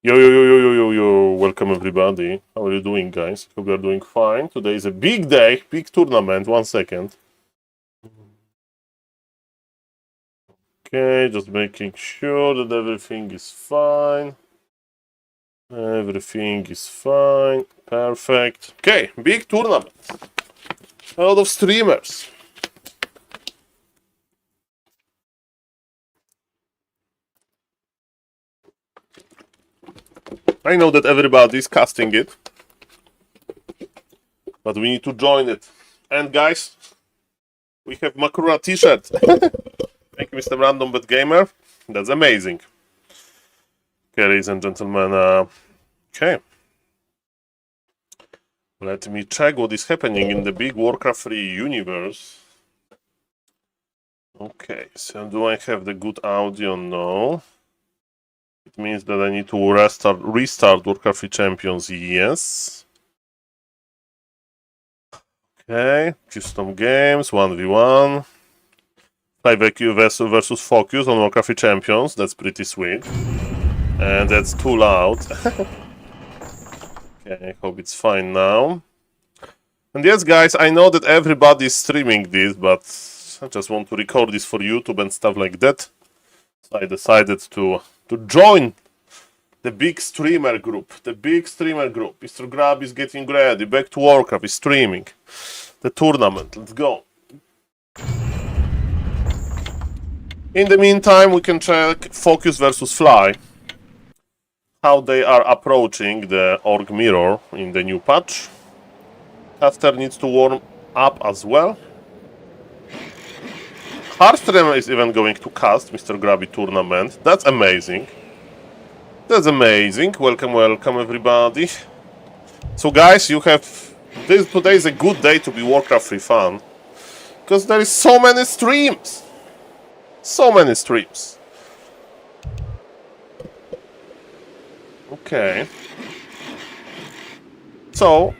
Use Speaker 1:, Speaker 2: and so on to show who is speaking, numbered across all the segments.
Speaker 1: Yo, welcome everybody. How are you doing, guys? Hope you are doing fine. Today is a big day, big tournament. 1 second. Okay, just making sure that everything is fine. Everything is fine. Perfect. Okay, big tournament. A lot of streamers. I know that everybody is casting it, but we need to join it. And guys, we have Makura t-shirt. Thank you, Mr. Random Bet Gamer. That's amazing. Okay, ladies and gentlemen. Okay. Let me check what is happening in the big Warcraft 3 universe. Okay, so do I have the good audio? No. It means that I need to restart Warcraft 3 Champions. Yes. Okay, custom games, 1v1. 5IQ versus Focus on Warcraft 3 Champions. That's pretty sweet. And that's too loud. Okay, I hope it's fine now. And yes, guys, I know that everybody is streaming this, but I just want to record this for YouTube and stuff like that. So I decided to join the big streamer group. Mr. Grab is getting ready. Back to Warcraft. Is streaming the tournament. Let's go. In the meantime, we can check Focus versus Fly. How they are approaching the Org Mirror in the new patch. Caster needs to warm up as well. Heartstream is even going to cast Mr. Grabby tournament. That's amazing. That's amazing. Welcome everybody. So guys, you have today is a good day to be Warcraft 3 fan. Because there is so many streams. So many streams. Okay. So,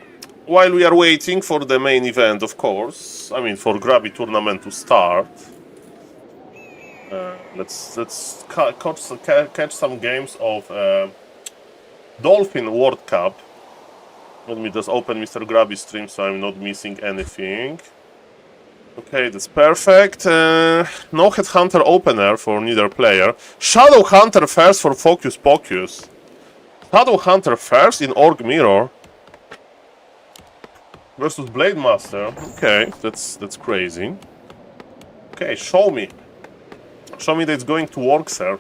Speaker 1: while we are waiting for the main event, of course, I mean for Grabby tournament to start, let's catch some games of Dolphin World Cup. Let me just open Mr. Grabby's stream so I'm not missing anything. Okay, that's perfect. No Headhunter opener for neither player. Shadow Hunter first for Focus Pocus. Shadow Hunter first in Org Mirror versus Blade Master. Okay, that's crazy. Okay, show me. Show me that it's going to work, sir.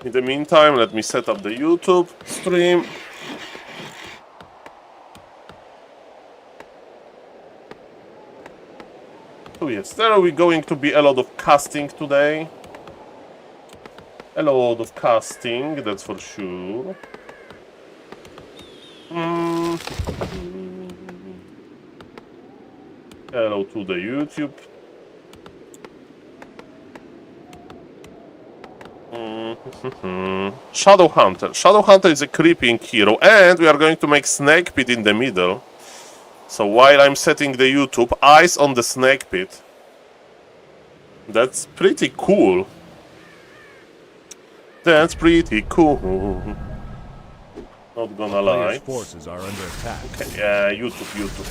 Speaker 1: In the meantime, let me set up the YouTube stream. So yes, there are going to be a lot of casting today. A lot of casting, that's for sure. Hello to the YouTube. Shadow Hunter. Shadow Hunter is a creeping hero, and we are going to make Snake Pit in the middle. So while I'm setting the YouTube, eyes on the Snake Pit. That's pretty cool. That's pretty cool. Not gonna lie.
Speaker 2: Forces are under attack.
Speaker 1: Okay, yeah, YouTube.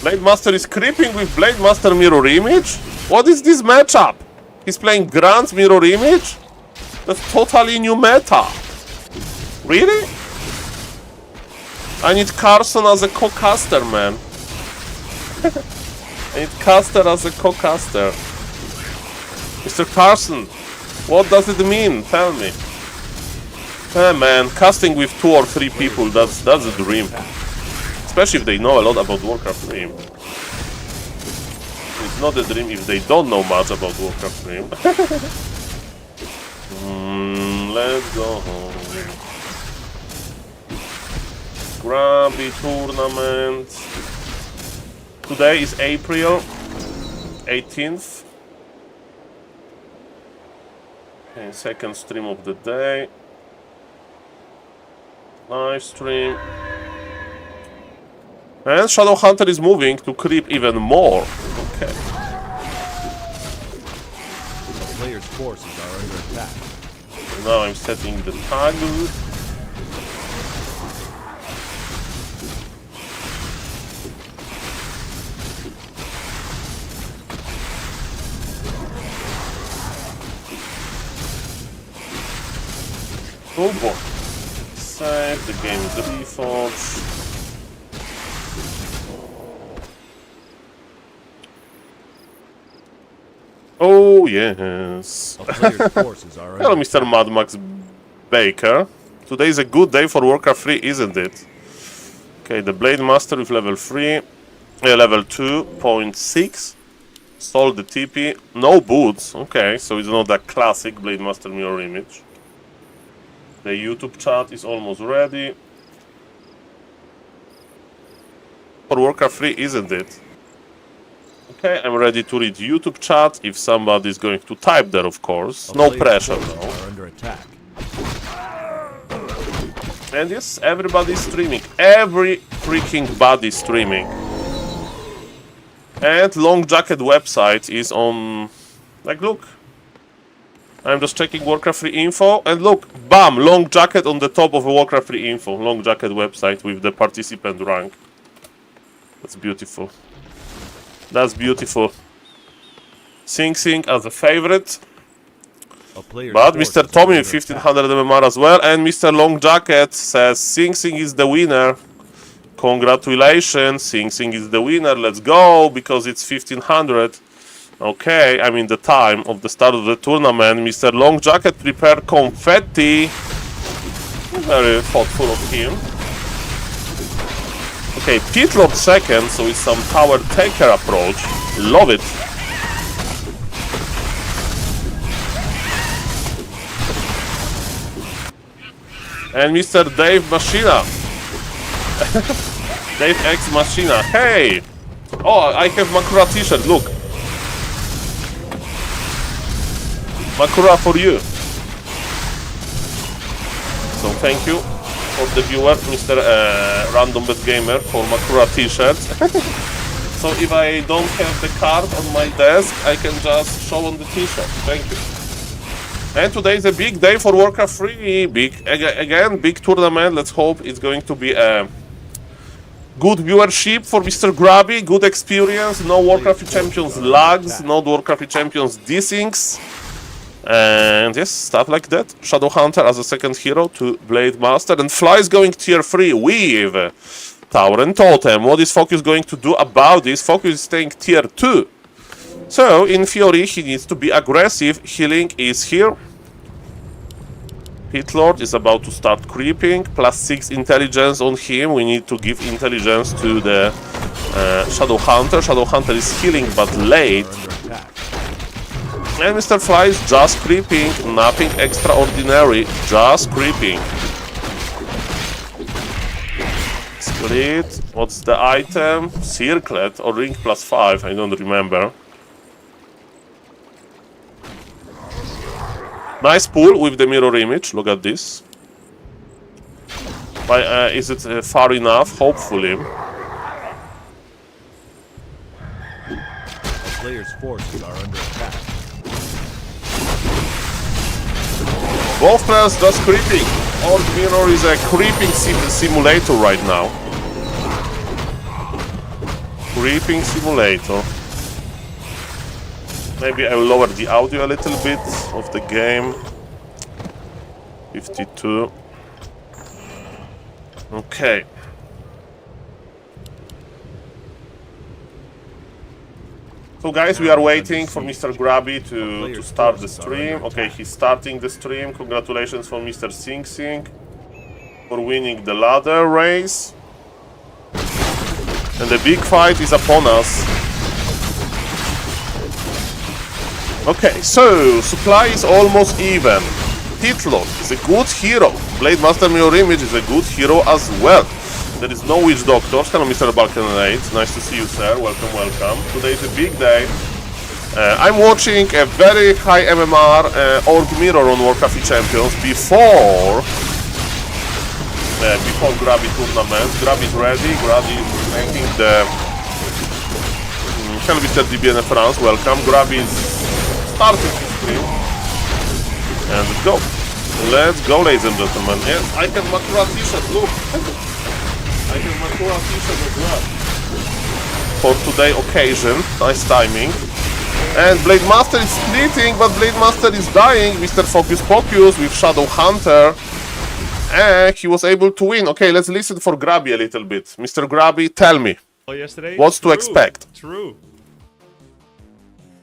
Speaker 1: Blade Master is creeping with Blade Master Mirror Image? What is this matchup? He's playing Grant's Mirror Image? That's totally new meta. Really? I need Carson as a co-caster, man. I need Caster as a co-caster. Mr. Carson, what does it mean? Tell me. Man, casting with 2 or 3 people, that's a dream. Especially if they know a lot about Warcraft 3. It's not a dream if they don't know much about Warcraft 3. Let's go home. Grabby tournament. Today is April 18th. Okay, second stream of the day. Live stream. And Shadow Hunter is moving to creep even more. Okay.
Speaker 2: The player's forces are under attack.
Speaker 1: Now I'm setting the toggle. Oh boy. Save, the game is reforged. Oh yes. Hello, Mr. Mad Max Baker. Today is a good day for Warcraft 3, isn't it? Okay, the Blade Master with level 3, level 2.6. Sold the TP. No boots. Okay, so it's not that classic Blade Master mirror image. The YouTube chat is almost ready. For Warcraft 3, isn't it? Okay, I'm ready to read YouTube chat if somebody is going to type there, of course. No pressure though. And yes, everybody's streaming. Every freaking body streaming. And Long Jacket website is on... Like, look. I'm just checking Warcraft 3 info. And look, bam! Long Jacket on the top of a Warcraft 3 info. Long Jacket website with the participant rank. That's beautiful. That's beautiful. Sing Sing as a favorite. But Mr. Tommy 1500 MMR as well. And Mr. Long Jacket says Sing Sing is the winner. Congratulations, Sing Sing is the winner. Let's go, because it's 1500. Okay, I mean the time of the start of the tournament. Mr. Long Jacket prepared confetti. Very thoughtful of him. Okay, Pit Lord second, so it's some tower taker approach. Love it. And Mr. Dave Machina. Dave X Machina. Hey! Oh, I have Makura t-shirt, look. Makura for you. So thank you for the viewer, Mr. Random Bet Gamer, for Makura t-shirt. So if I don't have the card on my desk, I can just show on the t-shirt. Thank you. And today is a big day for Warcraft 3. Again, big tournament. Let's hope it's going to be a good viewership for Mr. Grabby. Good experience. No Warcraft Champions lags. No Warcraft Champions desyncs. And yes, stuff like that. Shadow Hunter as a second hero to Blade Master. And Fly is going tier 3 with Tower and Totem. What is Focus going to do about this? Focus is staying tier 2. So, in theory, he needs to be aggressive. Healing is here. Pit Lord is about to start creeping. +6 intelligence on him. We need to give intelligence to the Shadow Hunter. Shadow Hunter is healing, but late. And Mr. Fly is just creeping. Nothing extraordinary. Just creeping. Split. What's the item? Circlet or ring +5. I don't remember. Nice pull with the mirror image. Look at this. Is it far enough? Hopefully.
Speaker 2: The player's forces are under attack.
Speaker 1: Both players just creeping. Orc Mirror is a creeping simulator right now. Creeping simulator. Maybe I'll lower the audio a little bit of the game. 52. Okay. So guys, we are waiting for Mr. Grabby to start the stream. Okay, he's starting the stream. Congratulations for Mr. Sing Sing for winning the ladder race. And the big fight is upon us. Okay, so supply is almost even. Pit Lord is a good hero. Blade Master Mirror Image is a good hero as well. There is no Witch Doctors. Hello, Mr. Balkanate. Nice to see you, sir. Welcome, welcome. Today is a big day. I'm watching a very high MMR Org Mirror on Warcraft Champions before Grabby tournament. Grabby is ready. Grabby is making the... Hello, Mr. DBN France. Welcome. Grabby is starting his stream. And let's go. Let's go, ladies and gentlemen. Yes, I have Makura t-shirt, look. I have Makura t-shirt as well. For today occasion, nice timing. And Blade Master is splitting, but Blade Master is dying. Mr. Focus Pocus with Shadow Hunter. And he was able to win. Okay, let's listen for Grabby a little bit. Mr. Grabby, tell me.
Speaker 3: Yesterday?
Speaker 1: What's to expect?
Speaker 3: True.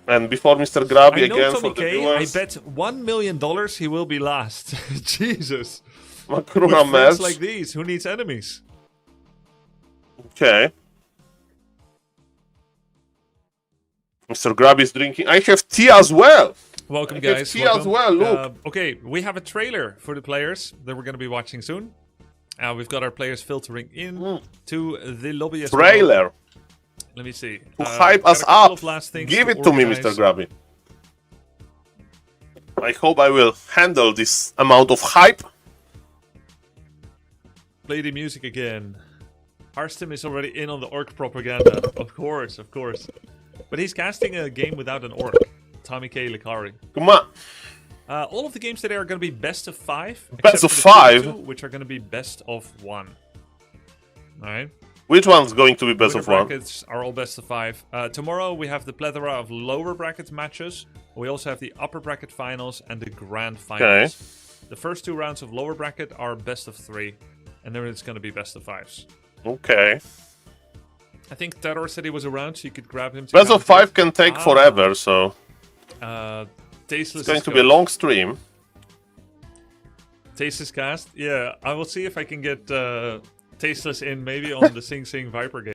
Speaker 1: And before Mr. Grabby
Speaker 3: I know
Speaker 1: again
Speaker 3: Tommy
Speaker 1: for the
Speaker 3: K,
Speaker 1: viewers.
Speaker 3: I bet $1 million he will be last. Jesus.
Speaker 1: Makura
Speaker 3: With friends
Speaker 1: match.
Speaker 3: like these, who needs enemies?
Speaker 1: Okay. Mr. Grabby is drinking. I have tea as well.
Speaker 3: Welcome,
Speaker 1: I
Speaker 3: guys.
Speaker 1: have tea
Speaker 3: Welcome.
Speaker 1: as well, look.
Speaker 3: Okay, we have a trailer for the players that we're going to be watching soon. We've got our players filtering in to the lobby as well.
Speaker 1: Trailer.
Speaker 3: Let me see.
Speaker 1: To hype
Speaker 3: got
Speaker 1: us
Speaker 3: a couple
Speaker 1: up.
Speaker 3: of last things
Speaker 1: Give it to me,
Speaker 3: organize.
Speaker 1: Mr. Grabby. I hope I will handle this amount of hype.
Speaker 3: Play the music again. Arstim is already in on the orc propaganda. Of course, of course. But he's casting a game without an orc. Tommy K. Likari.
Speaker 1: Come on.
Speaker 3: All of the games today are going to be best of 5.
Speaker 1: Best
Speaker 3: except
Speaker 1: of
Speaker 3: for the
Speaker 1: 5?
Speaker 3: two, which are going to be best of 1. Alright.
Speaker 1: Which one's going to be best
Speaker 3: Winner
Speaker 1: of 1?
Speaker 3: brackets are all best of 5. Tomorrow we have the plethora of lower bracket matches. We also have the upper bracket finals and the grand finals.
Speaker 1: Okay.
Speaker 3: The first 2 rounds of lower bracket are best of 3. And then it's going to be best of 5s.
Speaker 1: Okay.
Speaker 3: I think Terror said he was around, so you could grab him to
Speaker 1: Best of
Speaker 3: commentate.
Speaker 1: 5 can take forever, so
Speaker 3: Tasteless
Speaker 1: it's going
Speaker 3: is
Speaker 1: to be a
Speaker 3: good.
Speaker 1: long stream.
Speaker 3: Tasteless cast? Yeah, I will see if I can get Tasteless in maybe on the Sing Sing Viper game.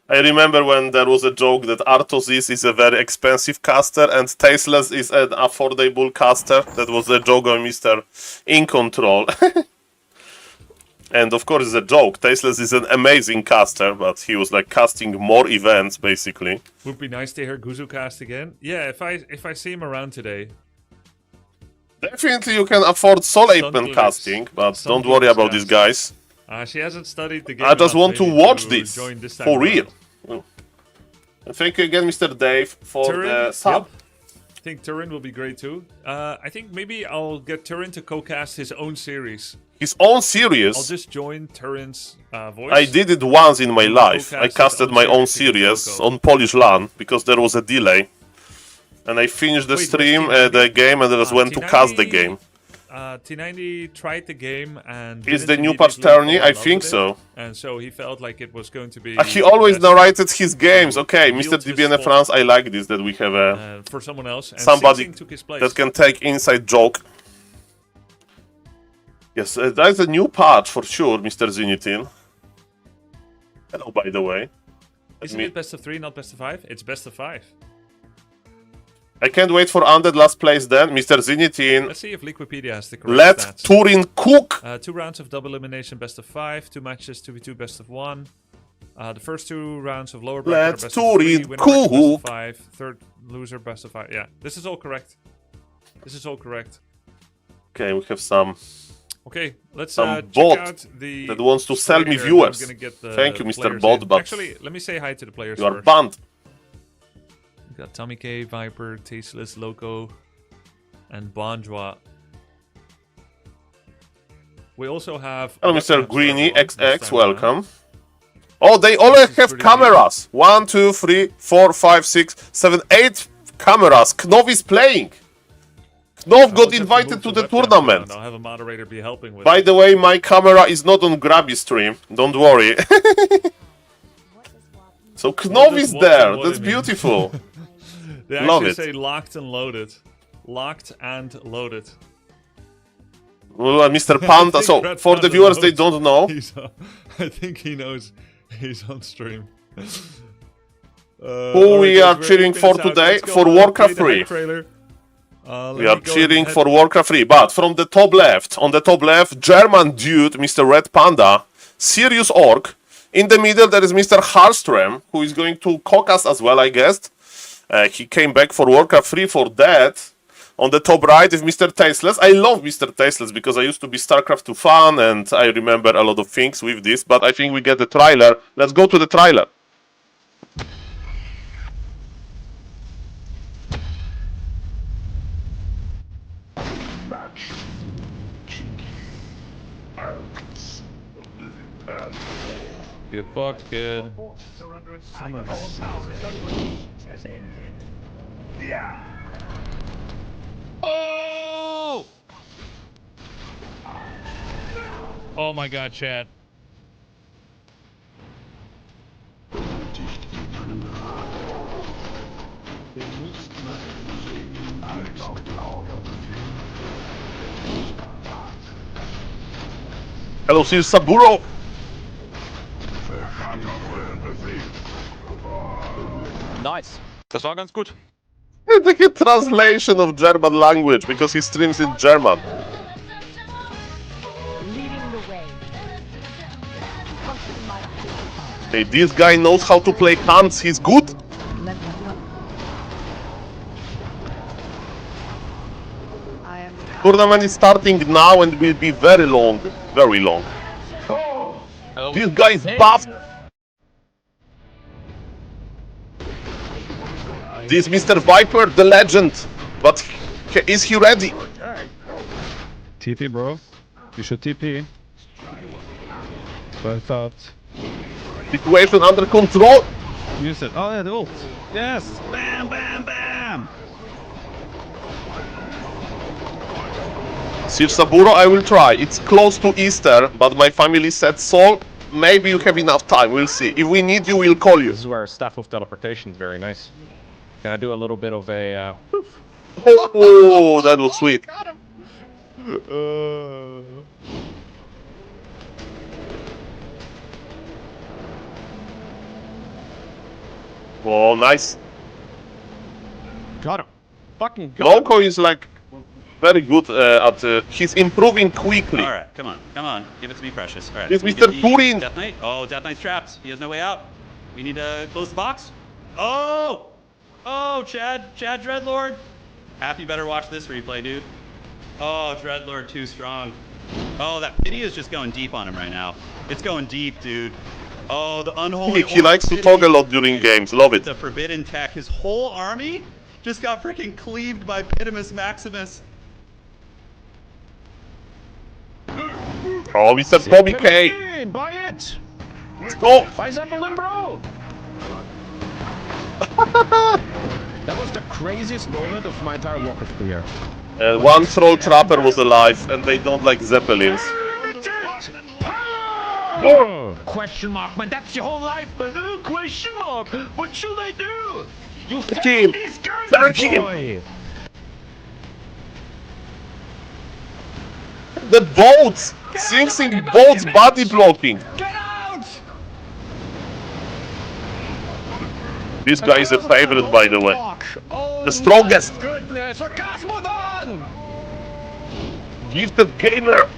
Speaker 1: I remember when there was a joke that Artosis is a very expensive caster and Tasteless is an affordable caster. That was a joke on Mr. In Control. And of course it's a joke. Tasteless is an amazing caster, but he was like casting more events basically.
Speaker 3: Would be nice to hear Guzu cast again. Yeah, if I see him around today.
Speaker 1: Definitely you can afford SaulApeMan
Speaker 3: Sungliss.
Speaker 1: casting, but
Speaker 3: Sungliss
Speaker 1: don't worry about these
Speaker 3: cast.
Speaker 1: guys.
Speaker 3: She hasn't studied the game.
Speaker 1: I just
Speaker 3: enough
Speaker 1: want to
Speaker 3: maybe
Speaker 1: watch this
Speaker 3: join this time
Speaker 1: for real.
Speaker 3: around.
Speaker 1: And thank you again, Mr. Dave, for
Speaker 3: Turin,
Speaker 1: the sub.
Speaker 3: yep. I think Turin will be great too. I think maybe I'll get Turin to co-cast his own series.
Speaker 1: His own series.
Speaker 3: I'll just join Turin's voice.
Speaker 1: I did it once in my life. I
Speaker 3: co-cast his
Speaker 1: casted
Speaker 3: own
Speaker 1: my own
Speaker 3: series
Speaker 1: series
Speaker 3: against
Speaker 1: on Polish LAN because there was a delay. And I finished the
Speaker 3: Wait,
Speaker 1: stream,
Speaker 3: where's
Speaker 1: the game, and I just went to cast the game.
Speaker 3: T90 tried the game and
Speaker 1: Is
Speaker 3: didn't
Speaker 1: the new patch
Speaker 3: immediately
Speaker 1: tourney?
Speaker 3: fall
Speaker 1: I
Speaker 3: in love
Speaker 1: think
Speaker 3: with
Speaker 1: so.
Speaker 3: it, and so he felt like it was going to be.
Speaker 1: He always
Speaker 3: best
Speaker 1: narrated his games. Okay,
Speaker 3: Yield
Speaker 1: Mr.
Speaker 3: his
Speaker 1: DBN
Speaker 3: spot.
Speaker 1: France, I like this, that we have a
Speaker 3: for someone else. And
Speaker 1: somebody
Speaker 3: Sing Sing took his place.
Speaker 1: that can take inside joke. Yes, that's a new patch for sure, Mr. Zinitin. Hello, by the way.
Speaker 3: Isn't it best of 3, not best of 5? It's best of 5.
Speaker 1: I can't wait for Undead last place then, Mr. Zinitin.
Speaker 3: Let's see if Liquipedia has the correct
Speaker 1: Let
Speaker 3: stats.
Speaker 1: Turin cook!
Speaker 3: 2 rounds of double elimination, best of 5. 2 matches, 2v2, best of 1. The first 2 rounds of lower bracket
Speaker 1: Let
Speaker 3: are best of 3.
Speaker 1: Turin
Speaker 3: Winner bracket, best of
Speaker 1: cook.
Speaker 3: 5. Third loser, best of 5. Yeah, this is all correct. This is all correct.
Speaker 1: Okay, we have some
Speaker 3: Okay, let's
Speaker 1: Some
Speaker 3: check
Speaker 1: bot
Speaker 3: out the
Speaker 1: that wants to sell me
Speaker 3: trailer, and
Speaker 1: viewers.
Speaker 3: I'm gonna get the
Speaker 1: Thank you, Mr.
Speaker 3: players
Speaker 1: Bot,
Speaker 3: in.
Speaker 1: but
Speaker 3: Actually, let me say hi to the players
Speaker 1: you are
Speaker 3: first.
Speaker 1: banned.
Speaker 3: We got Tommy K, Viper, Tasteless, Loco, and Bonjour. We also have...
Speaker 1: Hello, Mr.
Speaker 3: Webcam
Speaker 1: Greeny
Speaker 3: Star One this
Speaker 1: XX,
Speaker 3: time around.
Speaker 1: welcome. Oh, they all
Speaker 3: This is
Speaker 1: have
Speaker 3: pretty
Speaker 1: cameras. 1, 2, 3, 4, 5, 6, 7, 8 cameras. Knov is playing. Knov
Speaker 3: I'll
Speaker 1: got
Speaker 3: just have to
Speaker 1: invited
Speaker 3: move
Speaker 1: to
Speaker 3: the
Speaker 1: the
Speaker 3: webcam
Speaker 1: tournament.
Speaker 3: around. I'll have a moderator be helping with
Speaker 1: By
Speaker 3: it.
Speaker 1: the way, my camera is not on Grabby stream. Don't worry. So Knov
Speaker 3: does
Speaker 1: is
Speaker 3: what
Speaker 1: there.
Speaker 3: and what
Speaker 1: That's
Speaker 3: it mean?
Speaker 1: beautiful.
Speaker 3: They
Speaker 1: Love
Speaker 3: actually
Speaker 1: it.
Speaker 3: say locked and loaded. Locked and loaded.
Speaker 1: Well, Mr. Panda.
Speaker 3: think
Speaker 1: So
Speaker 3: Red
Speaker 1: for the
Speaker 3: Panda
Speaker 1: viewers, they
Speaker 3: knows.
Speaker 1: don't know.
Speaker 3: I think he knows he's on stream.
Speaker 1: Who we are cheering for today for Warcraft 3. We are cheering for Warcraft 3, but from the top left, on the top left, German dude, Mr. Red Panda, serious orc. In the middle, there is Mr. Hallström, who is going to caucus as well, I guess. He came back for Warcraft 3 for that. On the top right is Mr. Tasteless. I love Mr. Tasteless because I used to be StarCraft 2 fan and I remember a lot of things with this, but I think we get the trailer. Let's go to the trailer.
Speaker 4: Good fuck, good. Oh! Oh my god, chat.
Speaker 1: Hello, see Saburo.
Speaker 5: Nice.
Speaker 4: Das war ganz gut.
Speaker 1: It's like a translation of German language because he streams in German.
Speaker 6: Leading the way.
Speaker 1: Hey, this guy knows how to play Hans. He's good.
Speaker 6: Let me go. I am.
Speaker 1: Tournament is starting now and will be very long. Very long. This guy is buffed. This Mr. Viper, the legend. But is he ready?
Speaker 7: TP, bro. You should TP. But I thought.
Speaker 1: Situation under control.
Speaker 7: Use it. Oh, yeah, the ult. Yes! Bam, bam, bam!
Speaker 1: Sir Saburo, I will try. It's close to Easter, but my family said, Saul, maybe you have enough time. We'll see. If we need you, we'll call you.
Speaker 4: This is where staff of teleportation is very nice. Can I do a little bit of a
Speaker 1: Oh, that was sweet. Oh, nice.
Speaker 4: Got him. Fucking got
Speaker 1: Loco is like very good at. He's improving quickly.
Speaker 8: All right, come on, give it to me, Precious. All right,
Speaker 1: It's
Speaker 8: we
Speaker 1: Mr.
Speaker 8: get the
Speaker 1: Turin.
Speaker 8: Death Knight. Oh, Death Knight's trapped. He has no way out. We need to close the box. Oh, Chad Dreadlord. Half you better watch this replay, dude. Oh, Dreadlord too strong. Oh, that pity is just going deep on him right now. It's going deep, dude. Oh, the unholy.
Speaker 1: He likes to talk a lot during games. Love it.
Speaker 8: The forbidden tech. His whole army just got freaking cleaved by Pitimus Maximus.
Speaker 1: Oh, Mr. Tommy K.
Speaker 7: Buy it!
Speaker 1: Let's go.
Speaker 7: Buy Zeppelin, bro! That was the craziest moment of my entire Warcraft career.
Speaker 1: One troll trapper was alive, and they don't like zeppelins.
Speaker 7: Oh. Question mark, man, that's your whole life, man. Question mark, what should I do? You
Speaker 1: Team, thank him.
Speaker 7: boy.
Speaker 1: The boats, sinking boats, body blocking.
Speaker 7: Get out!
Speaker 1: This guy is a favorite, by the way.
Speaker 7: Oh,
Speaker 1: The strongest.
Speaker 7: Goodness, Sarcasmodon!
Speaker 1: Gifted gamer.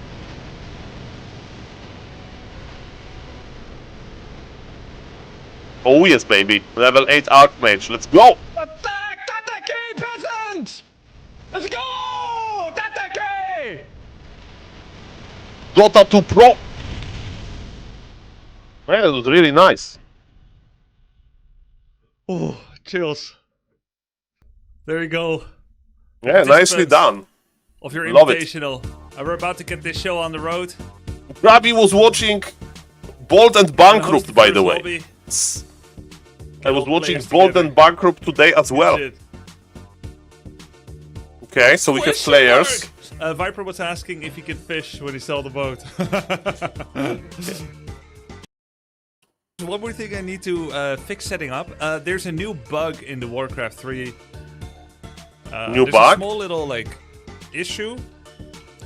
Speaker 1: Oh yes, baby. Level 8 Archmage. Let's go.
Speaker 7: Attack! Tatake, peasants! Let's go! Tatake!
Speaker 1: Dota 2 Pro. Man, that was really nice.
Speaker 3: Oh, chills. There you go.
Speaker 1: Yeah, nicely done.
Speaker 3: Of your
Speaker 1: Love it.
Speaker 3: invitational. And we're about to get this show on the road.
Speaker 1: Grabby was watching Bold and Bankrupt, by the way. I was watching Bold and Bankrupt today as well. Okay, so we have players.
Speaker 3: Viper was asking if he could fish when he saw the boat. One more thing I need to fix setting up. There's a new bug in the Warcraft 3.
Speaker 1: New
Speaker 3: there's
Speaker 1: bug?
Speaker 3: a small little issue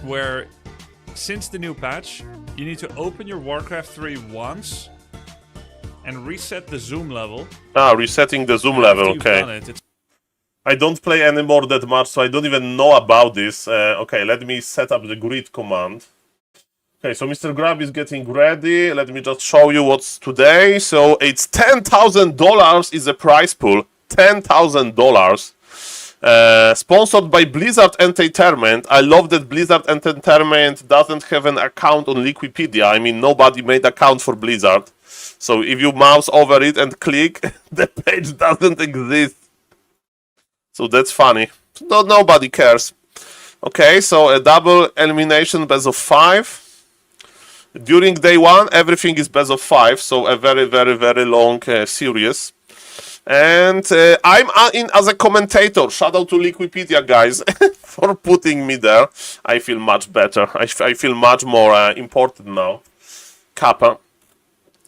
Speaker 3: where since the new patch, you need to open your Warcraft 3 once and reset the zoom level.
Speaker 1: Ah, resetting the zoom level, okay. I don't play anymore that much, so I don't even know about this. Okay, let me set up the grid command. Okay, so Mr. Grab is getting ready. Let me just show you what's today. So it's $10,000 is the prize pool. $10,000. Sponsored by Blizzard Entertainment. I love that Blizzard Entertainment doesn't have an account on Wikipedia. I mean, nobody made account for Blizzard. So if you mouse over it and click, the page doesn't exist. So that's funny. No, nobody cares. Okay, so a double elimination best of 5. During day 1, everything is best of 5, so a very, very, very long series. And I'm in as a commentator. Shout out to Liquipedia, guys, for putting me there. I feel much better. I feel much more important now. Kappa.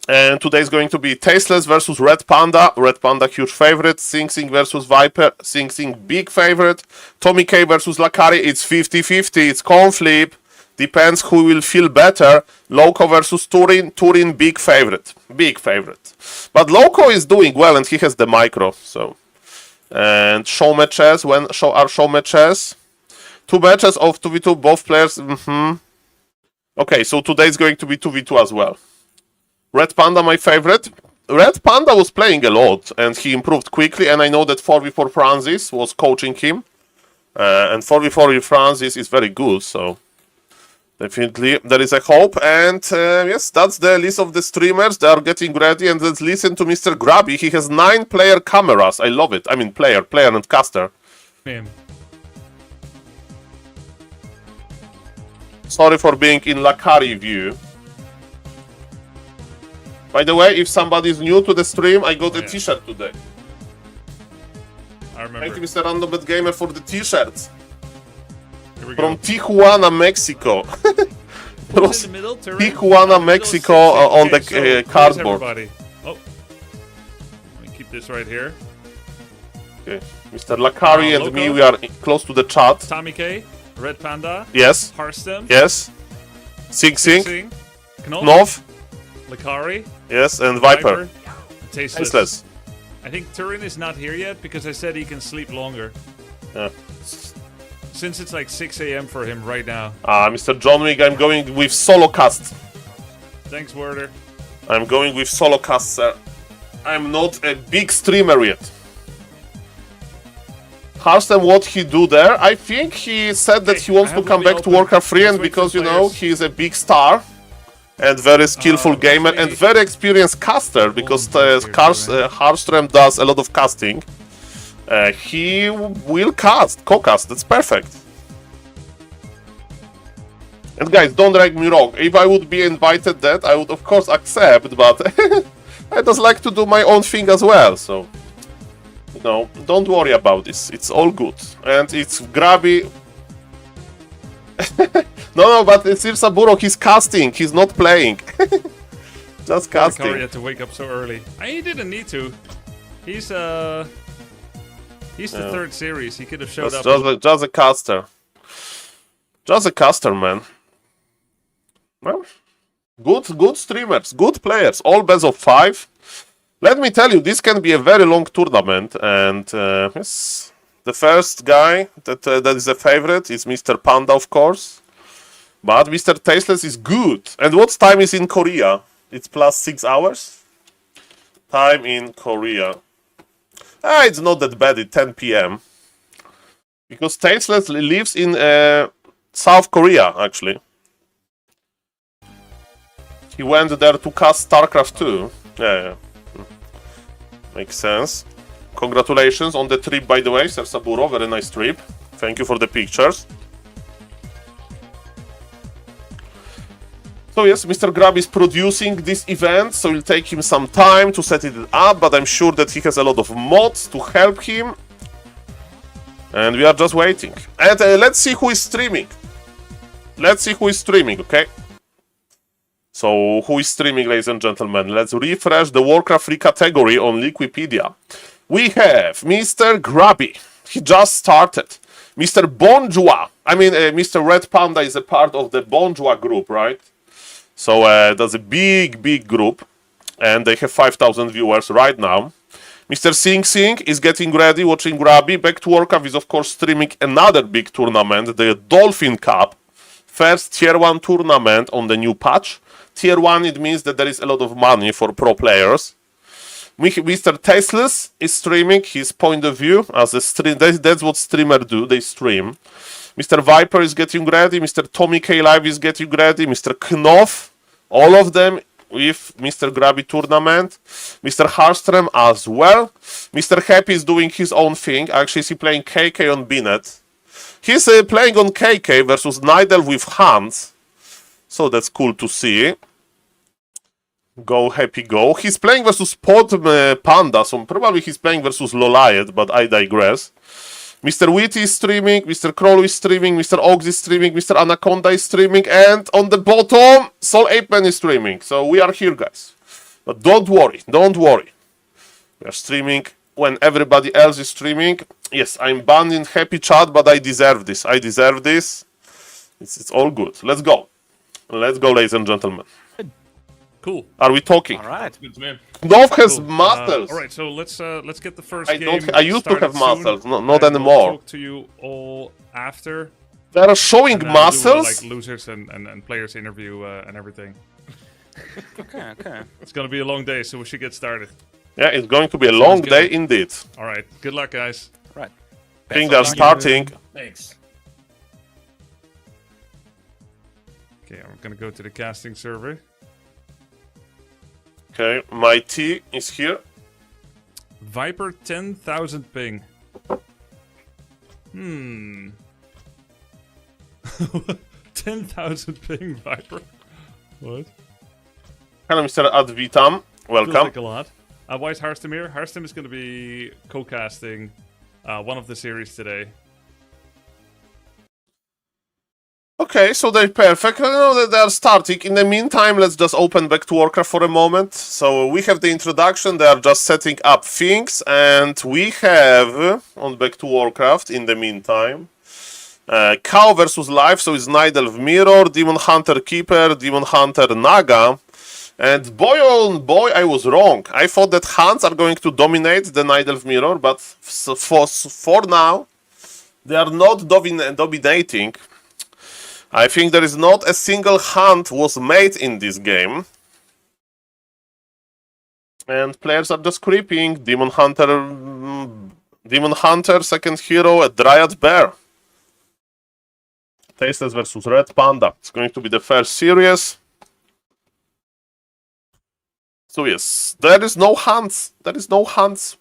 Speaker 1: And today is going to be Tasteless versus Red Panda. Red Panda, huge favorite. Sing Sing versus Viper. Sing Sing, big favorite. Tommy K versus Lakari. It's 50-50. It's coin flip. Depends who will feel better. Loco versus Turin. Turin, big favorite. Big favorite. But Loco is doing well and he has the micro. So, and show matches. When are show matches? 2 matches of 2v2, both players. Okay, so today is going to be 2v2 as well. Red Panda, my favorite. Red Panda was playing a lot and he improved quickly, and I know that 4v4 Francis was coaching him. And 4v4 with Francis is very good, so definitely there is a hope. And yes, that's the list of the streamers. They are getting ready, and let's listen to Mr. Grabby. He has 9 player cameras. I love it. I mean player and caster.
Speaker 3: Him.
Speaker 1: Sorry for being in Lakari view. By the way, if somebody is new to the stream, I got a t-shirt today.
Speaker 3: I remember.
Speaker 1: Thank you, Mr. Randombet Gamer, for the t-shirts.
Speaker 3: Here we
Speaker 1: From
Speaker 3: go.
Speaker 1: Tijuana, Mexico.
Speaker 3: Who's in the middle? Turin?
Speaker 1: Tijuana, Mexico, on the
Speaker 3: so
Speaker 1: cardboard.
Speaker 3: everybody. Oh. Let me keep this right here.
Speaker 1: Okay. Mr. Lakari and
Speaker 3: Loco.
Speaker 1: me, we are close to the chat.
Speaker 3: Tommy K, Red Panda,
Speaker 1: Yes.
Speaker 3: Harstem,
Speaker 1: Yes. Sing Sing.
Speaker 3: Sing, Knopf,
Speaker 1: Nov.
Speaker 3: Lakari,
Speaker 1: Yes. And Viper.
Speaker 3: Tasteless.
Speaker 1: Tasteless.
Speaker 3: I think Turin is not here yet because I said he can sleep longer.
Speaker 1: Yeah.
Speaker 3: Since it's like 6 a.m. for him right now.
Speaker 1: Mr. John Wick, I'm going with solo cast.
Speaker 3: Thanks, Werder.
Speaker 1: I'm going with solo cast, sir. I'm not a big streamer yet. Harstem, what he do there? I think he said that he wants
Speaker 3: I
Speaker 1: to
Speaker 3: have
Speaker 1: come
Speaker 3: only
Speaker 1: back to
Speaker 3: opened-
Speaker 1: Warcraft 3,
Speaker 3: let's
Speaker 1: and
Speaker 3: wait
Speaker 1: because,
Speaker 3: for
Speaker 1: you know,
Speaker 3: players.
Speaker 1: he is a big star and very skillful gamer and
Speaker 3: wait.
Speaker 1: very experienced caster, because
Speaker 3: here,
Speaker 1: Harström does a lot of casting. He will co-cast, that's perfect. And guys, don't drag me wrong, if I would be invited that, I would of course accept, but I just like to do my own thing as well, so... You know, don't worry about this, it's all good. And it's Grabby... no, but it's Irsaburo, he's casting, he's not playing. Just casting.
Speaker 3: Lakari had to wake up so early. He didn't need to. He's the third series. He could have showed up.
Speaker 1: Just a caster. Just a caster, man. Well, good streamers, good players, all best of 5. Let me tell you, this can be a very long tournament, and yes, the first guy that is a favorite is Mr. Panda, of course. But Mr. Tasteless is good. And what time is in Korea? It's plus 6 hours? Time in Korea. It's not that bad, it's 10 p.m. Because Tasteless lives in South Korea, actually. He went there to cast StarCraft 2. Yeah. Makes sense. Congratulations on the trip, by the way, Sir Saburo. Very nice trip. Thank you for the pictures. So yes, Mr. Grab is producing this event, so it'll take him some time to set it up, but I'm sure that he has a lot of mods to help him. And we are just waiting. And let's see who is streaming. Let's see who is streaming, okay? So, who is streaming, ladies and gentlemen? Let's refresh the Warcraft 3 category on Liquipedia. We have Mr. Grabby. He just started. Mr. Bonjour. I mean, Mr. Red Panda is a part of the Bonjour group, right? So, that's a big group. And they have 5,000 viewers right now. Mr. Sing Sing is getting ready, watching Grabby. Back to Warcraft is, of course, streaming another big tournament, the Dolphin Cup. First Tier 1 tournament on the new patch. Tier 1, it means that there is a lot of money for pro players. Mr. Tasteless is streaming his point of view as a stream. That's what streamers do, they stream. Mr. Viper is getting ready. Mr. Tommy K Live is getting ready. Mr. Knopf, all of them with Mr. Grabby tournament. Mr. Harström as well. Mr. Happy is doing his own thing. Actually, he's playing KK on Binet. He's playing on KK versus Nidal with Hans. So that's cool to see. Go, happy, go. He's playing versus Pod Panda, so probably he's playing versus Loliet, but I digress. Mr. Witty is streaming, Mr. Kroll is streaming, Mr. Ox is streaming, Mr. Anaconda is streaming, and on the bottom, SaulApeMan is streaming. So we are here, guys. But don't worry, don't worry. We are streaming when everybody else is streaming. Yes, I'm banned in happy chat, but I deserve this. I deserve this. It's all good. Let's go. Let's go, ladies and gentlemen.
Speaker 3: Cool.
Speaker 1: Are we talking?
Speaker 5: All right.
Speaker 3: Good man.
Speaker 1: Knopf has
Speaker 3: Cool.
Speaker 1: muscles.
Speaker 3: All right, so let's get the first
Speaker 1: I
Speaker 3: game.
Speaker 1: don't. I used to have
Speaker 3: started soon,
Speaker 1: muscles, not
Speaker 3: and we'll
Speaker 1: anymore.
Speaker 3: Talk to you all after.
Speaker 1: They are showing
Speaker 3: And,
Speaker 1: muscles.
Speaker 3: do, like losers and players interview and everything.
Speaker 5: Okay, okay.
Speaker 3: It's gonna be a long day, so we should get started.
Speaker 1: Yeah, it's going to be a long
Speaker 3: good.
Speaker 1: day indeed.
Speaker 3: All right. Good luck, guys.
Speaker 5: Right.
Speaker 1: I think they're starting.
Speaker 3: Thanks. Okay, I'm gonna go to the casting server.
Speaker 1: Okay, my T is here.
Speaker 3: Viper 10,000 ping. 10,000 ping, Viper. What?
Speaker 1: Hello, Mr. Advitam.
Speaker 3: Feels
Speaker 1: Welcome.
Speaker 3: like a lot. Why is Harstem here? Harstem is going to be co-casting one of the series today.
Speaker 1: Okay, so they're perfect. I know that they're starting. In the meantime, let's just open back to Warcraft for a moment. So we have the introduction. They are just setting up things, and we have on back to Warcraft. In the meantime, Cow versus Life. So it's Night Elf Mirror, Demon Hunter Keeper, Demon Hunter Naga. And boy, oh boy, I was wrong. I thought that Hunts are going to dominate the Night Elf Mirror, but for now, they are not dominating. I think there is not a single hunt was made in this game. And players are just creeping. Demon Hunter, second hero, a Dryad Bear. Tasteless versus Red Panda. It's going to be the first series. So yes, there is no hunts. There is no hunts.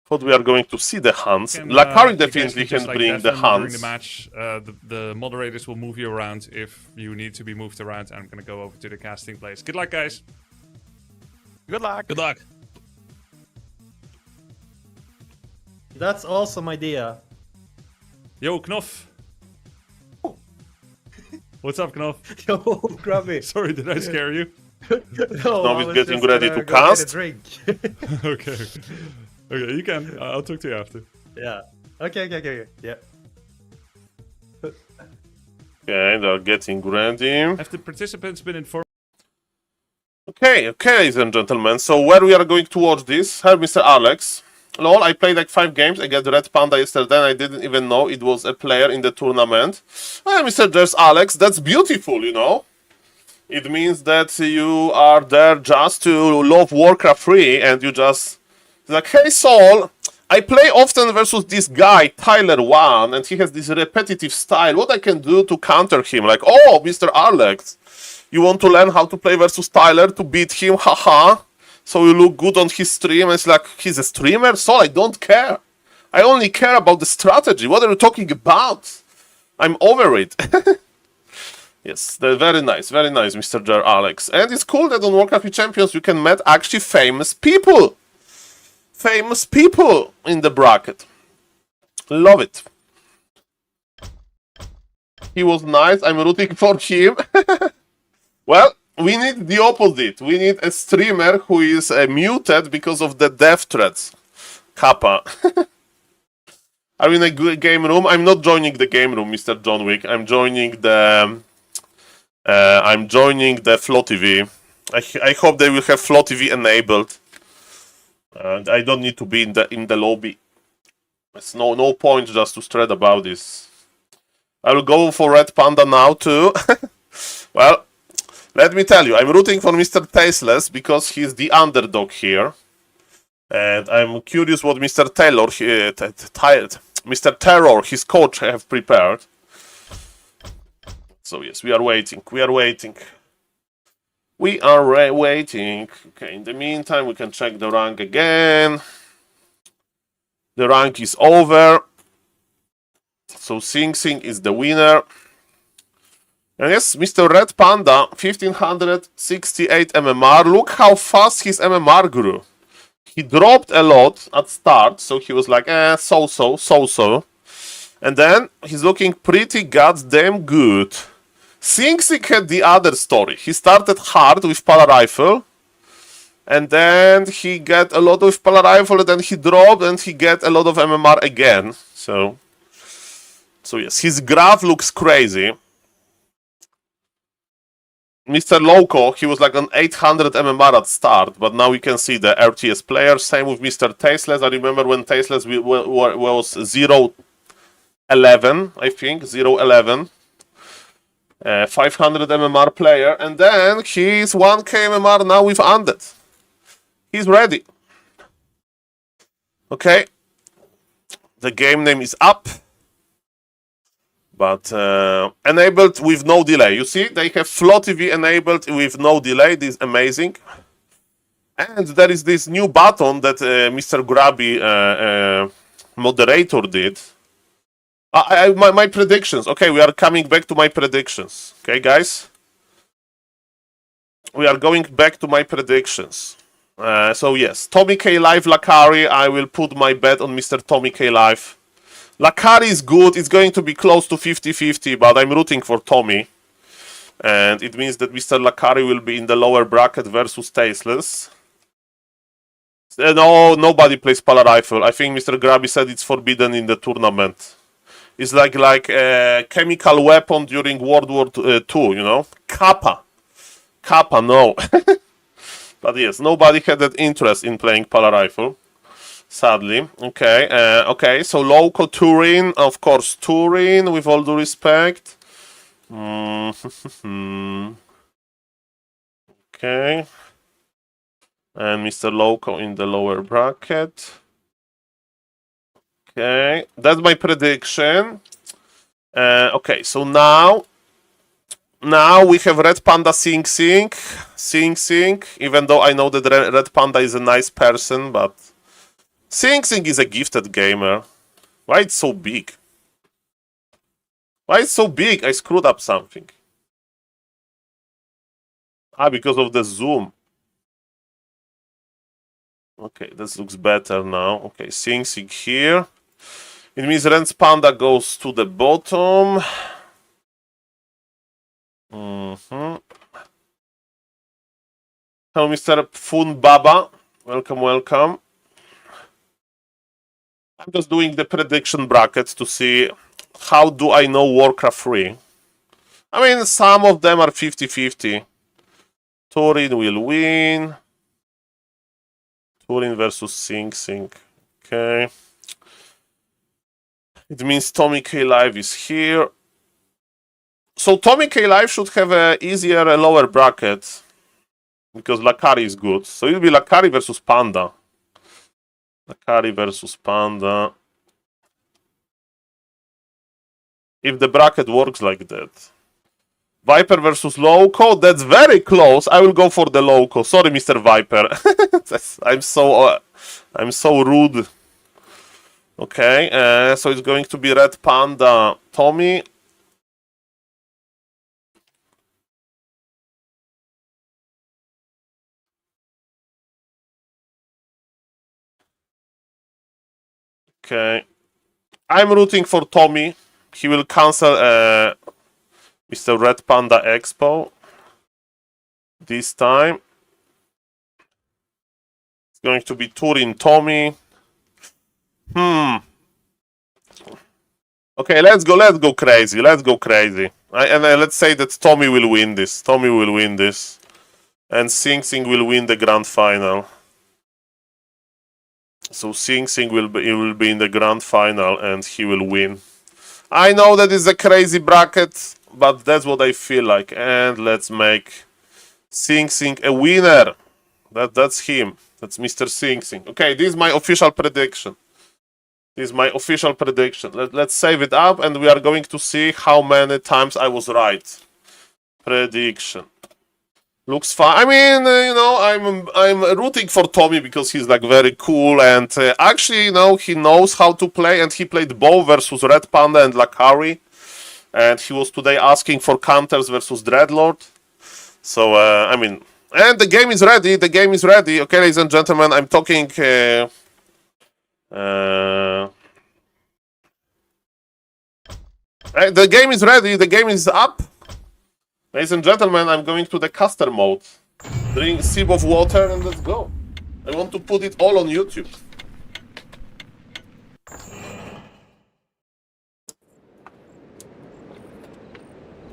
Speaker 1: Thought we are going to see the hunts. Lakari definitely can bring the hunts.
Speaker 3: During the match, the moderators will move you around if you need to be moved around. I'm going to go over to the casting place. Good luck, guys.
Speaker 5: Good luck.
Speaker 3: Good luck.
Speaker 9: That's awesome idea.
Speaker 3: Yo, Knopf. What's up, Knopf?
Speaker 9: Yo, Grubby.
Speaker 3: Sorry, did I scare you?
Speaker 9: No,
Speaker 1: Now
Speaker 9: I
Speaker 1: he's
Speaker 9: was
Speaker 1: getting
Speaker 9: just
Speaker 1: ready
Speaker 9: gonna
Speaker 1: to
Speaker 9: go get a
Speaker 1: cast.
Speaker 9: drink.
Speaker 3: Okay. Okay, you can. I'll talk to you after.
Speaker 9: Yeah. Okay. Yeah.
Speaker 1: Okay, they're getting ready.
Speaker 3: Have the participants been informed?
Speaker 1: Okay, ladies and gentlemen. So where we are going to watch this? Hello, Mr. Alex. Lol, I played like 5 games against Red Panda yesterday and I didn't even know it was a player in the tournament. Well, Mr. There's Alex, that's beautiful, you know. It means that you are there just to love Warcraft 3 and you just... Like, hey Saul, I play often versus this guy, Tyler 1, and he has this repetitive style. What I can do to counter him? Like, oh, Mr. Alex, you want to learn how to play versus Tyler to beat him? Haha. So you look good on his stream. And it's like, he's a streamer? Saul, I don't care. I only care about the strategy. What are you talking about? I'm over it. Yes, they're very nice, Mr. Jar Alex. And it's cool that on Warcraft with Champions you can meet actually famous people. Famous people in the bracket. Love it. He was nice. I'm rooting for him. Well, we need the opposite. We need a streamer who is muted because of the death threats. Kappa. Are we in a good game room? I'm not joining the game room, Mr. John Wick. I'm joining the FLO TV. I hope they will have FLO TV enabled. And I don't need to be in the lobby. There's no point just to stress about this. I will go for Red Panda now too. Well, let me tell you, I'm rooting for Mr. Tasteless because he's the underdog here. And I'm curious what Mr. Taylor, Mr. Terror, his coach, have prepared. So yes, we are waiting. We are waiting. Okay, in the meantime, we can check the rank again. The rank is over. So Sing Sing is the winner. And yes, Mr. Red Panda, 1568 MMR. Look how fast his MMR grew. He dropped a lot at start, so he was like, so. And then he's looking pretty goddamn good. Sing Sing had the other story. He started hard with Pala Rifle, and then he got a lot with Pala Rifle, and then he dropped, and he got a lot of MMR again. So yes, his graph looks crazy. Mr. Loco, he was like on 800 MMR at start, but now we can see the RTS player. Same with Mr. Tasteless. I remember when Tasteless was 0.11, I think, 0.11. 500 MMR player, and then he's 1k MMR now with Undead. He's ready. Okay. The game name is up. But enabled with no delay. You see, they have FLO TV enabled with no delay. This is amazing. And there is this new button that Mr. Grabby moderator did. My predictions. Okay, we are coming back to my predictions. Okay, guys? We are going back to my predictions. So yes, Tommy K Live Lakari. I will put my bet on Mr. Tommy K Live. Lakari is good. It's going to be close to 50-50, but I'm rooting for Tommy. And it means that Mr. Lakari will be in the lower bracket versus Tasteless. No, nobody plays Pala Rifle. I think Mr. Grabby said it's forbidden in the tournament. It's like a chemical weapon during World War II, you know? Kappa, no. But yes, nobody had that interest in playing Pala Rifle. Sadly. Okay, okay, so local Turin, of course, Turin, with all due respect. Okay. And Mr. Loco in the lower bracket. Okay, that's my prediction. Okay, so now we have Red Panda Sing Sing, even though I know that Red Panda is a nice person, but Sing Sing is a gifted gamer. Why it's so big? Why it's so big? I screwed up something. Because of the zoom. Okay, this looks better now. Okay, Sing Sing here. It means Red Panda goes to the bottom. Hello, Mr. Fun Baba. Welcome. I'm just doing the prediction brackets to see how do I know Warcraft 3. I mean, some of them are 50-50. Turin will win. Turin versus Sing Sing. Okay. It means Tommy K Live is here. So Tommy K Live should have a easier lower bracket because Lakari is good. So it'll be Lakari versus Panda. Lakari versus Panda. If the bracket works like that. Viper versus Loco. That's very close. I will go for the Loco. Sorry, Mr. Viper. I'm so rude. Okay, so it's going to be Red Panda, Tommy. Okay, I'm rooting for Tommy. He will cancel Mr. Red Panda Expo this time. It's going to be Turin Tommy. Okay, let's go crazy. Let's say that Tommy will win this. And Sing Sing will win the grand final. So Sing Sing will be in the grand final and he will win. I know that is a crazy bracket, but that's what I feel like. And let's make Sing Sing a winner. That's him. That's Mr. Sing Sing. Okay, this is my official prediction. Let's save it up and we are going to see how many times I was right. Prediction. Looks fine. I mean, you know, I'm rooting for Tommy because he's like very cool and actually, you know, he knows how to play and he played both versus Red Panda and Lakari. And he was today asking for counters versus Dreadlord. So, I mean, and the game is ready. The game is ready. Okay, ladies and gentlemen, I'm talking... the game is ready. The game is up. Ladies and gentlemen, I'm going to the caster mode. Drink a sip of water and let's go. I want to put it all on YouTube.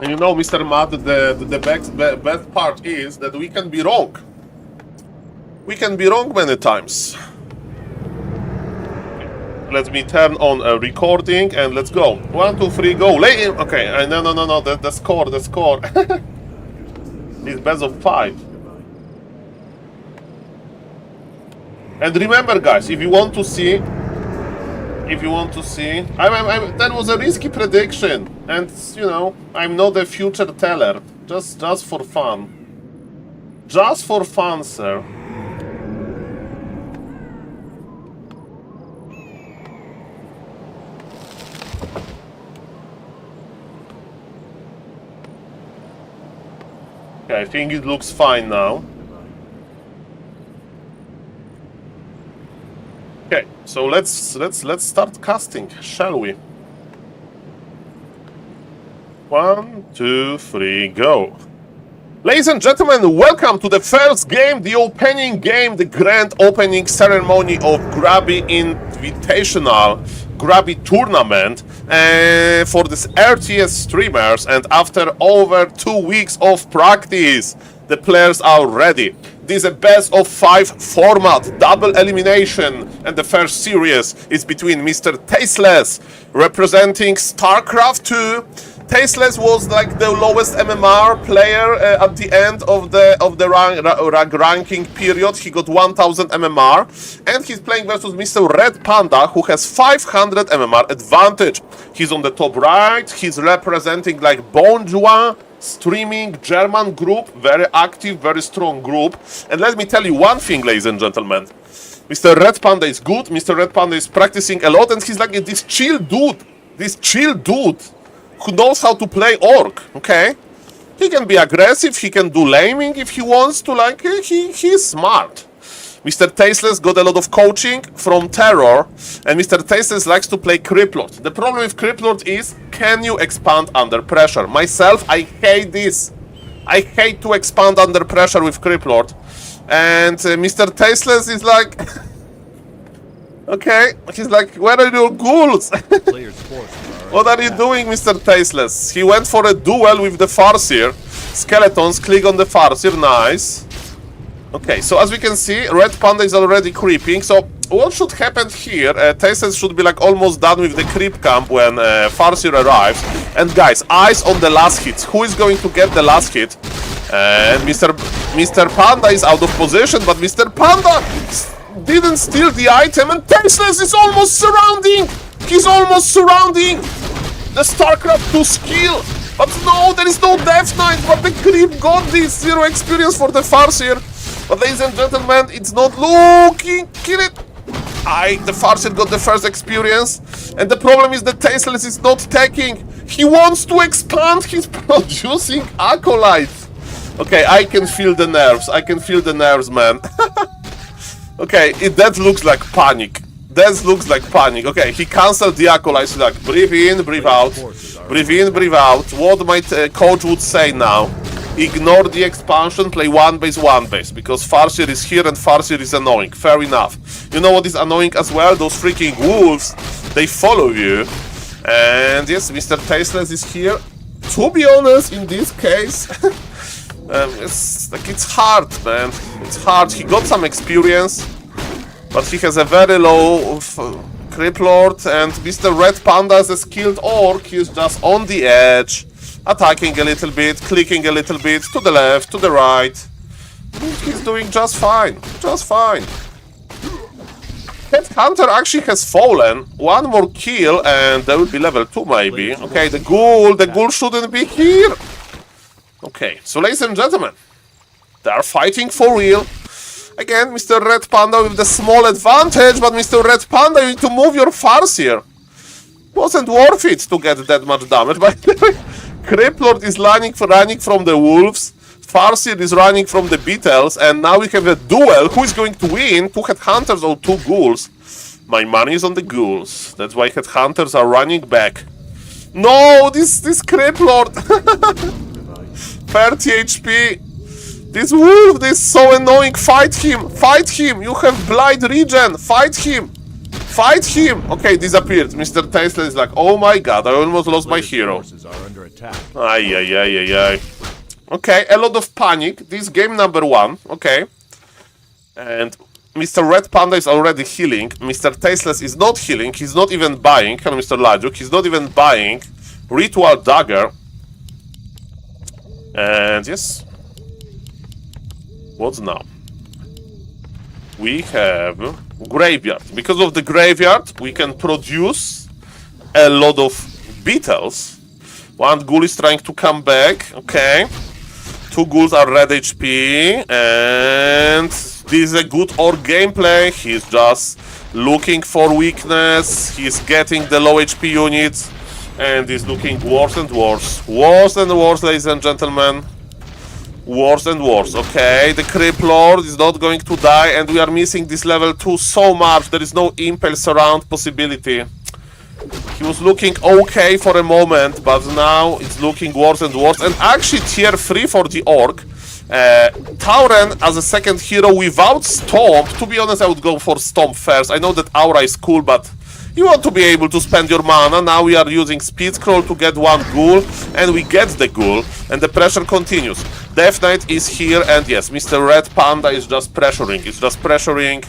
Speaker 1: And you know, Mr. Mad, the best part is that we can be wrong. We can be wrong many times. Let me turn on a recording and let's go. 1, 2, 3, go. Okay, no. The score. It's best of 5. And remember, guys, if you want to see, that was a risky prediction, and you know, I'm not a future teller. Just for fun. Just for fun, sir. Okay, I think it looks fine now. Okay, so let's start casting, shall we? 1, 2, 3, go. Ladies and gentlemen, welcome to the first game, the opening game, the grand opening ceremony of Grabby Invitational, Grabby Tournament for this RTS streamers. And after over 2 weeks of practice, the players are ready. This is a best of 5 format, double elimination, and the first series is between Mr. Tasteless, representing StarCraft 2. Tasteless was like the lowest MMR player at the end of the ranking period. He got 1000 MMR, and he's playing versus Mr. Red Panda, who has 500 MMR advantage. He's on the top right. He's representing like Bonjour streaming German group, very active, very strong group. And let me tell you one thing, ladies and gentlemen. Mr. Red Panda is good. Mr. Red Panda is practicing a lot, and he's like this chill dude who knows how to play Orc, okay? He can be aggressive, he can do laming if he wants to, like, he's smart. Mr. Tasteless got a lot of coaching from Terror, and Mr. Tasteless likes to play Criplord. The problem with Criplord is, can you expand under pressure? Myself, I hate this. I hate to expand under pressure with Criplord. And Mr. Tasteless is like... okay, he's like, where are your ghouls? What are you doing, Mr. Tasteless? He went for a duel with the Farseer. Skeletons, click on the Farseer, nice. Okay, so as we can see, Red Panda is already creeping. So what should happen here? Tasteless should be like almost done with the creep camp when Farseer arrives. And guys, eyes on the last hit. Who is going to get the last hit? And Mr. Panda is out of position, but Mr. Panda didn't steal the item, and Tasteless is almost surrounding! He's almost surrounding the StarCraft 2 skill! But no, there is no Death Knight, but the creep got this 0 experience for the Farseer. But ladies and gentlemen, it's not looking... Kill it! The Farseer got the first experience, and the problem is that Tasteless is not taking. He wants to expand, he's producing Acolytes! Okay, I can feel the nerves, man. Okay, that looks like panic. That looks like panic. Okay, he cancelled the Acolytes. Like, breathe in, breathe out. Breathe in, breathe out. What my coach would say now. Ignore the expansion, play 1 base, because Farseer is here and Farseer is annoying. Fair enough. You know what is annoying as well? Those freaking wolves, they follow you. And yes, Mr. Tasteless is here. To be honest, in this case, it's hard, man. It's hard. He got some experience, but he has a very low Criplord, and Mr. Red Panda is a skilled Orc. He's just on the edge, attacking a little bit, clicking a little bit, to the left, to the right. He's doing just fine, just fine. Headhunter actually has fallen. One more kill and there will be level 2 maybe. Okay, the ghoul shouldn't be here. Okay, so ladies and gentlemen, they are fighting for real. Again, Mr. Red Panda with the small advantage, but Mr. Red Panda, you need to move your Farseer. Wasn't worth it to get that much damage. By the way, Criplord is running from the wolves. Farseer is running from the beetles, and now we have a duel. Who is going to win? 2 headhunters or 2 ghouls? My money is on the ghouls. That's why headhunters are running back. No, this Criplord. 30 HP. This wolf, this is so annoying. Fight him. Fight him. You have blind regen. Fight him. Fight him. Okay, disappeared. Mr. Tasteless is like, oh my god, I almost lost my hero.
Speaker 2: Forces are under attack.
Speaker 1: Ay. Okay, a lot of panic. This game number 1. Okay. And Mr. Red Panda is already healing. Mr. Tasteless is not healing. He's not even buying. Hello, Mr. Lajuk. He's not even buying Ritual Dagger. And yes. What's now? We have Graveyard. Because of the Graveyard, we can produce a lot of beetles. 1 ghoul is trying to come back. Okay. 2 ghouls are red HP. And this is a good orc gameplay. He's just looking for weakness. He's getting the low HP units. And he's looking worse and worse. Worse and worse, ladies and gentlemen. Worse and worse. Okay, the Criplord is not going to die, and we are missing this level 2 so much. There is no impale surround possibility. He was looking okay for a moment, but now it's looking worse and worse. And actually tier 3 for the orc. Tauren as a second hero without Stomp. To be honest, I would go for Stomp first. I know that Aura is cool, but you want to be able to spend your mana. Now we are using Speed Scroll to get 1 ghoul, and we get the ghoul, and the pressure continues. Death Knight is here, and yes, Mr. Red Panda is just pressuring. It's just pressuring.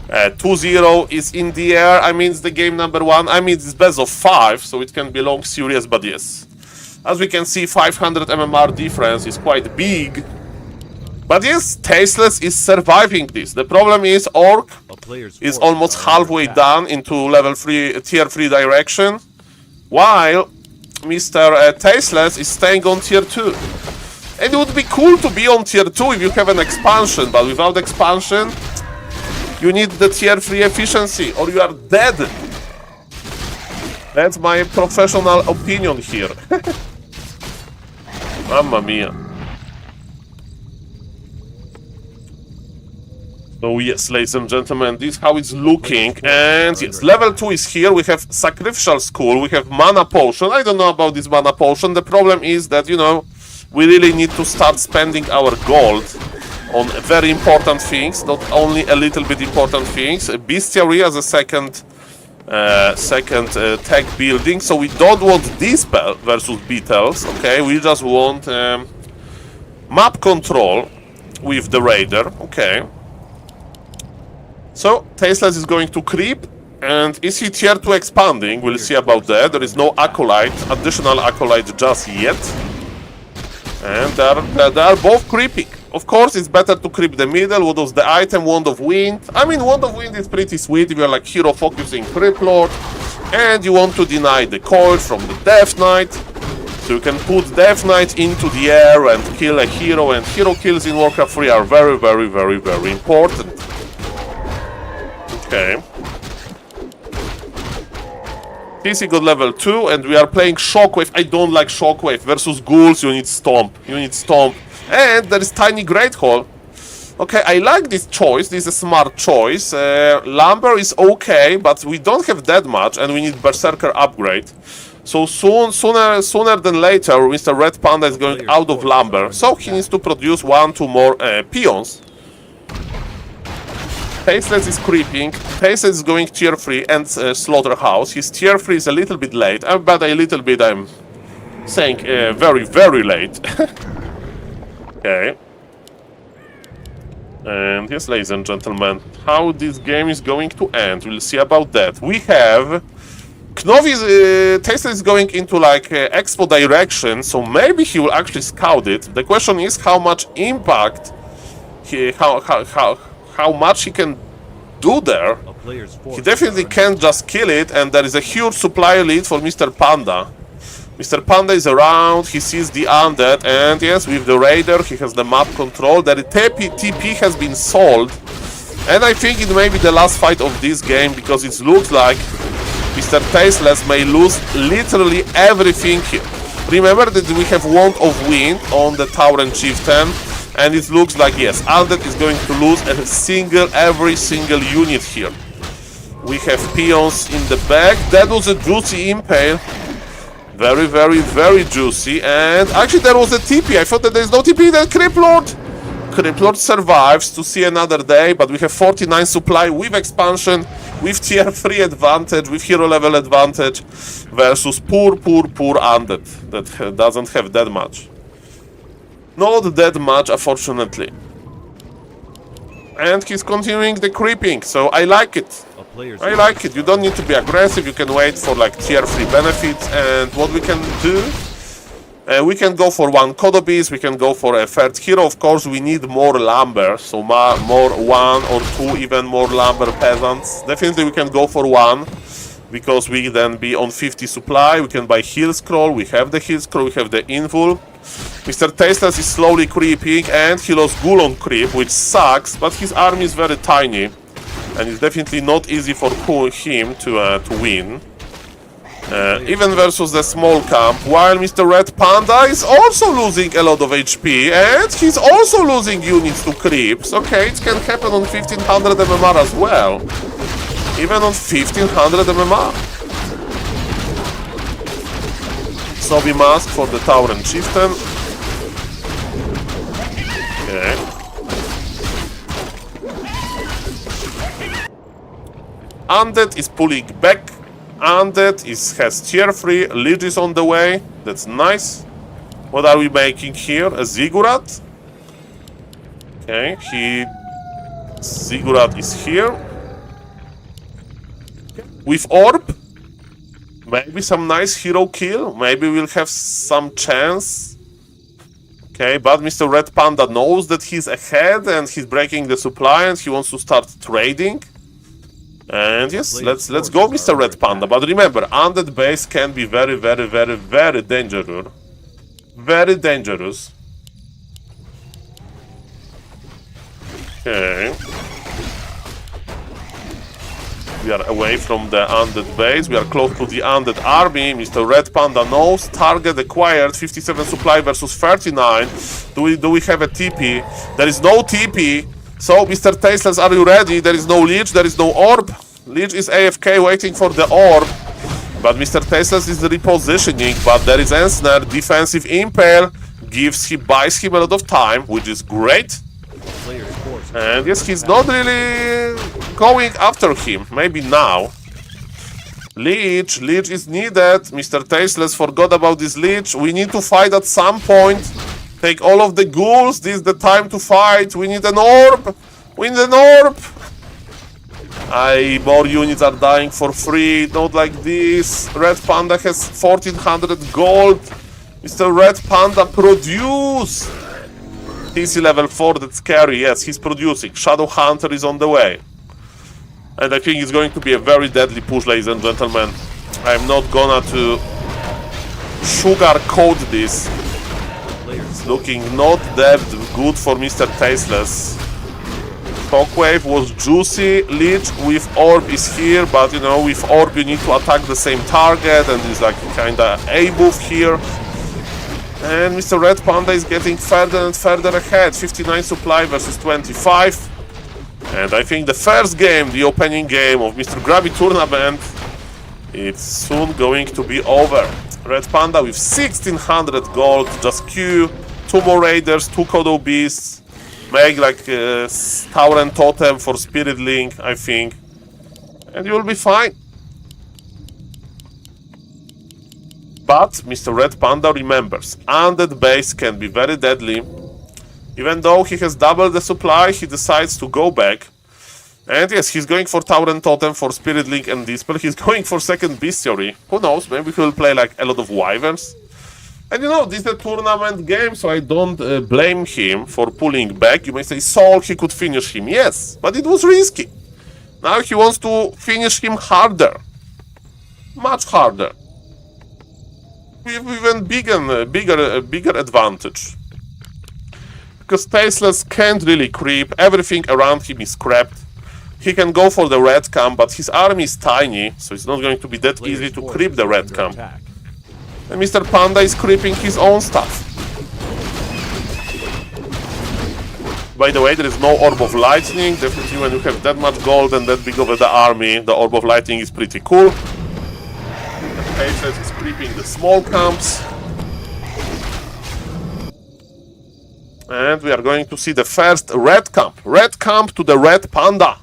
Speaker 1: 2-0 is in the air. I mean, it's the game number 1. I mean, it's best of 5, so it can be long series, but yes. As we can see, 500 MMR difference is quite big. But yes, Tasteless is surviving this. The problem is Orc is almost halfway done into level 3, tier 3 direction, while Mr. Tasteless is staying on tier 2. And it would be cool to be on tier 2 if you have an expansion, but without expansion, you need the tier 3 efficiency or you are dead. That's my professional opinion here. Mamma mia. So yes, ladies and gentlemen, this is how it's looking. And yes, level 2 is here. We have Sacrificial Skull, we have Mana Potion. I don't know about this Mana Potion. The problem is that, you know, we really need to start spending our gold on very important things, not only a little bit important things. Bestiary as a second tech building. So we don't want Dispel versus Beetles, okay? We just want map control with the Raider, okay? So, Tasteless is going to creep, and is he tier 2 expanding? We'll see about that. There is no Acolyte, additional Acolyte just yet. And they are both creeping. Of course, it's better to creep the middle. What was the item? Wand of Wind. I mean, Wand of Wind is pretty sweet if you're like hero focusing Criplord, and you want to deny the coil from the Death Knight. So you can put Death Knight into the air and kill a hero, and hero kills in Warcraft 3 are very, very, very, very important. Okay. PC got level 2, and we are playing Shockwave. I don't like Shockwave. Versus ghouls, you need Stomp. You need Stomp. And there is Tiny Great Hall. Okay, I like this choice. This is a smart choice. Lumber is okay, but we don't have that much, and we need Berserker upgrade. So sooner than later, Mr. Red Panda is going out of Lumber. So he needs to produce 1-2 more peons. Tasteless is creeping. Tasteless is going tier 3 and Slaughterhouse. His tier 3 is a little bit late. But a little bit, I'm saying very, very late. Okay. And yes, ladies and gentlemen, how this game is going to end, we'll see about that. We have Knovi's Tasteless is going into like Expo direction, so maybe he will actually scout it. The question is how much impact how much he can do there. He definitely can't just kill it, and there is a huge supply lead for Mr. Panda. Mr. Panda is around, he sees the undead, and yes, with the Raider, he has the map control. The TP has been sold, and I think it may be the last fight of this game, because it looks like Mr. Tasteless may lose literally everything here. Remember that we have Wand of Wind on the Tauren Chieftain, and it looks like, yes, Undead is going to lose every single unit here. We have Peons in the back. That was a juicy impale. Very, very, very juicy. And actually there was a TP. I thought that there is no TP. Then Criplord survives to see another day, but we have 49 supply with expansion, with tier 3 advantage, with hero level advantage, versus poor Undead that doesn't have that much. Not that much, unfortunately. And he's continuing the creeping, so I like it. I like it. You don't need to be aggressive. You can wait for like tier 3 benefits. And what we can do, we can go for 1 Kodobis. We can go for a 3rd hero. Of course, we need more lumber, so more 1 or 2 even more lumber peasants. Definitely we can go for 1, because we then be on 50 supply. We can buy heal scroll. We have the heal scroll. We have the invul. Mr. Tasteless is slowly creeping, and he lost Ghoul on creep, which sucks, but his army is very tiny. And it's definitely not easy for him to win. Even versus the small camp, while Mr. Red Panda is also losing a lot of HP, and he's also losing units to creeps. Okay, it can happen on 1500 MMR as well. Even on 1500 MMR. Zombie Mask for the Tauren Chieftain. Okay. Undead is pulling back. Undead has tier 3. Lich is on the way. That's nice. What are we making here? A Ziggurat? Okay, Ziggurat is here. With Orb. Maybe some nice hero kill. Maybe we'll have some chance. Okay, but Mr. Red Panda knows that he's ahead and he's breaking the supply and he wants to start trading. And yes, let's go, Mr. Red Panda. But remember, Undead base can be very, very, very, very dangerous. Very dangerous. Okay. We are away from the Undead base. We are close to the Undead army. Mr. Red Panda knows. Target acquired. 57 supply versus 39. Do we have a TP? There is no TP. So, Mr. Tasteless, are you ready? There is no Lich, there is no Orb. Lich is AFK waiting for the Orb. But Mr. Tasteless is repositioning, but there is Ensnare, defensive Impale, buys him a lot of time, which is great. And yes, he's not really going after him, maybe now. Lich is needed. Mr. Tasteless forgot about this Lich. We need to fight at some point. Take all of the ghouls. This is the time to fight. We need an orb. We need an orb. More units are dying for free. Not like this. Red Panda has 1400 gold. Mr. Red Panda, produce. TC level 4, that's scary. Yes, he's producing. Shadow Hunter is on the way. And I think it's going to be a very deadly push, ladies and gentlemen. I'm not gonna to sugarcoat this. It's looking not that good for Mr. Tasteless. Shockwave was juicy. Lich with Orb is here, but you know, with Orb you need to attack the same target, and it's like kinda a move here. And Mr. Red Panda is getting further and further ahead. 59 supply versus 25. And I think the first game, the opening game of Mr. Grabby tournament, it's soon going to be over. Red Panda with 1600 gold, just Q, 2 more raiders, 2 Kodo beasts, make like a Tauren totem for Spirit Link, I think, and you will be fine. But Mr. Red Panda remembers, Undead base can be very deadly. Even though he has doubled the supply, he decides to go back. And yes, he's going for Tauren Totem, for Spirit Link and Dispel. He's going for second Bestiary. Who knows, maybe he will play like a lot of Wyverns. And you know, this is a tournament game, so I don't blame him for pulling back. You may say, Saul, he could finish him. Yes, but it was risky. Now he wants to finish him harder. Much harder. With even bigger advantage. Because Tasteless can't really creep. Everything around him is scrapped. he can go for the red camp, but his army is tiny, so it's not going to be that easy
Speaker 2: Player's
Speaker 1: to
Speaker 2: forces
Speaker 1: creep the
Speaker 2: are
Speaker 1: red
Speaker 2: under
Speaker 1: camp.
Speaker 2: attack.
Speaker 1: And Mr. Panda is creeping his own stuff. By the way, there is no Orb of Lightning. Definitely when you have that much gold and that big of the army, the Orb of Lightning is pretty cool. Patience is creeping the small camps. And we are going to see the first red camp. Red camp to the red panda.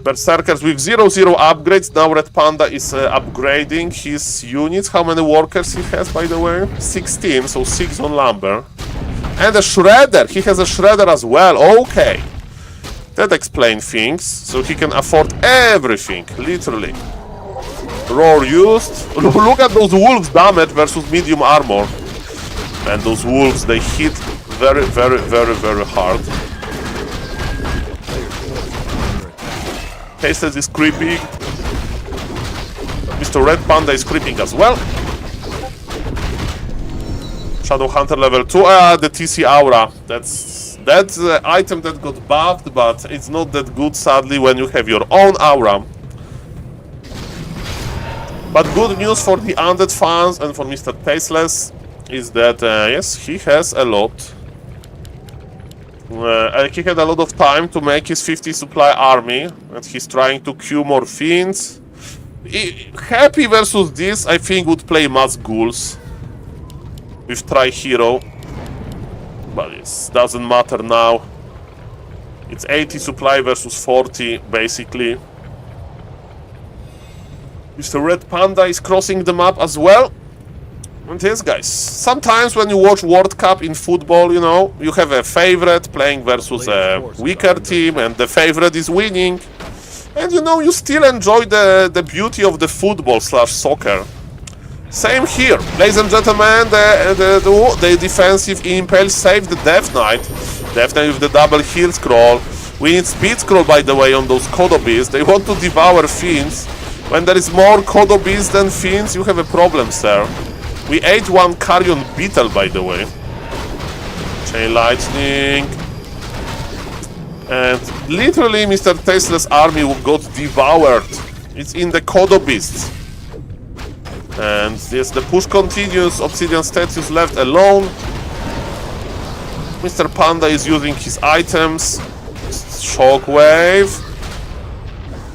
Speaker 1: Berserkers with 0-0 upgrades. Now Red Panda is upgrading his units. How many workers he has, by the way? 16, so 6 on lumber. And a shredder. He has a shredder as well. Okay. That explains things. So he can afford everything, literally. Roar used. Look at those wolves damage versus medium armor. And those wolves, they hit very, very, very, very hard. Hastings is creeping. Mr. Red Panda is creeping as well. Shadow Hunter level 2. The TC Aura. That's the item that got buffed, but it's not that good, sadly, when you have your own aura. But good news for the Undead fans and for Mr. Tasteless is that, yes, he has a lot. He had a lot of time to make his 50 supply army, and he's trying to queue more fiends. Happy versus this, I think, would play Mass Ghouls with Tri-Hero, but it doesn't matter now. It's 80 supply versus 40, basically. Mr. Red Panda is crossing the map as well. And yes, guys, sometimes when you watch World Cup in football, you know, you have a favorite playing versus a weaker team, and the favorite is winning. And you know, you still enjoy the beauty of the football / soccer. Same here, ladies and gentlemen, the defensive Impale saved the Death Knight. Death Knight with the double heal scroll. We need speed scroll, by the way, on those Kodobees. They want to devour fiends. When there is more Kodobees than fiends, you have a problem, sir. We ate one Carrion Beetle, by the way. Chain Lightning. And literally, Mr. Tasteless army got devoured. It's in the Kodobees. And yes, the push continues. Obsidian Statues left alone. Mr. Panda is using his items. Shockwave.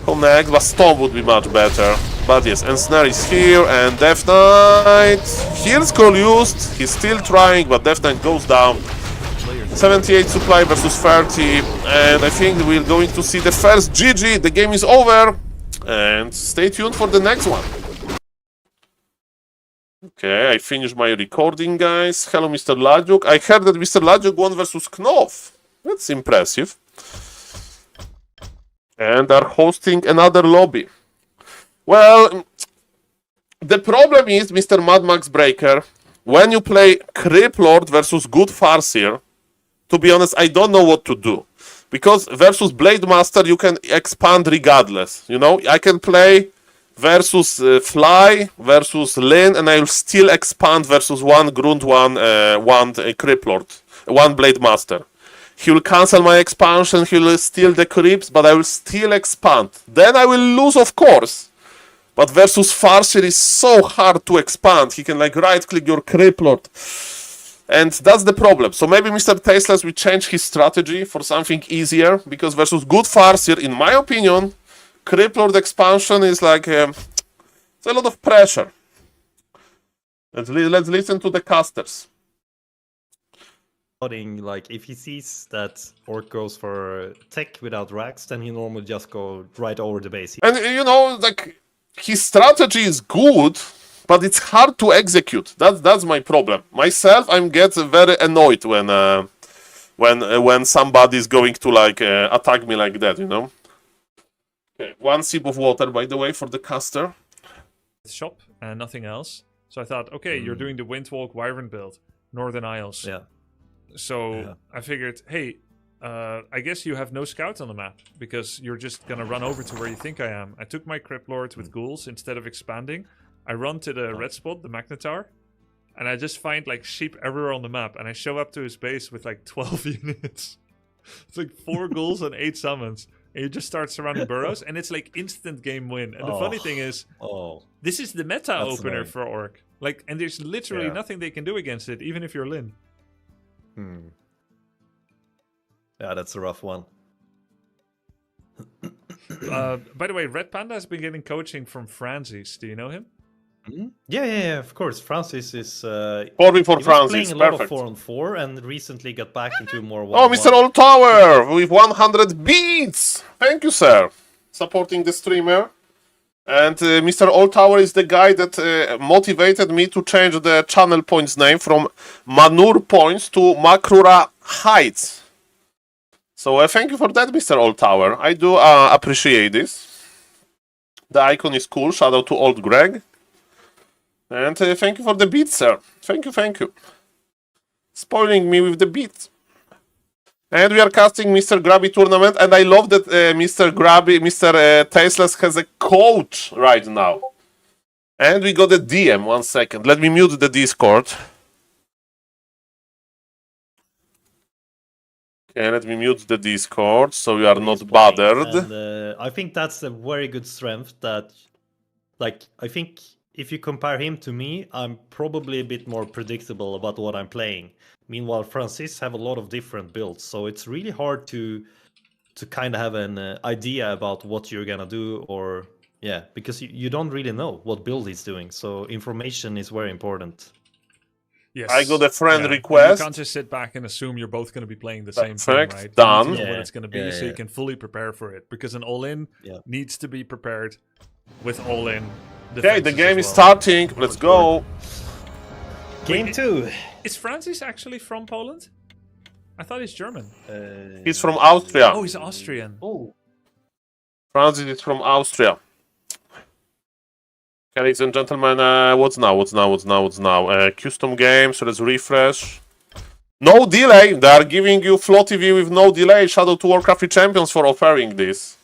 Speaker 1: Connect, but Storm would be much better. But yes, Ensnare is here, and Death Knight. Heal scroll used. He's still trying, but Death Knight goes down. 78 supply versus 30. And I think we're going to see the first GG. The game is over. And stay tuned for the next one. Okay, I finished my recording, guys. Hello, Mr. Ladjuk. I heard that Mr. Ladjuk won versus Knopf. That's impressive. And are hosting another lobby. Well, the problem is, Mr. Mad Max Breaker, when you play Creep Lord versus Good Farseer, to be honest, I don't know what to do. Because versus Blade Master, you can expand regardless. You know, I can play versus Fly, versus Lin, and I will still expand versus one Grunt, one Creep Lord, one Blade Master. He will cancel my expansion, he will steal the creeps, but I will still expand. Then I will lose, of course. But versus Farseer is so hard to expand. He can like right-click your creep lord. And that's the problem. So maybe Mr. Tasteless will change his strategy for something easier. Because versus good Farseer, in my opinion, creep lord expansion is like... it's a lot of pressure. Let's listen to the casters.
Speaker 9: Like if he sees that Orc goes for tech without racks, then he normally just go right over the base.
Speaker 1: And you know, like his strategy is good, but it's hard to execute. That's my problem. Myself, I'm get very annoyed when somebody is going to like attack me like that, you know. Okay, one sip of water, by the way, for the caster.
Speaker 3: Shop and nothing else. So I thought, okay, you're doing the Windwalk Wyvern build, Northern Isles.
Speaker 9: Yeah.
Speaker 3: So I figured, hey, I guess you have no scouts on the map because you're just gonna run over to where you think I am. I took my Crypt Lords with ghouls instead of expanding. I run to the red spot, the Magnetar, and I just find like sheep everywhere on the map. And I show up to his base with like 12 units. It's like 4 ghouls and 8 summons. And you just start surrounding burrows, and it's like instant game win. And the funny thing is, this is the meta opener
Speaker 9: annoying.
Speaker 3: for Orc. Like, and there's literally
Speaker 9: Yeah.
Speaker 3: nothing they can do against it, even if you're Lin.
Speaker 9: Yeah, that's a rough one.
Speaker 3: By the way, Red Panda has been getting coaching from Francis. Do you know him?
Speaker 9: Yeah, of course. Francis is
Speaker 1: 4v4
Speaker 9: he was
Speaker 1: Francis,
Speaker 9: playing a lot
Speaker 1: perfect.
Speaker 9: of 4-on-4 and recently got back into more 1-on-1.
Speaker 1: Oh, Mr. Old Tower with 100 beats. Thank you, sir. Supporting the streamer. And Mr. Old Tower is the guy that motivated me to change the channel points name from Manur Points to Makrura Heights. So thank you for that, Mr. Old Tower. I do appreciate this. The icon is cool. Shout out to Old Greg. And thank you for the beats, sir. Thank you. Spoiling me with the beats. And we are casting Mr. Grabby tournament, and I love that Mr. Grabby, Mr. Tasteless has a coach right now. And we got a DM, 1 second. Let me mute the Discord. Okay, let me mute the Discord, so you are not bothered.
Speaker 9: And, I think that's a very good strength that, like, I think if you compare him to me, I'm probably a bit more predictable about what I'm playing. Meanwhile, Francis have a lot of different builds, so it's really hard to kind of have an idea about what you're gonna do, or because you don't really know what build he's doing. So information is very important.
Speaker 3: Yes.
Speaker 1: I got a friend
Speaker 3: And
Speaker 1: request.
Speaker 3: you can't just sit back and assume you're both going to be playing the same
Speaker 1: Perfect,
Speaker 3: thing, right?
Speaker 1: done.
Speaker 3: You need to know what
Speaker 9: Yeah,
Speaker 3: it's going to be, so you can fully prepare for it. Because an all-in needs to be prepared with all-in.
Speaker 1: Okay, the
Speaker 3: defenses
Speaker 1: game
Speaker 3: as
Speaker 1: is
Speaker 3: well.
Speaker 1: starting. Let's go.
Speaker 9: Game 2.
Speaker 3: Is Francis actually from Poland? I thought he's German.
Speaker 1: He's from Austria.
Speaker 3: Oh, he's Austrian.
Speaker 9: Oh.
Speaker 1: Francis is from Austria. Okay, ladies and gentlemen, what's now? Custom game, so let's refresh. No delay! They are giving you FLO TV with no delay. Shout out to Warcraft Champions for offering this.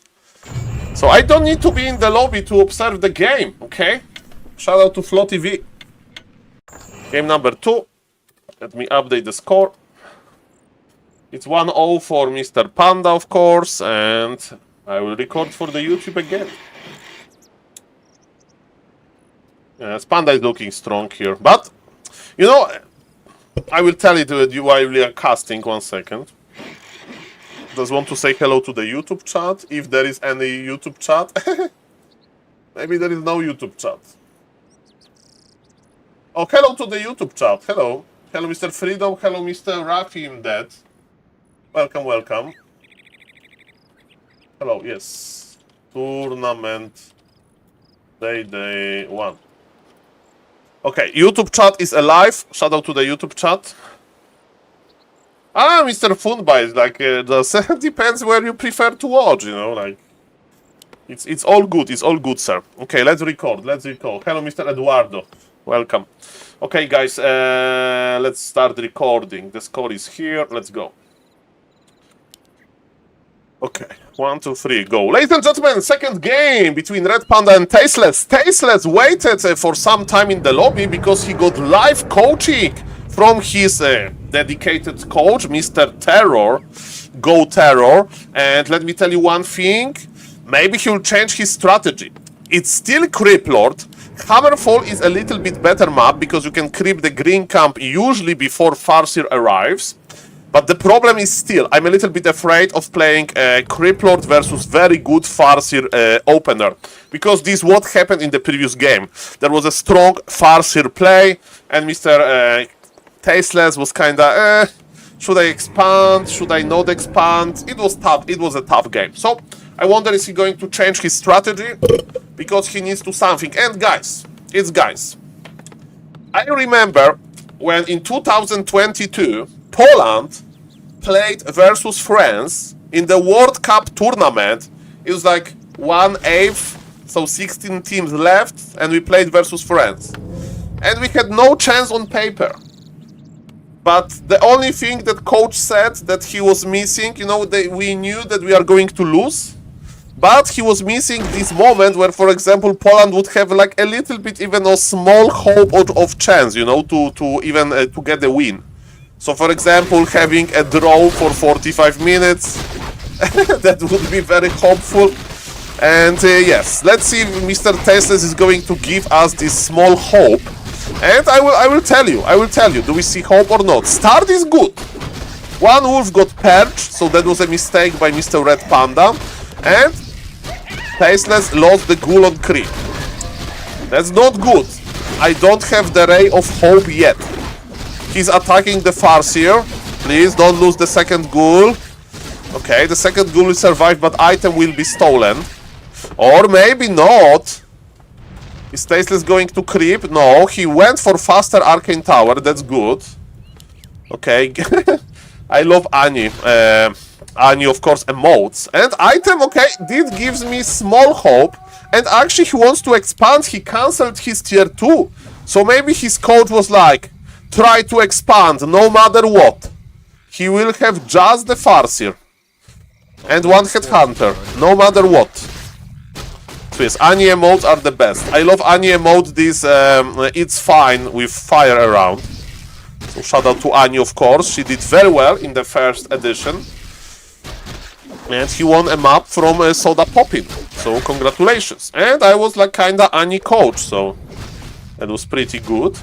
Speaker 1: So I don't need to be in the lobby to observe the game, okay? Shout out to FLO TV. Game number 2. Let me update the score. It's 1-0 for Mr. Panda, of course, and I will record for the YouTube again. Yes, Panda is looking strong here, but you know, I will tell it you while we are casting. 1 second. Just want to say hello to the YouTube chat, if there is any YouTube chat. Maybe there is no YouTube chat. Oh, hello to the YouTube chat. Hello, Mr. Freedom. Hello, Mr. Rafim Dead. Welcome. Hello. Yes. Tournament. Day 1. Okay, YouTube chat is alive. Shout out to the YouTube chat. Mr. Funba is like, just depends where you prefer to watch, you know, like. It's all good, sir. Okay, let's record. Hello, Mr. Eduardo. Welcome. Okay, guys, let's start recording. The score is here. Let's go. Okay, 1, 2, 3, go. Ladies and gentlemen, second game between Red Panda and Tasteless. Tasteless waited for some time in the lobby because he got live coaching from his dedicated coach, Mr. Terror, Go Terror. And let me tell you one thing, maybe he'll change his strategy. It's still Creep Lord. Hammerfall is a little bit better map because you can creep the green camp usually before Farseer arrives. But the problem is still, I'm a little bit afraid of playing Creep Lord versus very good Farseer opener. Because this is what happened in the previous game. There was a strong Farseer play, and Mr. Tasteless was kinda, should I expand? Should I not expand? It was tough. It was a tough game. So, I wonder, is he going to change his strategy? Because he needs to something. And guys, I remember when in 2022, Poland played versus France in the World Cup tournament. It was like 1/8, so 16 teams left, and we played versus France. And we had no chance on paper. But the only thing that coach said that he was missing, you know, we knew that we are going to lose. But he was missing this moment where, for example, Poland would have like a little bit, even a small hope of chance, you know, to even to get the win. So for example, having a draw for 45 minutes, that would be very hopeful. And yes, let's see if Mr. Tasteless is going to give us this small hope. And I will tell you, do we see hope or not? Start is good. One wolf got perched, so that was a mistake by Mr. Red Panda. And Tasteless lost the ghoul on creep. That's not good. I don't have the ray of hope yet. He's attacking the Farseer. Please don't lose the second ghoul. Okay, the second ghoul will survive, but item will be stolen. Or maybe not. Is Tasteless going to creep? No, he went for faster Arcane Tower. That's good. Okay. I love Annie. Annie, of course, emotes. And item, okay, this gives me small hope. And actually, he wants to expand. He cancelled his tier 2. So maybe his code was like, try to expand no matter what. He will have just the Farseer. And one Headhunter, no matter what. So yes, Annie emotes are the best. I love Annie emote, this it's fine with fire around. So shout out to Annie, of course. She did very well in the first edition. And he won a map from Soda Poppin. So congratulations. And I was like kinda Annie coach, so that was pretty good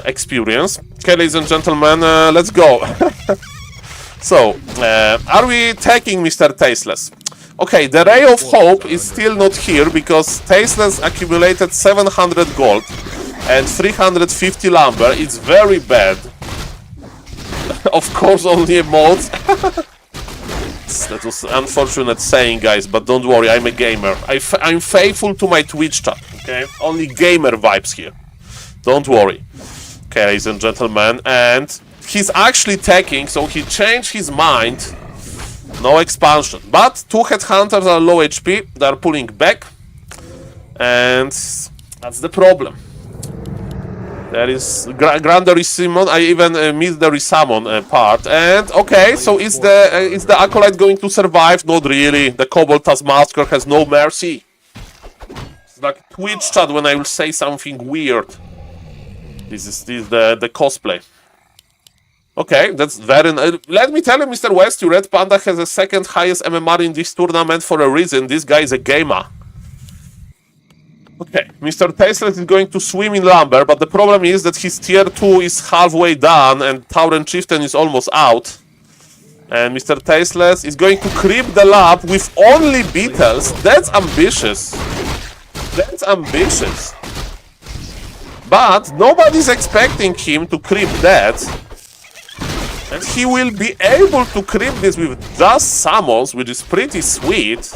Speaker 1: experience. Okay, ladies and gentlemen, let's go. So, are we taking Mr. Tasteless? Okay, the Ray of Hope is still not here because Tasteless accumulated 700 gold and 350 lumber. It's very bad. Of course, only emotes. That was unfortunate saying, guys, but don't worry, I'm a gamer. I'm faithful to my Twitch chat, okay? Only gamer vibes here. Don't worry. Okay, ladies and gentlemen, and he's actually taking, so he changed his mind. No expansion. But two Headhunters are low HP, they're pulling back. And that's the problem. There is Grander Resummon. I even missed the Resummon part. And okay, so is the Acolyte going to survive? Not really. The Kobold Taskmaster has no mercy. It's like Twitch chat when I will say something weird. This is the cosplay. Okay, that's very... let me tell you, Mr. West, your Red Panda has the second highest MMR in this tournament for a reason. This guy is a gamer. Okay, Mr. Tasteless is going to swim in lumber, but the problem is that his tier 2 is halfway done and Tauren Chieftain is almost out. And Mr. Tasteless is going to creep the lab with only beetles. That's ambitious. That's ambitious. But nobody's expecting him to creep that. And he will be able to creep this with just summons, which is pretty sweet.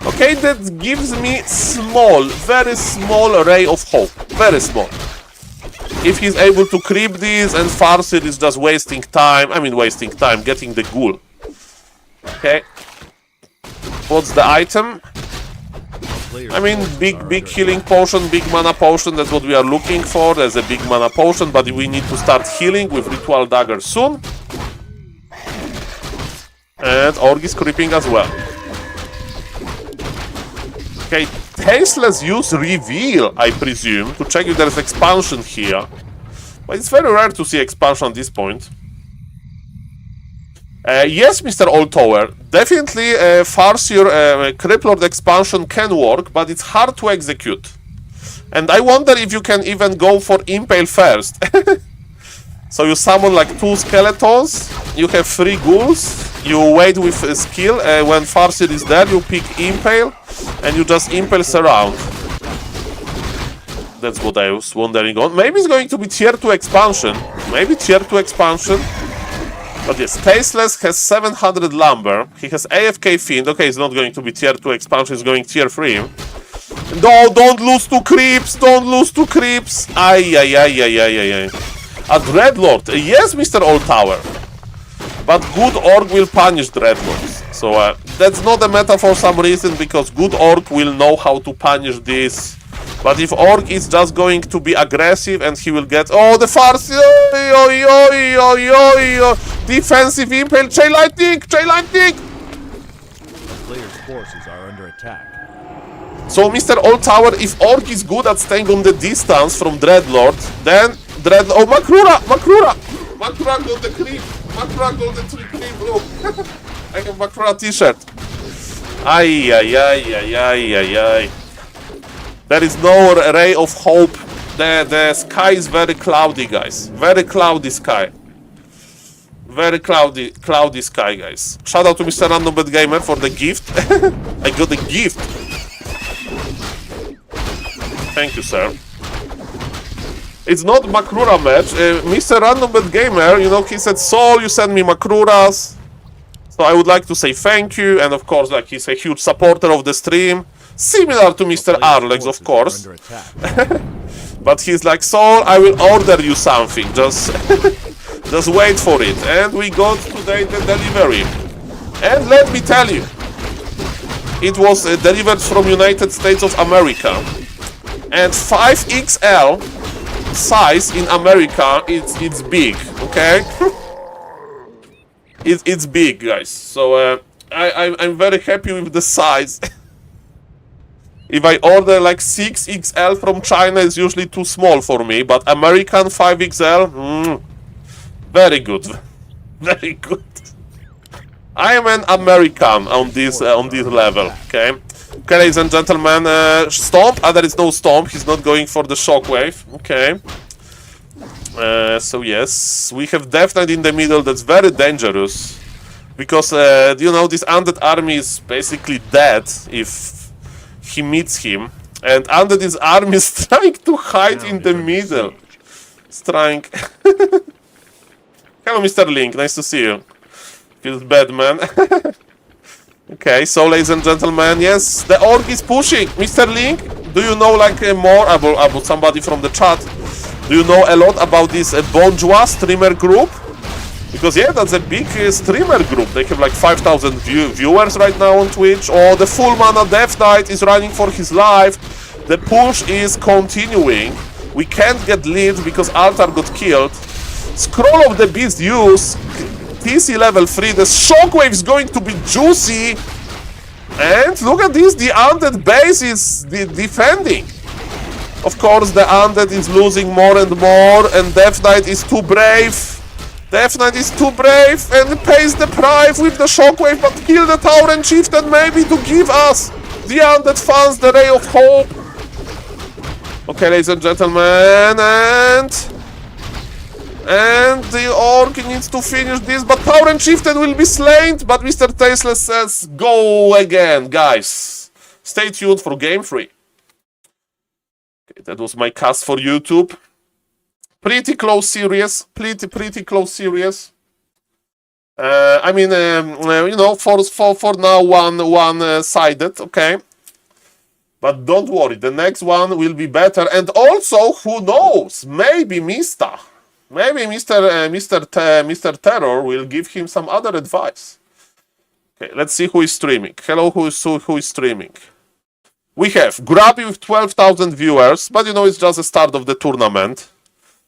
Speaker 1: Okay, that gives me small, very small ray of hope. Very small. If he's able to creep this and Farseer is just wasting time. I mean wasting time, getting the ghoul. Okay. What's the item? I mean, big healing potion, big mana potion, that's what we are looking for. There's a big mana potion, but we need to start healing with Ritual Dagger soon. And Org is creeping as well. Okay, Tasteless use Reveal, I presume, to check if there's expansion here. But it's very rare to see expansion at this point. Yes, Mr. Old Tower, definitely Farseer Criplord expansion can work, but it's hard to execute. And I wonder if you can even go for Impale first. So you summon like 2 skeletons, you have 3 ghouls, you wait with a skill, when Farseer is there you pick Impale, and you just Impale around. That's what I was wondering on. Maybe it's going to be tier 2 expansion. Maybe tier 2 expansion. But yes, Tasteless has 700 lumber. He has AFK Fiend. Okay, it's not going to be tier 2 expansion, it's going tier 3. No, don't lose 2 creeps! Don't lose 2 creeps! Ay. A Dreadlord. Yes, Mr. Old Tower. But good Orc will punish Dreadlords. So that's not a meta for some reason, because good Orc will know how to punish this. But if Orc is just going to be aggressive and he will get... Oh, the Farseer! Defensive Impale! Chain Lightning! Chain Lightning!
Speaker 2: Player's forces are under attack.
Speaker 1: So, Mr. Old Tower, if Orc is good at staying on the distance from Dreadlord, then... Oh, Makrura! Makrura! Makura got the clip. Makura got the clip, look. I have Makura t-shirt. Ay, ay, ay, ay, ay, ay, ay. There is no ray of hope. The sky is very cloudy, guys. Very cloudy sky. Very cloudy sky, guys. Shout out to Mr. Random Bad Gamer for the gift. I got a gift. Thank you, sir. It's not Makrura match. Mr. Random Bad Gamer, you know, he said, Saul, you send me Makruras. So I would like to say thank you. And of course, like, he's a huge supporter of the stream. Similar to Mr. Arlex, of course. But he's like, Saul, I will order you something. Just wait for it. And we got today the delivery. And let me tell you, it was delivered from United States of America. And 5XL size in America, it's big, okay? It's big, guys. So I'm very happy with the size. If I order like 6XL from China, it's usually too small for me. But American 5XL, very good, very good. I am an American on this level. Okay, okay, ladies and gentlemen. Stomp. There is no stomp. He's not going for the shockwave. Okay. So yes, we have Death Knight in the middle. That's very dangerous because you know, this undead army is basically dead if he meets him, and undead's army is trying to hide in the middle. It's trying. Hello, Mr. Link. Nice to see you. Feels bad, man. Okay, so ladies and gentlemen, yes, the orc is pushing. Mr. Link, do you know like more about somebody from the chat? Do you know a lot about this Bonjour streamer group? Because yeah, that's a big streamer group. They have like 5,000 viewers right now on Twitch. Oh, the full mana Death Knight is running for his life. The push is continuing. We can't get lead because Altar got killed. Scroll of the Beast use. TC level 3. The shockwave is going to be juicy. And look at this. The undead base is defending. Of course, the undead is losing more and more. And Death Knight is too brave. Death Knight is too brave and pays the price with the shockwave, but kill the Tauren Chieftain maybe to give us, the undead fans, the ray of hope. Okay, ladies and gentlemen, and the orc needs to finish this, but Tauren Chieftain will be slain, but Mr. Tasteless says, go again, guys. Stay tuned for Game 3. Okay, that was my cast for YouTube. Pretty close series, pretty close series. I mean, you know, for now, one-sided, okay. But don't worry, the next one will be better. And also, who knows? Maybe Mr. Terror will give him some other advice. Okay, let's see who is streaming. Hello, who is streaming? We have Grabby with 12,000 viewers, but you know, it's just the start of the tournament.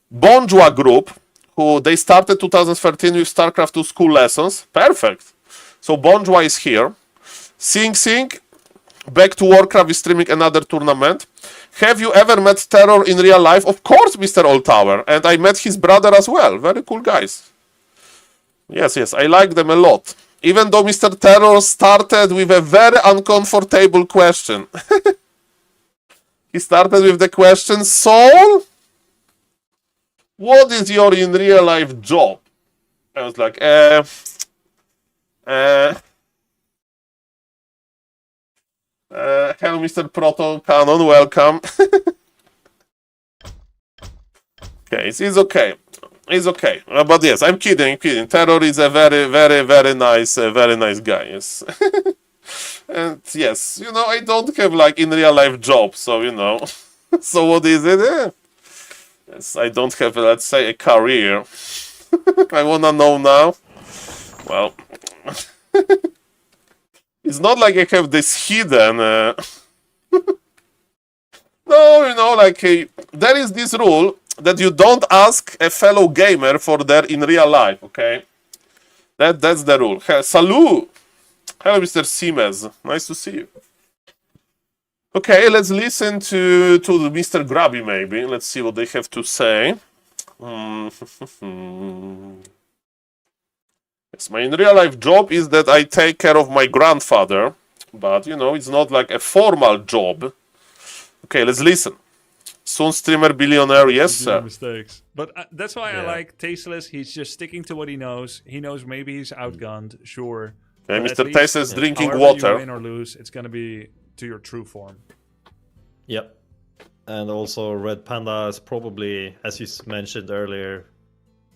Speaker 1: Bonjour group, who they started 2013 with StarCraft 2 school lessons. Perfect. So Bonjour is here. Sing, back to Warcraft is streaming another tournament. Have you ever met Terror in real life? Of course, Mr. Old Tower. And I met his brother as well. Very cool guys. Yes, I like them a lot. Even though Mr. Terror started with a very uncomfortable question. He started with the question, Saul, what is your in real life job? I was like, hello, Mr. Proto Cannon, welcome. Okay, it's okay. It's okay. But yes, I'm kidding. Terror is a very nice guy. Yes. And yes, you know, I don't have like in real life job, so you know. So what is it? Yes, I don't have, let's say, a career. I wanna know now. Well, it's not like I have this hidden. No, you know, like there is this rule that you don't ask a fellow gamer for their in real life. Okay, that's the rule. Salut. Hello, Mr. Siemens. Nice to see you. Okay, let's listen to Mr. Grabby maybe. Let's see what they have to say. Yes, my in real life job is that I take care of my grandfather, but you know, it's not like a formal job. Okay, let's listen. Soon streamer billionaire, yes sir.
Speaker 3: Mistakes. But that's why I like Tasteless. He's just sticking to what he knows. He knows maybe he's outgunned, sure.
Speaker 1: Okay,
Speaker 3: But at
Speaker 1: Mr.
Speaker 3: least,
Speaker 1: Tasteless drinking
Speaker 3: however
Speaker 1: water.
Speaker 3: you win or lose, it's gonna be to your true form.
Speaker 9: Yep. And also Red Panda is probably, as you mentioned earlier,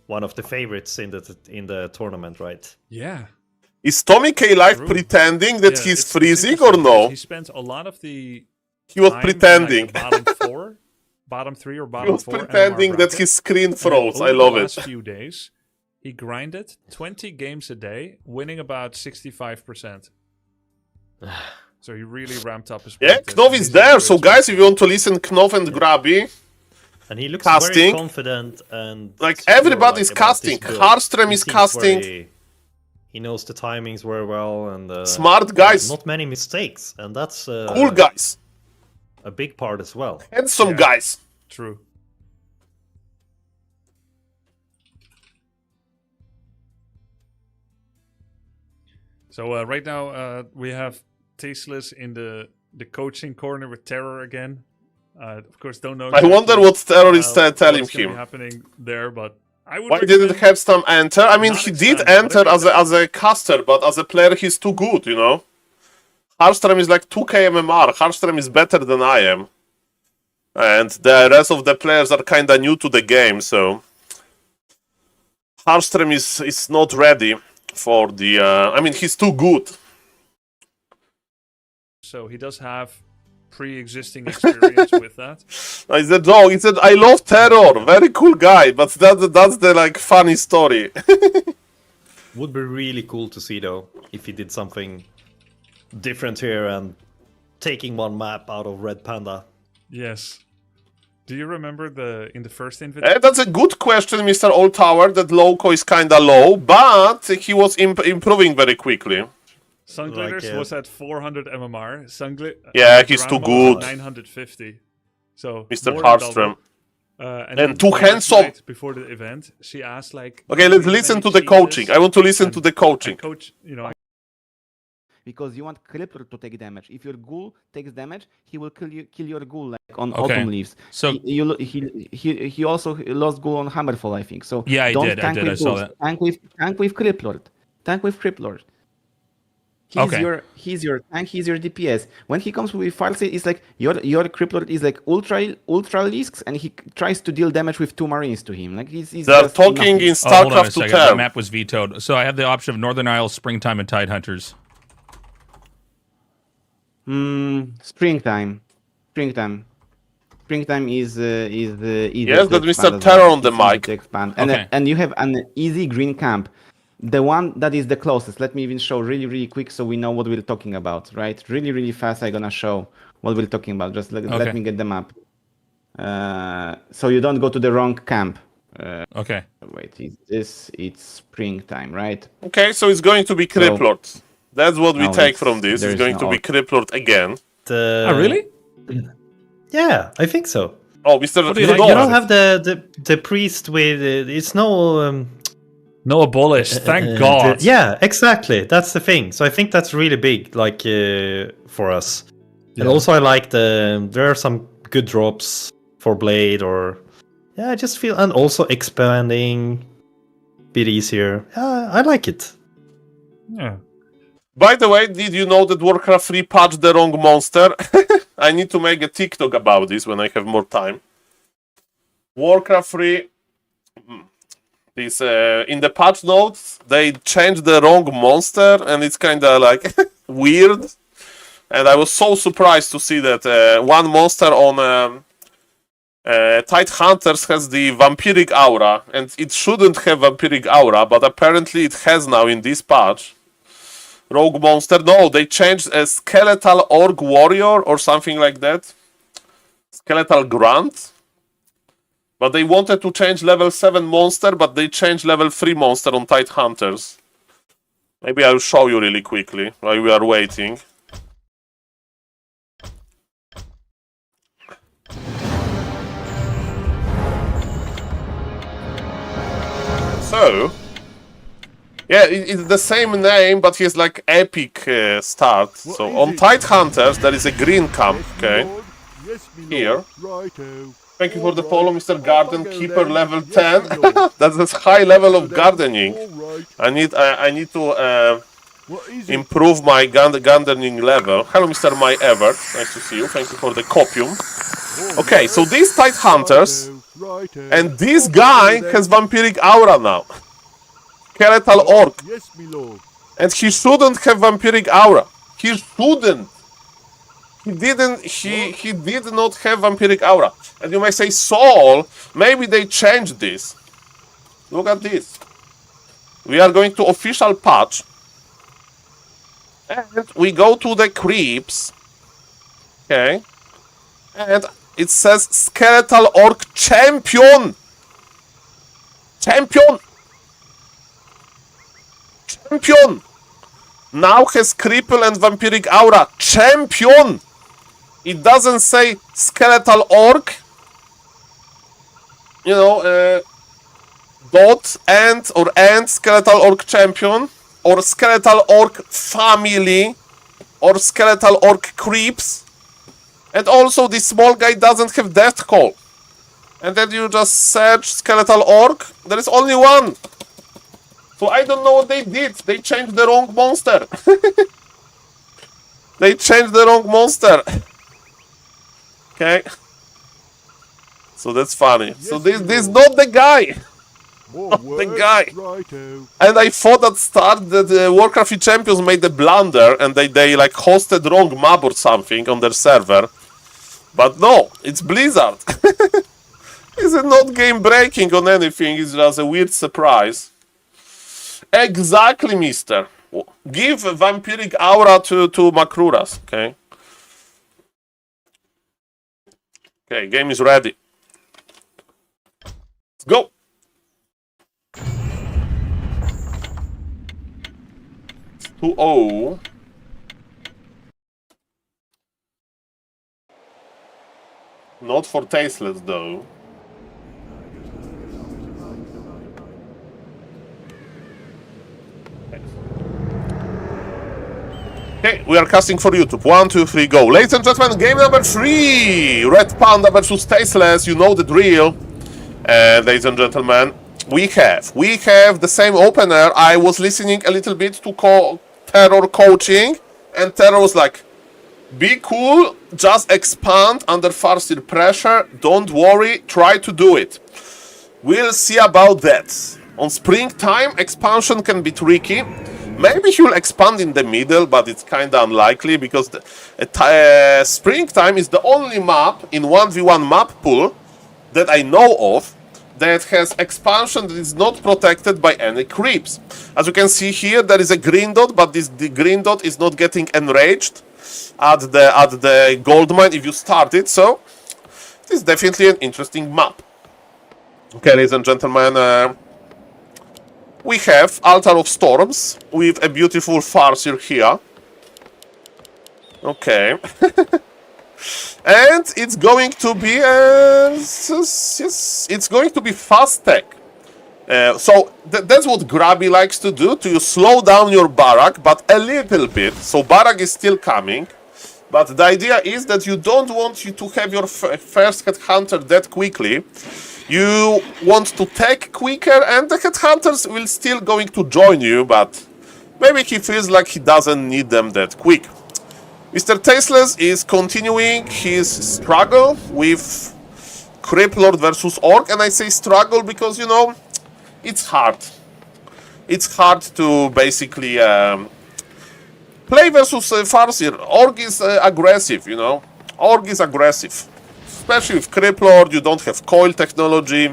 Speaker 9: one of the favorites in the tournament, right?
Speaker 3: Yeah.
Speaker 1: Is Tommy K Live
Speaker 3: True.
Speaker 1: pretending that
Speaker 3: Yeah,
Speaker 1: he's
Speaker 3: it's
Speaker 1: freezing
Speaker 3: interesting
Speaker 1: or no?
Speaker 3: because He spent a lot of the
Speaker 1: He was
Speaker 3: time in, like,
Speaker 1: pretending.
Speaker 3: the bottom four, bottom three or
Speaker 1: He
Speaker 3: bottom
Speaker 1: was
Speaker 3: four.
Speaker 1: pretending
Speaker 3: MMR
Speaker 1: that
Speaker 3: bracket.
Speaker 1: his screen
Speaker 3: And
Speaker 1: froze. I
Speaker 3: over
Speaker 1: love
Speaker 3: the
Speaker 1: it.
Speaker 3: last few days, he grinded 20 games a day, winning about 65%. So he really ramped up his
Speaker 1: Yeah,
Speaker 3: practice.
Speaker 1: Knov
Speaker 3: and
Speaker 1: is
Speaker 3: he's
Speaker 1: there.
Speaker 3: in
Speaker 1: So
Speaker 3: great
Speaker 1: guys,
Speaker 3: shape.
Speaker 1: if you want to listen, Knov and Grabby,
Speaker 9: And he looks
Speaker 1: Casting.
Speaker 9: very confident and
Speaker 1: like
Speaker 9: secure,
Speaker 1: everybody's
Speaker 9: like, about
Speaker 1: casting.
Speaker 9: this build.
Speaker 1: Hardstrom
Speaker 9: He
Speaker 1: is
Speaker 9: seems
Speaker 1: casting.
Speaker 9: He knows the timings very well and
Speaker 1: Smart guys.
Speaker 9: not many mistakes, and that's
Speaker 1: Cool guys.
Speaker 9: a big part as well.
Speaker 1: Handsome
Speaker 3: Yeah.
Speaker 1: guys.
Speaker 3: True. So right now we have Tasteless in the coaching corner with Terror again. Of course, don't know.
Speaker 1: I wonder what Terror is telling
Speaker 3: what's gonna be
Speaker 1: him.
Speaker 3: happening there, but I would.
Speaker 1: Why didn't
Speaker 3: recommend
Speaker 1: Headstorm enter? I mean,
Speaker 3: not
Speaker 1: he did
Speaker 3: expanding,
Speaker 1: enter
Speaker 3: but I
Speaker 1: as a caster, but as a player, he's too good, you know? Hardstrom is like 2k MMR. Hardstrom is better than I am. And the rest of the players are kinda new to the game, so... Hardstrom is not ready for the... I mean, he's too good.
Speaker 3: So he does have pre-existing experience with that.
Speaker 1: It's a joke. He said, I love Terror. Very cool guy, but that's the, like, funny story.
Speaker 9: Would be really cool to see though if he did something different here and taking one map out of Red Panda.
Speaker 3: Yes. Do you remember in the first invitation?
Speaker 1: That's a good question, Mr. Old Tower. That Loco is kinda low, but he was improving very quickly.
Speaker 3: Sunglitters was at 400 MMR.
Speaker 1: Yeah, he's too good.
Speaker 3: 950. So
Speaker 1: Mr.
Speaker 3: more than
Speaker 1: Hardstrom.
Speaker 3: double.
Speaker 1: And
Speaker 3: then
Speaker 1: too
Speaker 3: last
Speaker 1: handsome.
Speaker 3: night before the event, she asked like.
Speaker 1: Okay, let's listen to the coaching. I want to listen to the coaching.
Speaker 3: Coach, you know.
Speaker 10: Because you want Crippler to take damage. If your ghoul takes damage, he will kill your ghoul like on
Speaker 11: Okay.
Speaker 10: Autumn Leaves.
Speaker 11: So
Speaker 10: He also lost ghoul on Hammerfall, I think. So
Speaker 11: yeah, I
Speaker 10: don't
Speaker 11: did.
Speaker 10: tank
Speaker 11: I
Speaker 10: with
Speaker 11: saw
Speaker 10: ghouls.
Speaker 11: that.
Speaker 10: Tank with Criplord. Tank with Criplord. He's your tank. He's your DPS. When he comes with Farsi, it's like your Criplord is like ultra leaks, and he tries to deal damage with 2 marines to him. Like he's
Speaker 1: They're
Speaker 10: just
Speaker 1: talking
Speaker 10: nothing.
Speaker 1: in
Speaker 11: Oh, hold on a
Speaker 1: StarCraft 2
Speaker 11: second. That
Speaker 1: term.
Speaker 11: map was vetoed. So I have the option of Northern Isles, Springtime, and Tidehunters.
Speaker 10: Springtime. Springtime is easy.
Speaker 1: Yes,
Speaker 10: to
Speaker 1: that's Mr.
Speaker 10: expand as
Speaker 1: Terror
Speaker 10: well.
Speaker 1: on the
Speaker 10: It's easy
Speaker 1: mic.
Speaker 10: to expand.
Speaker 11: Okay.
Speaker 10: And you have an easy green camp. The one that is the closest. Let me even show really quick so we know what we're talking about, right? Really fast. I'm gonna show what we're talking about. Just let me get the map. So you don't go to the wrong camp.
Speaker 11: Okay.
Speaker 10: Wait, it's springtime, right?
Speaker 1: Okay, so it's going to be Criplord. That's what we
Speaker 10: No,
Speaker 1: take
Speaker 10: it's-
Speaker 1: from this. It's
Speaker 10: there's
Speaker 1: going
Speaker 10: no
Speaker 1: to be Criplord again.
Speaker 11: Oh, really?
Speaker 9: Yeah, I think so.
Speaker 1: Oh, Mr.
Speaker 11: What do you
Speaker 9: You
Speaker 11: like
Speaker 1: Knov.
Speaker 9: don't have the priest with it's no.
Speaker 3: No abolish. Thank God.
Speaker 9: Yeah, exactly. That's the thing. So I think that's really big, like for us. And also I like there are some good drops for Blade or I just feel and also expanding bit easier. I like it.
Speaker 3: Yeah.
Speaker 1: By the way, did you know that Warcraft 3 patched the wrong monster? I need to make a TikTok about this when I have more time. Warcraft 3... This, in the patch notes, they changed the wrong monster, and it's kinda like weird. And I was so surprised to see that one monster on Tidehunters has the vampiric aura, and it shouldn't have vampiric aura, but apparently it has now in this patch. Rogue monster, no, they changed a skeletal orc warrior or something like that. Skeletal grunt. But they wanted to change level 7 monster, but they changed level 3 monster on Tidehunters. Maybe I'll show you really quickly while we are waiting. So, yeah, it's the same name, but he has like epic start. So on Tide Hunters, there is a green camp, okay? Here. Thank you for the follow, Mr. Garden Keeper, level 10. That's a high level of gardening. I need to improve my gardening level. Hello, Mr. My Ever. Nice to see you. Thank you for the copium. Okay, so these Tide Hunters, and this guy has vampiric aura now. Skeletal Orc. And he shouldn't have vampiric aura. He shouldn't. He didn't. He did not have vampiric aura. And you may say, Saul, maybe they changed this. Look at this. We are going to official patch. And we go to the creeps. Okay. And it says Skeletal Orc Champion. Champion. Champion. Now has cripple and vampiric aura. Champion. It doesn't say Skeletal Orc. You know, dot and or and Skeletal Orc Champion, or Skeletal Orc Family, or Skeletal Orc Creeps. And also this small guy doesn't have Death Call. And then you just search Skeletal Orc. There is only one. So I don't know what they did. They changed the wrong monster. They changed the wrong monster. Okay. So that's funny. So this is not the guy. Not the guy. And I thought at start that the Warcraft champions made a blunder and they like hosted wrong map or something on their server. But no, it's Blizzard. It's not game breaking on anything, it's just a weird surprise. Exactly, mister. Give vampiric aura to Makruras, okay? Okay, game is ready. Let's go. It's 2-0. Not for tasteless though. Okay, we are casting for YouTube. 1, 2, 3, go. Ladies and gentlemen, game number 3! Red Panda versus Tasteless, you know the drill. Ladies and gentlemen, we have the same opener. I was listening a little bit to Terror coaching, and Terror was like, be cool, just expand under Farseer pressure, don't worry, try to do it. We'll see about that. On springtime, expansion can be tricky. Maybe he will expand in the middle, but it's kind of unlikely because springtime is the only map in 1v1 map pool that I know of that has expansion that is not protected by any creeps. As you can see here, there is a green dot, but the green dot is not getting enraged at the gold mine if you start it. So it is definitely an interesting map. Okay, ladies and gentlemen. We have Altar of Storms with a beautiful Farseer here. Okay. And it's going to be it's going to be fast tech. So that's what Grabby likes to do, to slow down your barrack, but a little bit. So barrack is still coming, but the idea is that you don't want you to have your first headhunter that quickly. You want to take quicker, and the headhunters will still going to join you, but maybe he feels like he doesn't need them that quick. Mr. Tasteless is continuing his struggle with Crypt Lord versus Orc, and I say struggle because, you know, it's hard. It's hard to basically play versus Farseer. Orc is aggressive, you know. Orc is aggressive. Especially with Crypt Lord, you don't have coil technology.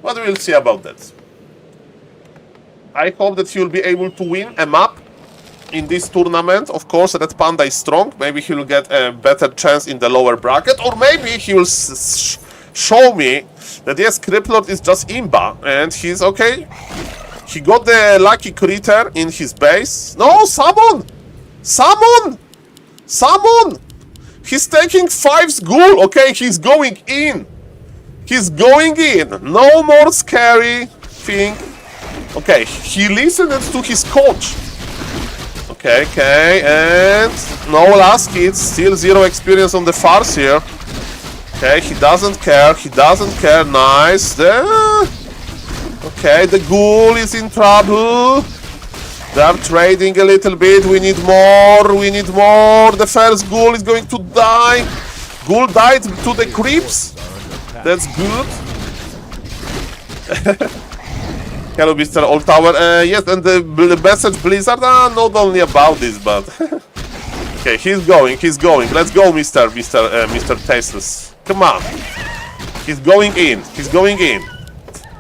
Speaker 1: But we'll see about that. I hope that he'll be able to win a map in this tournament. Of course, Red Panda is strong. Maybe he'll get a better chance in the lower bracket. Or maybe he will show me that yes, Crypt Lord is just imba. And he's okay. He got the lucky critter in his base. No, summon! Summon! Summon! He's taking 5's ghoul. Okay, he's going in. He's going in. No more scary. anything. Okay, he listened to his coach. Okay, and no last hits, still 0 experience on the farce here. Okay, he doesn't care, nice. Okay, the ghoul is in trouble. They are trading a little bit, we need more. The first ghoul is going to die. Ghoul died to the creeps. That's good. Hello, Mr. Old Tower. Yes, and the message Blizzard, not only about this, but... Okay, he's going. Let's go, Mr. Tasteless. Come on. He's going in.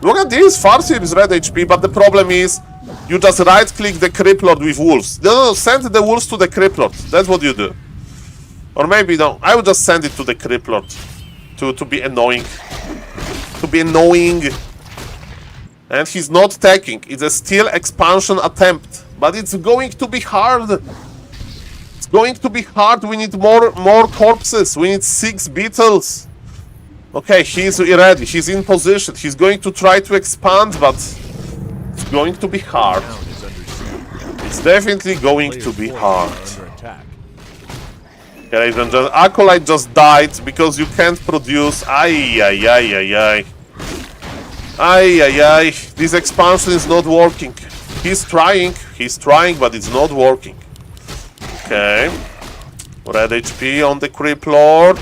Speaker 1: Look at this, Farseer is red HP, but the problem is, you just right-click the Crypt Lord with wolves. No, send the wolves to the Crypt Lord. That's what you do. Or maybe, no, I would just send it to the Crypt Lord. To be annoying. And he's not taking. It's a still expansion attempt. But it's going to be hard. We need more corpses. We need 6 beetles. Okay, he's ready. He's in position. He's going to try to expand, but it's going to be hard. It's definitely going to be hard. Okay, ladies and gentlemen, Acolyte just died because you can't produce. Ay. This expansion is not working. He's trying, but it's not working. Okay. Red HP on the Crypt Lord.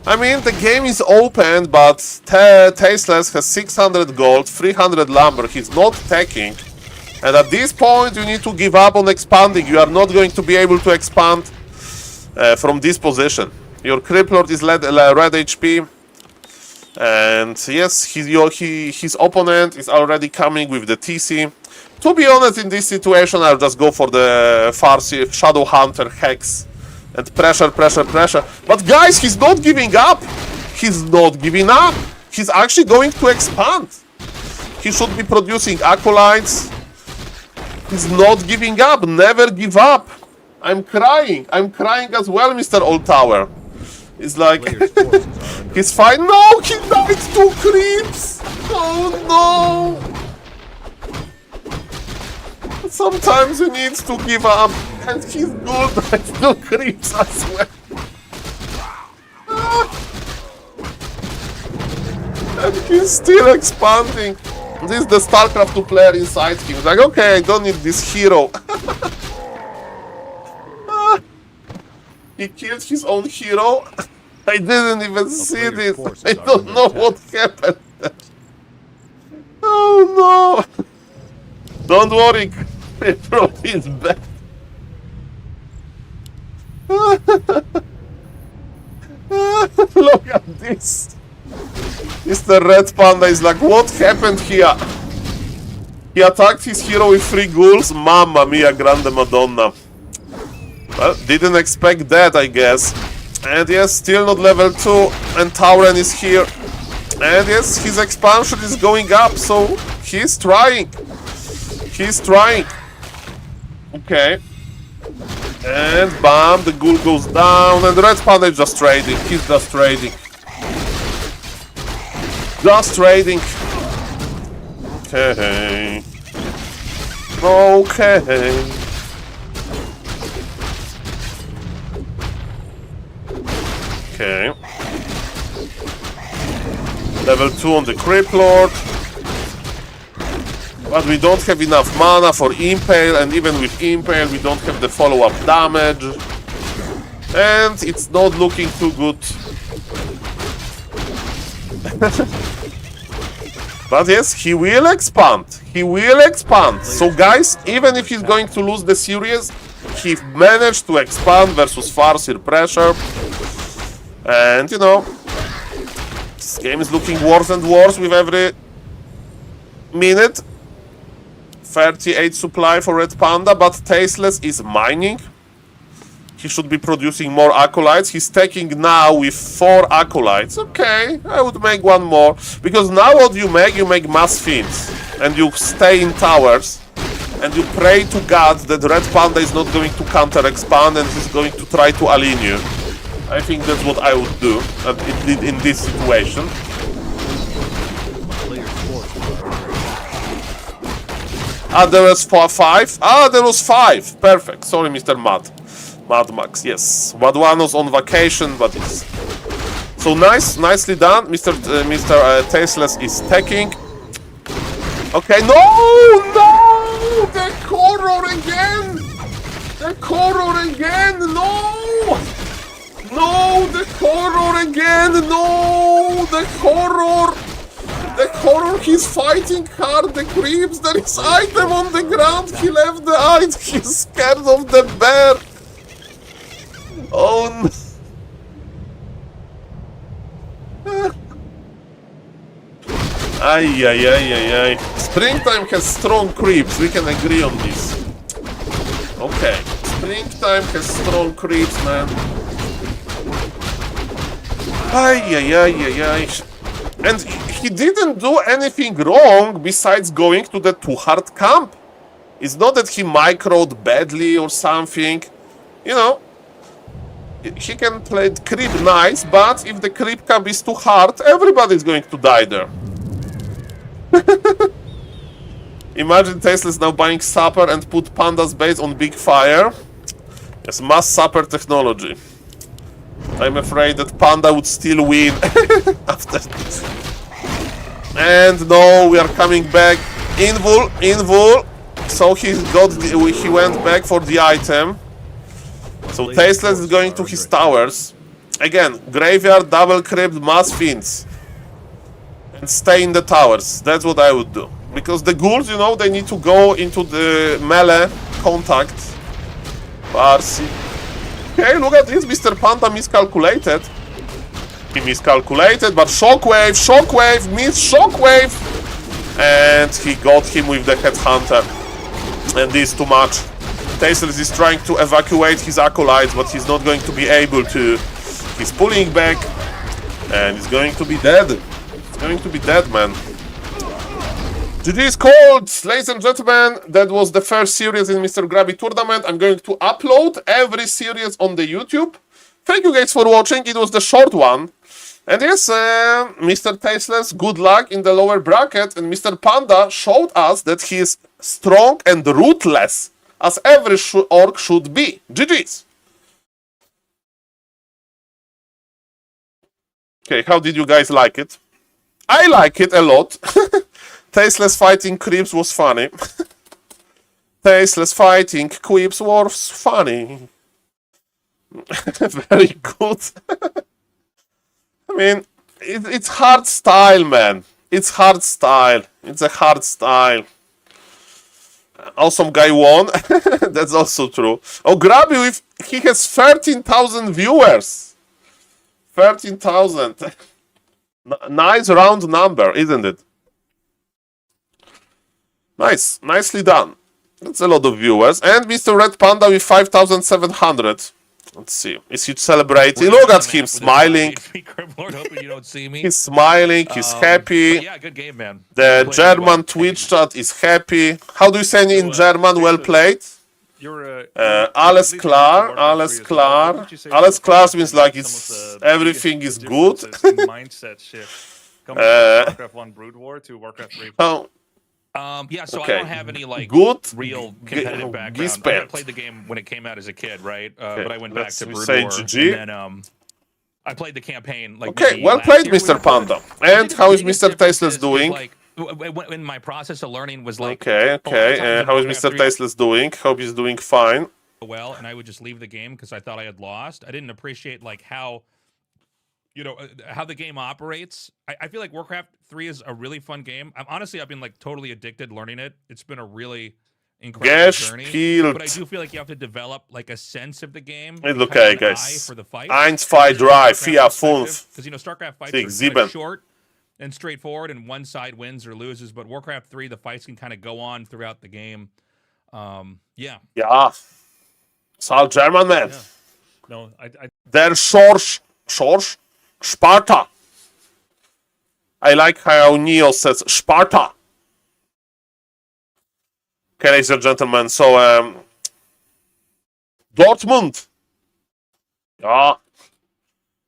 Speaker 1: I mean, the game is open, but Tasteless has 600 gold, 300 lumber. He's not taking. And at this point, you need to give up on expanding. You are not going to be able to expand from this position. Your Crypt Lord is red HP. And yes, his opponent is already coming with the TC. To be honest, in this situation, I'll just go for the Farseer, Shadow Hunter, Hex. And pressure. But guys, he's not giving up. He's actually going to expand. He should be producing Acolytes. He's not giving up. Never give up. I'm crying as well, Mr. Old Tower. It's like... he's fine. No, he died to creeps. Oh no. Sometimes you need to give up. And he's good at the creeps as well. And he's still expanding. This is the StarCraft 2 player inside him. He's like, okay, I don't need this hero. He killed his own hero. I didn't even see this. I don't know what happened. Oh no. Don't worry. April is back. Look at this. Mr. Red Panda is like, what happened here? He attacked his hero with 3 ghouls. Mamma mia, grande madonna. Well, didn't expect that, I guess. And yes, still not level 2. And Tauren is here. And yes, his expansion is going up, so he's trying. Okay. And bam, the ghoul goes down, and the Red Panda is just trading. He's just trading. Okay. Okay. Level 2 on the Crypt Lord. But we don't have enough mana for Impale, and even with Impale we don't have the follow-up damage. And it's not looking too good. But yes, he will expand. So guys, even if he's going to lose the series, he managed to expand versus Farseer pressure. And you know, this game is looking worse and worse with every minute. 38 supply for Red Panda, but Tasteless is mining. He should be producing more Acolytes. He's taking now with 4 Acolytes. Okay, I would make 1 more. Because now what you make Mass Fiends. And you stay in towers. And you pray to God that Red Panda is not going to counter-expand and he's going to try to align you. I think that's what I would do in this situation. Ah, there was 5? Ah, there was 5. Perfect. Sorry, Mr. Mad Max, yes. Wadwano's on vacation, but it's... So nicely done. Mr. Tasteless is taking. Okay, no! The horror again! The horror again! No! No! The horror again! No! The horror! The horror! He's fighting hard. The creeps. There is item on the ground. He left the item. He's scared of the bear. Oh no! Ay. Springtime has strong creeps. We can agree on this. Okay. Springtime has strong creeps, man. Ay. And he didn't do anything wrong besides going to the too hard camp. It's not that he microed badly or something. You know, he can play creep nice, but if the creep camp is too hard, everybody's going to die there. Imagine Tasteless now buying Supper and put Panda's base on big fire. Yes, mass Supper technology. I'm afraid that Panda would still win after this. And no, we are coming back. Invul. So he went back for the item. So Tasteless is going to his towers. Again, graveyard, double crypt, mass fiends. And stay in the towers. That's what I would do. Because the ghouls, you know, they need to go into the melee contact. Parsi. Okay, look at this. Mr. Panda miscalculated. He miscalculated, but Shockwave, missed Shockwave. And he got him with the Headhunter. And this is too much. Tasteless is trying to evacuate his acolytes, but he's not going to be able to. He's pulling back. And he's going to be dead. He's going to be dead, man. GG is called, ladies and gentlemen. That was the first series in Mr. Grabby tournament. I'm going to upload every series on the YouTube. Thank you guys for watching. It was the short one. And yes, Mr. Tasteless, good luck in the lower bracket. And Mr. Panda showed us that he is strong and ruthless, as every orc should be. GG's. Okay, how did you guys like it? I like it a lot. Tasteless fighting creeps was funny. Tasteless fighting creeps was funny. Very good. I mean, it's hard style, man. It's hard style. It's a hard style. Awesome guy won. That's also true. Oh, Grabby, with he has 13,000 viewers. 13,000. Nice round number, isn't it? Nice. Nicely done. That's a lot of viewers. And Mr. Red Panda with 5,700. Let's see. Is he celebrating? Look at him smiling. He's smiling. He's happy.
Speaker 11: Yeah, good game, man.
Speaker 1: The German Twitch chat is happy. How do you say it in German? Well played. Alles klar. Alles klar. Alles klar means like it's everything is good.
Speaker 3: Mindset shift. Coming from Warcraft 1 Brood War to Warcraft 3.
Speaker 1: Oh.
Speaker 11: Yeah, so
Speaker 1: okay.
Speaker 11: I don't have any like
Speaker 1: good
Speaker 11: real competitive background. I played the game when it came out as a kid, right?
Speaker 1: Okay.
Speaker 11: But I went back to Brood War,
Speaker 1: GG.
Speaker 11: and then I played the campaign. Like
Speaker 1: okay, well played, Mr. Panda. And how is Mr. Tasteless doing?
Speaker 11: Like, when my process of learning was like,
Speaker 1: okay. How is Mr. Tasteless doing? Hope he's doing fine.
Speaker 11: Well, and I would just leave the game because I thought I had lost. I didn't appreciate like how, you know, how the game operates. I feel like Warcraft 3 is a really fun game. I've been like totally addicted learning it. It's been a really incredible journey. But I do feel like you have to develop like a sense of the game.
Speaker 1: It's okay, guys.
Speaker 11: For the fight.
Speaker 1: 1, 2, 3, 4, 5.
Speaker 11: Because you know, StarCraft fights are kind of short and straightforward, and one side wins or loses. But Warcraft 3, the fights can kind of go on throughout the game. Yeah.
Speaker 1: Yeah. SaulGerman man.
Speaker 3: Yeah. No,
Speaker 1: Der Schorsch. Sparta. I like how Neo says Sparta. Okay, ladies and gentlemen, so Dortmund. Yeah.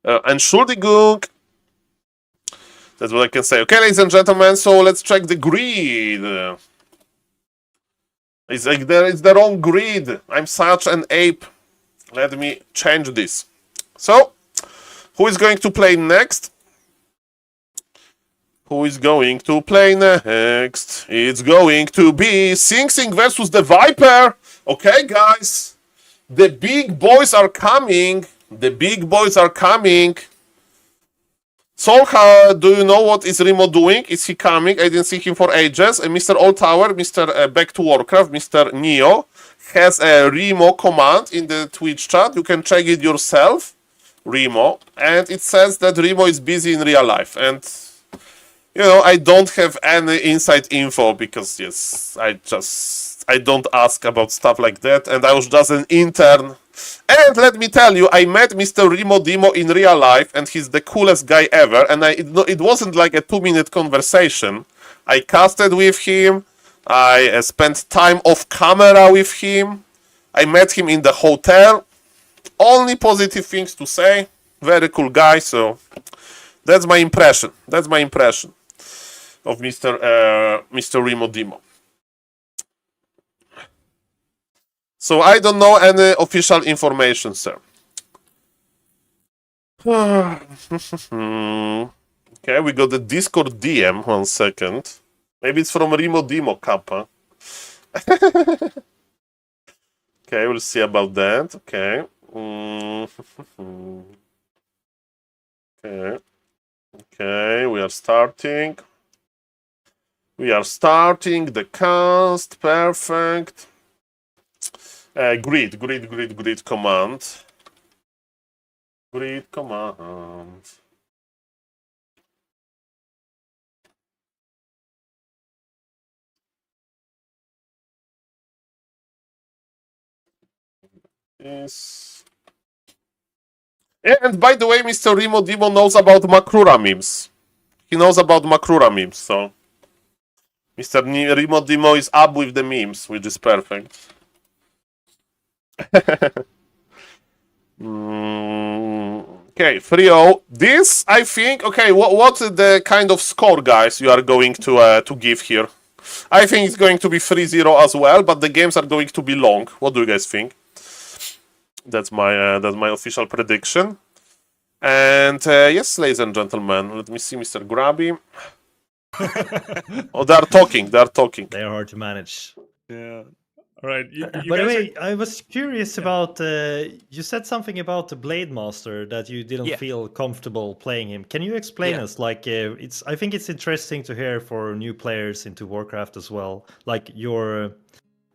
Speaker 1: Entschuldigung. That's what I can say. Okay, ladies and gentlemen, so let's check the grid. It's like it's the wrong grid. I'm such an ape. Let me change this. So, who is going to play next? Who is going to play next? It's going to be Sing Sing versus the Viper. Okay, guys. The big boys are coming. The big boys are coming. Solha, do you know what is Remo doing? Is he coming? I didn't see him for ages. Mr. Old Tower, Mr. Back to Warcraft, Mr. Neo has a Remo command in the Twitch chat. You can check it yourself. Remo. And it says that Remo is busy in real life. And, you know, I don't have any inside info because, yes, I don't ask about stuff like that. And I was just an intern. And let me tell you, I met Mr. Remo Demo in real life, and he's the coolest guy ever. And it wasn't like a 2-minute conversation. I casted with him. I spent time off camera with him. I met him in the hotel. Only positive things to say. Very cool guy. So that's my impression. That's my impression of Mr. Remo Demo. So I don't know any official information, sir. Okay, we got the Discord DM. 1 second. Maybe it's from Remo Demo Kappa. Okay, we'll see about that. Okay. Okay, we are starting. We are starting the cast. Perfect. Grid command. Grid command. Yes. And by the way, Mr. Remo Demo knows about Makrura memes. He knows about Makrura memes, so Mr. Remo Demo is up with the memes, which is perfect. Okay, 3-0. This, I think, okay, what's the kind of score, guys, you are going to give here? I think it's going to be 3-0 as well, but the games are going to be long. What do you guys think? That's my official prediction. And yes, ladies and gentlemen, let me see Mr. Grabby. Oh, they are talking. They are talking.
Speaker 9: They are hard to manage.
Speaker 3: Yeah. All right.
Speaker 9: By the way, I was curious about. You said something about the Blade Master that you didn't feel comfortable playing him. Can you explain us? Like, it's. I think it's interesting to hear for new players into Warcraft as well. Like your.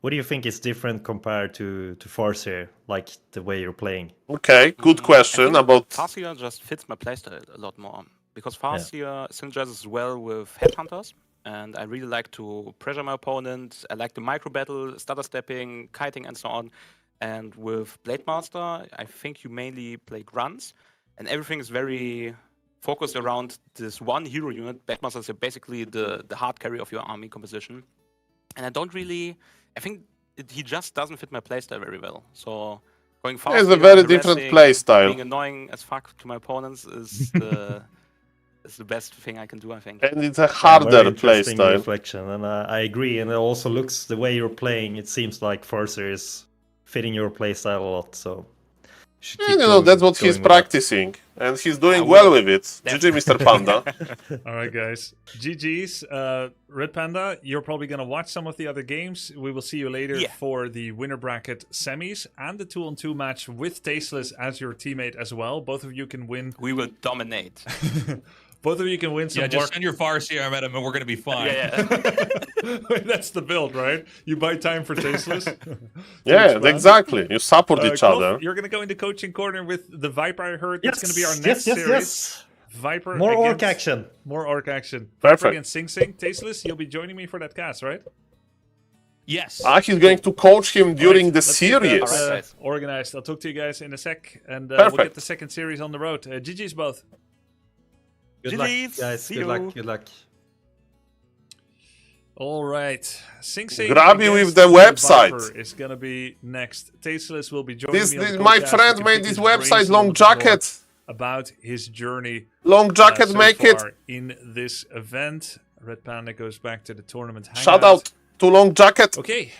Speaker 9: What do you think is different compared to Farseer? Like the way you're playing.
Speaker 1: Okay, good question about.
Speaker 5: Farseer just fits my playstyle a lot more because Farseer synergizes well with headhunters. And I really like to pressure my opponent. I like the micro battle, stutter stepping, kiting, and so on. And with Blade Master, I think you mainly play grunts, and everything is very focused around this one hero unit. Blade Master is basically the hard carry of your army composition. And I don't really. I think he just doesn't fit my playstyle very well. So going fast.
Speaker 1: It's a very different playstyle.
Speaker 5: Being annoying as fuck to my opponents is the. It's the best thing I can do, I think.
Speaker 1: And it's a harder playstyle.
Speaker 9: Reflection, and I agree. And it also looks the way you're playing. It seems like Farseer is fitting your playstyle a lot. So,
Speaker 1: you know, that's what he's practicing, and he's doing well with it. GG, Mr. Panda.
Speaker 3: All right, guys. GG's. Red Panda, you're probably going to watch some of the other games. We will see you later for the winner bracket semis and the 2-on-2 match with Tasteless as your teammate as well. Both of you can win.
Speaker 5: We will dominate.
Speaker 3: Both of you can win some.
Speaker 11: Yeah, just send your Farseer at him, and we're gonna be fine.
Speaker 3: That's the build, right? You buy time for Tasteless.
Speaker 1: Yeah, exactly. You support each other.
Speaker 3: You're gonna go into coaching corner with the Viper. I heard that's gonna be our next series.
Speaker 9: Yes.
Speaker 3: Viper.
Speaker 9: More orc action.
Speaker 3: More orc action.
Speaker 1: Perfect.
Speaker 3: Viper against Sing Sing. Tasteless, you'll be joining me for that cast, right?
Speaker 11: Yes.
Speaker 1: He's going to coach him during the series.
Speaker 3: Organized. I'll talk to you guys in a sec, and we'll get the second series on the road. GG's both.
Speaker 9: Good luck, guys. Good luck.
Speaker 3: All right. Sing Sing.
Speaker 1: Grabby with the website.
Speaker 3: Is gonna be next. Tasteless will be joining me.
Speaker 1: This my friend made this website, Long Jacket.
Speaker 3: About his journey.
Speaker 1: Long Jacket,
Speaker 3: so
Speaker 1: make it
Speaker 3: in this event. Red Panda goes back to the tournament.
Speaker 1: Shout out. Too long jacket.
Speaker 3: Okay,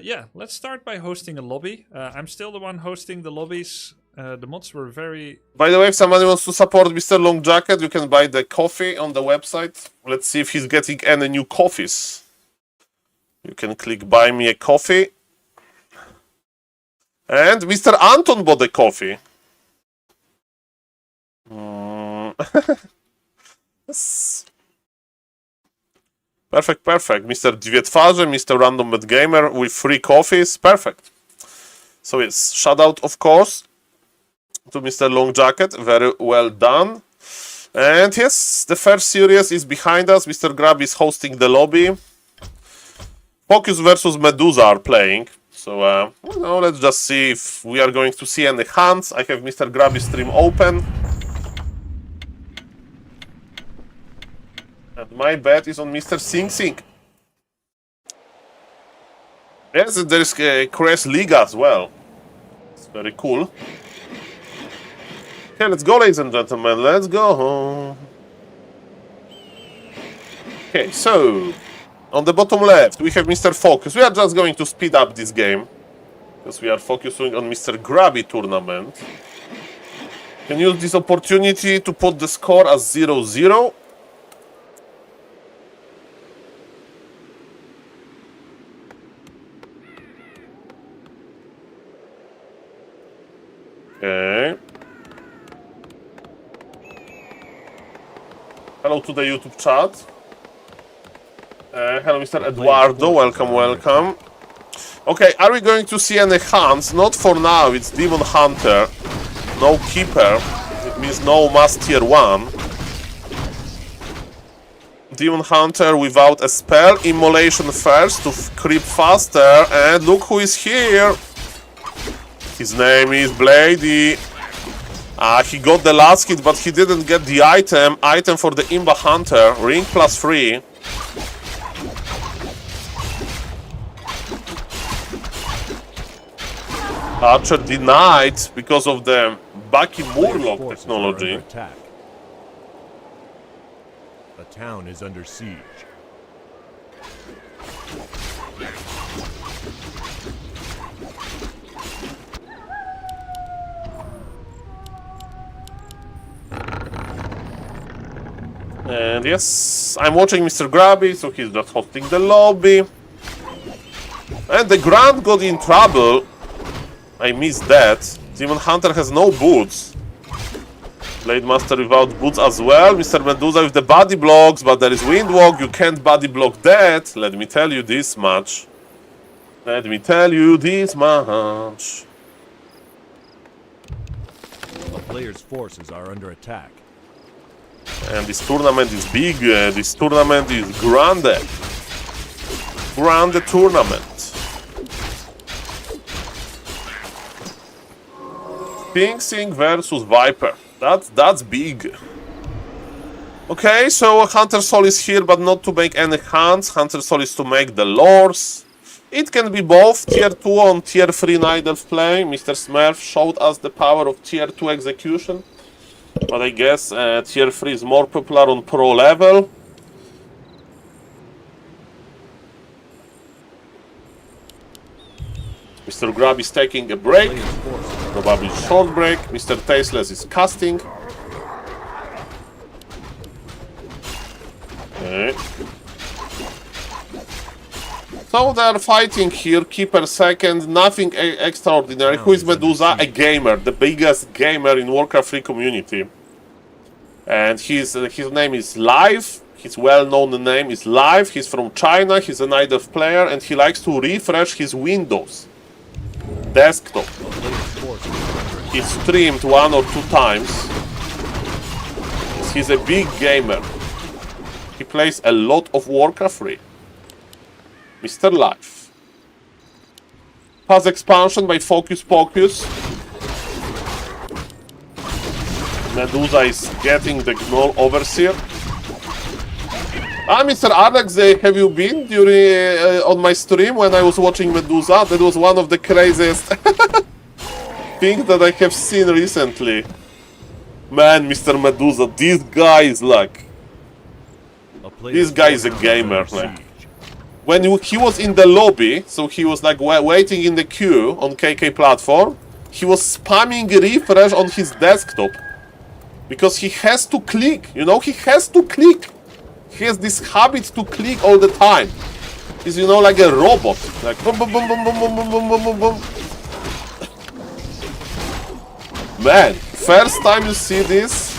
Speaker 3: yeah, let's start by hosting a lobby. I'm still the one hosting the lobbies. The mods were very...
Speaker 1: By the way, if somebody wants to support Mr. Long Jacket, you can buy the coffee on the website. Let's see if he's getting any new coffees. You can click buy me a coffee. And Mr. Anton bought a coffee. Yes. Perfect, perfect. Mr. Dwie Twarze, Mr. Random Bad Gamer with free coffees. Perfect. So yes, shout out, of course, to Mr. Long Jacket. Very well done. And yes, the first series is behind us. Mr. Grab is hosting the lobby. Focus versus Medusa are playing. So now let's just see if we are going to see any hands. I have Mr. Grabby's stream open. And my bet is on Mr. Sing Sing. Yes, there is a Crash Liga as well. It's very cool. Okay, let's go, ladies and gentlemen. Let's go. Okay, so on the bottom left, we have Mr. Focus. We are just going to speed up this game because we are focusing on Mr. Grabby tournament. Can use this opportunity to put the score as 0-0. Okay. Hello to the YouTube chat. Hello, Mr. Eduardo. Welcome, welcome. Okay, are we going to see any hands? Not for now. It's Demon Hunter. No Keeper. It means no Mass Tier 1. Demon Hunter without a spell. Immolation first to creep faster. And look who is here. His name is Blady. He got the last hit, but he didn't get the item. Item for the Imba Hunter. Ring +3. Archer denied because of the Bucky Murloc technology.
Speaker 2: The town is under siege.
Speaker 1: And yes, I'm watching Mr. Grabby, so he's just hosting the lobby. And the Grand got in trouble. I missed that. Demon Hunter has no boots. Blade Master without boots as well. Mr. Medusa with the body blocks, but there is Windwalk. You can't body block that. Let me tell you this much. Let me tell you this much.
Speaker 2: The player's forces are under attack.
Speaker 1: And this tournament is big. This tournament is grande. Grande tournament. Ping Sing versus Viper. That's big. Okay, so Hunter Soul is here, but not to make any hands. Hunter Soul is to make the lores. It can be both. Tier 2 on Tier 3 Night Elf play. Mr. Smurf showed us the power of Tier 2 execution. But I guess Tier 3 is more popular on pro level. Mr. Grab is taking a break. Probably short break. Mr. Tasteless is casting. Okay. So they are fighting here. Keeper second. Nothing extraordinary. Who is Medusa? A gamer. The biggest gamer in Warcraft 3 community. And his name is Live. His well-known name is Live. He's from China. He's a Night Elf player. And he likes to refresh his Windows desktop. He streamed 1 or 2 times. He's a big gamer. He plays a lot of Warcraft 3. Mr. Life. Pass expansion by Focus Pocus. Medusa is getting the Gnoll Overseer. Mr. Alex, have you been during on my stream when I was watching Medusa? That was one of the craziest things that I have seen recently. Man, Mr. Medusa, this guy is like... This guy is a gamer. Like, when he was in the lobby, so he was like waiting in the queue on KK platform, he was spamming refresh on his desktop. Because he has to click, you know, he has to click. He has this habit to click all the time. He's, you know, like a robot. Like boom, boom, boom, boom, boom, boom, boom, boom, boom, boom. Man, first time you see this,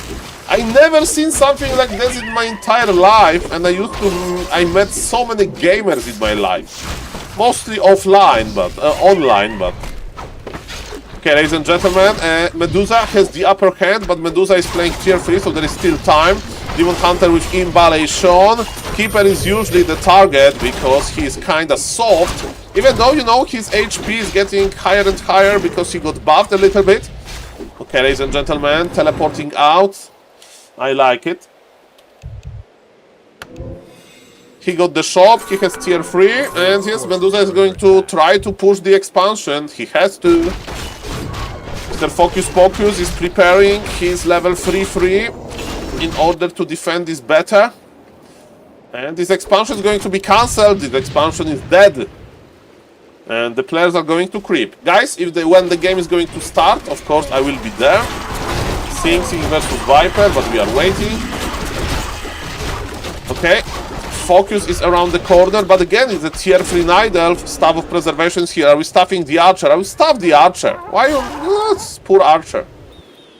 Speaker 1: I never seen something like this in my entire life, and I met so many gamers in my life. Mostly offline, but online, but... Okay, ladies and gentlemen, Medusa has the upper hand, but Medusa is playing tier 3, so there is still time. Demon Hunter with Imbale is shown. Keeper is usually the target because he is kinda soft, even though, you know, his HP is getting higher and higher because he got buffed a little bit. Okay, ladies and gentlemen, teleporting out. I like it. He got the shop, he has tier 3, and yes, Medusa is going to try to push the expansion. He has to. Mr. Focus Pocus is preparing his level 3 in order to defend this beta. And this expansion is going to be cancelled. This expansion is dead. And the players are going to creep. Guys, when the game is going to start, of course I will be there. Sing versus Viper, but we are waiting. Okay. Focus is around the corner, but again, it's a tier 3 Night Elf. Staff of Preservation is here. Are we staffing the Archer? I will staff the Archer. Why? Oh, poor Archer.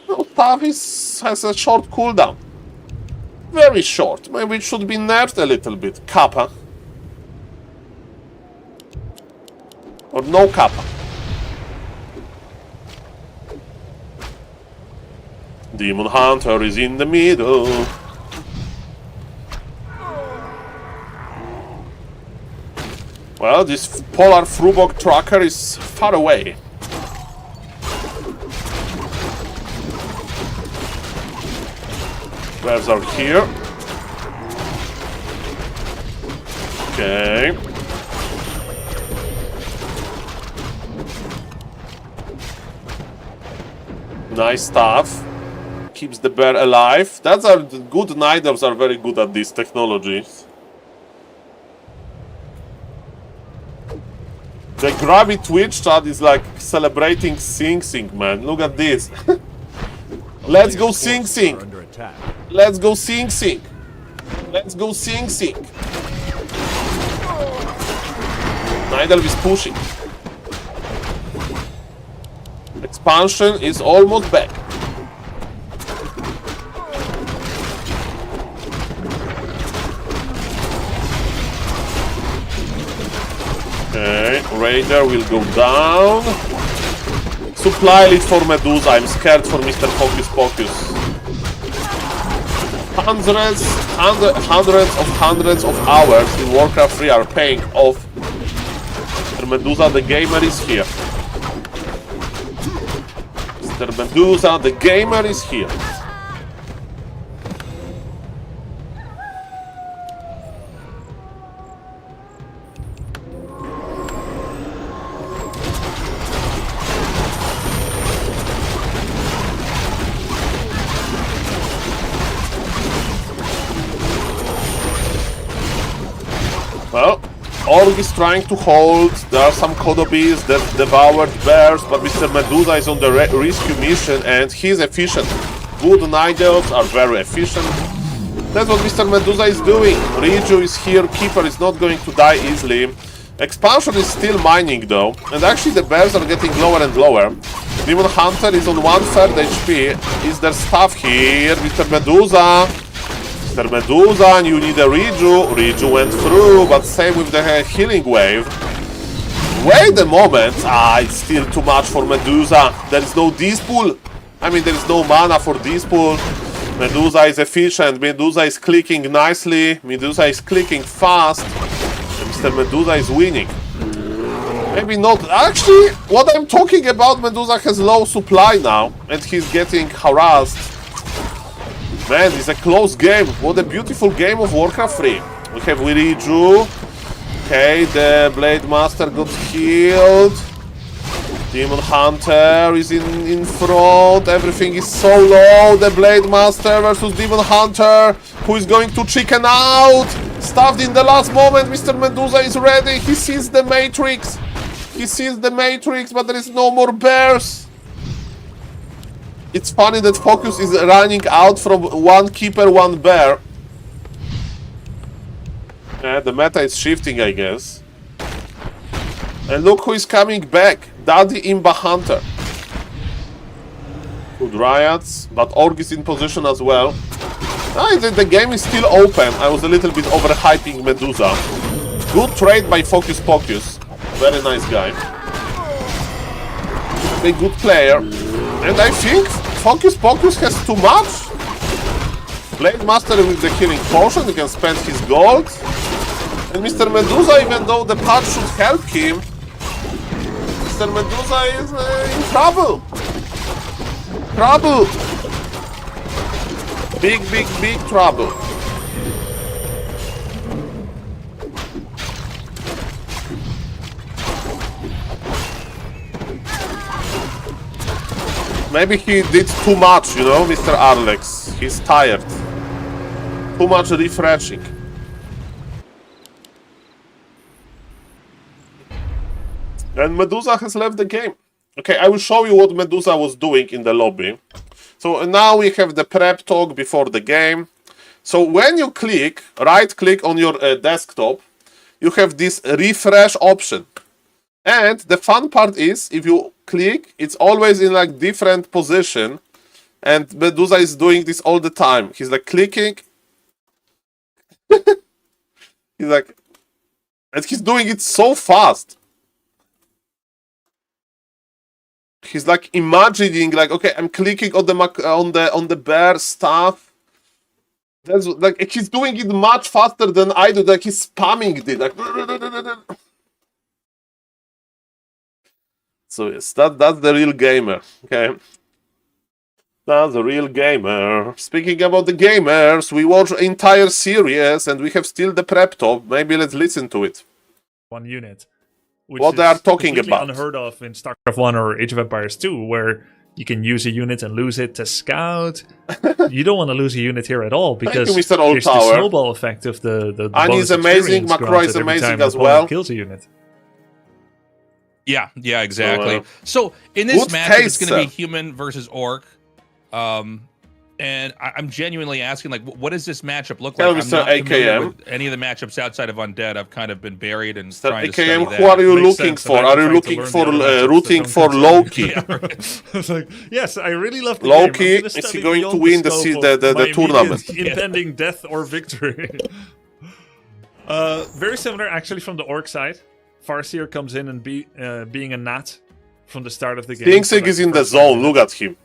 Speaker 1: No, staff has a short cooldown. Very short. Maybe it should be nerfed a little bit. Kappa. Or no Kappa. Demon Hunter is in the middle. Well, this Polar Frubok tracker is far away. Bears are here. Okay. Nice stuff. Keeps the bear alive. That's our good Night Elves are very good at these technologies. The Gravity Twitch chat is like celebrating Sing Sing, man. Look at this. Let's go Sing Sing. Let's go Sing Sing. Let's go Sing Sing. Night Elf is pushing. Expansion is almost back. Okay, Raider will go down. Supply lead for Medusa. I'm scared for Mr. Focus Pocus. Hundreds of hours in Warcraft 3 are paying off. Mr. Medusa, the gamer, is here. Mr. Medusa, the gamer, is here. Well, Org is trying to hold. There are some Kodobis that devoured bears, but Mr. Medusa is on the rescue mission and he's efficient. Good Night Elves are very efficient. That's what Mr. Medusa is doing. Riju is here, Keeper is not going to die easily. Expansion is still mining though, and actually the bears are getting lower and lower. Demon Hunter is on 1/3 HP. Is there stuff here? Mr. Medusa. Mr. Medusa, and you need a Riju. Riju went through, but same with the healing wave. Wait a moment. It's still too much for Medusa. There is no Dispool. I mean, there is no mana for Dispool. Medusa is efficient. Medusa is clicking nicely. Medusa is clicking fast. And Mr. Medusa is winning. Maybe not. Actually, what I'm talking about, Medusa has low supply now, and he's getting harassed. Man, it's a close game. What a beautiful game of Warcraft 3. We have Wiriju. Okay, the Blade Master got healed. Demon Hunter is in front. Everything is so low. The Blade Master versus Demon Hunter. Who is going to chicken out? Stuffed in the last moment, Mr. Medusa is ready. He sees the Matrix. He sees the Matrix, but there is no more bears. It's funny that focus is running out from one keeper, one bear. Yeah, the meta is shifting, I guess. And look who is coming back. Daddy Imba Hunter. Good riots, but Org is in position as well. The game is still open. I was a little bit overhyping Medusa. Good trade by Focus Pocus. Very nice guy. A good player. And I think Focus Pocus has too much. Blade Master with the healing potion, he can spend his gold. And Mr. Medusa, even though the patch should help him, Mr. Medusa is in trouble. Trouble. Big, big, big trouble. Maybe he did too much, you know, Mr. Arlex. He's tired. Too much refreshing. And Medusa has left the game. Okay, I will show you what Medusa was doing in the lobby. So now we have the prep talk before the game. So when you click, right click on your desktop, you have this refresh option. And the fun part is, if you click, it's always in like different position. And Medusa is doing this all the time. He's like clicking. He's like, and he's doing it so fast. He's like imagining, like, okay, I'm clicking on the bear stuff. That's like he's doing it much faster than I do. Like he's spamming it. Like, so yes, that's the real gamer. Okay, that's the real gamer. Speaking about the gamers, we watch entire series and we have still the prep top. Maybe let's listen to it.
Speaker 3: One unit.
Speaker 1: What they are talking about.
Speaker 3: Unheard of in StarCraft 1 or Age of Empires 2, where you can use a unit and lose it to scout. You don't want to lose a unit here at all because
Speaker 1: there's the
Speaker 3: snowball effect of the
Speaker 1: Annie's amazing, Macro is amazing as well.
Speaker 3: Kills a unit.
Speaker 11: Yeah, exactly. So in this match, it's going to be human versus orc. And I'm genuinely asking, like, what does this matchup look like? I'm not familiar with any of the matchups outside of Undead. I've kind of been buried and trying to study that.
Speaker 1: Who are you looking for? Are you looking for rooting for Loki?
Speaker 3: It's like, yes, I really love the
Speaker 1: Loki.
Speaker 3: game.
Speaker 1: Is he going to win the tournament?
Speaker 3: Impending death or victory. Very similar, actually, from the orc side. Farseer comes in and being a nat from the start of the game.
Speaker 1: Sing is in the zone. Look at him.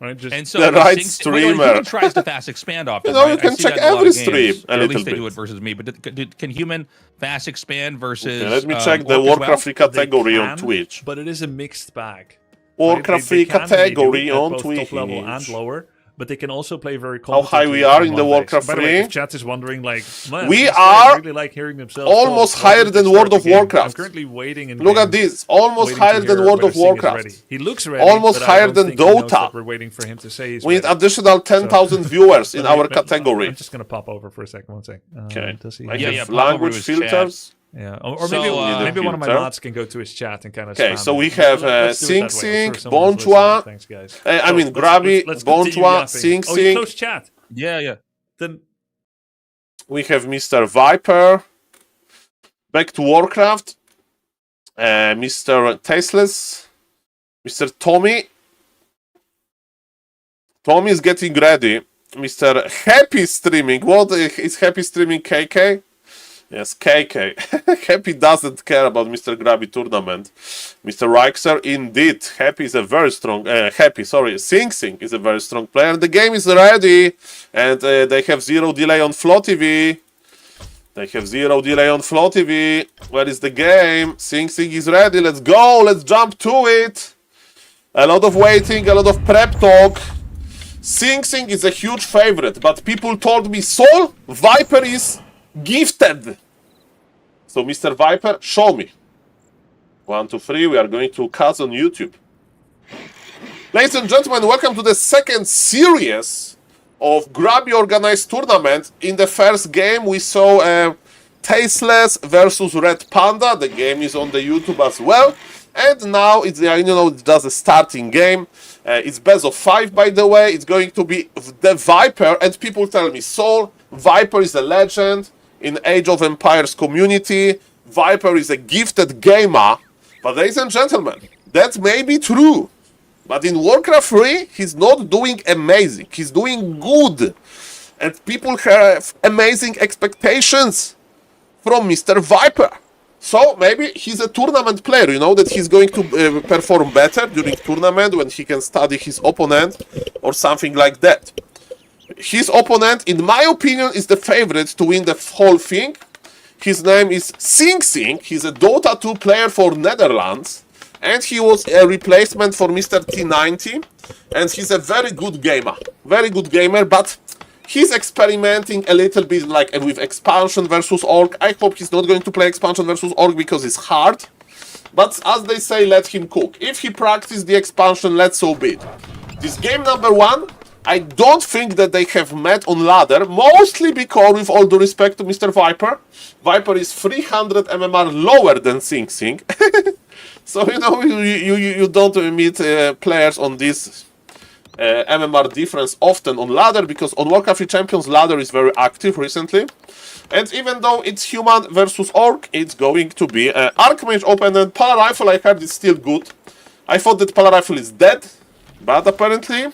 Speaker 3: Right, just
Speaker 11: and so
Speaker 1: the right streamer
Speaker 11: he tries to fast expand off.
Speaker 1: You know, you can check every stream a little
Speaker 11: at least they
Speaker 1: bit.
Speaker 11: do it versus me. But can human fast expand versus?
Speaker 1: Okay, let me check the Warcraft free category on Twitch.
Speaker 3: But it is a mixed bag.
Speaker 1: Warcraft free category on
Speaker 3: both
Speaker 1: Twitch.
Speaker 3: Top level and lower. But they can also play very
Speaker 1: How high we are in the Warcraft
Speaker 3: free? By the way, if chat is wondering, like, man,
Speaker 1: we are
Speaker 3: really like hearing themselves
Speaker 1: almost higher than World of Warcraft.
Speaker 3: I'm currently waiting.
Speaker 1: Look at this, almost higher than World of Warcraft.
Speaker 3: He looks ready.
Speaker 1: Almost higher than Dota.
Speaker 3: We're waiting for him to say he's
Speaker 1: we need
Speaker 3: ready.
Speaker 1: additional 10,000 viewers in our category.
Speaker 3: I'm just gonna pop over for a second. One sec.
Speaker 1: Okay.
Speaker 3: I
Speaker 1: have language filters.
Speaker 3: Yeah, or maybe one of my mods can go to his chat and kind of.
Speaker 1: Okay, so we have Sing Sing, Bonjour.
Speaker 3: Thanks, guys.
Speaker 1: I mean, Grabby, Bonjour, Sing
Speaker 3: Oh,
Speaker 1: Sing.
Speaker 3: close chat.
Speaker 11: Yeah.
Speaker 3: Then
Speaker 1: we have Mr. Viper. Back to Warcraft. Mr. Tasteless. Mr. Tommy. Tommy is getting ready. Mr. Happy Streaming. What is Happy Streaming KK? Yes, KK. Happy doesn't care about Mr. Grabby tournament. Mr. Reichser, indeed. Happy is a very strong... Sing Sing is a very strong player. The game is ready. And they have 0 delay on FLO TV. Where is the game? Sing Sing is ready. Let's go. Let's jump to it. A lot of waiting, a lot of prep talk. Sing Sing is a huge favorite. But people told me, Saul, Viper is... gifted. So Mr. Viper, show me. 1, 2, 3. We are going to cut on YouTube. Ladies and gentlemen, welcome to the second series of Grabby organized tournament. In the first game, we saw Tasteless versus Red Panda. The game is on the YouTube as well. And now it's it's just a starting game. It's best of 5, by the way. It's going to be the Viper. And people tell me, Saul, Viper is a legend in Age of Empires community. Viper is a gifted gamer. But ladies and gentlemen, that may be true. But in Warcraft 3, he's not doing amazing. He's doing good. And people have amazing expectations from Mr. Viper. So maybe he's a tournament player, that he's going to perform better during tournament when he can study his opponent or something like that. His opponent, in my opinion, is the favorite to win the whole thing. His name is Sing Sing. He's a Dota 2 player for Netherlands. And he was a replacement for Mr. T90. And he's a very good gamer. Very good gamer, but he's experimenting a little bit like with expansion versus orc. I hope he's not going to play expansion versus orc because it's hard. But as they say, let him cook. If he practices the expansion, let's so be it. This game number 1, I don't think that they have met on ladder, mostly because, with all due respect to Mr. Viper, Viper is 300 MMR lower than Sing Sing. So, you don't meet players on this MMR difference often on ladder, because on Warcraft 3 Champions, ladder is very active recently. And even though it's human versus orc, it's going to be Archmage opponent. Polar Rifle, I heard, is still good. I thought that Polar Rifle is dead, but apparently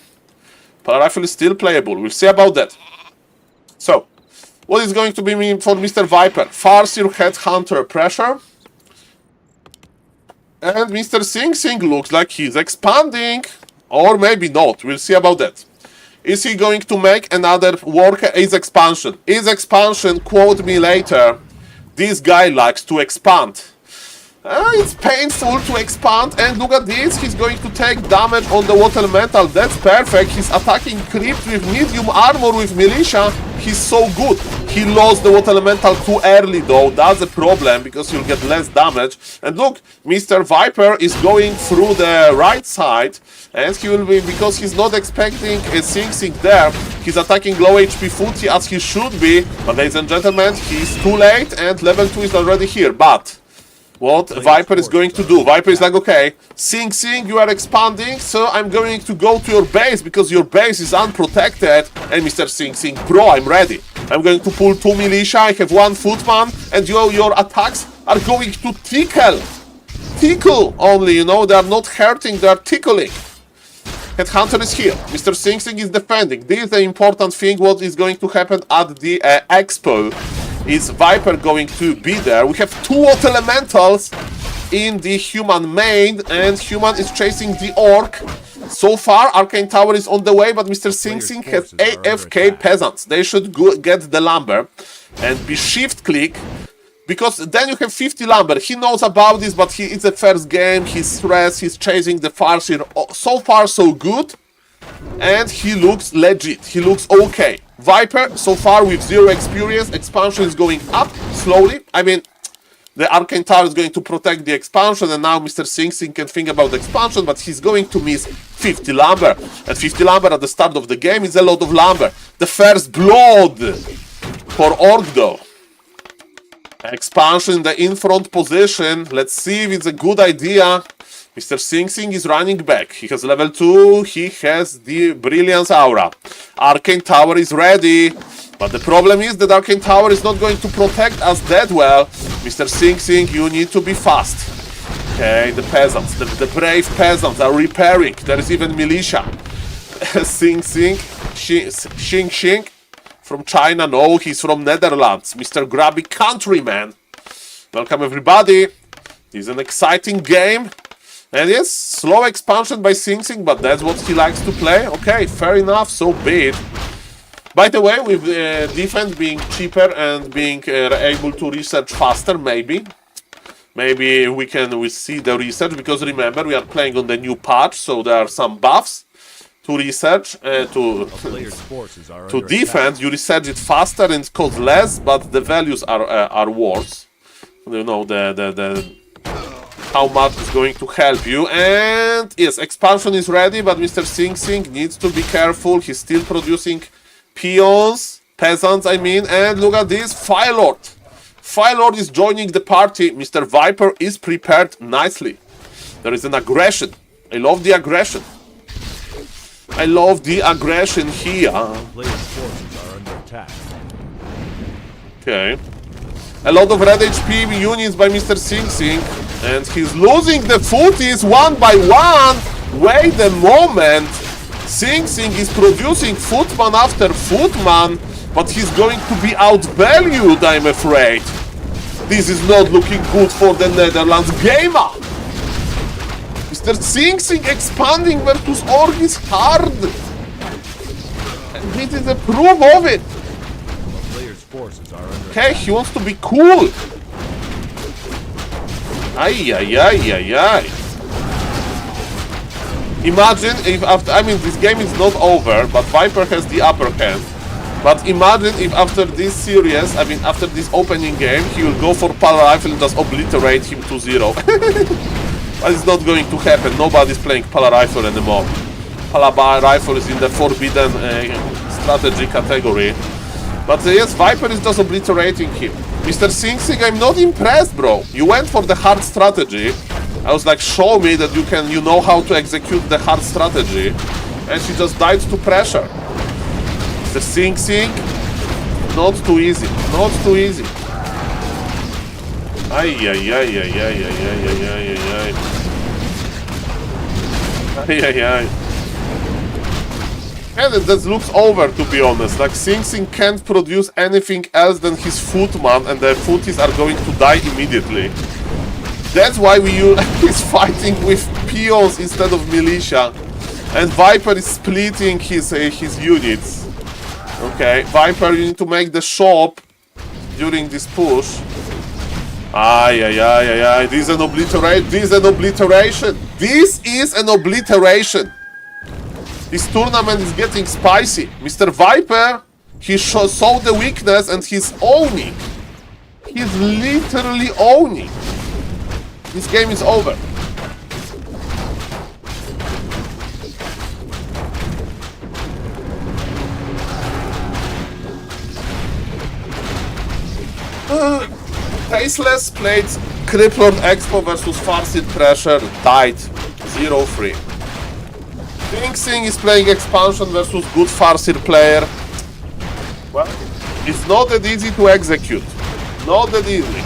Speaker 1: Polar Rifle is still playable. We'll see about that. So, what is going to be mean for Mr. Viper? Farseer Headhunter pressure. And Mr. Sing Sing looks like he's expanding. Or maybe not. We'll see about that. Is he going to make another Is expansion? Is expansion, quote me later. This guy likes to expand. It's painful to expand, and look at this, he's going to take damage on the Water Elemental. That's perfect. He's attacking creep with medium armor with militia. He's so good. He lost the Water Elemental too early though. That's a problem, because you'll get less damage. And look, Mr. Viper is going through the right side, and he will be, because he's not expecting a Sing Sing there, he's attacking low HP Footy as he should be. But ladies and gentlemen, he's too late, and level 2 is already here. But what Viper is going to do? Viper is like, okay, Sing Sing, you are expanding, so I'm going to go to your base because your base is unprotected. And Mr. Sing Sing, bro, I'm ready. I'm going to pull 2 militia, I have 1 footman, and your attacks are going to tickle. Tickle only, they are not hurting, they are tickling. Headhunter is here. Mr. Sing Sing is defending. This is the important thing, what is going to happen at the expo. Is Viper going to be there? We have 2 Water Elementals in the human main, and human is chasing the orc. So far, Arcane Tower is on the way, but Mr. Sing Sing has AFK peasants. They should get the lumber and be shift click, because then you have 50 lumber. He knows about this, but it's the first game. He's stressed. He's chasing the Farseer. So far, so good. And he looks legit. He looks okay. Viper, so far with 0 experience. Expansion is going up slowly. I mean, the Arcane Tower is going to protect the expansion, and now Mr. Sing Sing can think about the expansion, but he's going to miss 50 lumber. And 50 lumber at the start of the game is a lot of lumber. The first blood for Orc, though. Expansion in the in-front position. Let's see if it's a good idea. Mr. Sing Sing is running back. He has level 2. He has the Brilliance Aura. Arcane Tower is ready. But the problem is that Arcane Tower is not going to protect us that well. Mr. Sing Sing, you need to be fast. Okay, the peasants, the brave peasants are repairing. There is even militia. Sing Sing, Xing Xing from China. No, he's from Netherlands. Mr. Grabby Countryman. Welcome everybody. This is an exciting game. And yes, slow expansion by Sing Sing, but that's what he likes to play. Okay, fair enough, so be it. By the way, with defense being cheaper and being able to research faster, maybe we see the research, because remember, we are playing on the new patch, so there are some buffs to research, to defense. You research it faster and it costs less, but the values are worse. How much is going to help you. And yes, expansion is ready, but Mr. Sing Sing needs to be careful. He's still producing peons, peasants, I mean, and look at this, Firelord. Firelord is joining the party. Mr. Viper is prepared nicely. There is an aggression. I love the aggression. I love the aggression here.
Speaker 2: Players' forces are under attack.
Speaker 1: Okay. A lot of red HP units by Mr. Sing Sing. And he's losing the footies one by one. Wait a moment. Sing Sing is producing footman after footman. But he's going to be outvalued, I'm afraid. This is not looking good for the Netherlands gamer. Mr. Sing Sing expanding versus Org is hard. And this is a proof of it.
Speaker 2: Players' forces are under
Speaker 1: Okay, he wants to be cool. Ay, ay, ay, ay, ay. Imagine if after, I mean, this game is not over, but Viper has the upper hand. But imagine if after this series, I mean, after this opening game, he will go for Pala Rifle and just obliterate him to 0. But it's not going to happen. Nobody's playing Pala Rifle anymore. Pala Rifle is in the forbidden strategy category. But yes, Viper is just obliterating him. Mr. Sing Sing, I'm not impressed, bro. You went for the hard strategy. I was like, show me that you know how to execute the hard strategy. And she just died to pressure. Mr. Sing Sing, not too easy. Not too easy. Ay, ay, ay, ay, ay, ay, ay, ay, ay, ay. Ay, ay, ay. And that looks over, to be honest. Like, Sing Sing can't produce anything else than his footman, and the footies are going to die immediately. That's why he's fighting with peons instead of militia. And Viper is splitting his units. Okay, Viper, you need to make the shop during this push. Ay, ay, ay, ay, ay. This is an obliteration. This is an obliteration. This is an obliteration. This tournament is getting spicy. Mr. Viper, he saw the weakness and he's owning. He's literally owning. This game is over. Faceless played Crippled Expo versus Farseed Pressure, died 0-3. Sing Sing is playing Expansion versus good Farseed player. Well, it's not that easy to execute. Not that easy.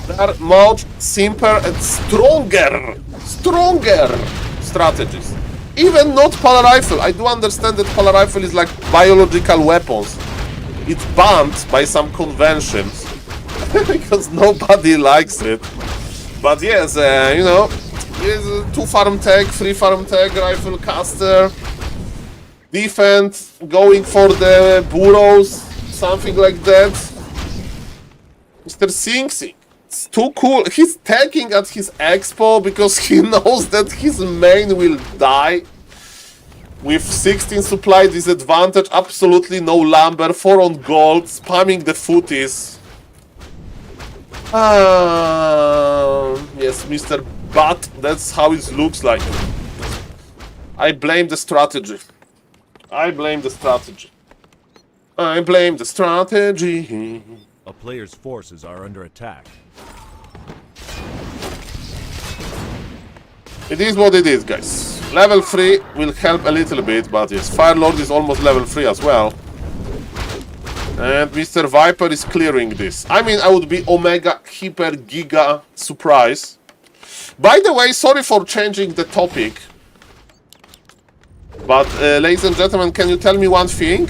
Speaker 1: There are much simpler and stronger strategies. Even not Pala Rifle. I do understand that Pala Rifle is like biological weapons. It's banned by some conventions because nobody likes it. But yes, you know, 2 farm tag, 3 farm tag, rifle caster, defense, going for the burrows, something like that. Mr. Sing Sing, it's too cool. He's tagging at his expo because he knows that his main will die. With 16 supply disadvantage, absolutely no lumber, 4 on gold, spamming the footies. Yes, Mr. Butt, that's how it looks like. I blame the strategy. I blame the strategy. I blame the strategy.
Speaker 2: A player's forces are under attack.
Speaker 1: It is what it is, guys. Level 3 will help a little bit, but yes, Firelord is almost level 3 as well. And Mr. Viper is clearing this. I mean, I would be omega, hyper, giga surprised. By the way, sorry for changing the topic. But, ladies and gentlemen, can you tell me one thing?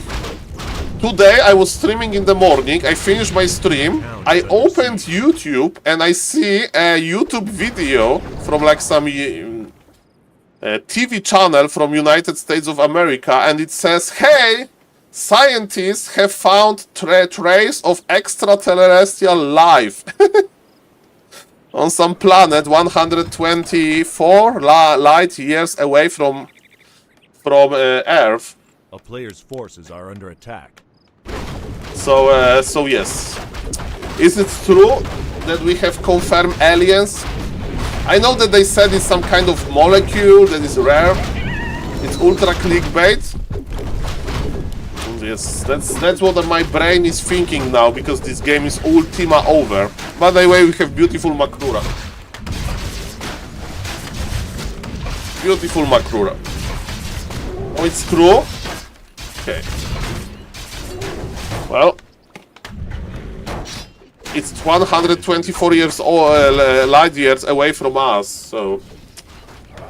Speaker 1: Today, I was streaming in the morning, I finished my stream, I opened YouTube, and I see a YouTube video from like some TV channel from United States of America, and it says, hey, scientists have found trace of extraterrestrial life on some planet 124 light years away from Earth.
Speaker 2: A player's forces are under attack.
Speaker 1: So yes. Is it true that we have confirmed aliens? I know that they said it's some kind of molecule that is rare. It's ultra clickbait. Yes, that's what my brain is thinking now, because this game is Ultima over. By the way, we have beautiful Makrura. Beautiful Makrura. Oh, it's true? Okay. Well, it's 124 years old, light years away from us, so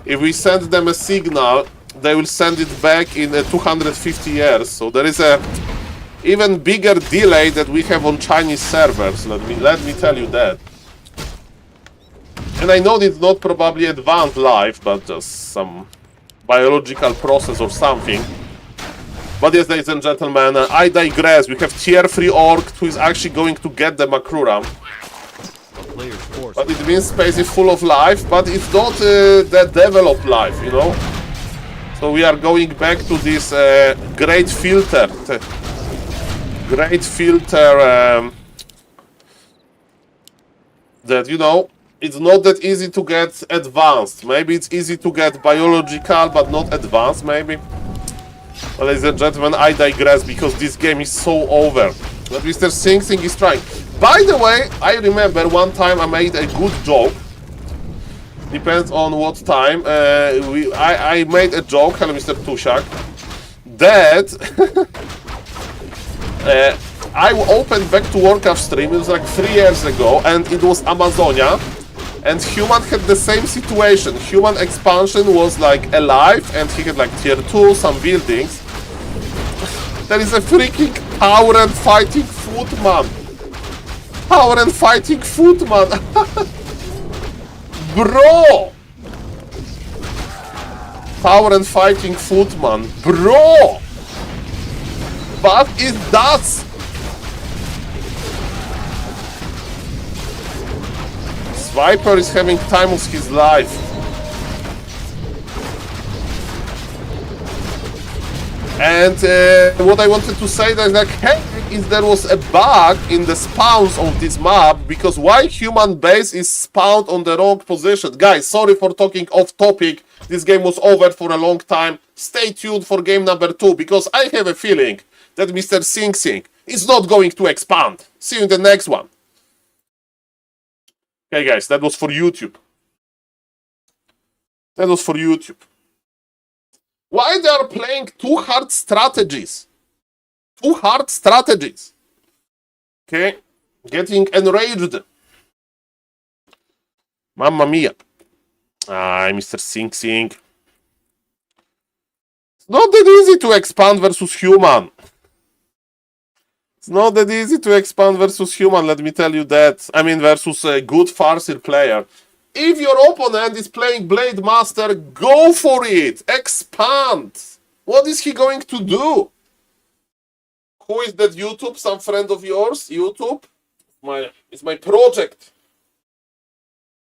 Speaker 1: if we send them a signal, they will send it back in 250 years. So there is a even bigger delay that we have on Chinese servers. Let me tell you that. And I know it's not probably advanced life, but just some biological process or something. But yes, ladies and gentlemen, I digress. We have tier 3 orc who is actually going to get the Makrura. But it means space is full of life, but it's not the developed life, you know? So we are going back to this great filter. Great filter that, you know, it's not that easy to get advanced. Maybe it's easy to get biological, but not advanced, maybe. Well, ladies and gentlemen, I digress, because this game is so over. But Mr. Sing Sing is trying. By the way, I remember one time I made a good joke. Depends on what time. I made a joke, hello Mr. Tushak, that I opened back to Warcraft stream, it was like 3 years ago, and it was Amazonia. And Human had the same situation. Human expansion was like alive, and he had like tier 2, some buildings. There is a freaking power and fighting footman. Power and fighting footman. Bro! Power and fighting footman. Bro! But it does. Viper is having time of his life. And what I wanted to say is like, hey, is there was a bug in the spawns of this map, because why human base is spawned on the wrong position. Guys, sorry for talking off topic. This game was over for a long time. Stay tuned for game number 2, because I have a feeling that Mr. Sing Sing is not going to expand. See you in the next one. Okay, guys, that was for YouTube. That was for YouTube. Why they are playing 2 hard strategies? 2 hard strategies. Okay, getting enraged. Mamma mia. Mr. Sing Sing. It's not that easy to expand versus human. It's not that easy to expand versus human, let me tell you that. I mean, versus a good Farseer player. If your opponent is playing Blade Master, go for it! Expand! What is he going to do? Who is that YouTube? Some friend of yours? YouTube? It's my project.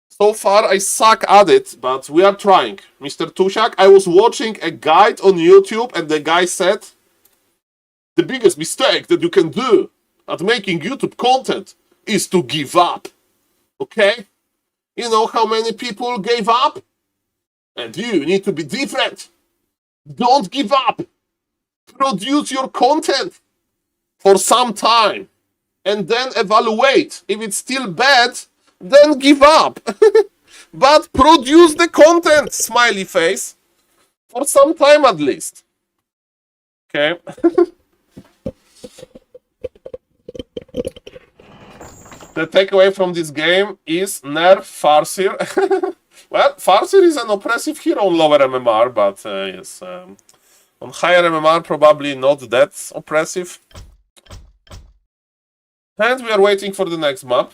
Speaker 1: So far, I suck at it, but we are trying. Mr. Tushak, I was watching a guide on YouTube, and the guy said, the biggest mistake that you can do at making YouTube content is to give up. Okay? You know how many people gave up? And you need to be different. Don't give up. Produce your content for some time. And then evaluate. If it's still bad, then give up. But produce the content, smiley face. For some time at least. Okay? The takeaway from this game is nerf Farseer. Well, Farseer is an oppressive hero on lower MMR, but yes, on higher MMR probably not that oppressive. And we are waiting for the next map.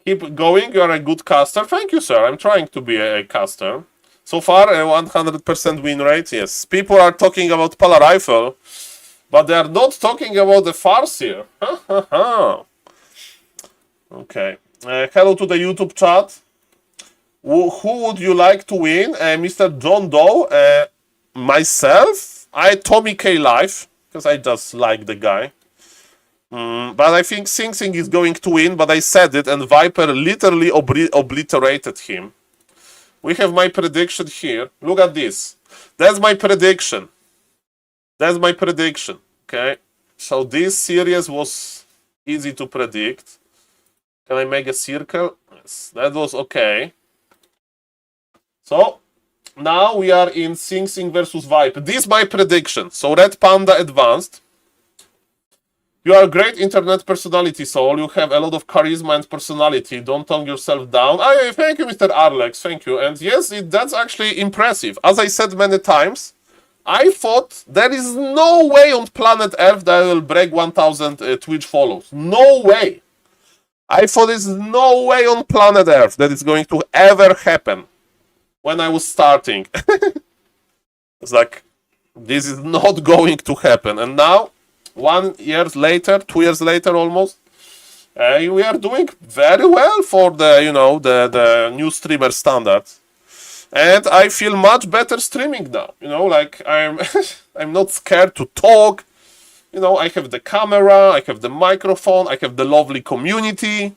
Speaker 1: Keep going, you are a good caster. Thank you, sir. I'm trying to be a caster. So far, a 100% win rate, yes. People are talking about Pala Rifle. But they are not talking about the Farseer. Okay. Hello to the YouTube chat. Who would you like to win? Mr. John Doe? Myself? Tommy K Life. Because I just like the guy. But I think Sing Sing is going to win. But I said it and Viper literally obliterated him. We have my prediction here. Look at this. That's my prediction. That's my prediction. Okay. So this series was easy to predict. Can I make a circle? Yes, that was okay. So now we are in Sing Sing versus Viper. This is my prediction. So Red Panda advanced. You are a great internet personality, Saul. You have a lot of charisma and personality. Don't tone yourself down. Thank you, Mr. Arlex. Thank you. And yes, that's actually impressive. As I said many times, I thought there is no way on planet Earth that I will break 1,000 Twitch follows. No way. I thought there's no way on planet Earth that it's going to ever happen when I was starting. It's like, this is not going to happen. And now, 1 year later, 2 years later almost, we are doing very well for the, you know, the new streamer standards. And I feel much better streaming now. You know, like I'm not scared to talk. You know, I have the camera, I have the microphone, I have the lovely community.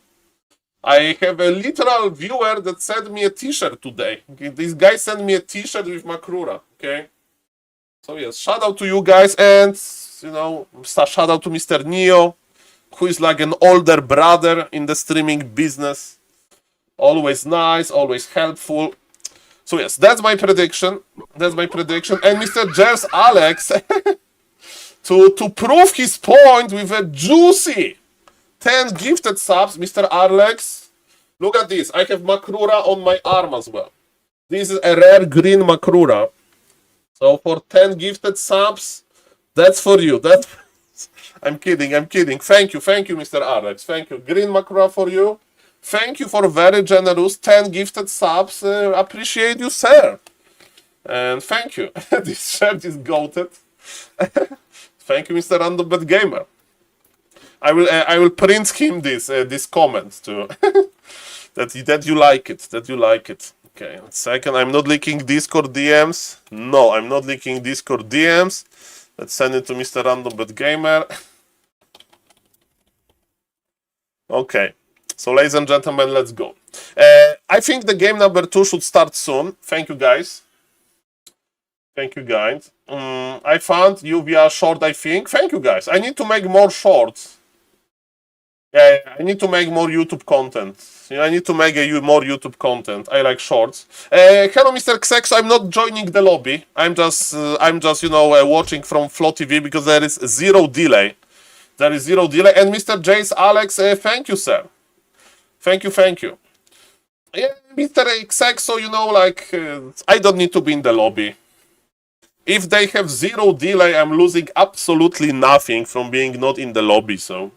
Speaker 1: I have a literal viewer that sent me a t-shirt today. Okay? This guy sent me a t-shirt with Makrura. Okay. So yes, shout out to you guys, and you know, shout out to Mr. Neo, who is like an older brother in the streaming business. Always nice, always helpful. So yes, that's my prediction. That's my prediction. And Mr. Jers Alex, to prove his point with a juicy 10 gifted subs, Mr. Alex. Look at this. I have Makrura on my arm as well. This is a rare green Makrura. So for 10 gifted subs, that's for you. I'm kidding, I'm kidding. Thank you, Mr. Alex. Thank you. Green Makrura for you. Thank you for very generous 10 gifted subs. Appreciate you, sir. And thank you. This shirt is goated. Thank you, Mr. Random Gamer. I will print him this comment too. that you like it. That you like it. Okay. Second, I'm not leaking Discord DMs. No, I'm not leaking Discord DMs. Let's send it to Mr. Random Gamer. Okay. So, ladies and gentlemen, let's go. I think the game number 2 should start soon. Thank you, guys. Thank you, guys. I found you via short, I think. Thank you, guys. I need to make more shorts. Yeah, I need to make more YouTube content. I need to make more YouTube content. I like shorts. Hello, Mr. Xex. I'm not joining the lobby. I'm just you know, watching from FLO TV because there is zero delay. There is zero delay. And Mr. Jace Alex, thank you, sir. Thank you. Yeah, Mr. Xex, so you know, like, I don't need to be in the lobby. If they have zero delay, I'm losing absolutely nothing from being not in the lobby, so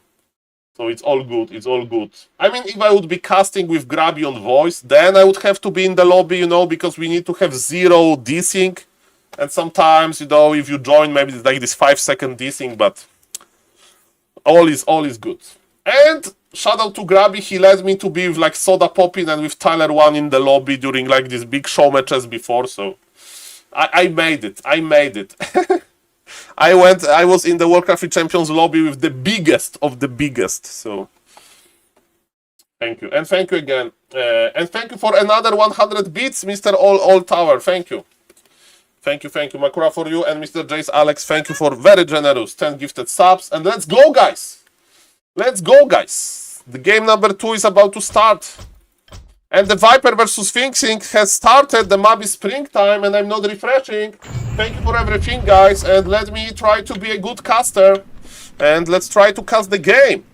Speaker 1: it's all good, it's all good. I mean, if I would be casting with Grabby on voice, then I would have to be in the lobby, you know, because we need to have zero desync. And sometimes, you know, if you join, maybe it's like this 5-second desync, but all is good. And shout out to Grabby, he led me to be with like Soda Poppin and with Tyler 1 in the lobby during like these big show matches before, so I made it. I was in the Warcraft Champions lobby with the biggest of the biggest, so thank you. And thank you again. And thank you for another 100 bits, Mr. All Tower. Thank you. Thank you. Makura for you, and Mr. Jace Alex, thank you for very generous 10 gifted subs. And let's go, guys. The game number 2 is about to start. And the Viper versus Finksing has started. The map is springtime and I'm not refreshing. Thank you for everything, guys. And let me try to be a good caster. And let's try to cast the game.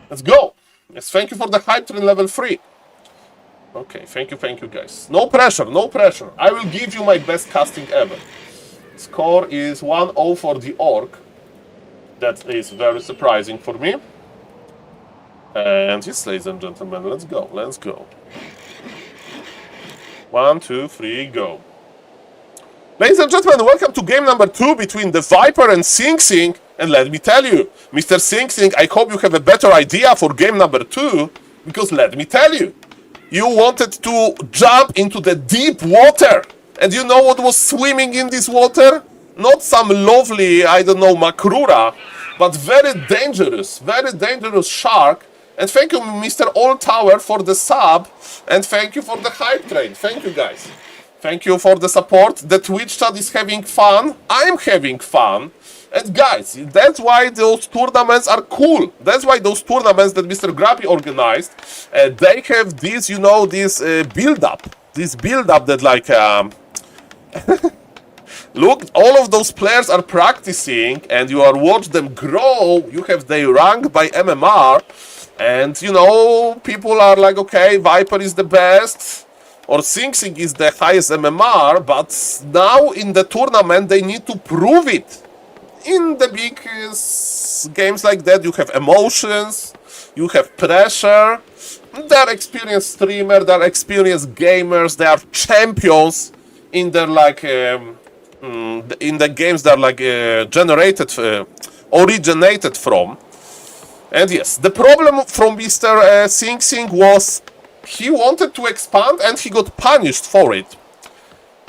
Speaker 1: Let's go. Yes, thank you for the hype train level 3. Okay, thank you, guys. No pressure. I will give you my best casting ever. Score is 1-0 for the Orc. That is very surprising for me. And yes, ladies and gentlemen, let's go. 1, 2, 3, go. Ladies and gentlemen, welcome to game number 2 between the Viper and Sing Sing. And let me tell you, Mr. Sing Sing, I hope you have a better idea for game number 2, because let me tell you, you wanted to jump into the deep water. And you know what was swimming in this water? Not some lovely, I don't know, Makrura, but very dangerous shark. And thank you, Mr. All Tower, for the sub. And thank you for the hype train. Thank you, guys. Thank you for the support. The Twitch chat is having fun. I'm having fun. And guys, that's why those tournaments are cool. That's why those tournaments that Mr. Grabby organized, they have this, you know, this build-up. This build-up that like... Look, all of those players are practicing and you are watch them grow. You have their rank by MMR. And, you know, people are like, okay, Viper is the best. Or Sing Sing is the highest MMR. But now in the tournament, they need to prove it. In the big games like that, you have emotions, you have pressure. They're experienced streamers, they're experienced gamers, they are champions in their like in the games they're like originated from. And yes, the problem from Mr. Sing Sing was he wanted to expand and he got punished for it.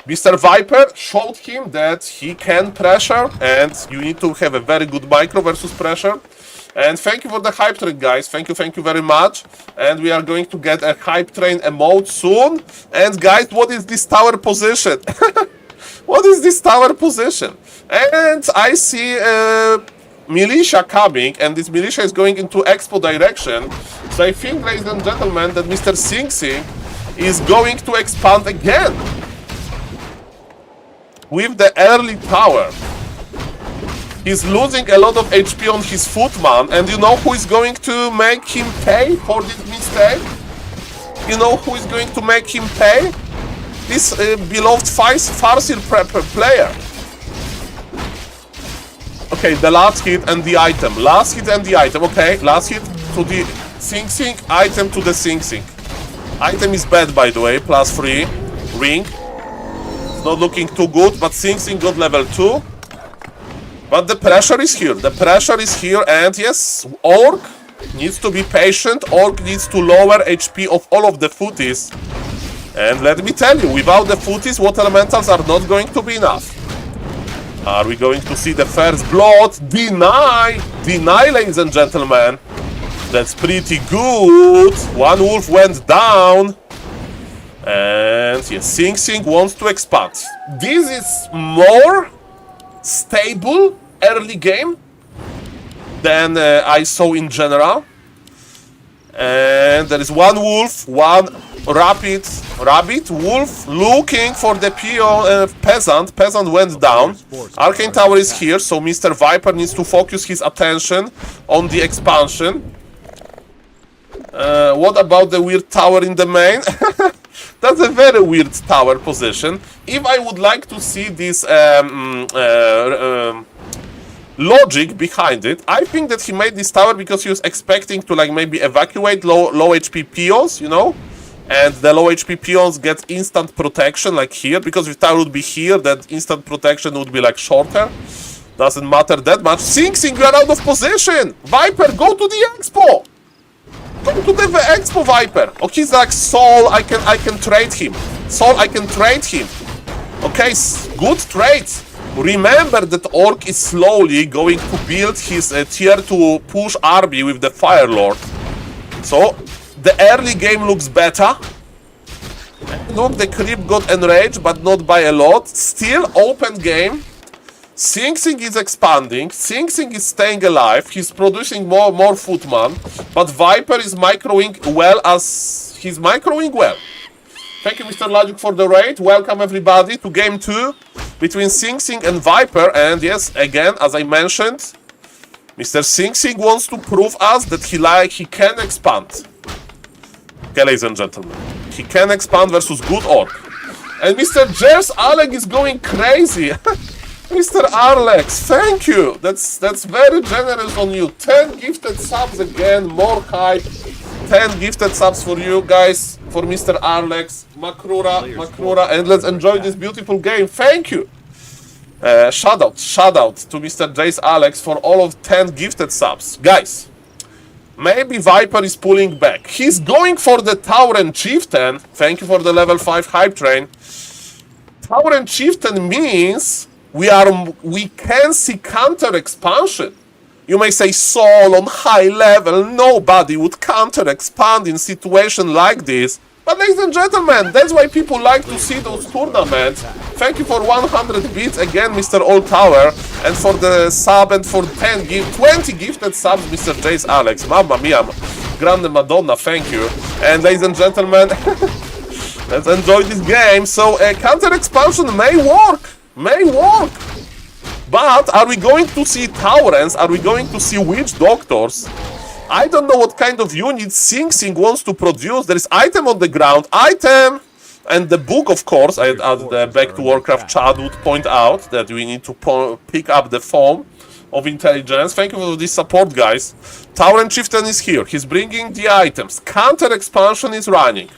Speaker 1: Mr. Viper showed him that he can pressure and you need to have a very good micro versus pressure. And thank you for the hype train, guys. Thank you very much. And we are going to get a hype train emote soon. And guys, what is this tower position? What is this tower position? And I see militia coming, and this militia is going into expo direction. So I think, ladies and gentlemen, that Mr. Sing Sing is going to expand again with the early tower. He's losing a lot of HP on his footman, and you know who is going to make him pay for this mistake? You know who is going to make him pay? This beloved Farseer player. Okay, the last hit and the item. Last hit and the item. Okay, last hit to the Sing Sing, item to the Sing Sing. Item is bad, by the way, +3. Ring. It's not looking too good, but Sing Sing got level 2. But the pressure is here. The pressure is here, and yes, Orc needs to be patient. Orc needs to lower HP of all of the footies. And let me tell you, without the footies, water elementals are not going to be enough. Are we going to see the first blood? Deny! Deny, ladies and gentlemen. That's pretty good. One wolf went down. And yes, Sing Sing wants to expand. This is more stable early game than I saw in general. And there is one wolf, one rabbit, wolf looking for the peasant. Peasant went down. Arcane Tower is here, so Mr. Viper needs to focus his attention on the expansion. What about the weird tower in the main? That's a very weird tower position. If I would like to see this logic behind it, I think that he made this tower because he was expecting to like maybe evacuate low HP peons, you know? And the low HP peons get instant protection like here, because if tower would be here, that instant protection would be like shorter. Doesn't matter that much. Sing Sing, you are out of position! Viper, go to the expo! Go to the expo, Viper! Oh, he's like, Saul, I can trade him. Saul, I can trade him. Okay, good trade. Remember that Orc is slowly going to build his tier 2 push RB with the Fire Lord. So, the early game looks better. Look, the creep got enraged, but not by a lot. Still open game. Sing Sing is expanding. Sing Sing is staying alive. He's producing more footman. But Viper is microing well as... he's microing well. Thank you, Mr. Logic, for the raid. Welcome, everybody, to Game 2 between Sing Sing and Viper. And yes, again, as I mentioned, Mr. Sing Sing wants to prove us that he can expand. Okay, ladies and gentlemen. He can expand versus good Orc. And Mr. Jers Alec is going crazy. Mr. Arlex, thank you. That's very generous on you. 10 gifted subs again, more hype. 10 gifted subs for you guys, for Mr. Arlex, Makrura, and let's enjoy this beautiful game. Thank you. Shout out to Mr. Jace Alex for all of 10 gifted subs. Guys, maybe Viper is pulling back. He's going for the Tower and Chieftain. Thank you for the level 5 hype train. Tower and Chieftain means we can see counter expansion. You may say, Saul, on high level, nobody would counter expand in situation like this. But ladies and gentlemen, that's why people like to see those tournaments. Thank you for 100 bits again, Mr. Old Tower, and for the sub, and for 20 gifted subs, Mr. Jace Alex. Mamma mia, Grande Madonna, thank you. And ladies and gentlemen, let's enjoy this game. So counter expansion may work, but are we going to see Taurens? Are we going to see Witch Doctors? I don't know what kind of unit Sing Sing wants to produce. There is item on the ground, item! And the book, of course, I added the Back to Warcraft chat would point out that we need to pick up the phone of intelligence. Thank you for this support, guys. Tauren Chieftain is here. He's bringing the items. Counter expansion is running.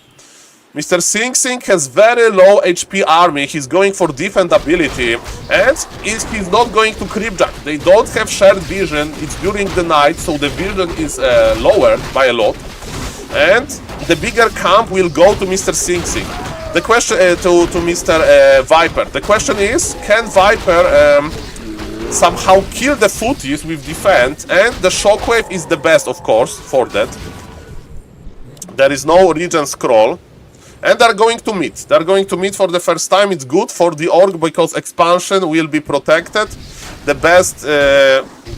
Speaker 1: Mr. Sing Sing has very low HP army. He's going for defendability, and he's not going to creepjack. They don't have shared vision. It's during the night, so the vision is lowered by a lot. And the bigger camp will go to Mr. Sing Sing. The question to Mr. Viper. The question is, can Viper somehow kill the footies with defense? And the shockwave is the best, of course, for that. There is no regen scroll. And they're going to meet. They're going to meet for the first time. It's good for the orc because expansion will be protected. The best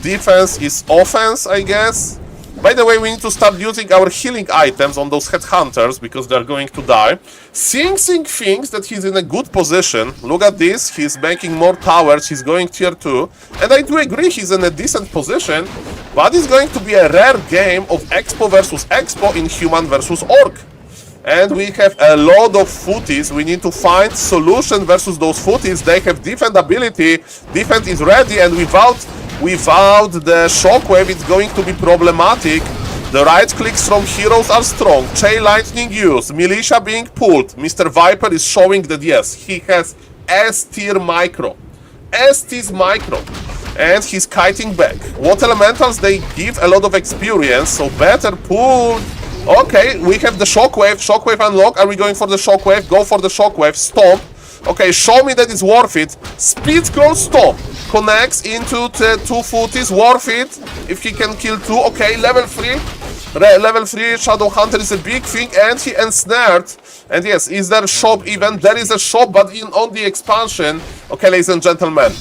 Speaker 1: defense is offense, I guess. By the way, we need to start using our healing items on those headhunters because they're going to die. Sing Sing thinks that he's in a good position. Look at this. He's making more towers. He's going tier 2. And I do agree he's in a decent position. But it's going to be a rare game of Expo versus Expo in human versus orc. And we have a lot of footies. We need to find solution versus those footies. They have defendability. Defense is ready, and without the shockwave, it's going to be problematic. The right clicks from heroes are strong. Chain lightning use. Militia being pulled. Mr. Viper is showing that yes, he has S tier micro. S-tier micro. And he's kiting back. Water elementals, they give a lot of experience, so better pull. Okay, we have the shockwave. Shockwave unlock. Are we going for the shockwave? Go for the shockwave. Stop. Okay, show me that it's worth it. Speed scroll, stop. Connects into the 2 footies. Worth it. If he can kill 2. Okay, level 3. Level 3 Shadow Hunter is a big thing. And he ensnared. And yes, is there a shop even? There is a shop, but on the expansion. Okay, ladies and gentlemen.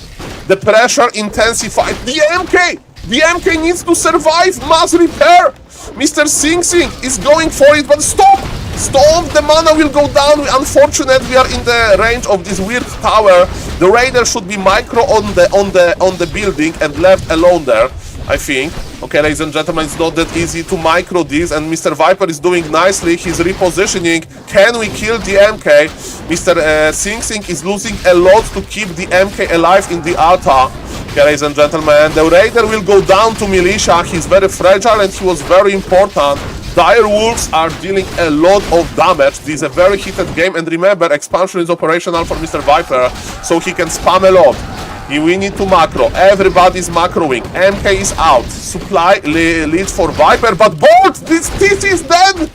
Speaker 1: The pressure intensified. The MK! The MK needs to survive. Mass repair. Mr. Sing Sing is going for it, but stop! Stop! The mana will go down. Unfortunately, we are in the range of this weird tower. The raider should be micro on the building and left alone there, I think. Okay, ladies and gentlemen, it's not that easy to micro this, and Mr. Viper is doing nicely. He's repositioning. Can we kill the MK? Mr. Sing Sing is losing a lot to keep the MK alive in the altar. Okay, ladies and gentlemen, the raider will go down to militia. He's very fragile and he was very important. Dire wolves are dealing a lot of damage. This is a very heated game, and remember, expansion is operational for Mr. Viper, so he can spam a lot. We need to macro. Everybody's macroing. MK is out. Supply leads for Viper, but Bolt! This TC is dead!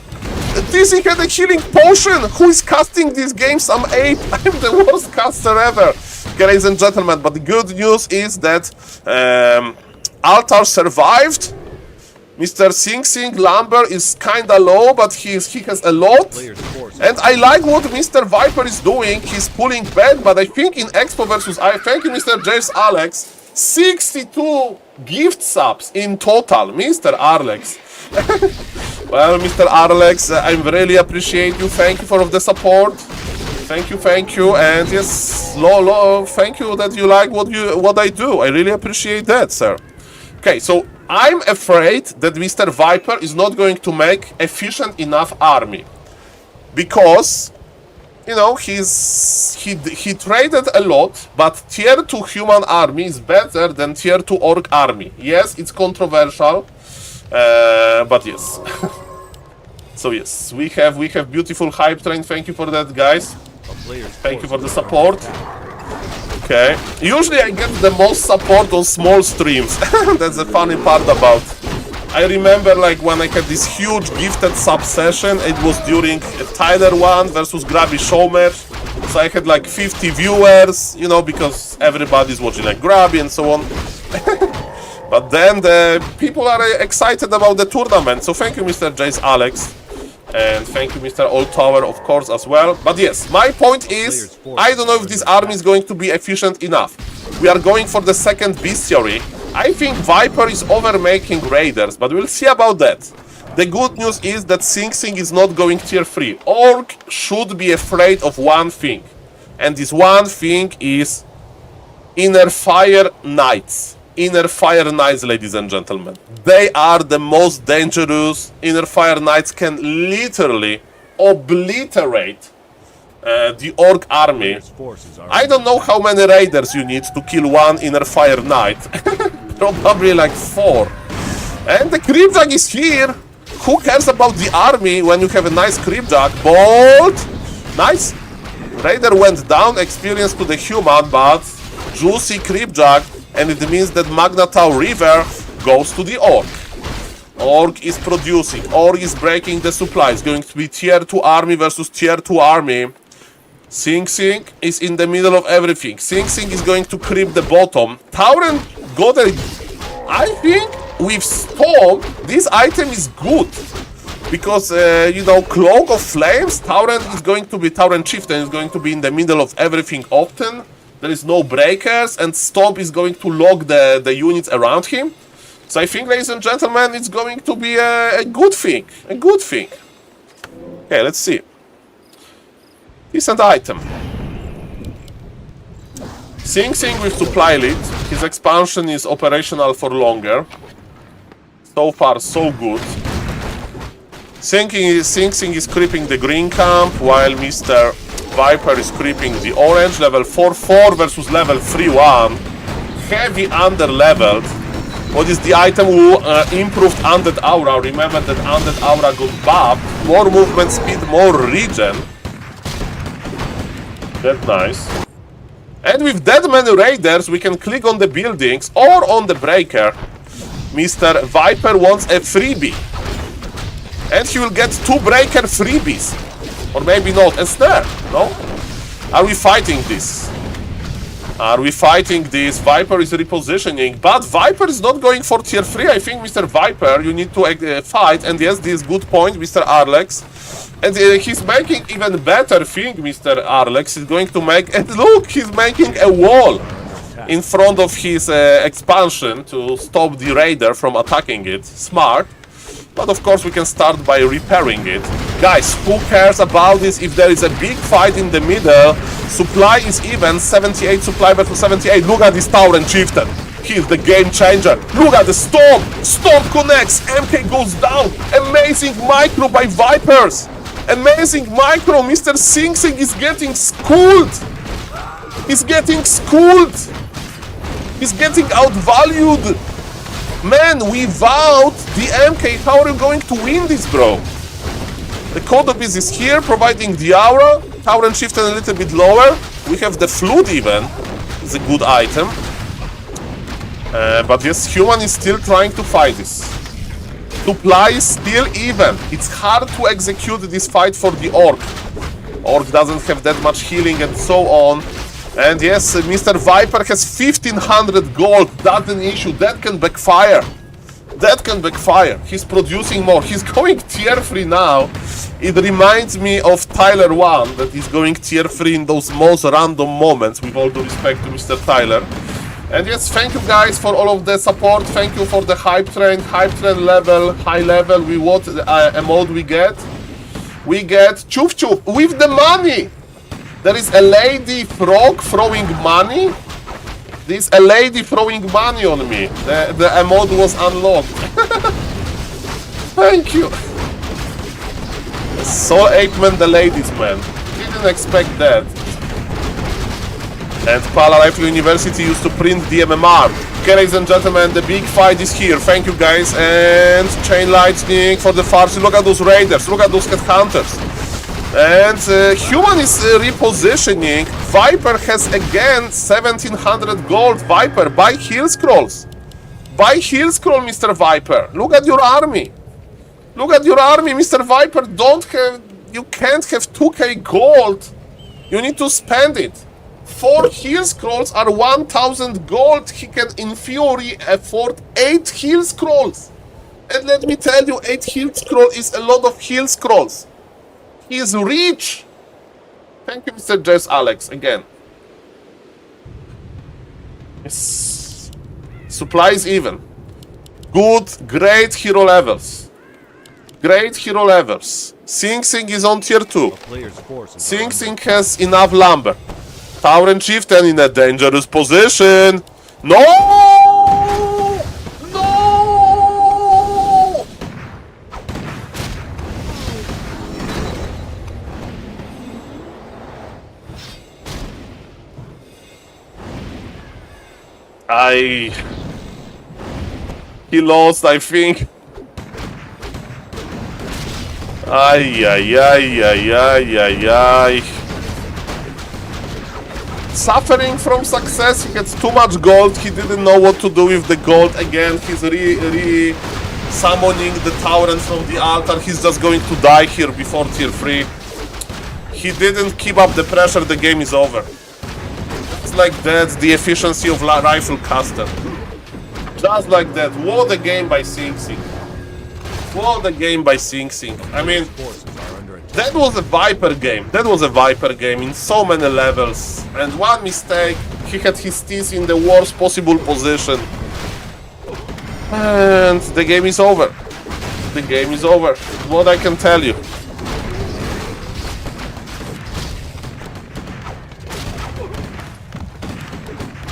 Speaker 1: TC had a healing potion! Who is casting this game? Some ape! I'm the worst caster ever! Okay, ladies and gentlemen, but the good news is that Altar survived. Mr. Sing Sing Lumber is kinda low, but he has a lot. And I like what Mr. Viper is doing. He's pulling back, but I think in Expo versus I thank you, Mr. Jace Alex. 62 gift subs in total, Mr. Alex. Well, Mr. Alex, I really appreciate you. Thank you for the support. Thank you, and yes, thank you that you like what I do. I really appreciate that, sir. Okay, so I'm afraid that Mr. Viper is not going to make efficient enough army because, you know, he traded a lot, but tier 2 human army is better than tier 2 orc army. Yes, it's controversial, but yes. So yes, we have beautiful hype train. Thank you for that, guys. Thank you for the support. Okay. Usually I get the most support on small streams. That's the funny part about. I remember like when I had this huge gifted sub session, it was during Tyler 1 versus Grabby show match. So I had like 50 viewers, you know, because everybody's watching like Grabby and so on. But then the people are excited about the tournament. So thank you, Mr. Jace Alex. And thank you, Mr. Old Tower, of course, as well. But yes, my point is, I don't know if this army is going to be efficient enough. We are going for the second bestiary. I think Viper is overmaking Raiders, but we'll see about that. The good news is that Sing Sing is not going tier 3. Orc should be afraid of one thing. And this one thing is Inner Fire Knights. Inner Fire Knights, ladies and gentlemen. They are the most dangerous. Inner Fire Knights can literally obliterate the Orc army. I don't know how many raiders you need to kill one Inner Fire Knight. Probably like 4. And the Creepjack is here. Who cares about the army when you have a nice Creepjack? Bolt! Nice. Raider went down, experience to the human, but juicy Creepjack. And it means that Magnatau River goes to the Orc. Orc is producing. Orc is breaking the supply. It's going to be tier 2 army versus tier 2 army. Sing Sing is in the middle of everything. Sing Sing is going to creep the bottom. Tauren got a... I think with Storm, this item is good. Because, you know, Cloak of Flames, Tauren Chieftain is going to be in the middle of everything often. There is no breakers, and Stomp is going to lock the units around him. So I think, ladies and gentlemen, it's going to be a good thing. A good thing. Okay, let's see. Decent item. Sing Sing with supply lead. His expansion is operational for longer. So far, so good. Sing Sing is creeping the green camp, while Mr. Viper is creeping the orange. Level 4-4 versus level 3-1. Heavy under-leveled. What is the item who improved Undead Aura? Remember that Undead Aura got buffed. More movement speed, more regen. That's nice. And with that many raiders, we can click on the buildings or on the breaker. Mr. Viper wants a freebie. And he will get 2 breaker freebies. Or maybe not. A snare, no? Are we fighting this? Are we fighting this? Viper is repositioning, but Viper is not going for tier 3. I think, Mr. Viper, you need to fight. And yes, this is good point, Mr. Arlex. And he's making even better thing, Mr. Arlex. He's going to make... And look, he's making a wall in front of his expansion to stop the raider from attacking it. Smart. But of course we can start by repairing it. Guys, who cares about this if there is a big fight in the middle? Supply is even, 78 supply versus 78. Look at this Tauren Chieftain. He's the game changer. Look at the Storm. Storm connects. MK goes down. Amazing micro by Vipers. Amazing micro. Mr. Sing Sing is getting schooled. He's getting schooled. He's getting outvalued. Man, without the MK, how are you going to win this, bro? The Codobis is here, providing the aura. Tauren Chieftain a little bit lower. We have the Flood even. It's a good item. But yes, Human is still trying to fight this. Supply is still even. It's hard to execute this fight for the Orc. Orc doesn't have that much healing and so on. And yes, Mr. Viper has 1500 gold. That's an issue. That can backfire. That can backfire. He's producing more. He's going tier 3 now. It reminds me of Tyler 1, that he's going tier 3 in those most random moments, with all due respect to Mr. Tyler. And yes, thank you guys for all of the support. Thank you for the hype train level, high level. What emote we get? We get Chuf Chuf with the money. There is a lady frog throwing money. There's a lady throwing money on me. The emote was unlocked. Thank you. SaulApeMan, the ladies man. Didn't expect that. And Pala Rifle University used to print the MMR. Okay, ladies and gentlemen, the big fight is here. Thank you guys. And Chain Lightning for the Farsi. Look at those raiders. Look at those headhunters. And Human is repositioning. Viper has again 1700 gold. Viper, buy heal scrolls. Buy heal scroll, Mr. Viper. Look at your army. Look at your army, Mr. Viper. You can't have 2k gold. You need to spend it. 4 heal scrolls are 1000 gold. He can in theory afford 8 heal scrolls. And let me tell you, 8 heal scroll is a lot of heal scrolls. He is rich. Thank you, Mr. Jess Alex, again. Yes. Supplies even. Good, great hero levels. Great hero levels. Sing Sing is on tier 2. Sing Sing has enough lumber. Tauren Chieftain in a dangerous position. No! No! He lost, I think. Ay. Suffering from success, he gets too much gold, he didn't know what to do with the gold. Again, he's summoning the Tauren from the altar, he's just going to die here before tier 3. He didn't keep up the pressure, the game is over. It's like that's the efficiency of rifle caster. Just like that. What a game by Sing Sing. What a game by Sing Sing. I mean, that was a Viper game. That was a Viper game in so many levels. And one mistake, he had his teeth in the worst possible position. And the game is over. The game is over. What I can tell you.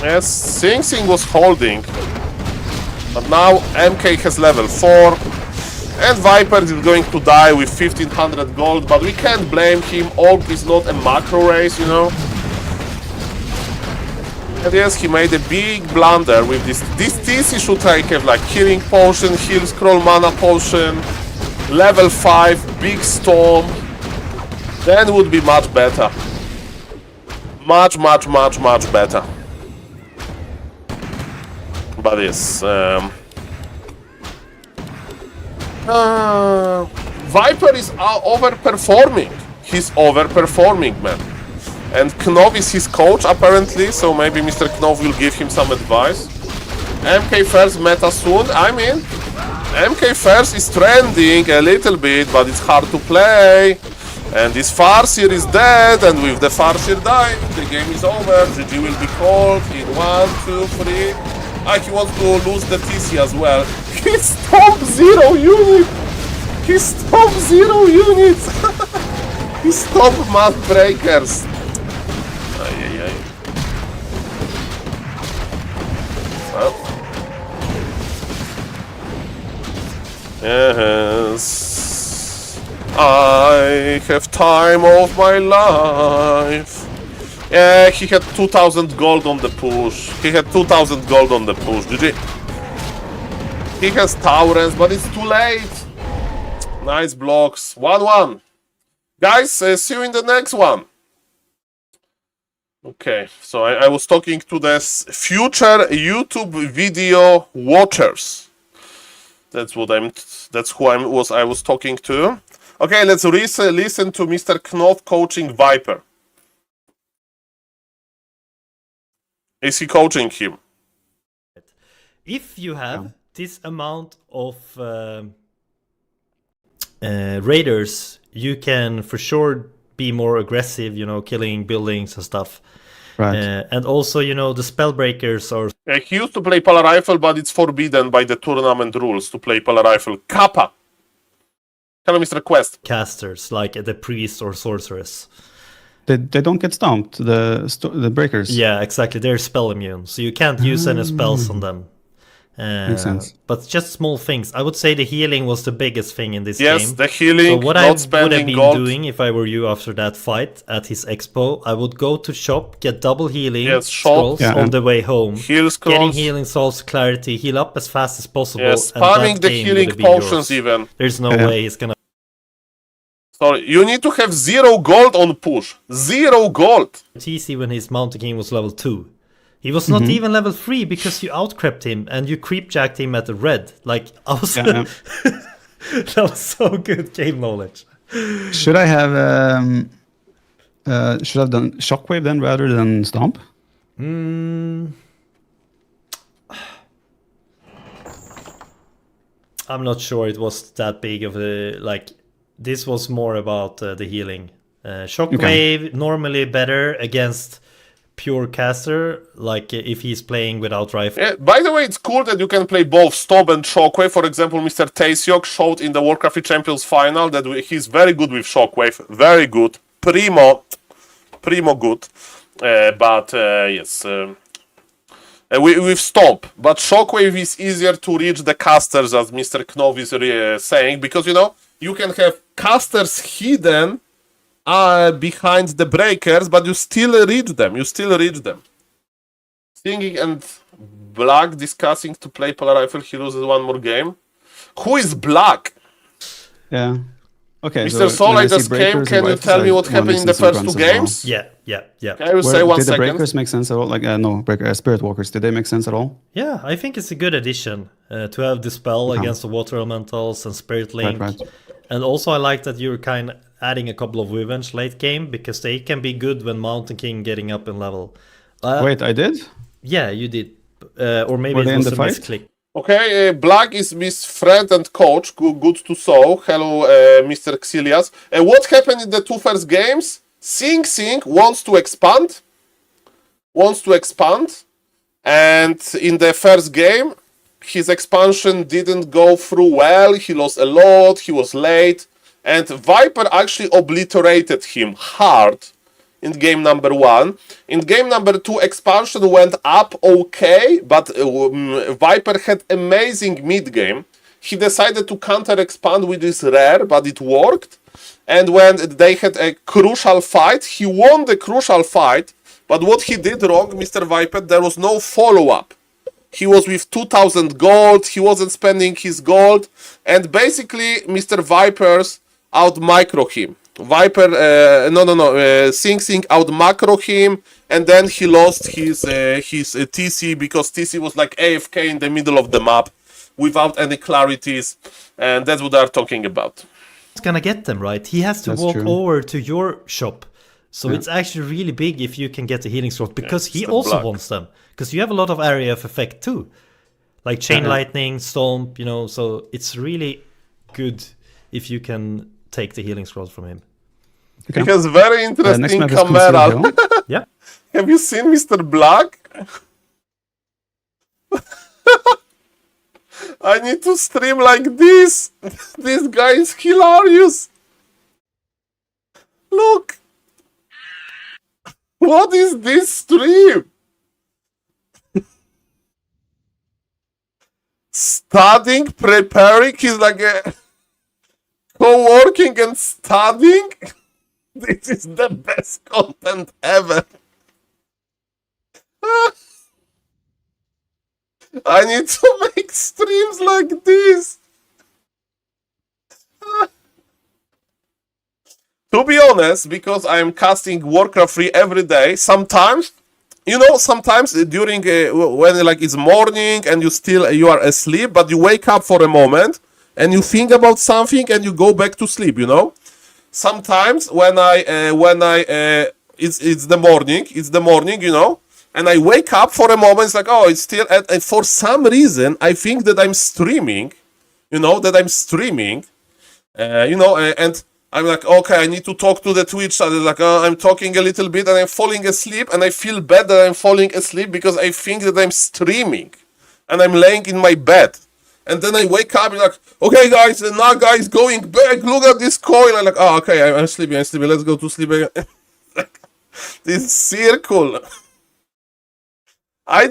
Speaker 1: Yes, Sing Sing was holding. But now MK has level 4. And Viper is going to die with 1500 gold, but we can't blame him. Orc is not a macro race, you know. And yes, he made a big blunder with this. This TC should have like healing potion, heal scroll mana potion, level 5, big storm. Then would be much better. Much better. But yes, Viper is overperforming. He's overperforming, man. And Knov is his coach, apparently, so maybe Mr. Knov will give him some advice. MK first meta soon. I mean, MK first is trending a little bit, but it's hard to play. And this Farseer is dead, and with the Farseer dying, the game is over. GG will be called in 1, 2, 3. He wants to lose the TC as well. He stomped 0 units! He stomped 0 units! He stomped Math Breakers! Well. Yes. I have time of my life. Yeah, he had 2000 gold on the push. He had 2000 gold on the push. GG. He has Taurens, but it's too late. Nice blocks. 1-1. Guys, see you in the next one. Okay, so I was talking to the future YouTube video watchers. That's who I was talking to. Okay, let's listen to Mr. Knov coaching Viper. Is he coaching him?
Speaker 9: If you have this amount of raiders, you can for sure be more aggressive, you know, killing buildings and stuff.
Speaker 10: Right.
Speaker 9: And also, you know, the spellbreakers are...
Speaker 1: He used to play Polar Rifle, but it's forbidden by the tournament rules to play Polar Rifle. Kappa! Hello, Mr. Quest.
Speaker 9: Casters, like the priest or sorceress.
Speaker 12: They don't get stomped, the breakers.
Speaker 9: Yeah, exactly. They're spell immune, so you can't use any spells on them.
Speaker 12: Makes sense.
Speaker 9: But just small things. I would say the healing was the biggest thing in this game.
Speaker 1: Yes, the healing,
Speaker 9: so what
Speaker 1: not
Speaker 9: I would
Speaker 1: spending
Speaker 9: have been
Speaker 1: gold.
Speaker 9: doing if I were you after that fight at his expo, I would go to shop, get double healing scrolls on the way home.
Speaker 1: Heal scrolls.
Speaker 9: Getting healing souls, clarity, heal up as fast as possible.
Speaker 1: Yes,
Speaker 9: and
Speaker 1: spamming
Speaker 9: that
Speaker 1: the
Speaker 9: game
Speaker 1: healing
Speaker 9: would be
Speaker 1: potions
Speaker 9: yours.
Speaker 1: even.
Speaker 9: There's no way he's gonna...
Speaker 1: Sorry, you need to have 0 gold on push. 0 gold.
Speaker 9: TC when his Mountain King was level 2. He was not even level 3 because you outcrept him and you creepjacked him at the red. Like, I was... that was so good game knowledge.
Speaker 12: Should I have done Shockwave then rather than Stomp?
Speaker 9: I'm not sure it was that big of a like. This was more about the healing. Shockwave normally better against pure caster, like if he's playing without rifle.
Speaker 1: Yeah, by the way, it's cool that you can play both Stomp and Shockwave. For example, Mr. Taesiok showed in the Warcraft Champions final that he's very good with Shockwave. Very good. Primo good. Yes. With Stomp. But Shockwave is easier to reach the casters, as Mr. Knov is saying, because, you know, you can have casters hidden behind the breakers, but you still reach them. Singing and Black discussing to play Polar Rifle, he loses one more game. Who is Black?
Speaker 12: Yeah. Okay.
Speaker 1: Mr. Soul, I just came. Can you tell me what happened in the first 2 games?
Speaker 9: Yeah.
Speaker 1: I will say 1
Speaker 12: did
Speaker 1: second.
Speaker 12: the breakers make sense at all? Like, no, Spirit Walkers, did they make sense at all?
Speaker 9: Yeah, I think it's a good addition to have Dispel against the Water Elementals and Spirit Link.
Speaker 12: Right.
Speaker 9: And also I like that you're kind of adding a couple of Revenge late game, because they can be good when Mountain King getting up in level.
Speaker 12: Wait, I did?
Speaker 9: Yeah, you did. Or maybe
Speaker 12: Were
Speaker 9: it
Speaker 12: they
Speaker 9: was
Speaker 12: in
Speaker 9: a
Speaker 12: the fight?
Speaker 9: misclick.
Speaker 1: Okay, Black is Miss friend and coach. Good to saw. Hello, Mr. Xilias. What happened in the 2 first games? Sing wants to expand. And in the first game, his expansion didn't go through well. He lost a lot. He was late. And Viper actually obliterated him hard in game number 1. In game number 2, expansion went up okay, but Viper had amazing mid-game. He decided to counter-expand with his rare, but it worked. And when they had a crucial fight, he won the crucial fight, but what he did wrong, Mr. Viper, there was no follow-up. He was with 2,000 gold, he wasn't spending his gold, and basically Mr. Vipers out-micro him. Sing out-macro him, and then he lost his TC, because TC was like AFK in the middle of the map, without any clarities, and that's what they're talking about.
Speaker 9: He's gonna get them, right? He has to walk over to your shop. So it's actually really big if you can get the healing slot, because he also wants them. Because you have a lot of area of effect too. Like Chain Lightning, Stomp, you know, so it's really good if you can take the healing scrolls from him.
Speaker 1: Okay. He has very interesting camera.
Speaker 9: Yeah.
Speaker 1: Have you seen Mr. Black? I need to stream like this. This guy is hilarious. Look. What is this stream? Studying, preparing. He's like co-working and studying. This is the best content ever. I need to make streams like this. To be honest, because I'm casting Warcraft 3 every day, sometimes, you know, sometimes during when like it's morning and you are asleep, but you wake up for a moment and you think about something and you go back to sleep, you know. Sometimes when it's the morning, you know, and I wake up for a moment, it's like, oh, it's still, and for some reason I think that I'm streaming, you know, and I'm like, okay, I need to talk to the Twitch. Like, I'm talking a little bit and I'm falling asleep, and I feel bad that I'm falling asleep because I think that I'm streaming and I'm laying in my bed. And then I wake up and like, okay, guys, the Naga is going back. Look at this coin. I'm like, oh, okay, I'm sleeping. Let's go to sleep again. This circle. I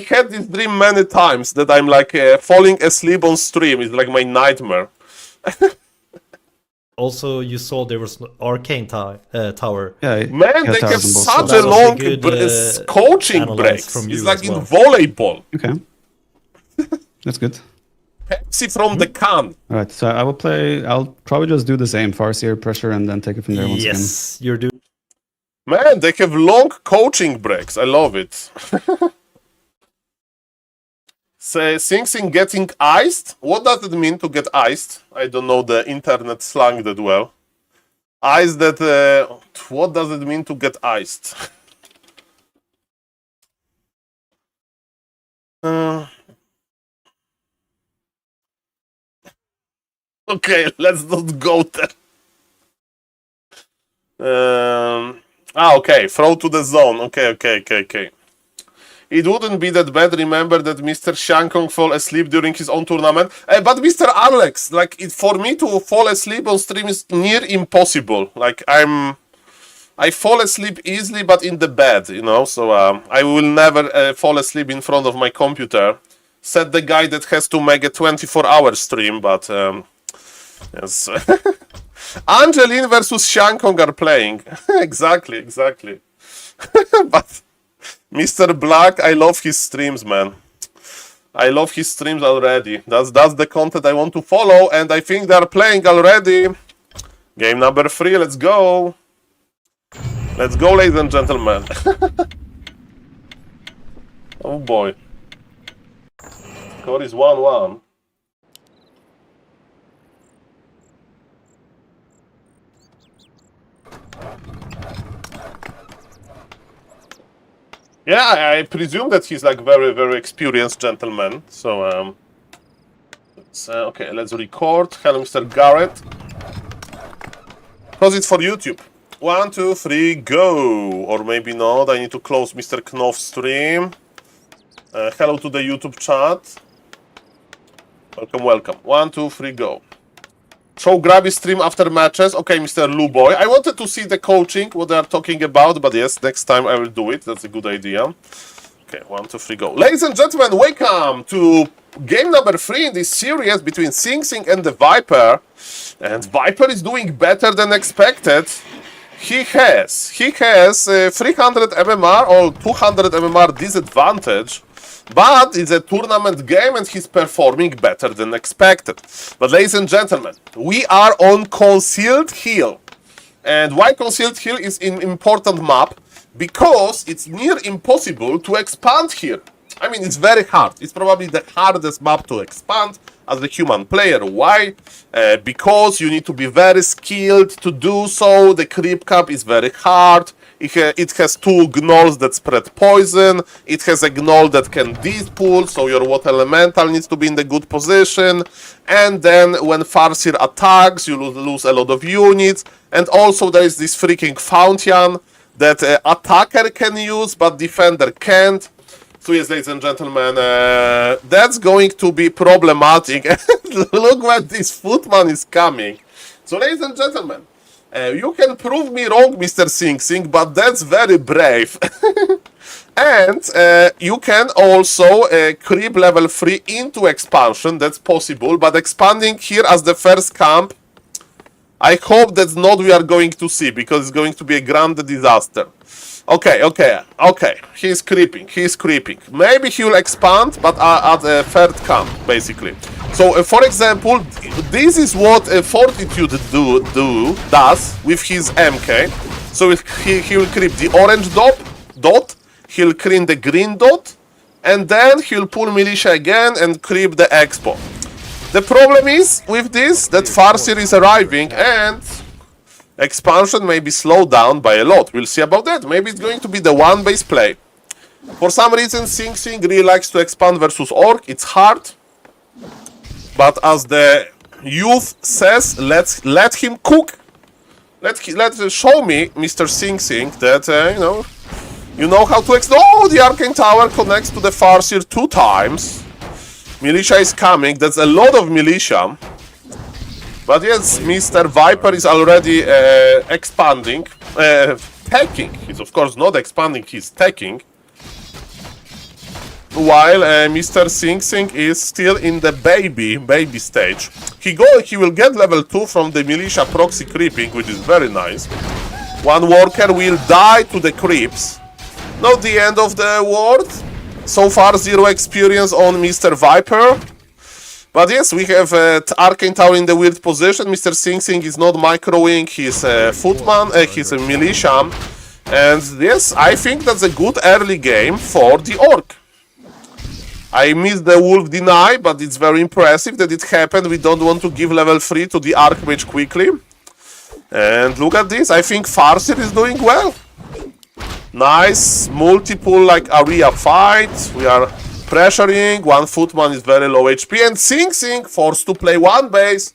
Speaker 1: had this dream many times that I'm like falling asleep on stream. It's like my nightmare.
Speaker 9: Also, you saw there was an Arcane Tower.
Speaker 12: Yeah,
Speaker 1: man, they have such a long coaching break. It's like in volleyball.
Speaker 12: Okay. That's good.
Speaker 1: Pepsi from the can.
Speaker 12: Alright, so I'll probably just do the same. Farseer, pressure, and then take it from there once again.
Speaker 9: Yes, you're doing.
Speaker 1: Man, they have long coaching breaks. I love it. Say, Sing getting iced? What does it mean to get iced? I don't know the internet slang that well. Iced that... what does it mean to get iced? Okay, let's not go there. Okay, throw to the zone. Okay. It wouldn't be that bad. Remember that Mr. Shankong fell asleep during his own tournament. But Mr. Alex, like, for me to fall asleep on stream is near impossible. Like, I fall asleep easily, but in the bed, you know. So I will never fall asleep in front of my computer. Said the guy that has to make a 24-hour stream, but yes. Angeline versus Shankong are playing. exactly. But Mr. Black, I love his streams, man. I love his streams already. That's the content I want to follow, and I think they are playing already. Game number 3, let's go. Let's go, ladies and gentlemen. Oh boy. Score is 1-1. Yeah, I presume that he's like very experienced gentleman. So okay, let's record. Hello, Mr. Garrett. Close it for YouTube. 1, 2, 3, go. Or maybe not. I need to close Mr. Knopf's stream. Hello to the YouTube chat. Welcome. 1, 2, 3, go. Show Grabby stream after matches. Okay, Mr. Luboy. I wanted to see the coaching, what they are talking about, but yes, next time I will do it. That's a good idea. Okay, 1, 2, 3, go. Ladies and gentlemen, welcome to game number 3 in this series between Sing Sing and the Viper. And Viper is doing better than expected. He has 300 MMR or 200 MMR disadvantage. But it's a tournament game and he's performing better than expected. But ladies and gentlemen, we are on Concealed Hill. And why Concealed Hill is an important map? Because it's near impossible to expand here. I mean, it's very hard. It's probably the hardest map to expand as a human player. Why? Because you need to be very skilled to do so. The creep cap is very hard. It has 2 gnolls that spread poison. It has a gnoll that can dispool, so your water elemental needs to be in the good position. And then when Farseer attacks, you lose a lot of units. And also there is this freaking fountain that attacker can use, but defender can't. So yes, ladies and gentlemen, that's going to be problematic. Look where this footman is coming. So ladies and gentlemen, you can prove me wrong, Mr. Sing Sing, but that's very brave. And you can also creep level 3 into expansion, that's possible, but expanding here as the first camp, I hope that's not we are going to see, because it's going to be a grand disaster. Okay, he's creeping. Maybe he will expand, but at a third camp, basically. So, for example, this is what Fortitude does with his MK. So he will creep the orange dot, he'll creep the green dot, and then he'll pull Militia again and creep the Expo. The problem is, with this, that Farseer is arriving, and expansion may be slowed down by a lot. We'll see about that. Maybe it's going to be the one base play. For some reason, Sing Sing really likes to expand versus Orc. It's hard. But as the youth says, let him cook. Let show me, Mr. Sing Sing, that, you know how to Oh, the Arcane Tower connects to the Farseer 2 times. Militia is coming. That's a lot of Militia. But yes, Mr. Viper is already expanding, teching. He's of course not expanding, he's teching. While Mr. Sing Sing is still in the baby stage. He will get level 2 from the Militia proxy creeping, which is very nice. One worker will die to the creeps. Not the end of the world. So far 0 experience on Mr. Viper. But yes, we have Arcane Tower in the weird position. Mr. Sing Sing is not microing, he's a footman, he's a militia. And yes, I think that's a good early game for the Orc. I missed the Wolf Deny, but it's very impressive that it happened. We don't want to give level 3 to the Archmage quickly. And look at this, I think Farseer is doing well. Nice, multiple area fight. We are pressuring, one footman is very low HP, and Sing Sing forced to play one base.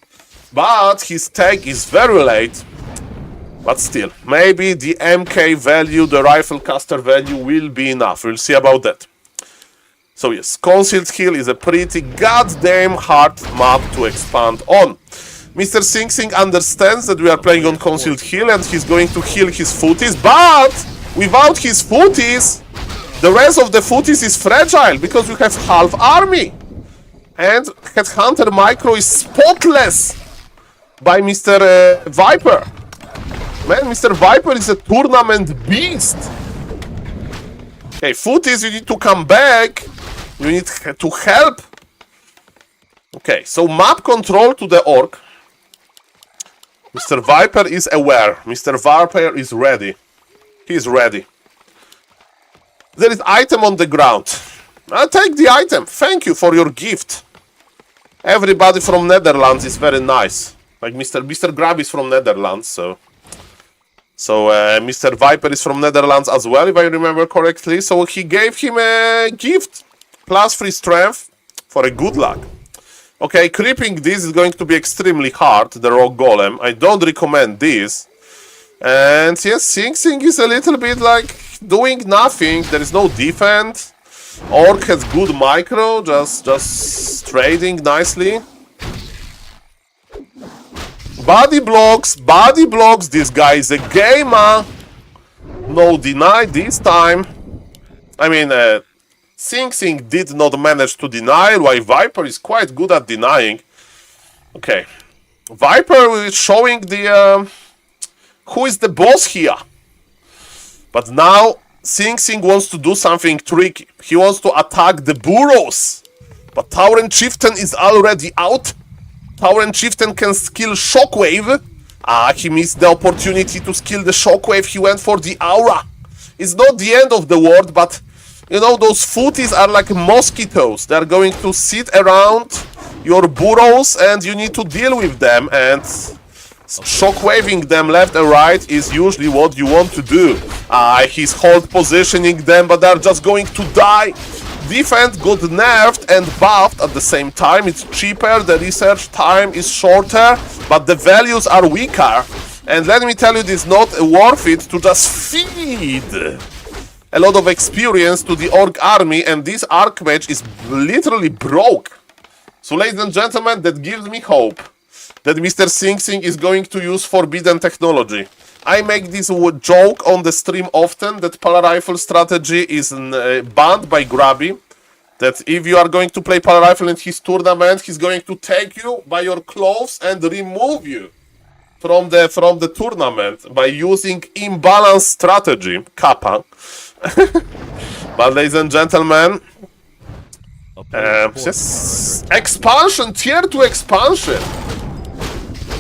Speaker 1: But his tag is very late. But still, maybe the MK value, the rifle caster value will be enough. We'll see about that. So yes, Concealed Hill is a pretty goddamn hard map to expand on. Mr. Sing Sing understands that we are playing on Concealed Hill and he's going to heal his footies, but without his footies, the rest of the footies is fragile because you have half army. And Headhunter Micro is spotless by Mr. Viper. Man, Mr. Viper is a tournament beast. Okay, footies, you need to come back. You need to help. Okay, so map control to the orc. Mr. Viper is aware. Mr. Viper is ready. He is ready. There is item on the ground. I'll take the item. Thank you for your gift. Everybody from Netherlands is very nice. Like Mr. Grab is from Netherlands, so Mr. Viper is from Netherlands as well, if I remember correctly. So he gave him a gift. +3 strength for a good luck. Okay, creeping this is going to be extremely hard, the rock golem. I don't recommend this. And yes, Sing Sing is a little bit like doing nothing. There is no defense. Orc has good micro, just trading nicely. Body blocks, this guy is a gamer. No deny this time. I mean, Sing Sing did not manage to deny, while Viper is quite good at denying. Okay. Viper is showing the who is the boss here. But now Sing Sing wants to do something tricky. He wants to attack the burrows. But Tauren Chieftain is already out. Tauren Chieftain can skill Shockwave. He missed the opportunity to skill the Shockwave. He went for the Aura. It's not the end of the world, but you know, those footies are like mosquitoes. They're going to sit around your burrows and you need to deal with them. And shockwaving them left and right is usually what you want to do. He's hold positioning them, but they're just going to die. Defense got nerfed and buffed at the same time. It's cheaper, the research time is shorter, but the values are weaker. And let me tell you, it's not worth it to just feed a lot of experience to the orc army, and this archmage is literally broke. So ladies and gentlemen, that gives me hope that Mr. Sing Sing is going to use forbidden technology. I make this joke on the stream often, that Pala Rifle strategy is banned by Grabby. That if you are going to play Pala Rifle in his tournament, he's going to take you by your clothes and remove you from the tournament by using imbalanced strategy, Kappa. But ladies and gentlemen, yes, expansion, tier 2 expansion.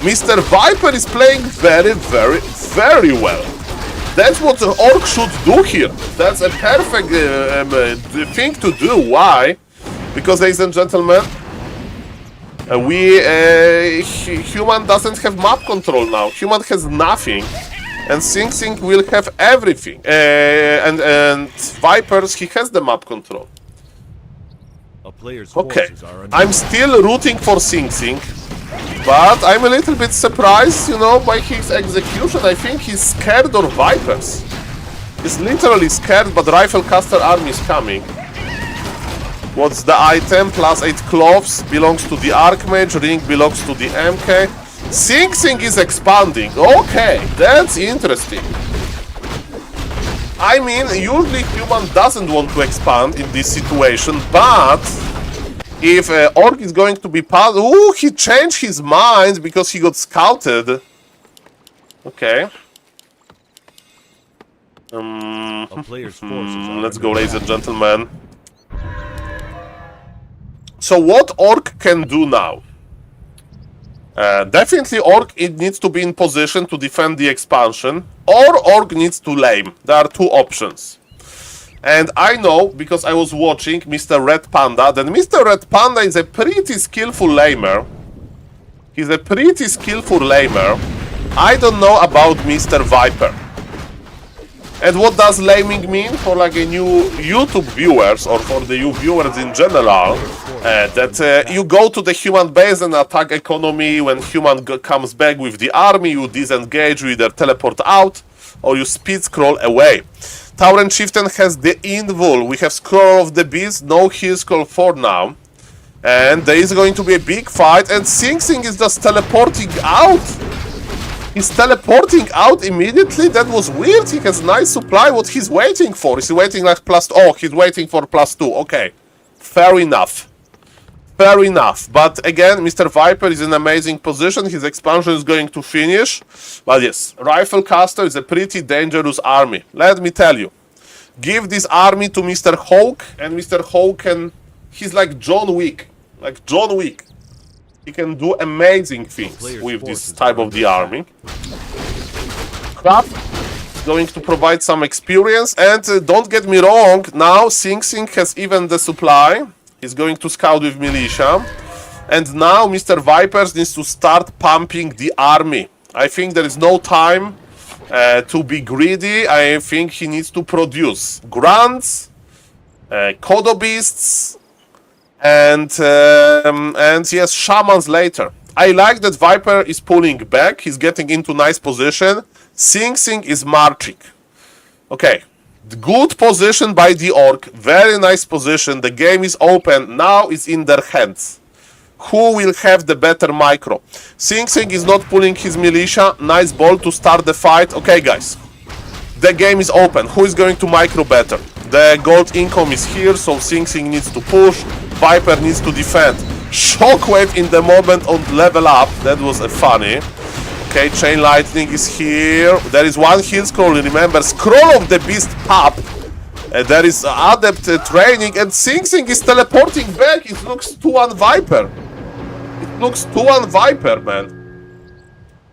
Speaker 1: Mr. Viper is playing very, very, very well. That's what the orc should do here. That's a perfect thing to do. Why? Because, ladies and gentlemen, human doesn't have map control now. Human has nothing. And Sing Sing will have everything. And Vipers, he has the map control. Okay, I'm still rooting for Sing Sing. But I'm a little bit surprised, you know, by his execution. I think he's scared of Vipers. He's literally scared, but Rifle Caster army is coming. What's the item? +8 cloves belongs to the Archmage, ring belongs to the MK. Sing Sing is expanding. Okay, that's interesting. I mean, usually human doesn't want to expand in this situation, but if Orc is going to be passed... Ooh, he changed his mind because he got scouted. Okay. Let's go, ladies and gentlemen. So what Orc can do now? Definitely Orc it needs to be in position to defend the expansion, or Orc needs to lame. There are two options. And I know, because I was watching Mr. Red Panda, that Mr. Red Panda is a pretty skillful lamer. He's a pretty skillful lamer. I don't know about Mr. Viper. And what does laming mean for like a new YouTube viewers, or for the new viewers in general? that you go to the human base and attack economy. When human comes back with the army, you disengage, you either teleport out or you speed scroll away. Tauren Chieftain has the invul. We have Scroll of the Beast, no heal scroll for now. And there is going to be a big fight, and Sing Sing is just teleporting out. He's teleporting out immediately. That was weird. He has nice supply. What he's waiting for? Is he waiting like plus... Oh, he's waiting for +2. Okay. Fair enough. Fair enough. But again, Mr. Viper is in an amazing position. His expansion is going to finish. But yes, Rifle Caster is a pretty dangerous army. Let me tell you. Give this army to Mr. Hawk, and Mr. Hawk can... He's like John Wick. Like John Wick. He can do amazing things with this type of the army. Craft is going to provide some experience, and don't get me wrong, now Sing Sing has even the supply. He's going to scout with militia. And now Mr. Vipers needs to start pumping the army. I think there is no time to be greedy. I think he needs to produce grunts, Kodo Beasts, and yes, shamans later. I like that Viper is pulling back. He's getting into nice position. Sing Sing is marching. Okay, good position by the orc. Very nice position. The game is open. Now it's in their hands. Who will have the better micro? Sing Sing is not pulling his militia. Nice ball to start the fight. Okay, guys. The game is open. Who is going to micro better? The gold income is here, so Sing Sing needs to push. Viper needs to defend. Shockwave in the moment on level up. That was funny. Okay, Chain Lightning is here. There is one heal scroll. Remember, Scroll of the Beast up. There is Adept training, and Sing Sing is teleporting back. It looks 2-1 Viper. It looks 2-1 Viper, man.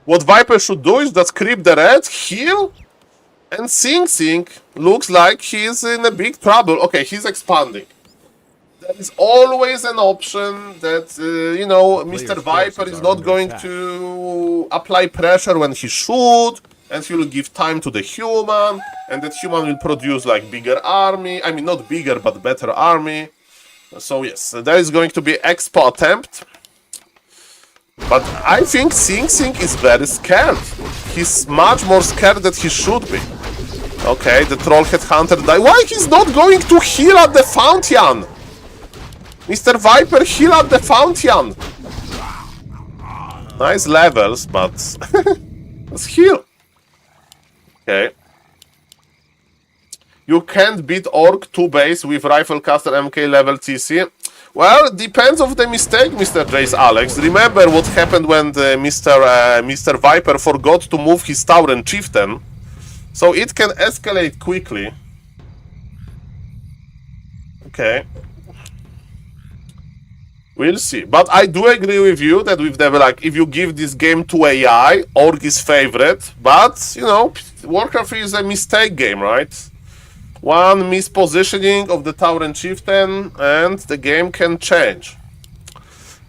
Speaker 1: What Viper should do is just creep the red, heal, and Sing Sing looks like he's in a big trouble. Okay, he's expanding. There is always an option that, you know, Mr. Viper is not going to apply pressure when he should, and he will give time to the human, and that human will produce like bigger army. I mean, not bigger, but better army. So yes, there is going to be expo attempt. But I think Sing Sing is very scared. He's much more scared than he should be. Okay, the Troll Headhunter died. Why he's not going to heal at the fountain? Mr. Viper, heal at the fountain. Nice levels, but let's heal. Okay. You can't beat Orc 2 base with Rifle Caster MK level TC. Well, depends of the mistake, Mr. Jace Alex. Remember what happened when Mr. Viper forgot to move his Tauren Chieftain. So it can escalate quickly. Okay. We'll see. But I do agree with you that with the, like, if you give this game to AI, Orc is favorite. But, you know, Warcraft is a mistake game, right? One mispositioning of the Tauren Chieftain and the game can change.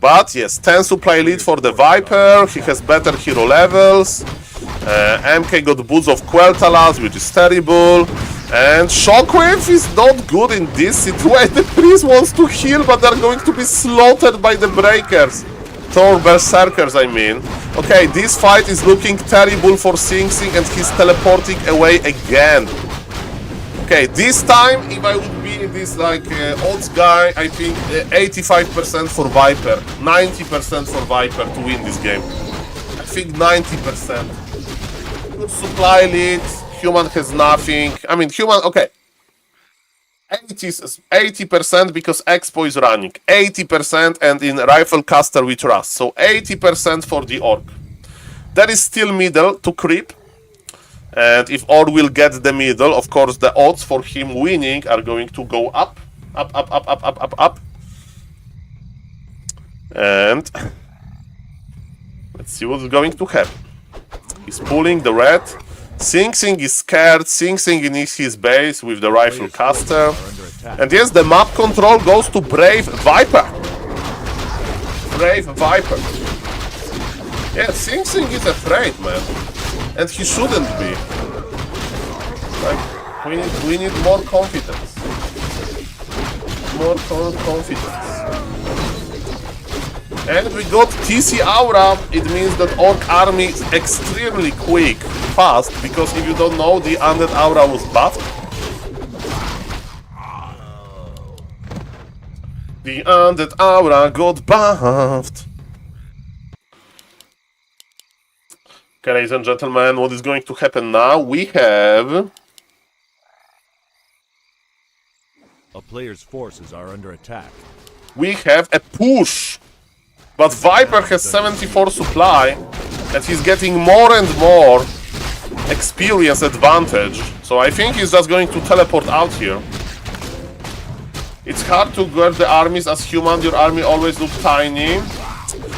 Speaker 1: But yes, 10 supply lead for the Viper. He has better hero levels. MK got boots of Quel'Thalas, which is terrible. And Shockwave is not good in this situation. The priest wants to heal, but they're going to be slaughtered by the breakers. Thor Berserkers, I mean. Okay, this fight is looking terrible for Sing Sing, and he's teleporting away again. Okay, this time, if I would be this like odds guy, I think 85% for Viper, 90% for Viper to win this game. I think 90%. Good supply lead, human has nothing. I mean, human, okay. 80% because Expo is running. 80% and in Rifle Caster we trust. So 80% for the Orc. That is still middle to creep. And if Orc will get the middle, of course the odds for him winning are going to go up. Up. And let's see what's going to happen. He's pulling the red. Sing Sing is scared. Sing Sing is his base with the Rifle Caster. And yes, the map control goes to Brave Viper. Brave Viper. Yeah, Sing Sing is afraid, man. And he shouldn't be. Like, we need more confidence. More confidence. And we got TC Aura. It means that Orc army is extremely quick, fast, because if you don't know, the Undead Aura was buffed. The Undead Aura got buffed. Okay, ladies and gentlemen, what is going to happen now? We have...
Speaker 2: A player's forces are under attack.
Speaker 1: We have a push. But Viper has 74 supply, and he's getting more and more experience advantage. So I think he's just going to teleport out here. It's hard to guard the armies as human. Your army always looks tiny.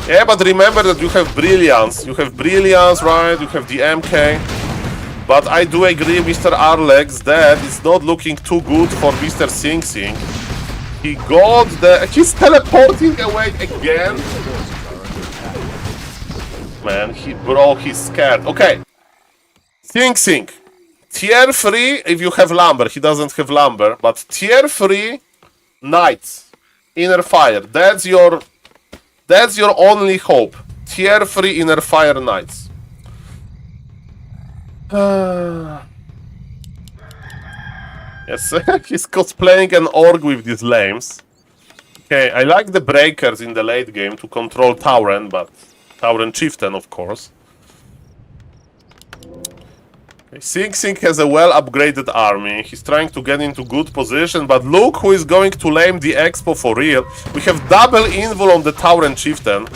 Speaker 1: Yeah, but remember that you have Brilliance. You have Brilliance, right? You have the MK. But I do agree, Mr. Arlex, that it's not looking too good for Mr. Sing Sing. He got the... He's teleporting away again. Man, he's scared. Okay. Sing Sing. Tier 3 if you have lumber. He doesn't have lumber. But tier 3 knights. Inner fire. That's your only hope. Tier 3 inner fire knights. Yes, he's cosplaying an orc with these lames. Okay, I like the breakers in the late game to control Tauren, but Tauren Chieftain, of course. Okay, Sing Sing has a well-upgraded army. He's trying to get into good position, but look who is going to lame the Expo for real. We have double invul on the Tauren Chieftain.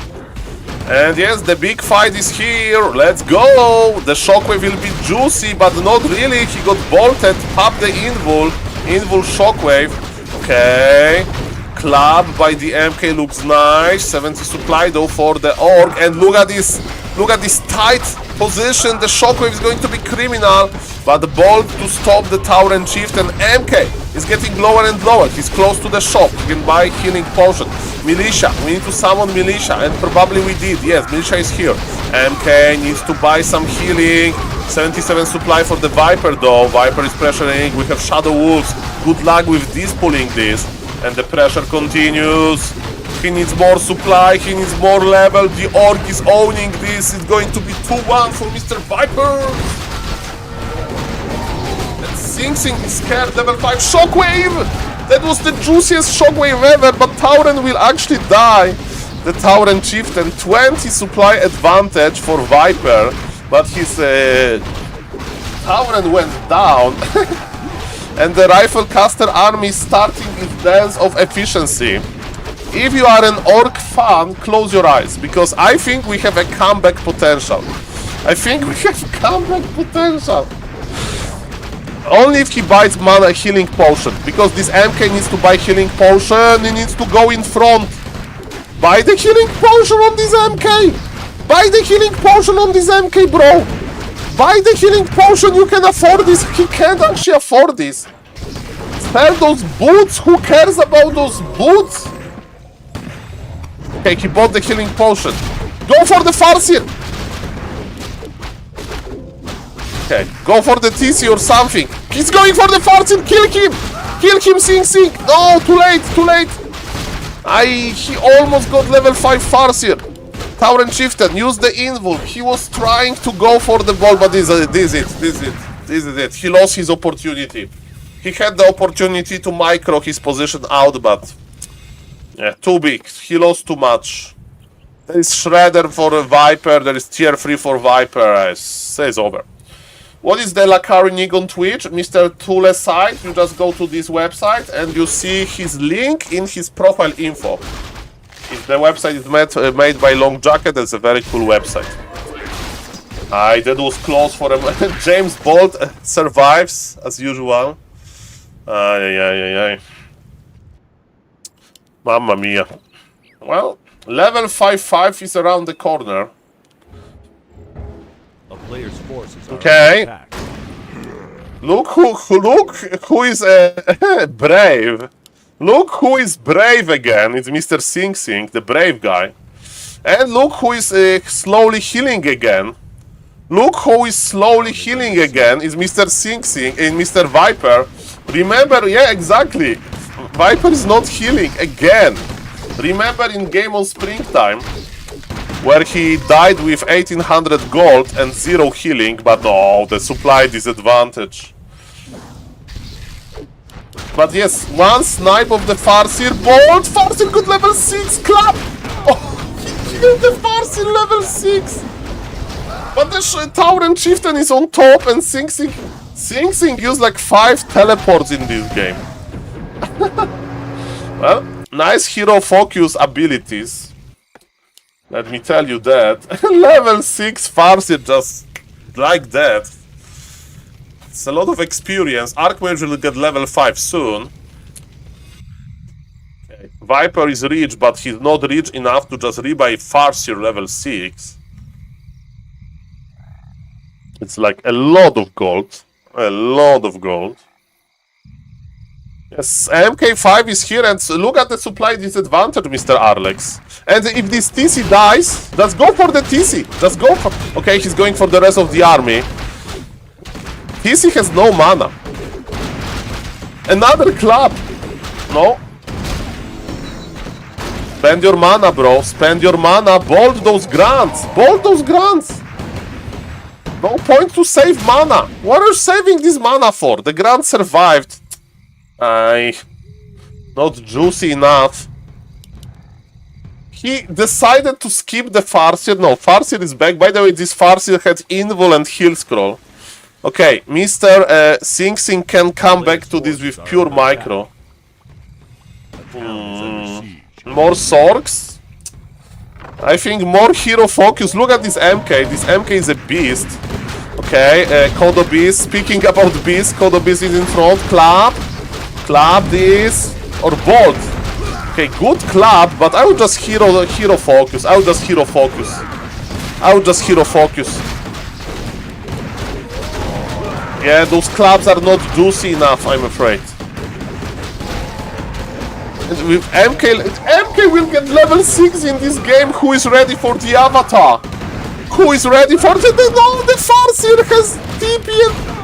Speaker 1: And yes, the big fight is here. Let's go! The shockwave will be juicy, but not really. He got bolted. Pop the invul. Invul shockwave. Okay. Club by the MK looks nice. 70 supply though for the orc. And look at this. Look at this tight position. The shockwave is going to be criminal. But the bolt to stop the Tauren Chieftain. MK is getting lower and lower. He's close to the shop. He can buy healing potion. Militia. We need to summon Militia. And probably we did. Yes, Militia is here. MK needs to buy some healing. 77 supply for the Viper though. Viper is pressuring. We have Shadow Wolves. Good luck with this pulling this. And the pressure continues. He needs more supply. He needs more level. The orc is owning this. It's going to be 2-1 for Mr. Viper. And Sing Sing is scared. Level 5 shockwave. That was the juiciest shockwave ever. But Tauren will actually die. The Tauren Chieftain. 20 supply advantage for Viper. But his Tauren went down. And the rifle caster army is starting its dance of efficiency. If you are an orc fan, close your eyes, because I think we have a comeback potential. I think we have comeback potential. Only if he buys mana healing potion, because this MK needs to buy healing potion, he needs to go in front. Buy the healing potion on this MK! Buy the healing potion on this MK, bro! Buy the healing potion, you can afford this. He can't actually afford this. Sell those boots, who cares about those boots? Okay, he bought the healing potion. Go for the Farseer! Okay, go for the TC or something. He's going for the Farseer, kill him! Kill him, Sing Sing! No, too late, too late! He almost got level 5 Farseer. Tauren Chieftain, use the invul. He was trying to go for the ball, but this is it. He lost his opportunity. He had the opportunity to micro his position out, but yeah, too big. He lost too much. There is Shredder for a Viper. There is tier 3 for Viper. It's over. What is the Lakari Nig on Twitch? Mr. Tule site. You just go to this website and you see his link in his profile info. If the website is made by Long Jacket, it's a very cool website. That was close for him. James Bolt survives, as usual. Mamma mia. Well, level 5-5 is around the corner.
Speaker 2: A player's forces are
Speaker 1: okay.
Speaker 2: under attack.
Speaker 1: Look who is brave. Look who is brave again. It's Mr. Sing Sing, the brave guy. And look who is slowly healing again. Look who is slowly healing again. Is Mr. Sing Sing and Mr. Viper. Remember, yeah, exactly. Viper is not healing again. Remember in game on springtime, where he died with 1800 gold and 0 healing, but no, the supply disadvantage. But yes, one snipe of the Farseer, bolt! Farseer got level 6, clap! Oh, he killed the Farseer level 6! But the Tauren Chieftain is on top and Sing Sing used like 5 teleports in this game. Well, nice hero focus abilities. Let me tell you that. Level 6 Farseer just like that. It's a lot of experience. Archmage will get level 5 soon. Okay. Viper is rich, but he's not rich enough to just rebuy Farseer level 6. It's like a lot of gold. A lot of gold. Yes, MK5 is here, and look at the supply disadvantage, Mr. Arlex. And if this TC dies, just go for the TC. Just go for... Okay, he's going for the rest of the army. TC has no mana. Another club. No. Spend your mana, bro. Spend your mana. Bolt those grants. Bolt those grants. No point to save mana. What are you saving this mana for? The grant survived. Not juicy enough. He decided to skip the Farseer. No, Farseer is back. By the way, this Farseer had invul and heal scroll. Okay, Mr. Sing Sing can come back to this with pure micro. More Sorks. I think more hero focus. Look at this MK. This MK is a beast. Okay, Kodo Beast. Speaking about Beast, Kodo Beast is in front. Clap. Clap this. Or bolt. Okay, good clap, but I would just hero focus. I would just hero focus. I would just hero focus. Yeah, those claps are not juicy enough, I'm afraid. And with MK will get level 6 in this game. Who is ready for the avatar? Who is ready for the... No, the Farseer has TP and...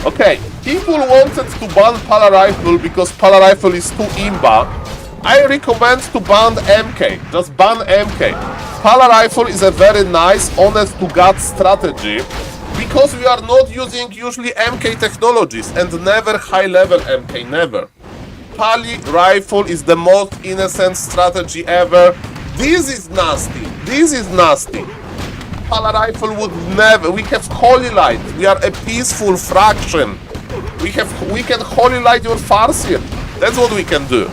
Speaker 1: Okay, people wanted to ban Pala Rifle because Pala Rifle is too imba. I recommend to ban MK. Just ban MK. Pala Rifle is a very nice, honest to God strategy because we are not using usually MK technologies and never high level MK, never. Pali Rifle is the most innocent strategy ever. This is nasty. This is nasty. Pala Rifle would never. We have Holy Light. We are a peaceful fraction. We can Holy Light your Farseer. That's what we can do.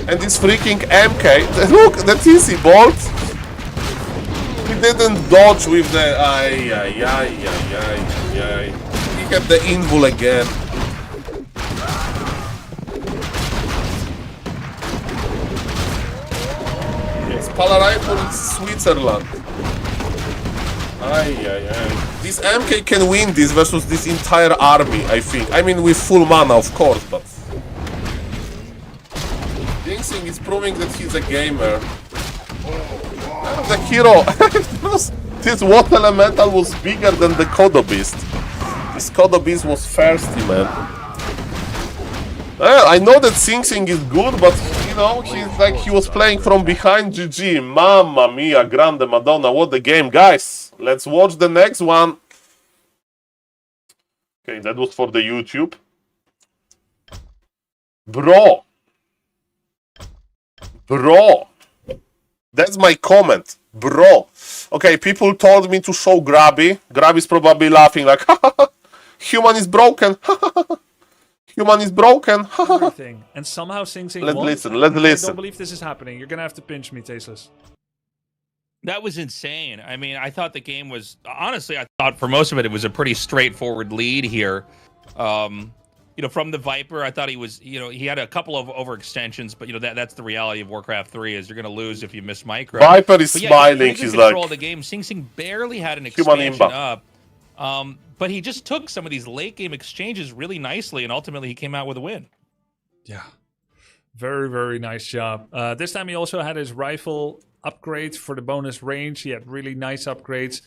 Speaker 1: And this freaking MK. Look, the TC bolt. He didn't dodge with the. He had the invul again. Yes, Pala Rifle is Switzerland. This MK can win this versus this entire army, I think. I mean, with full mana, of course, but... Sing Sing is proving that he's a gamer. The hero... This water elemental was bigger than the Kodo Beast. This Kodo Beast was thirsty, man. I know that Sing Sing is good, but, you know, he's like he was playing from behind. GG. Mamma mia, grande madonna, what a game. Guys, let's watch the next one. Okay, that was for the YouTube. Bro. That's my comment. Bro. Okay, people told me to show Grabby. Grabby's probably laughing like, human is broken. Human is broken.
Speaker 3: Everything. And somehow Sing Sing
Speaker 1: Let's
Speaker 3: won.
Speaker 1: listen.
Speaker 3: I don't believe this is happening. You're gonna have to pinch me, Tasteless.
Speaker 11: That was insane. I mean, I thought the game was... Honestly, I thought for most of it, it was a pretty straightforward lead here. You know, from the Viper, I thought he was... You know, he had a couple of overextensions, but, you know, that's the reality of Warcraft 3, is you're going to lose if you miss micro.
Speaker 1: Viper is smiling.
Speaker 11: He's
Speaker 1: like...
Speaker 11: control of the game. Sing Sing barely had an expansion up. But he just took some of these late-game exchanges really nicely, and ultimately he came out with a win.
Speaker 3: Yeah. Very, very nice job. This time he also had his rifle upgrade for the bonus range. He had really nice upgrades.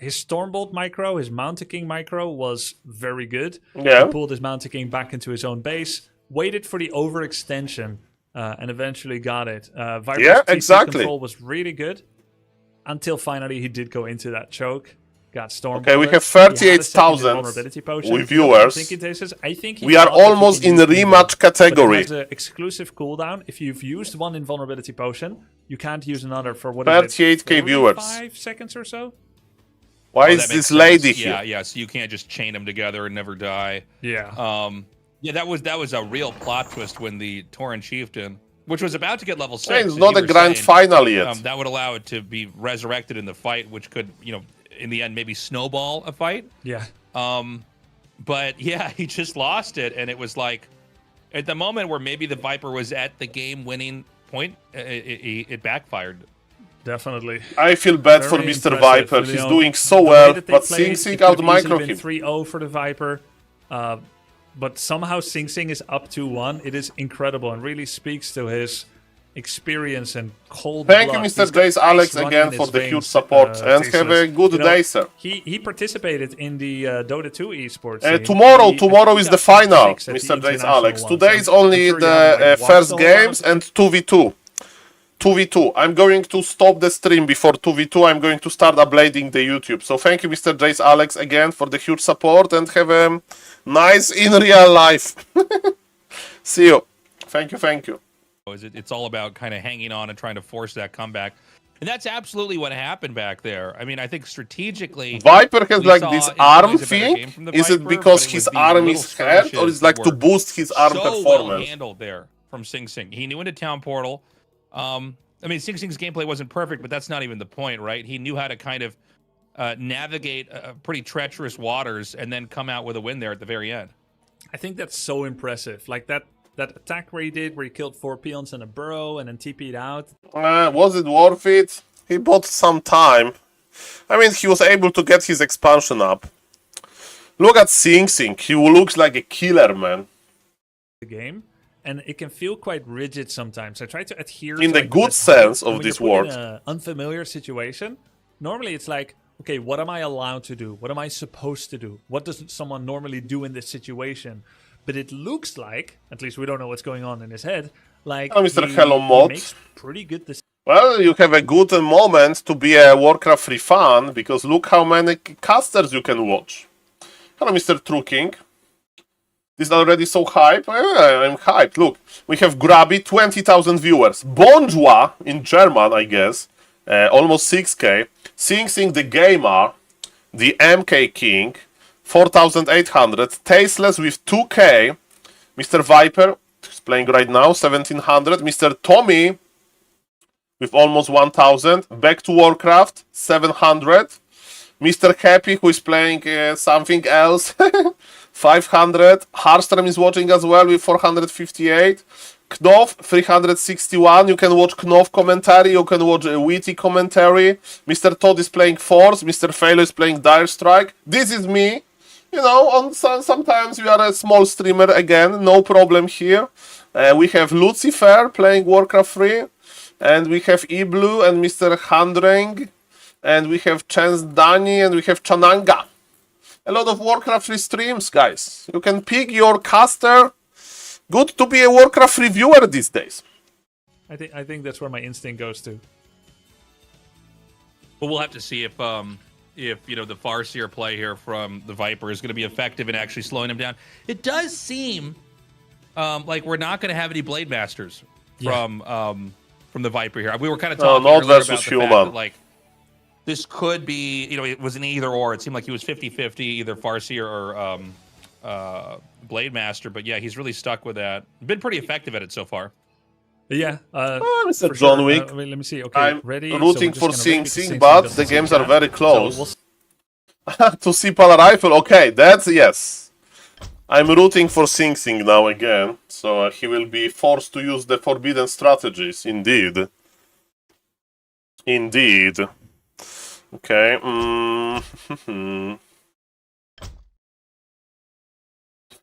Speaker 3: His Stormbolt micro, his Mountain King micro was very good.
Speaker 1: Yeah.
Speaker 3: He pulled his Mountain King back into his own base, waited for the overextension, and eventually got it. Viper's
Speaker 1: Yeah,
Speaker 3: TC
Speaker 1: exactly.
Speaker 3: control was really good until finally he did go into that choke. Got Storm.
Speaker 1: Okay, we have
Speaker 3: He had a second
Speaker 1: 38,000
Speaker 3: invulnerability potion.
Speaker 1: with
Speaker 3: You know what I'm
Speaker 1: viewers.
Speaker 3: thinking, Tasis? I think he
Speaker 1: We are
Speaker 3: thought that he
Speaker 1: almost
Speaker 3: can
Speaker 1: in
Speaker 3: use
Speaker 1: the
Speaker 3: it,
Speaker 1: rematch
Speaker 3: but
Speaker 1: category.
Speaker 3: it has an exclusive cooldown. If you've used one invulnerability potion, you can't use another for what is it,
Speaker 1: 38k viewers.
Speaker 3: 5 seconds or so?
Speaker 1: Why
Speaker 11: Oh,
Speaker 1: is
Speaker 11: that
Speaker 1: this
Speaker 11: makes
Speaker 1: lady
Speaker 11: sense.
Speaker 1: here?
Speaker 11: Yeah, yeah. So you can't just chain them together and never die.
Speaker 3: Yeah.
Speaker 11: Yeah, that was a real plot twist when the Tauren Chieftain, which was about to get level 6.
Speaker 1: Hey, it's
Speaker 11: as
Speaker 1: not
Speaker 11: you
Speaker 1: a
Speaker 11: were
Speaker 1: grand
Speaker 11: saying,
Speaker 1: final yet.
Speaker 11: that would allow it to be resurrected in the fight, which could, in the end, maybe snowball a fight.
Speaker 3: Yeah.
Speaker 11: But yeah, he just lost it, and it was like, at the moment where maybe the Viper was at the game-winning point, it backfired.
Speaker 3: Definitely.
Speaker 1: I feel bad for
Speaker 3: Very
Speaker 1: Mr.
Speaker 3: impressive,
Speaker 1: Viper.
Speaker 3: you
Speaker 1: He's
Speaker 3: know,
Speaker 1: doing so
Speaker 3: the way
Speaker 1: well,
Speaker 3: that they
Speaker 1: but
Speaker 3: played,
Speaker 1: Sing Sing
Speaker 3: it could've
Speaker 1: out-micro
Speaker 3: easily
Speaker 1: him.
Speaker 3: been 3-0 for the Viper. But somehow Sing Sing is up 2-1. It is incredible and really speaks to his experience and cold
Speaker 1: Thank you,
Speaker 3: blood.
Speaker 1: Mr.
Speaker 3: He's got
Speaker 1: Jace
Speaker 3: ice
Speaker 1: Alex,
Speaker 3: running
Speaker 1: again
Speaker 3: in
Speaker 1: for
Speaker 3: his
Speaker 1: the
Speaker 3: veins,
Speaker 1: huge support. And have a
Speaker 3: Tasteless.
Speaker 1: good
Speaker 3: You know,
Speaker 1: day, sir.
Speaker 3: He participated in the Dota 2 esports. scene.
Speaker 1: Tomorrow
Speaker 3: I
Speaker 1: tomorrow
Speaker 3: think
Speaker 1: is
Speaker 3: he
Speaker 1: the
Speaker 3: got
Speaker 1: final,
Speaker 3: 6 at the
Speaker 1: Mr. Jace
Speaker 3: international
Speaker 1: Alex.
Speaker 3: one,
Speaker 1: Today
Speaker 3: so
Speaker 1: is only
Speaker 3: I'm sure you
Speaker 1: the
Speaker 3: haven't, like, watched
Speaker 1: first
Speaker 3: all of
Speaker 1: games
Speaker 3: it.
Speaker 1: and 2v2. 2v2. I'm going to stop the stream before 2v2. I'm going to start uploading the YouTube. So thank you, Mr. Jace Alex, again for the huge support, and have a nice in real life. See you. Thank you, thank you.
Speaker 11: It's all about kind of hanging on and trying to force that comeback. And that's absolutely what happened back there. I mean, I think strategically...
Speaker 1: Viper has
Speaker 11: we
Speaker 1: like
Speaker 11: saw
Speaker 1: this
Speaker 11: it
Speaker 1: arm
Speaker 11: was a better
Speaker 1: thing.
Speaker 11: game from the
Speaker 1: Is it
Speaker 11: Viper,
Speaker 1: because
Speaker 11: but it
Speaker 1: his
Speaker 11: was the
Speaker 1: arm
Speaker 11: little
Speaker 1: is hurt, or
Speaker 11: skirmishes
Speaker 1: is like
Speaker 11: that
Speaker 1: to
Speaker 11: were
Speaker 1: boost his arm
Speaker 11: so
Speaker 1: performance?
Speaker 11: well handled there from Sing Sing. He knew into Town Portal. I mean, Sing Sing's gameplay wasn't perfect, but that's not even the point, right? He knew how to kind of navigate pretty treacherous waters and then come out with a win there at the very end.
Speaker 3: I think that's so impressive. Like that attack where he did, where he killed 4 peons and a burrow and then TP'd out.
Speaker 1: Was it worth it? He bought some time. I mean, he was able to get his expansion up. Look at Sing Sing. He looks like a killer, man.
Speaker 3: The game, and it can feel quite rigid sometimes. I try to adhere
Speaker 1: In
Speaker 3: to,
Speaker 1: the
Speaker 3: like,
Speaker 1: good
Speaker 3: that
Speaker 1: sense
Speaker 3: habit.
Speaker 1: of
Speaker 3: And when
Speaker 1: this
Speaker 3: you're put
Speaker 1: word.
Speaker 3: in an unfamiliar situation, normally it's like, okay, what am I allowed to do? What am I supposed to do? What does someone normally do in this situation? But it looks like, at least we don't know what's going on in his head, like
Speaker 1: Hello, Mr.
Speaker 3: he
Speaker 1: Hello Mod.
Speaker 3: makes pretty good decisions.
Speaker 1: Well, you have a good moment to be a Warcraft free fan, because look how many casters you can watch. Hello, Mr. True King. This is already so hype. I'm hyped. Look, we have Grabby, 20,000 viewers. Bonjour in German, I guess. Almost 6k. Sing Sing the Gamer, the MK King, 4,800. Tasteless with 2k. Mr. Viper, who's playing right now, 1,700. Mr. Tommy with almost 1,000. Back to Warcraft, 700. Mr. Happy, who is playing something else, 500. Harstrom is watching as well with 458. Knopf, 361. You can watch Knopf commentary, you can watch Witty commentary. Mr. Todd is playing Force, Mr. FLO is playing Dire Strike. This is me. You know, sometimes we are a small streamer again, no problem here. We have Lucifer playing Warcraft 3. And we have Iblue and Mr. Handreng. And we have Chance Dani and we have Chananga. A lot of Warcraft 3 streams, guys. You can pick your caster. Good to be a Warcraft reviewer these days.
Speaker 3: I think that's where my instinct goes to.
Speaker 11: But we'll have to see if you know, the Farseer play here from the Viper is going to be effective in actually slowing him down. It does seem like we're not going to have any Blade Masters from the Viper here. We were kind of talking
Speaker 1: not
Speaker 11: earlier
Speaker 1: versus
Speaker 11: about the
Speaker 1: human.
Speaker 11: fact that, like, this could be, you know, it was an either or. It seemed like he was 50-50, either Farseer or Blade Master. But yeah, he's really stuck with that. Been pretty effective at it so far.
Speaker 3: Yeah,
Speaker 1: Mr.
Speaker 3: for
Speaker 1: John
Speaker 3: sure.
Speaker 1: Wick.
Speaker 3: Wait, let me see. Okay,
Speaker 1: I'm
Speaker 3: ready.
Speaker 1: rooting
Speaker 3: So
Speaker 1: for
Speaker 3: we're just
Speaker 1: Sing
Speaker 3: gonna wait because
Speaker 1: Sing,
Speaker 3: Sing
Speaker 1: but
Speaker 3: doesn't
Speaker 1: the
Speaker 3: see
Speaker 1: games are
Speaker 3: chat.
Speaker 1: very
Speaker 3: So
Speaker 1: close.
Speaker 3: we'll
Speaker 1: To see Pala Rifle, okay, that's yes. I'm rooting for Sing Sing now again, so he will be forced to use the forbidden strategies, indeed. Indeed. Okay.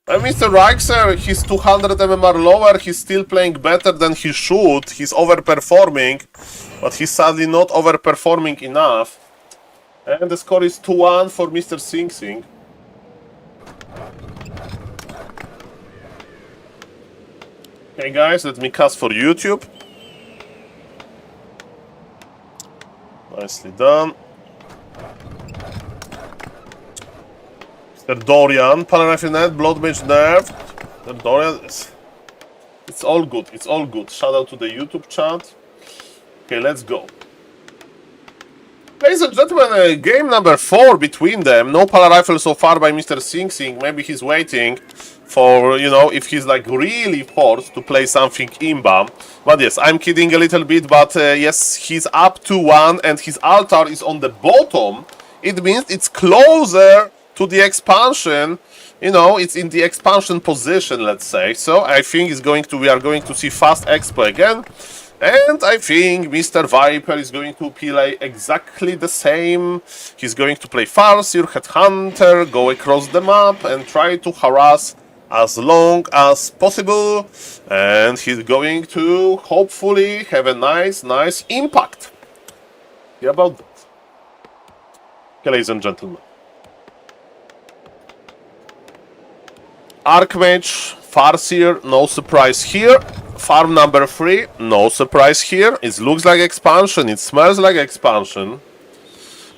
Speaker 1: Mr. Reichser, he's 200 MMR lower, he's still playing better than he should, he's overperforming, but he's sadly not overperforming enough. And the score is 2-1 for Mr. Sing Sing. Okay, guys, let me cast for YouTube. Nicely done. Mr. Dorian, Palarifle Net, Blood Mage nerfed. Mr. Dorian, it's all good, it's all good. Shout out to the YouTube chat. Okay, let's go. Ladies and gentlemen, game number 4 between them. No Palarifle so far by Mr. Sing Sing. Maybe he's waiting for, you know, if he's like really forced to play something imba. But yes, I'm kidding a little bit, but yes, he's up to 1 and his altar is on the bottom. It means it's closer to the expansion. You know, it's in the expansion position, let's say. So I think we are going to see fast expo again. And I think Mr. Viper is going to play exactly the same. He's going to play Farseer, Headhunter, go across the map and try to harass as long as possible. And he's going to hopefully have a nice impact. Yeah, about that. Okay, ladies and gentlemen. Archmage, Farseer, no surprise here. Farm number 3, no surprise here. It looks like expansion, it smells like expansion.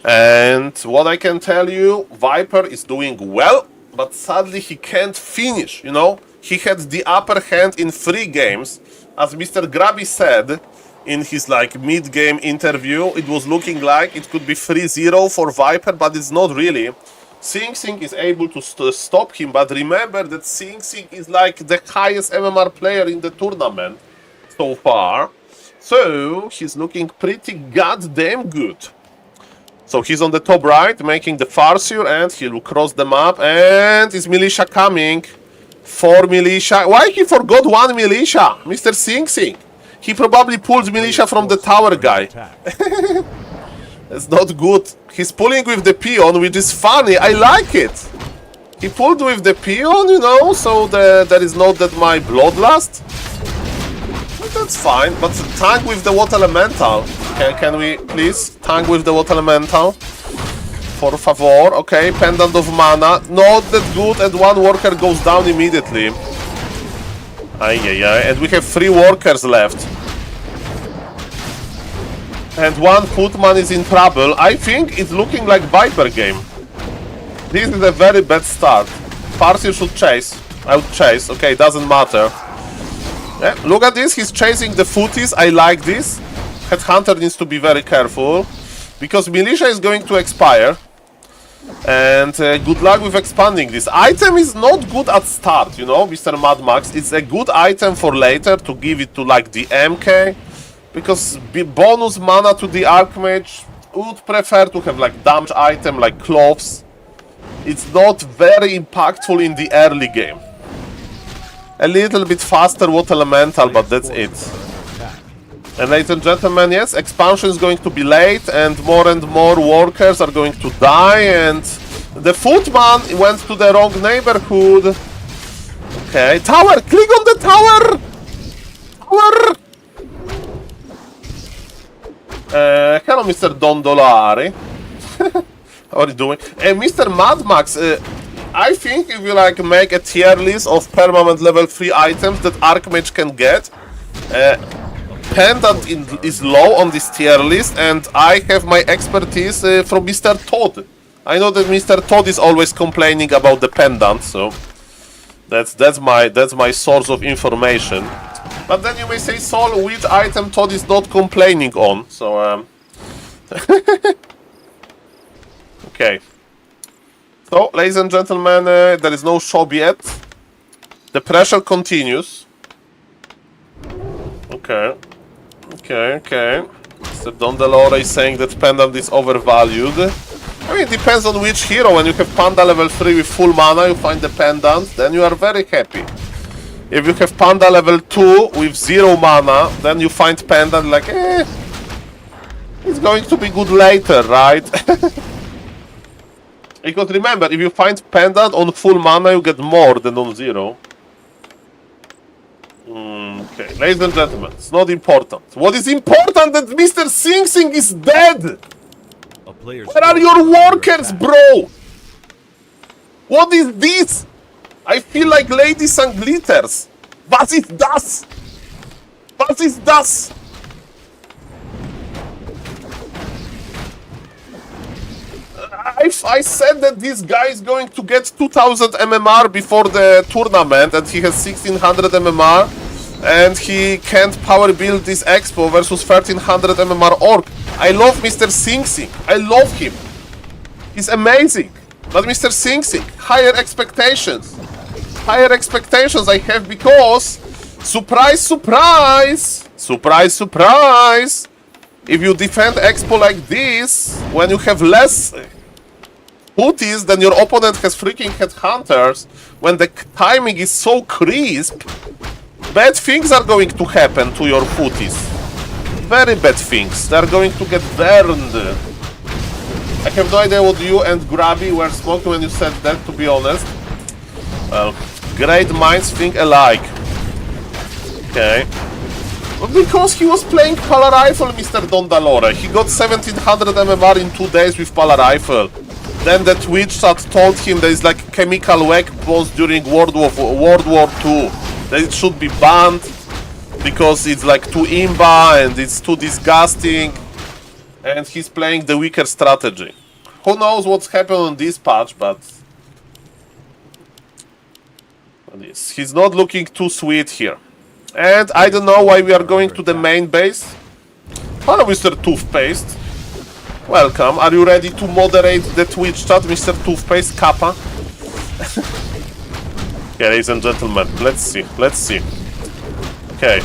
Speaker 1: And what I can tell you, Viper is doing well, but sadly he can't finish, you know. He had the upper hand in 3 games. As Mr. Grabby said in his like mid-game interview, it was looking like it could be 3-0 for Viper, but it's not really. Sing Sing is able to stop him, but remember that Sing Sing is like the highest MMR player in the tournament so far. So he's looking pretty goddamn good. So he's on the top right, making the Farseer, and he'll cross the map. And is Militia coming? 4 Militia. Why he forgot 1 Militia? Mr. Sing Sing. He probably pulled Militia from the tower guy. That's not good. He's pulling with the peon, which is funny. I like it. He pulled with the peon, you know, so there is not that my bloodlust. But that's fine. But tank with the water elemental. Can we please tank with the water elemental? For favor. Okay, pendant of mana. Not that good, and 1 worker goes down immediately. And we have 3 workers left. And 1 footman is in trouble. I think it's looking like Viper game. This is a very bad start. Farseer should chase. I would chase. Okay, doesn't matter. Yeah, look at this. He's chasing the footies. I like this. Headhunter needs to be very careful. Because Militia is going to expire. And good luck with expanding this. Item is not good at start, you know, Mr. Mad Max. It's a good item for later to give it to like the MK. Because bonus mana to the Archmage, would prefer to have like damage item like cloves. It's not very impactful in the early game. A little bit faster water elemental, but that's it. And ladies and gentlemen, yes, expansion is going to be late and more workers are going to die, and the footman went to the wrong neighborhood. Okay, tower! Click on the tower! Tower! Hello, Mr. Dondolari. How are you doing? Mr. Mad Max, I think if you like make a tier list of permanent level 3 items that Archmage can get, Pendant is low on this tier list, and I have my expertise from Mr. Todd. I know that Mr. Todd is always complaining about the Pendant, so that's my source of information. But then you may say, Saul, which item Todd is not complaining on? So, okay. So, ladies and gentlemen, there is no shop yet. The pressure continues. Okay. Mr. Dondelore is saying that Pendant is overvalued. I mean, it depends on which hero. When you have Panda level 3 with full mana, you find the Pendant, then you are very happy. If you have Panda level 2 with 0 mana, then you find Pendant like, it's going to be good later, right? Because remember, if you find Pendant on full mana, you get more than on 0. Okay, ladies and gentlemen, it's not important. What is important that Mr. Sing Sing is dead!
Speaker 2: A player's
Speaker 1: Where are your workers, bro? What is this? I feel like ladies and glitters. Was ist das? Was ist das? I said that this guy is going to get 2000 MMR before the tournament and he has 1600 MMR and he can't power build this expo versus 1300 MMR orc. I love Mr. Sing Sing. I love him. He's amazing. But Mr. Sing Sing, higher expectations. Higher expectations I have because surprise, surprise! Surprise, surprise! If you defend expo like this, when you have less booties than your opponent has freaking headhunters, when the timing is so crisp, bad things are going to happen to your footies. Very bad things. They're going to get burned. I have no idea what you and Grabby were smoking when you said that, to be honest. Well, great minds think alike. Okay. Because he was playing Pala Rifle, Mr. Dondalore. He got 1700 MMR in 2 days with Pala Rifle. Then the Twitch chat told him there is like chemical weapons during World War II. That it should be banned because it's like too imba and it's too disgusting. And he's playing the weaker strategy. Who knows what's happened on this patch, but he's not looking too sweet here. And I don't know why we are going to the main base. Hello, Mr. Toothpaste. Welcome. Are you ready to moderate the Twitch chat, Mr. Toothpaste Kappa? Okay, ladies and gentlemen, let's see. Let's see. Okay.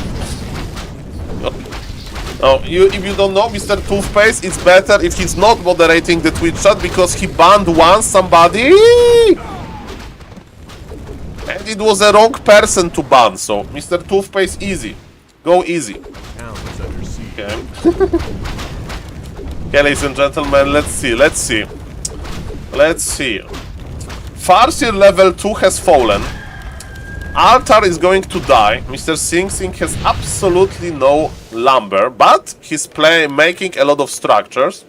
Speaker 1: Oh, if you don't know, Mr. Toothpaste, it's better if he's not moderating the Twitch chat because he banned once somebody. And it was a wrong person to ban, so Mr. Toothpaste, easy. Go easy. Okay. Okay, ladies and gentlemen, let's see, let's see. Let's see. Farseer level 2 has fallen. Altar is going to die. Mr. Sing Sing has absolutely no lumber, but he's making a lot of structures.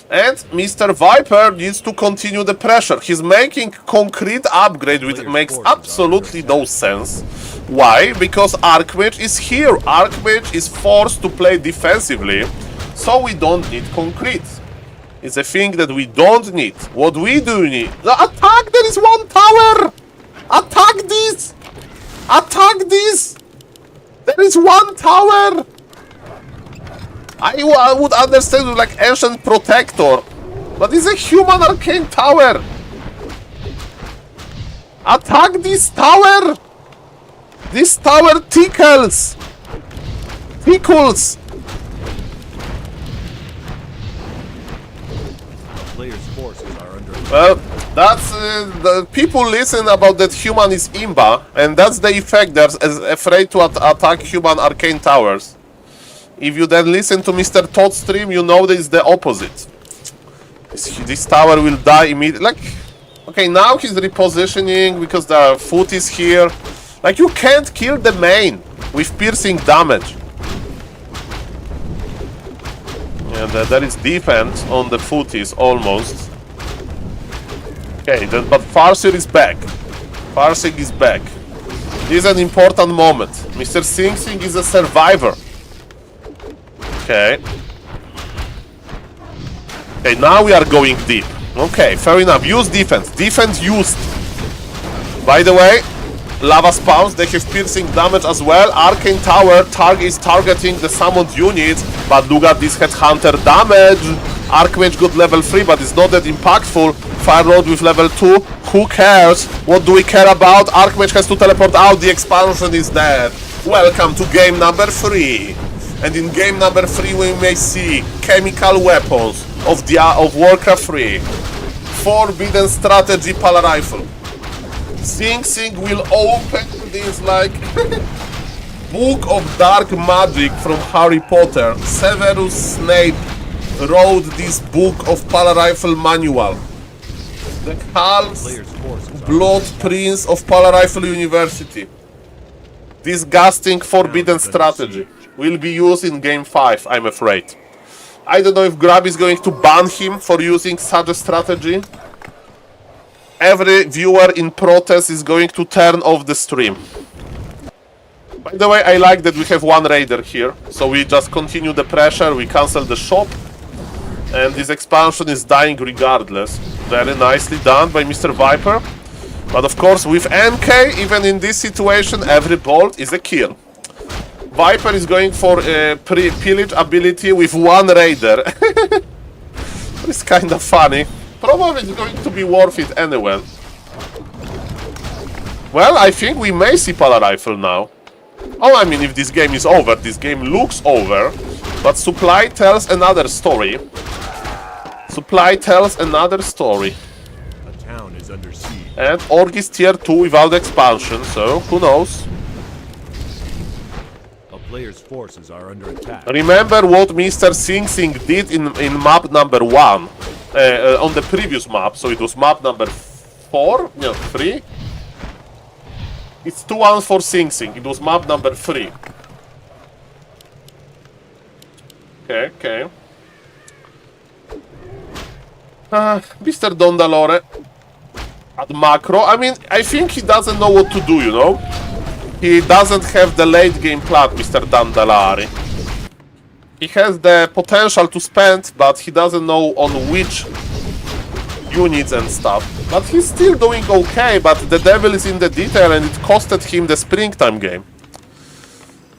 Speaker 1: And Mr. Viper needs to continue the pressure. He's making concrete upgrade, which makes absolutely no sense. Why? Because Archmage is here. Archmage is forced to play defensively, so we don't need concrete. It's a thing that we don't need. What we do need... Attack! There is one tower! Attack this! Attack this! There is one tower! I would understand with like Ancient Protector, but it's a human arcane tower! Attack this tower! This tower tickles! Tickles!
Speaker 2: Players' forces are under attack.
Speaker 1: Well, that's the people listen about that human is imba, and that's the effect. They're afraid to attack human arcane towers. If you then listen to Mr. Todd stream, you know that it's the opposite. This tower will die immediately. Like, okay, now he's repositioning because the foot is here. Like, you can't kill the main with piercing damage. And there is defense on the footies almost. Okay, but Farseer is back. Farseer is back. This is an important moment. Mr. Sing Sing is a survivor. Okay. Okay, now we are going deep. Okay, fair enough. Use defense. Defense used. By the way, lava spawns, they have piercing damage as well. Arcane Tower is targeting the summoned units, but look at this headhunter damage. Archmage got level 3, but it's not that impactful. Firelord with level 2, who cares? What do we care about? Archmage has to teleport out, the expansion is dead. Welcome to game number 3. And in game number 3 we may see chemical weapons of Warcraft 3. Forbidden strategy Pala Rifle. Sing Sing will open this like book of dark magic from Harry Potter. Severus Snape wrote this book of Pala Rifle manual. The Blood Prince of Pala Rifle University. Disgusting forbidden strategy will be used in game 5, I'm afraid. I don't know if Grab is going to ban him for using such a strategy. Every viewer in protest is going to turn off the stream. By the way, I like that we have one raider here. So we just continue the pressure, we cancel the shop. And this expansion is dying regardless. Very nicely done by Mr. Viper. But of course, with MK, even in this situation, every bolt is a kill. Viper is going for pillage ability with one raider. It's kind of funny. Probably it's going to be worth it anyway. Well, I think we may see Pala Rifle now. Oh, I mean, if this game is over, this game looks over. But Supply tells another story. Supply tells another story.
Speaker 2: A town is under siege.
Speaker 1: And Org is tier 2 without expansion, so who knows?
Speaker 2: A player's forces are under attack.
Speaker 1: Remember what Mr. Sing Sing did in map number 1. On the previous map, so it was map number 4? No, 3? It's 2-1 for Sing Sing, it was map number 3. Okay, okay. Mr. Dondalore at macro. I mean, I think he doesn't know what to do, you know? He doesn't have the late game plan, Mr. Dandalari. He has the potential to spend, but he doesn't know on which units and stuff. But he's still doing okay, but the devil is in the detail and it costed him the springtime game.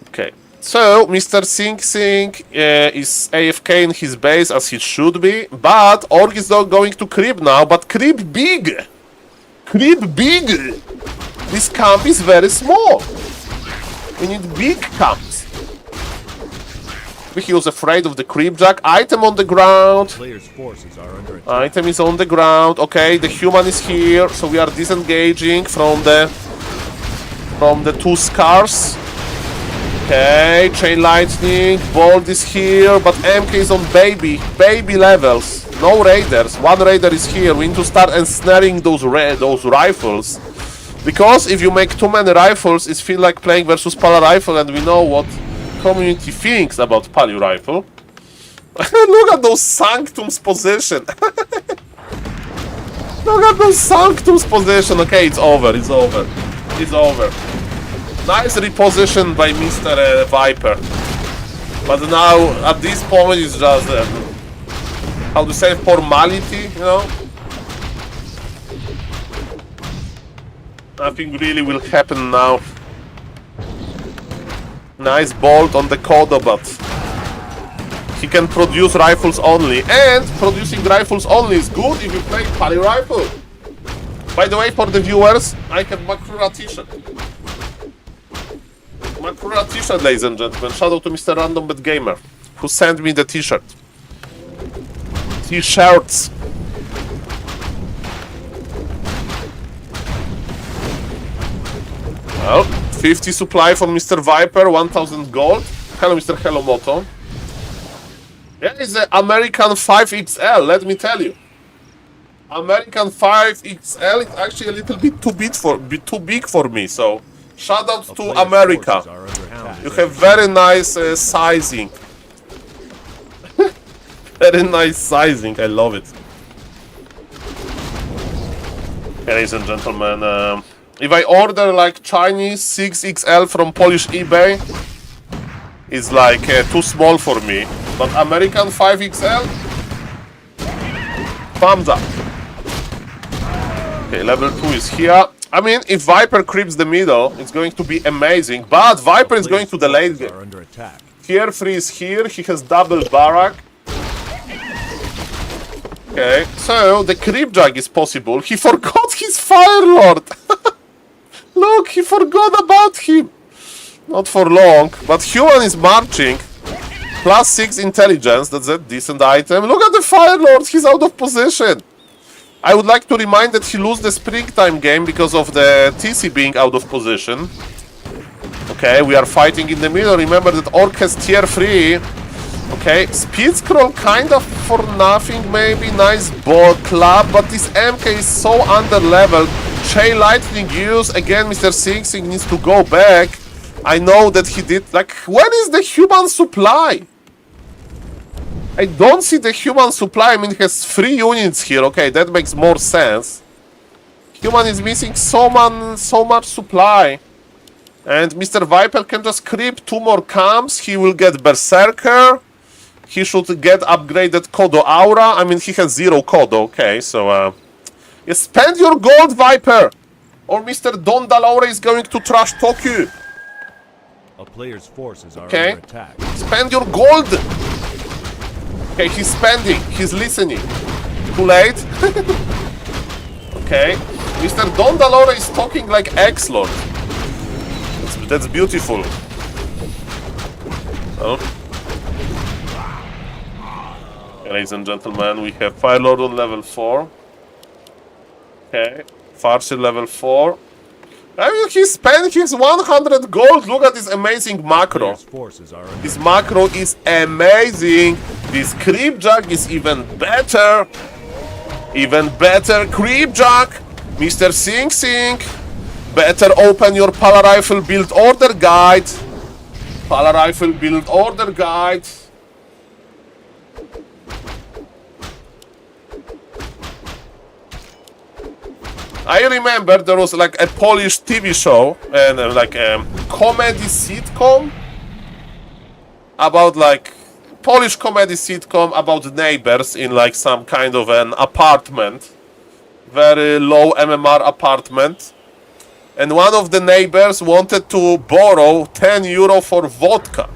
Speaker 1: Okay. So, Mr. Sing Sing is AFK in his base as he should be, but Org is not going to creep now, but creep big! Creep big! This camp is very small. We need big camps. He was afraid of the creepjack. Item on the ground.
Speaker 2: Player's forces are under attack.
Speaker 1: Item is on the ground. Okay, the human is here, so we are disengaging from the two scars. Okay, chain lightning, bolt is here, but MK is on baby levels. No raiders. One raider is here. We need to start ensnaring those rifles, because if you make too many rifles, it feels like playing versus Pala Rifle, and we know what community thinks about Pali Rifle. Look at those Sanctum's position. Look at those Sanctum's position. Okay, it's over. It's over. It's over. Nice reposition by Mr. Viper. But now, at this point, it's just, how to say, formality, you know? Nothing really will happen now. Nice bolt on the Kodo, but he can produce rifles only. And producing rifles only is good if you play Pali Rifle. By the way, for the viewers, I have Makrura t-shirt. Makrura t-shirt, ladies and gentlemen. Shout out to Mr. Random Bet Gamer, who sent me the t-shirt. T-shirts. Well, 50 supply from Mr. Viper, 1000 gold. Hello, Mr. Hello Moto. Yeah, it's the American 5XL, let me tell you. American 5XL is actually a little bit too big for me, so shout out to America. You have very nice sizing. Very nice sizing, I love it. Ladies and gentlemen, if I order like Chinese 6XL from Polish eBay, it's like too small for me. But American 5XL, thumbs up. Okay, level 2 is here. I mean, if Viper creeps the middle, it's going to be amazing. But Viper is going to the late game. Tier 3 is here, he has double barrack. Okay, so the creepjack is possible. He forgot his Firelord. Look, he forgot about him. Not for long, but human is marching. Plus 6 intelligence, that's a decent item. Look at the Firelord, he's out of position. I would like to remind that he lost the springtime game because of the TC being out of position. Okay, we are fighting in the middle. Remember that Orc has tier 3. Okay, speed scroll kind of for nothing, maybe. Nice ball club, but this MK is so under leveled. Chain lightning use again. Mr. Sing Sing needs to go back. I know that he did. Like, when is the human supply? I don't see the human supply. I mean, it has 3 units here. Okay, that makes more sense. Human is missing so much supply. And Mr. Viper can just creep 2 more camps. He will get Berserker. He should get upgraded Kodo Aura. I mean, he has 0 Kodo. Okay, so... yeah, spend your gold, Viper! Or Mr. Don Dalore is going to trash talk you.
Speaker 2: A player's forces are
Speaker 1: Okay.
Speaker 2: under attack.
Speaker 1: Spend your gold! Okay, he's spending. He's listening. Too late? Okay. Mr. Don Dalore is talking like X-Lord. That's beautiful. Oh. Ladies and gentlemen, we have Firelord on level 4. Okay. Farseer level 4. I mean, he spent his 100 gold. Look at this amazing macro.
Speaker 2: Forces are under
Speaker 1: This macro is amazing. This Creepjack is even better. Even better Creepjack. Mr. Sing Sing. Better open your Pala Rifle build order guide. Pala Rifle build order guide. I remember there was like a Polish TV show and like a comedy sitcom about like Polish comedy sitcom about neighbors in like some kind of an apartment, very low MMR apartment, and one of the neighbors wanted to borrow 10 euro for vodka,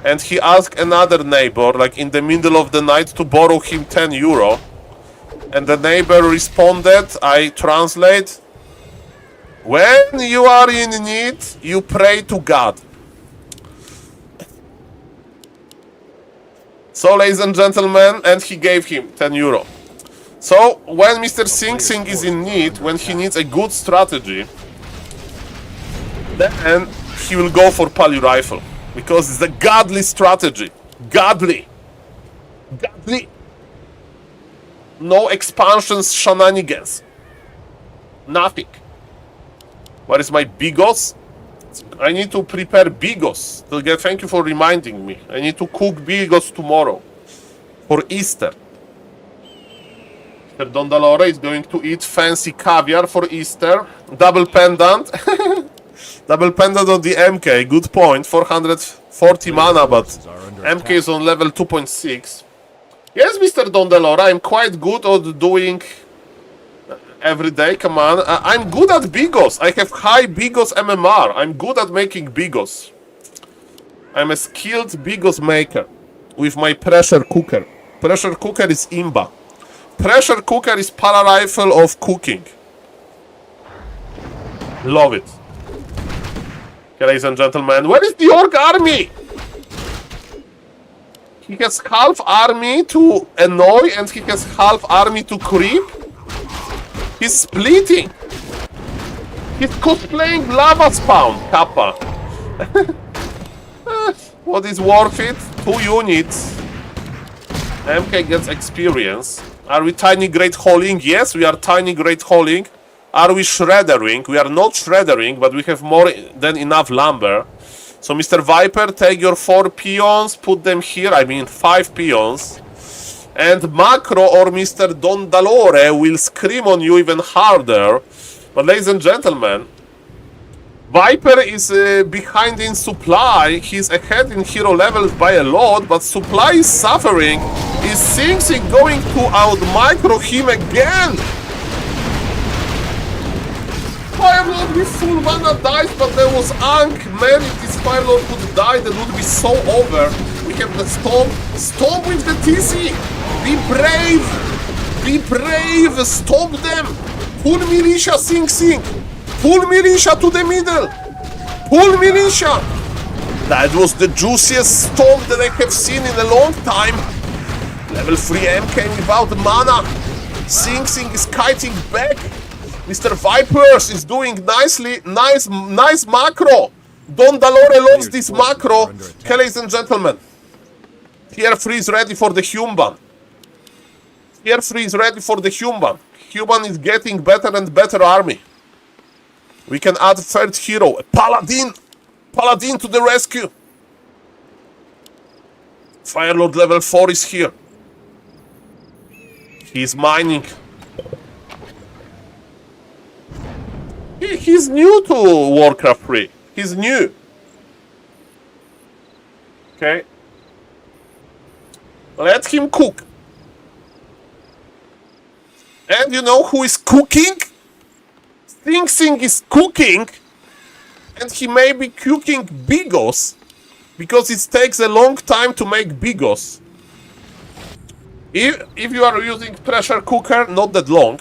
Speaker 1: and he asked another neighbor like in the middle of the night to borrow him 10 euro. And the neighbor responded, I translate, when you are in need, you pray to God. So, ladies and gentlemen, and he gave him 10 euro. So, when Mr. Sing Sing is in need, when he needs a good strategy, then he will go for Pali Rifle. Because it's a godly strategy. Godly. Godly. No expansions, shenanigans. Nothing. Where is my Bigos? I need to prepare Bigos. Thank you for reminding me. I need to cook Bigos tomorrow. For Easter. Mr. Don Dalore is going to eat fancy caviar for Easter. Double pendant. Double pendant on the MK. Good point. 440 mana, but MK is on level 2.6. Yes, Mr. Don Dalore, I'm quite good at doing every day, come on. I'm good at Bigos. I have high Bigos MMR. I'm good at making Bigos. I'm a skilled Bigos maker with my pressure cooker. Pressure cooker is imba. Pressure cooker is Pala Rifle of cooking. Love it. Okay, ladies and gentlemen, where is the Orc army? He has half army to annoy and he has half army to creep. He's splitting. He's cosplaying lava spawn, Kappa. What is worth it? 2 units. MK gets experience. Are we tiny great hauling? Yes, we are tiny great hauling. Are we shreddering? We are not shreddering, but we have more than enough lumber. So, Mr. Viper, take your 4 peons, put them here, I mean 5 peons. And Macro or Mr. Don Dalore will scream on you even harder. But, ladies and gentlemen, Viper is behind in supply. He's ahead in hero levels by a lot, but supply is suffering. Is Sing Sing going to out-micro him again? Firelord with full mana dies, but there was Ankh. Man, if this Firelord would die, that would be so over. We have the Stomp. Stomp with the TC! Be brave! Be brave! Stop them! Pull Militia, Sing Sing! Pull Militia to the middle! Pull Militia! That was the juiciest Stomp that I have seen in a long time. Level 3 MK without mana. Sing Sing is kiting back. Mr. Vipers is doing nicely, nice macro. Don Dalore loves this macro. Okay, ladies and gentlemen. Tier 3 is ready for the Human. Tier 3 is ready for the Human. Human is getting better and better army. We can add third hero, a Paladin. Paladin to the rescue. Firelord level 4 is here. He's mining. He's new to Warcraft 3. He's new. Okay. Let him cook. And you know who is cooking? Sing is cooking. And he may be cooking bigos. Because it takes a long time to make bigos. If you are using pressure cooker, not that long.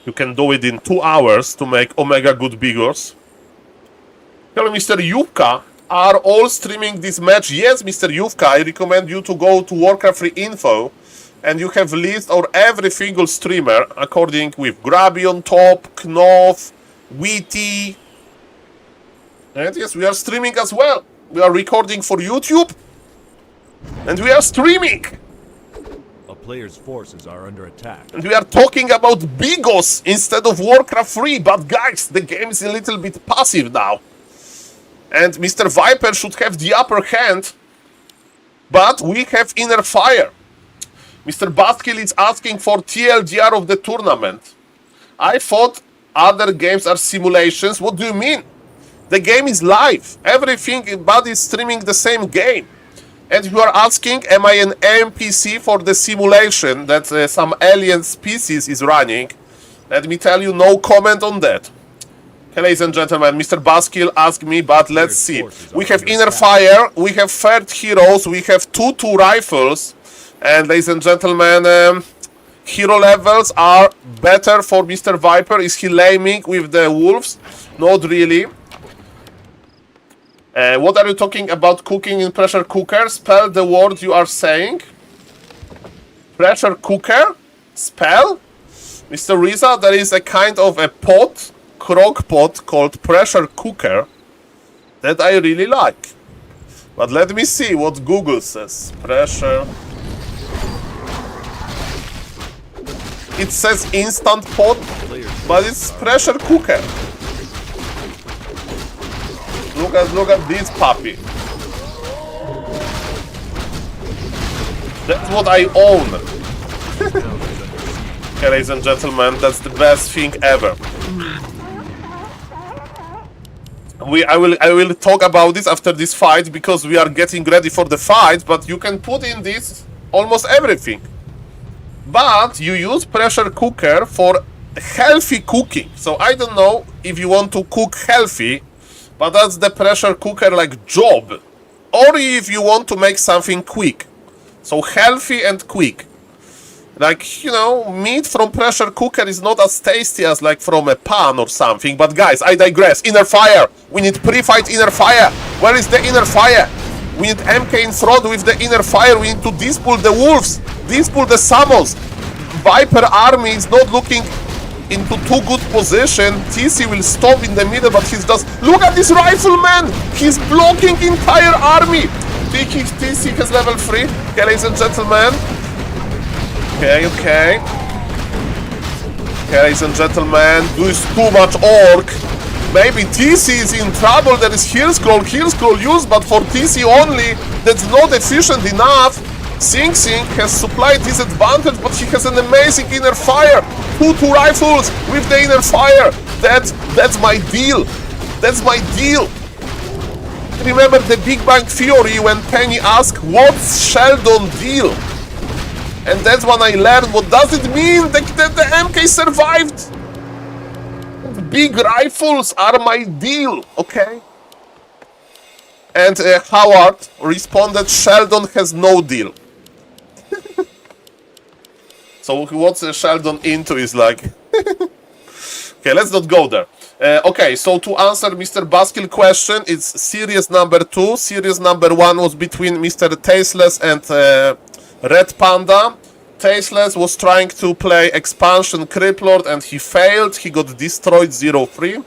Speaker 1: You can do it in 2 hours to make Omega good bigos. Hello, Mr. Yupka. Are all streaming this match? Yes, Mr. Yuvka, I recommend you to go to Warcraft 3 info and you have list of every single streamer according with Grabby on top, Knopf, Witty. And yes, we are streaming as well. We are recording for YouTube and we are streaming.
Speaker 2: A player's forces are under attack.
Speaker 1: And we are talking about Bigos instead of Warcraft 3, but guys, the game is a little bit passive now. And Mr. Viper should have the upper hand, but we have Inner Fire. Mr. Baskill is asking for TLDR of the tournament. I thought other games are simulations. What do you mean? The game is live. Everybody is streaming the same game. And you are asking, am I an NPC for the simulation that some alien species is running? Let me tell you, no comment on that. Ladies and gentlemen, Mr. Baskill asked me, but let's see. We have Inner Fire, we have third heroes, we have two rifles. And ladies and gentlemen, hero levels are better for Mr. Viper. Is he laming with the wolves? Not really. What are you talking about cooking in pressure cooker? Spell the word you are saying. Pressure cooker? Spell? Mr. Riza, there is a kind of a pot, crock pot called pressure cooker that I really like. But let me see what Google says. Pressure. It says instant pot, but it's pressure cooker. Look at this puppy. That's what I own. Okay, ladies and gentlemen, that's the best thing ever. I will talk about this after this fight because we are getting ready for the fight, but you can put in this almost everything. But you use pressure cooker for healthy cooking. So I don't know if you want to cook healthy, but that's the pressure cooker like job. Or if you want to make something quick. So healthy and quick. Like, you know, meat from pressure cooker is not as tasty as like from a pan or something. But guys, I digress. Inner Fire. We need pre-fight Inner Fire. Where is the Inner Fire? We need MK in front with the Inner Fire. We need to dispull the wolves. Dispull the summons. Viper army is not looking into too good position. TC will stop in the middle, but he's just... Look at this rifleman! He's blocking entire army! TC has level 3. Okay, ladies and gentlemen. Okay. Okay, ladies and gentlemen. This is too much orc. Maybe TC is in trouble. There is heal scroll used, but for TC only, that's not efficient enough. Sing has supplied disadvantage, but he has an amazing Inner Fire. Two rifles with the Inner Fire. That's my deal. That's my deal. Remember the Big Bang Theory when Penny asked, what's Sheldon deal? And that's when I learned what does it mean that the MK survived. Big rifles are my deal, okay? And Howard responded, Sheldon has no deal. So what's Sheldon into is like... Okay, let's not go there. Okay, so to answer Mr. Baskill question, it's series number 2. Series number 1 was between Mr. Tasteless and Red Panda. Tasteless was trying to play expansion Criplord and he failed. He got destroyed 0-3.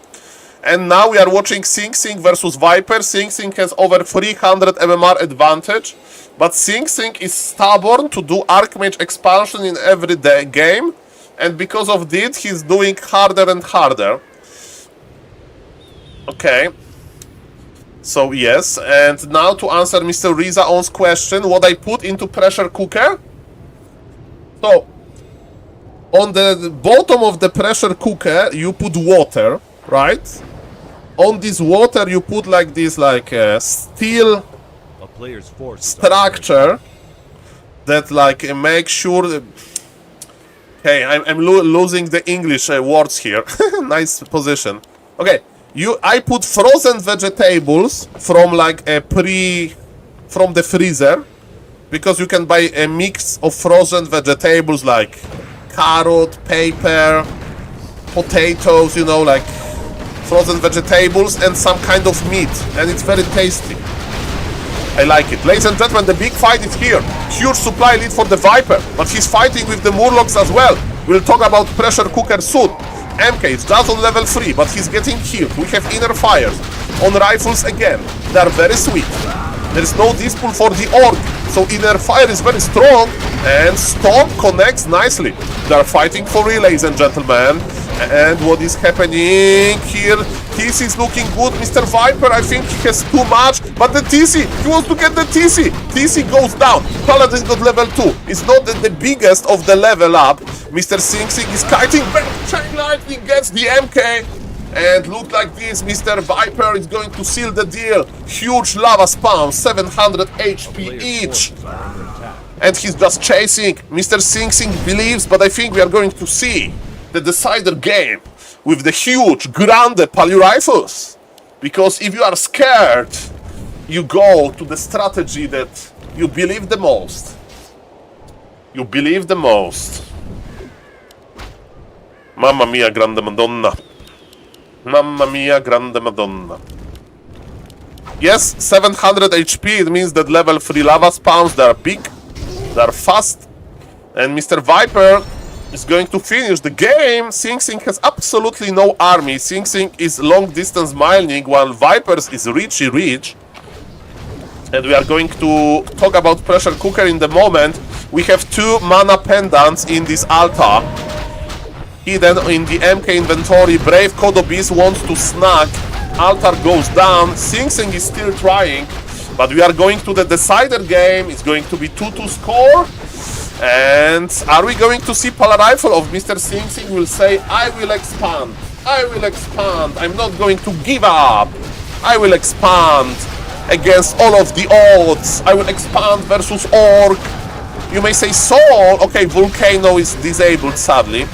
Speaker 1: And now we are watching Sing versus Viper. Sing has over 300 MMR advantage. But Sing is stubborn to do Archmage expansion in every game. And because of this, he's doing harder and harder. Okay. So yes, and now to answer Mr. Rizaon's question, what I put into pressure cooker? So, on the bottom of the pressure cooker, you put water, right? On this water, you put like this, like steel
Speaker 2: A player's forces are under
Speaker 1: structure that like make sure. Okay, I'm losing the English words here. Nice position. Okay, I put frozen vegetables from like from the freezer, because you can buy a mix of frozen vegetables like carrot, pepper, potatoes, you know, like frozen vegetables and some kind of meat, and it's very tasty. I like it. Ladies and gentlemen, the big fight is here. Huge supply lead for the Viper, but he's fighting with the Murlocs as well. We'll talk about pressure cooker soon. MK is just on level 3, but he's getting healed. We have inner fires on rifles again. They are very sweet. There is no dispel for the orc, so inner fire is very strong, and Stomp connects nicely. They are fighting for real, ladies and gentlemen. And what is happening here? TC is looking good. Mr. Viper, I think he has too much, but the TC, he wants to get the TC. TC goes down. Paladin got level 2. It's not the biggest of the level up. Mr. Sing Sing is kiting back. Chain Lightning gets the MK. And look like this, Mr. Viper is going to seal the deal. Huge lava spam, 700 HP each. And he's just chasing. Mr. Sing Sing believes, but I think we are going to see the decider game with the huge grande poly rifles. Because if you are scared, you go to the strategy that you believe the most. You believe the most. Mamma mia, grande madonna. Mamma mia, grande madonna. Yes, 700 HP, it means that level 3 lava spawns, they are big, they are fast. And Mr. Viper is going to finish the game. Sing Sing has absolutely no army. Sing Sing is long distance mining, while Vipers is reach. And we are going to talk about pressure cooker in the moment. We have 2 mana pendants in this altar. Hidden in the MK inventory. Brave Kodobis wants to snag. Altar goes down. Sing Sing is still trying. But we are going to the decider game. It's going to be 2-2 score. And are we going to see Pala Rifle of Mr. Sing Sing will say, I will expand. I will expand. I'm not going to give up. I will expand against all of the odds. I will expand versus Orc. You may say Soul. Okay, Volcano is disabled sadly,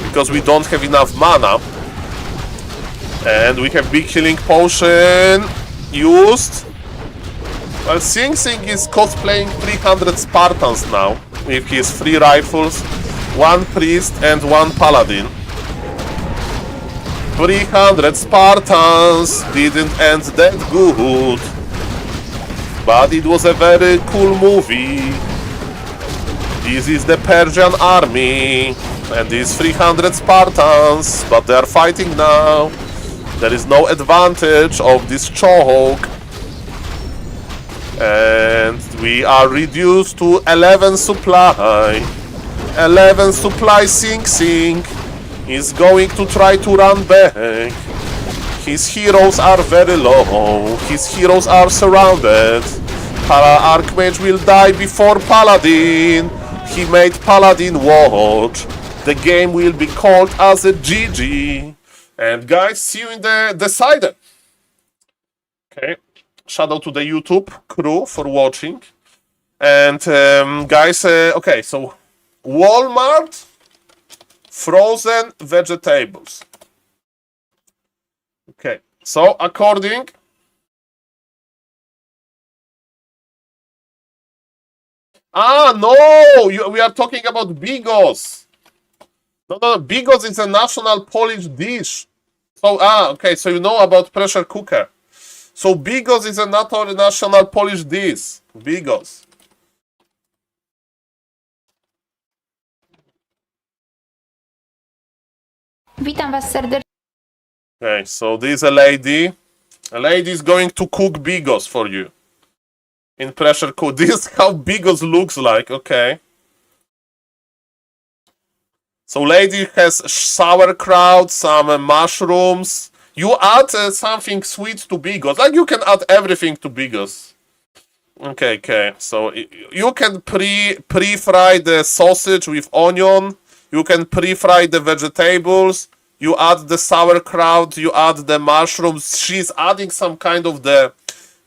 Speaker 1: because we don't have enough mana. And we have big healing potion used. Well, Sing Sing is cosplaying 300 Spartans now, with his 3 rifles, 1 priest and 1 paladin. 300 Spartans didn't end that good, but it was a very cool movie. This is the Persian army, and these 300 Spartans, but they are fighting now. There is no advantage of this choke. And we are reduced to 11 supply. 11 supply. Sing Sing is going to try to run back. His heroes are very low. His heroes are surrounded. Archmage will die before Paladin. He made Paladin watch. The game will be called as a GG. And guys, see you in the decider. Okay. Shout out to the YouTube crew for watching. And guys, okay, so Walmart frozen vegetables. Okay, so according no, we are talking about bigos. No, bigos is a national Polish dish. So okay, so you know about pressure cooker. So bigos is a national Polish dish. Bigos.
Speaker 6: Witam was serdecznie.
Speaker 1: Okay, so this is a lady. A lady is going to cook bigos for you. In pressure cook. This is how bigos looks like, okay. So lady has sauerkraut, some mushrooms, You add something sweet to Bigos. Like you can add everything to Bigos. Okay. So you can pre-fry the sausage with onion. You can pre-fry the vegetables. You add the sauerkraut. You add the mushrooms. She's adding some kind of the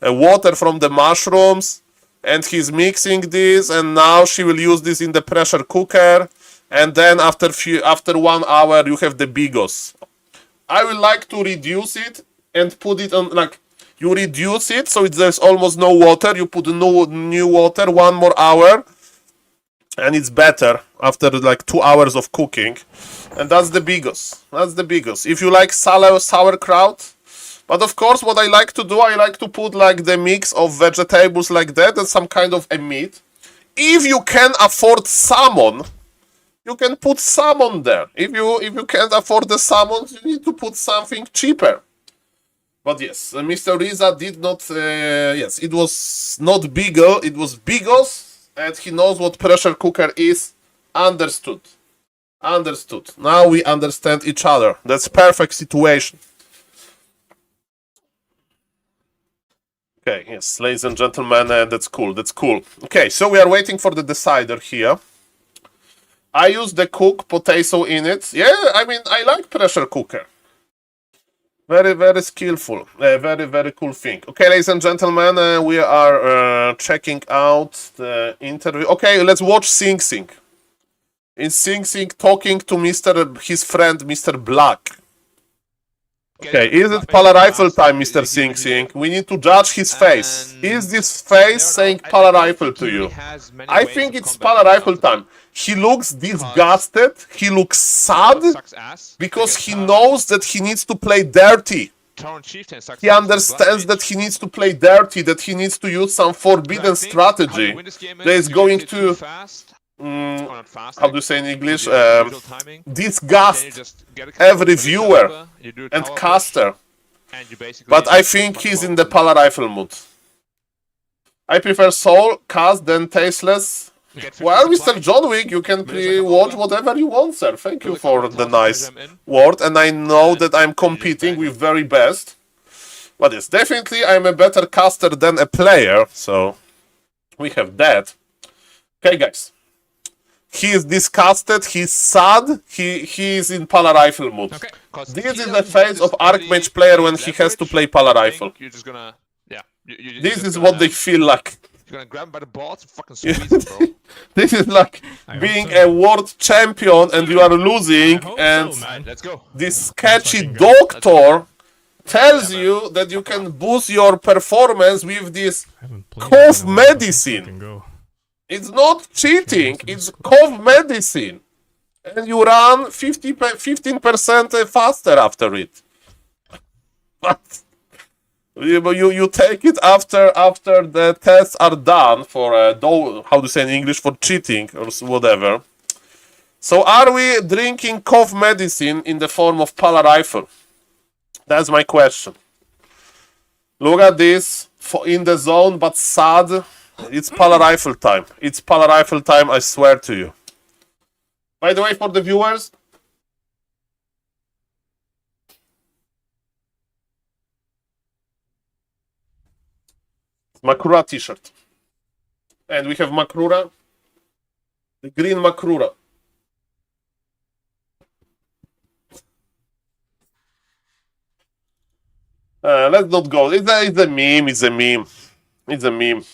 Speaker 1: water from the mushrooms. And he's mixing this. And now she will use this in the pressure cooker. And then after 1 hour, you have the Bigos. I would like to reduce it and put it on, like, you reduce it so there's almost no water. You put new water, 1 more hour, and it's better after like 2 hours of cooking. And that's the Bigos. That's the Bigos. If you like sauerkraut, but of course, what I like to do, I like to put like the mix of vegetables like that and some kind of a meat. If you can afford salmon, you can put salmon there. If you can't afford the salmon, you need to put something cheaper. But yes, Mr. Riza did not. Yes, it was not Beagle, it was Bigos, and he knows what pressure cooker is. Understood. Now we understand each other. That's perfect situation. Okay, yes, ladies and gentlemen, that's cool. Okay, so we are waiting for the decider here. I use the cook potato in it. Yeah, I mean, I like pressure cooker. Very, very skillful. Very cool thing. Okay, ladies and gentlemen, we are checking out the interview. Okay, let's watch Sing Sing. In Sing Sing talking to his friend, Mr. Black. Okay, is it Pala Rifle time, Mr. Sing Sing? We need to judge his face. Is this face saying Pala Rifle to you? I think it's Pala Rifle time. He looks disgusted, he looks sad, because he knows that he needs to play dirty. He understands that he needs to play dirty, that he needs to use some forbidden strategy that is going to... how do you say in English? Disgust every viewer and caster. But I think he's in the Pala Rifle mood. I prefer Soul, Cast, than Tasteless. Well, Mr. John Wick, you can watch whatever you want, sir. Thank you for the nice word. And I know that I'm competing with very best. But yes, definitely I'm a better caster than a player. So we have that. Okay, guys. He is disgusted, he's sad, he is in Pala Rifle mood. Okay. This is the face of Archmage player when he has to play Pala Rifle. You're just gonna, yeah. This is what they feel like. You're gonna grab him by the balls and fucking squeeze him, bro. This is like being a world champion and you are losing, and this sketchy doctor tells you that you can boost your performance with this cough medicine. It's not cheating, it's cough medicine. And you run 15% faster after it. But you take it after the tests are done for, how do you say in English, for cheating or whatever. So are we drinking cough medicine in the form of Pala Rifle? That's my question. Look at this, in the zone but sad. It's Pala Rifle time. It's Pala Rifle time, I swear to you. By the way, for the viewers, Makrura t-shirt. And we have Makrura, the green Makrura. Let's not go. It's a meme.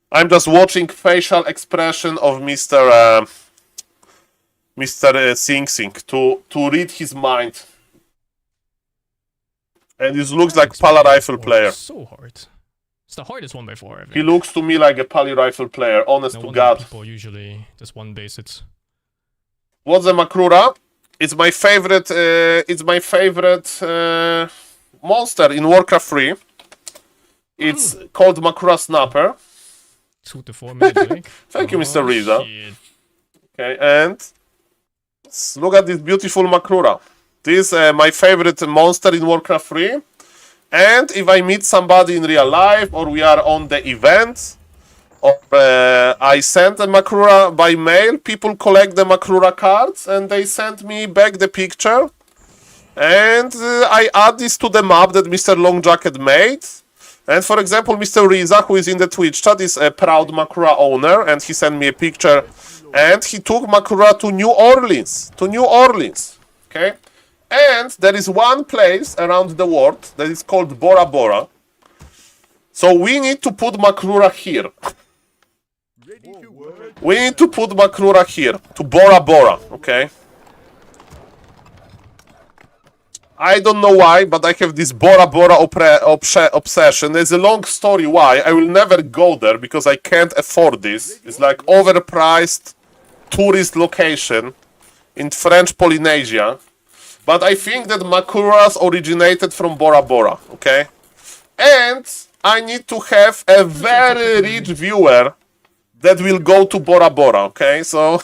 Speaker 1: I'm just watching facial expression of Mr. Sing Sing to read his mind. And it looks like Pala Rifle player.
Speaker 13: So hard. It's the hardest one by far.
Speaker 1: He looks to me like a Pala Rifle player, honest to God.
Speaker 13: People usually just one base it.
Speaker 1: What's the Makrura? It's my favorite. Monster in Warcraft 3. It's called Makrura Snapper.
Speaker 13: 2 to 4 minutes.
Speaker 1: Thank you, Mr. Riza. Okay, and look at this beautiful Makrura. This is my favorite monster in Warcraft 3. And if I meet somebody in real life, or we are on the event, or I send a Makrura by mail, people collect the Makrura cards and they send me back the picture. And I add this to the map that Mr. Long Jacket made. And for example, Mr. Riza, who is in the Twitch chat, is a proud Makura owner, and he sent me a picture. And he took Makura to New Orleans. Okay? And there is one place around the world that is called Bora Bora. So we need to put Makura here. We need to put Makura here, to Bora Bora, okay? I don't know why, but I have this Bora Bora obsession. There's a long story why. I will never go there because I can't afford this. It's like overpriced tourist location in French Polynesia. But I think that Makuras originated from Bora Bora, okay? And I need to have a very rich viewer that will go to Bora Bora, okay? So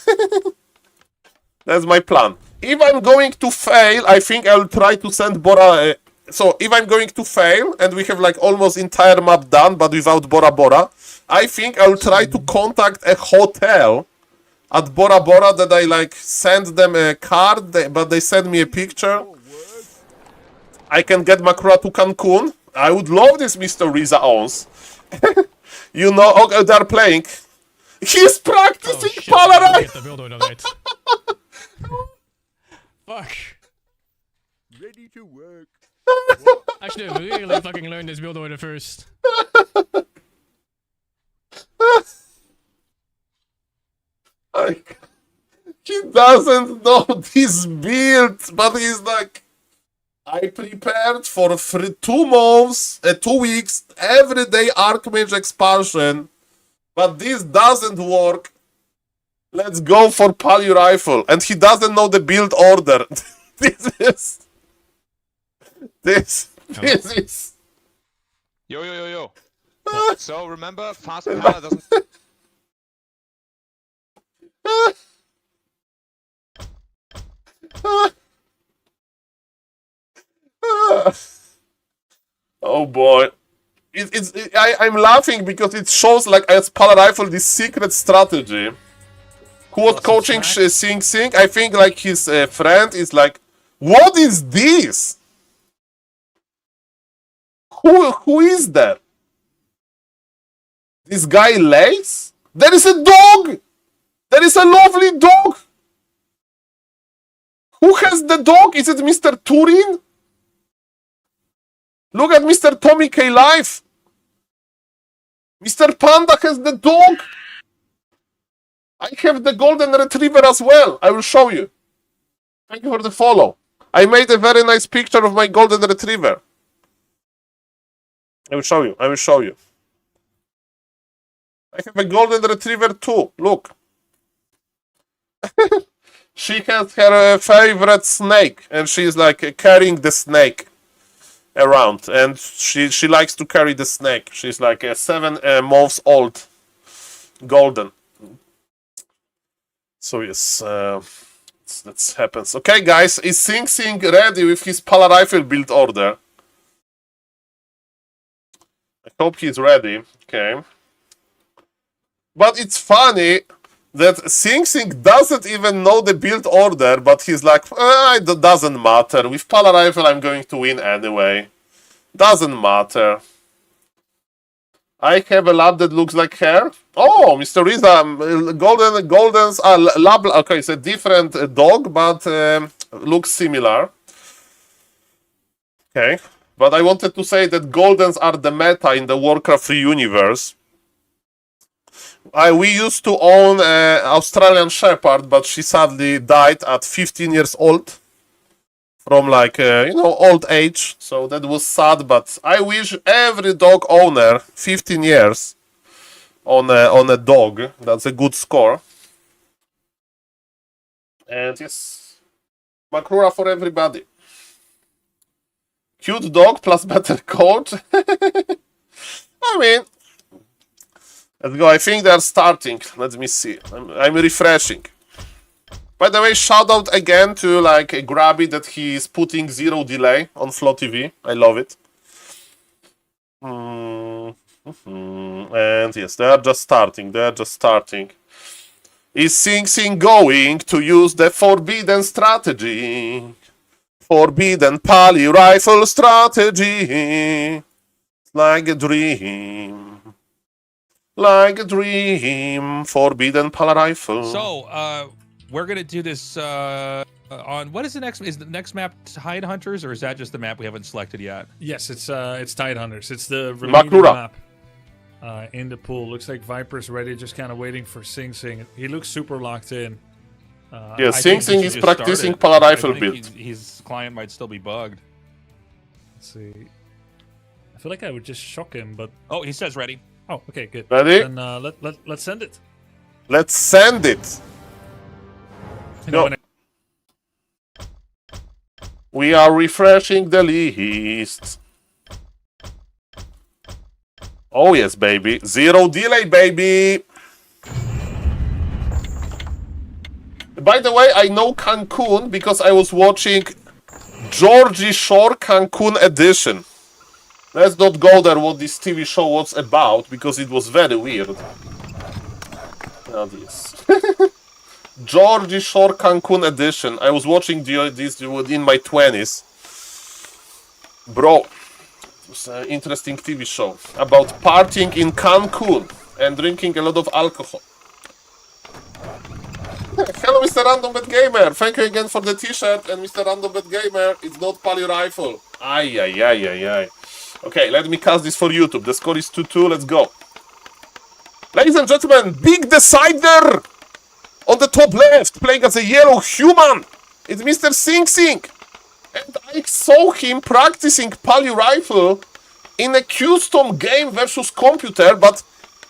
Speaker 1: that's my plan. If I'm going to fail, I think I'll try to send Bora... so if I'm going to fail, and we have like almost entire map done, but without Bora Bora, I think I'll try to contact a hotel at Bora Bora that I like send them a card, but they send me a picture. I can get Makura to Cancun. I would love this, Mr. Riza owns. You know, okay, they're playing. He's practicing Polaroid!
Speaker 13: Fuck. Ready to work. Actually, I really fucking learned this build order first.
Speaker 1: He doesn't know this build, but he's like, I prepared for 2 months, 2 weeks, everyday Archmage expansion, but this doesn't work. Let's go for Poly Rifle. And he doesn't know the build order. This is...
Speaker 14: Yo. So remember, fast power doesn't... Oh boy. I'm laughing because it shows like as Poly Rifle this secret strategy. Who was coaching Sing Sing? I think like his friend is like, what is this? Who is that? This guy lays? There is a dog! There is a lovely dog! Who has the dog? Is it Mr. Turin? Look at Mr. Tommy K Live! Mr. Panda has the dog! I have the golden retriever as well. I will show you. Thank you for the follow. I made a very nice picture of my golden retriever. I will show you. I have a golden retriever too. Look. She has her favorite snake, and she's like carrying the snake around, and she likes to carry the snake. She's like a 7 months old golden. So yes, that happens. Okay, guys, is Sing Sing ready with his Poly Rifle build order? I hope he's ready. Okay. But it's funny that Sing Sing doesn't even know the build order, but he's like, it doesn't matter. With Poly Rifle, I'm going to win anyway. Doesn't matter. I have a lab that looks like her. Oh, Mr. Riza, Goldens are lab. Okay, it's a different dog, but looks similar. Okay, but I wanted to say that Goldens are the meta in the Warcraft 3 universe. We used to own an Australian Shepherd, but she sadly died at 15 years old. From like, old age. So that was sad, but I wish every dog owner 15 years on a dog. That's a good score. And yes, Makura for everybody. Cute dog plus better coach. I mean, let's go. I think they're starting. Let me see. I'm refreshing. By the way, shout out again to like Grabby that he's putting 0 delay on FLO TV. I love it. And yes, they are just starting. Is Sing Sing going to use the forbidden strategy? Forbidden Pally Rifle strategy. Like a dream. Like a dream. Forbidden Pally Rifle.
Speaker 11: So, we're gonna do this on what is the next? Is the next map Tide Hunters, or is that just the map we haven't selected yet?
Speaker 3: Yes, it's Tide Hunters. It's the remaining
Speaker 14: Makura.
Speaker 3: map in the pool. Looks like Viper's ready, just kind of waiting for Sing Sing. He looks super locked in.
Speaker 14: Yeah, Sing Sing is practicing Pala Rifle build.
Speaker 11: His client might still be bugged.
Speaker 3: Let's see. I feel like I would just shock him, but
Speaker 11: oh, he says ready.
Speaker 3: Oh, okay, good.
Speaker 14: Ready?
Speaker 3: Then let's send it.
Speaker 14: Let's send it.
Speaker 3: You know,
Speaker 14: Yo. We are refreshing the list. Oh yes, baby. Zero delay, baby. By the way, I know Cancun because I was watching Georgie Shore Cancun edition. Let's not go there what this TV show was about because it was very weird. Now this. Georgie Shore Cancun edition. I was watching this in my 20s. Bro, it was an interesting TV show about partying in Cancun and drinking a lot of alcohol. Hello, Mr. Randombet Gamer. Thank you again for the t-shirt. And Mr. Randombet Gamer, it's not Pally Rifle. Ay, ay, ay, ay, ay. Okay, let me cast this for YouTube. The score is 2-2. Let's go. Ladies and gentlemen, big decider on the top left, playing as a yellow human. It's Mr. Sing Sing. And I saw him practicing Pally Rifle in a custom game versus computer, but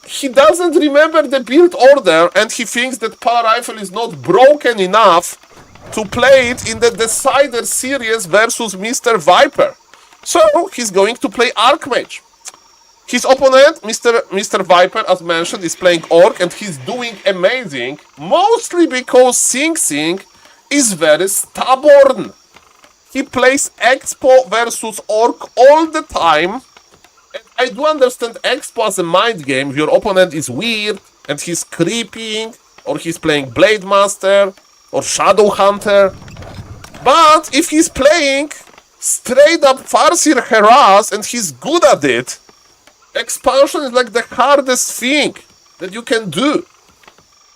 Speaker 14: he doesn't remember the build order and he thinks that Pally Rifle is not broken enough to play it in the Decider series versus Mr. Viper. So he's going to play Archmage. His opponent, Mr. Viper, as mentioned, is playing Orc and he's doing amazing, mostly because Sing Sing is very stubborn. He plays Expo versus Orc all the time. And I do understand Expo as a mind game. If your opponent is weird and he's creeping, or he's playing Blade Master or Shadow Hunter. But if he's playing straight up Farseer Harass and he's good at it, expansion is like the hardest thing that you can do.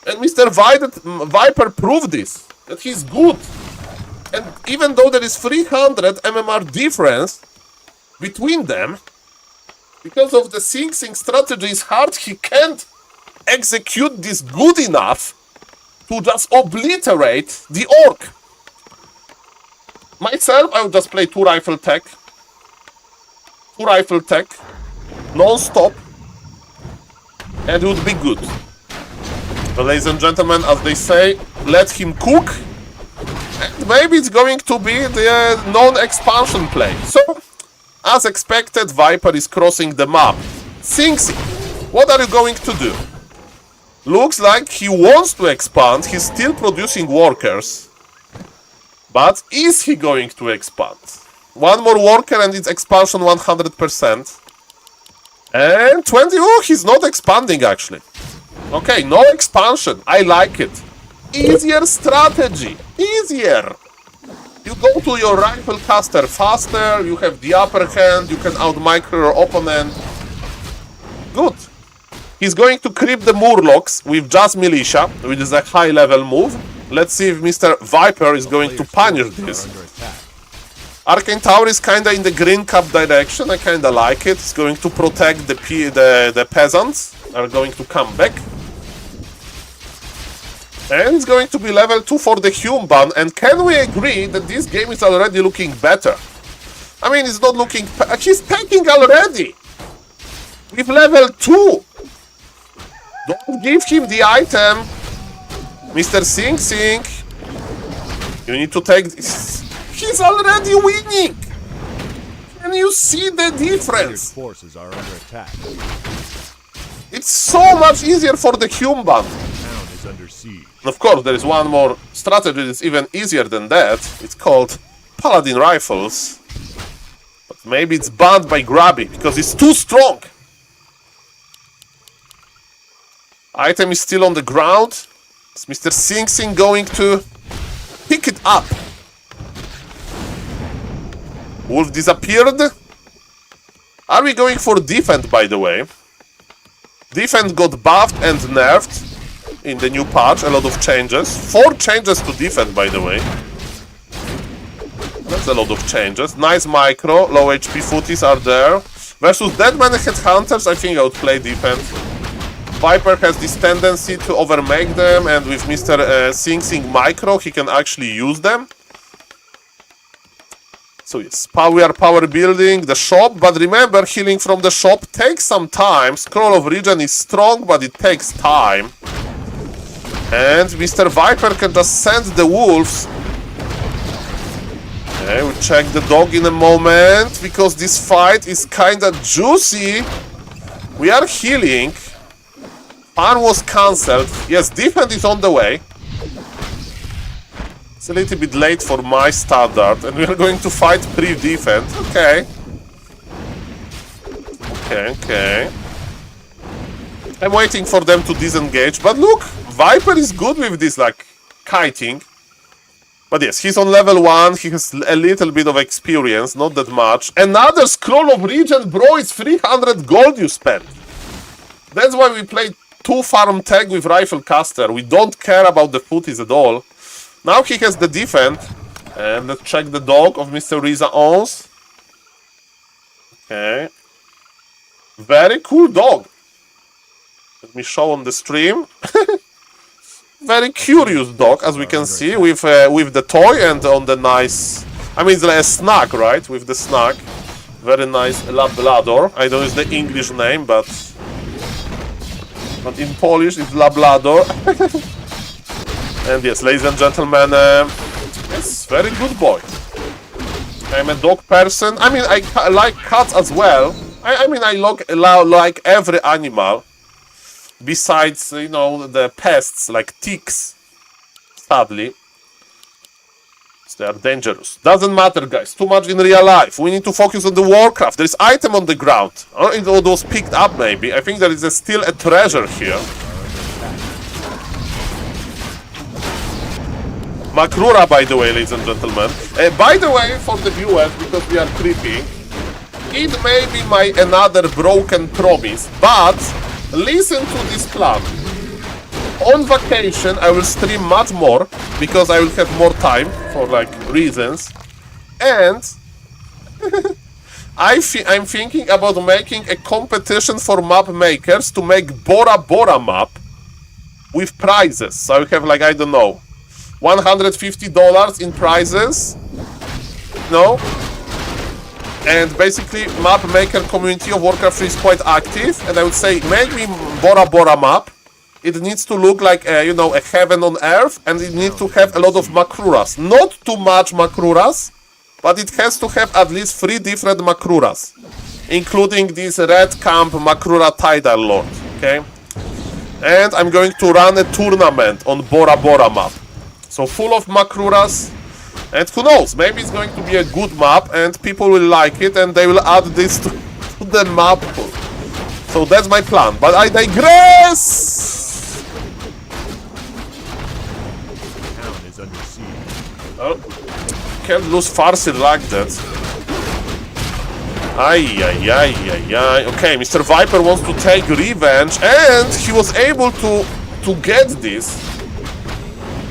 Speaker 14: And Mr. Viper proved this, that he's good. And even though there is 300 MMR difference between them, because of the Sing Sing strategy is hard, he can't execute this good enough to just obliterate the Orc. Myself, I would just play 2 rifle tech, non-stop, and it would be good. But ladies and gentlemen, as they say, let him cook, and maybe it's going to be the non-expansion play. So, as expected, Viper is crossing the map. Sing Sing, what are you going to do? Looks like he wants to expand, he's still producing workers. But is he going to expand? One more worker and it's expansion 100%. And 20, oh, he's not expanding actually. Okay, no expansion, I like it. Easier strategy, easier. You go to your rifle caster faster, you have the upper hand, you can outmicro your opponent. Good. He's going to creep the Murlocs with just Militia, which is a high level move. Let's see if Mr. Viper is going to punish this. Arcane Tower is kinda in the green cap direction, I kinda like it. It's going to protect the peasants, are going to come back. And it's going to be level 2 for the Human, and can we agree that this game is already looking better? I mean, it's not looking... He's taking already! With level 2! Don't give him the item! Mr. Sing Sing! You need to take this. He's already winning! Can you see the difference?
Speaker 2: Forces are under attack.
Speaker 14: It's so much easier for the Human.
Speaker 2: Under siege.
Speaker 14: Of course, there is one more strategy that's even easier than that. It's called Paladin Rifles. But maybe it's banned by Grabby, because it's too strong. Item is still on the ground. Is Mr. Sing Sing going to pick it up? Wolf disappeared. Are we going for defend, by the way? Defend got buffed and nerfed in the new patch. A lot of changes. 4 changes to defend, by the way. That's a lot of changes. Nice micro. Low HP footies are there. Versus Deadman Headhunters, I think I would play defend. Viper has this tendency to overmake them, and with Mr. Sing Sing micro, he can actually use them. So yes, we are power building the shop, but remember, healing from the shop takes some time. Scroll of Regen is strong, but it takes time. And Mr. Viper can just send the wolves. Okay, we'll check the dog in a moment, because this fight is kinda juicy. We are healing. Pan was cancelled. Yes, defense is on the way. It's a little bit late for my standard, and we are going to fight pre-defense. Okay. Okay. I'm waiting for them to disengage, but look, Viper is good with this, like, kiting. But yes, he's on level 1, he has a little bit of experience, not that much. Another Scroll of Regen, bro, it's 300 gold you spent. That's why we played 2 farm tag with Rifle Caster. We don't care about the footies at all. Now he has the defense. And let's check the dog of Mr. Riza owns. Okay. Very cool dog. Let me show on the stream. Very curious dog, as we can see, with the toy and on the nice... I mean, it's like a snack, right? With the snack. Very nice Labrador. I don't use the English name, but in Polish it's Labrador. And yes, ladies and gentlemen, yes, very good boy. I'm a dog person. I mean, I like cats as well. I mean, I like every animal. Besides, you know, the pests like ticks, sadly. They are dangerous. Doesn't matter, guys. Too much in real life. We need to focus on the Warcraft. There's item on the ground. Or it was picked up, maybe. I think there is still a treasure here. Makrura, by the way, ladies and gentlemen. By the way, for the viewers, because we are creeping, it may be my another broken promise, but listen to this plan. On vacation, I will stream much more, because I will have more time, for, like, reasons. And I'm thinking about making a competition for map makers to make Bora Bora map with prizes. So I will have, like, I don't know, $150 in prizes. No? And basically, map maker community of Warcraft 3 is quite active. And I would say, make me Bora Bora map. It needs to look like, you know, a heaven on earth. And it needs to have a lot of Makruras. Not too much Makruras, but it has to have at least 3 different Makruras. Including this Red Camp Makrura Tidal Lord. Okay? And I'm going to run a tournament on Bora Bora map. So full of Makruras. And who knows, maybe it's going to be a good map and people will like it and they will add this to the map. So that's my plan, but I digress!
Speaker 2: Town is under siege.
Speaker 14: Oh, can't lose Farseer like that. Ay. Okay, Mr. Viper wants to take revenge and he was able to get this.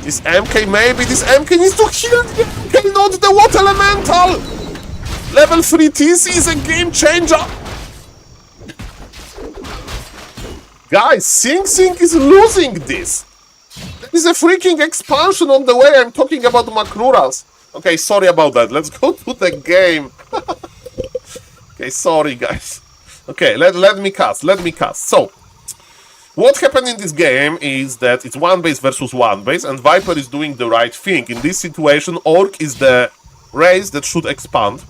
Speaker 14: This MK, maybe this MK needs to heal the MK, not the Water Elemental! Level 3 TC is a game changer! Guys, Sing Sing is losing this! There is a freaking expansion on the way, I'm talking about Makruras. Okay, sorry about that, let's go to the game. Okay, sorry guys. Okay, let me cast. So, what happened in this game is that it's one base versus one base, and Viper is doing the right thing. In this situation, Orc is the race that should expand,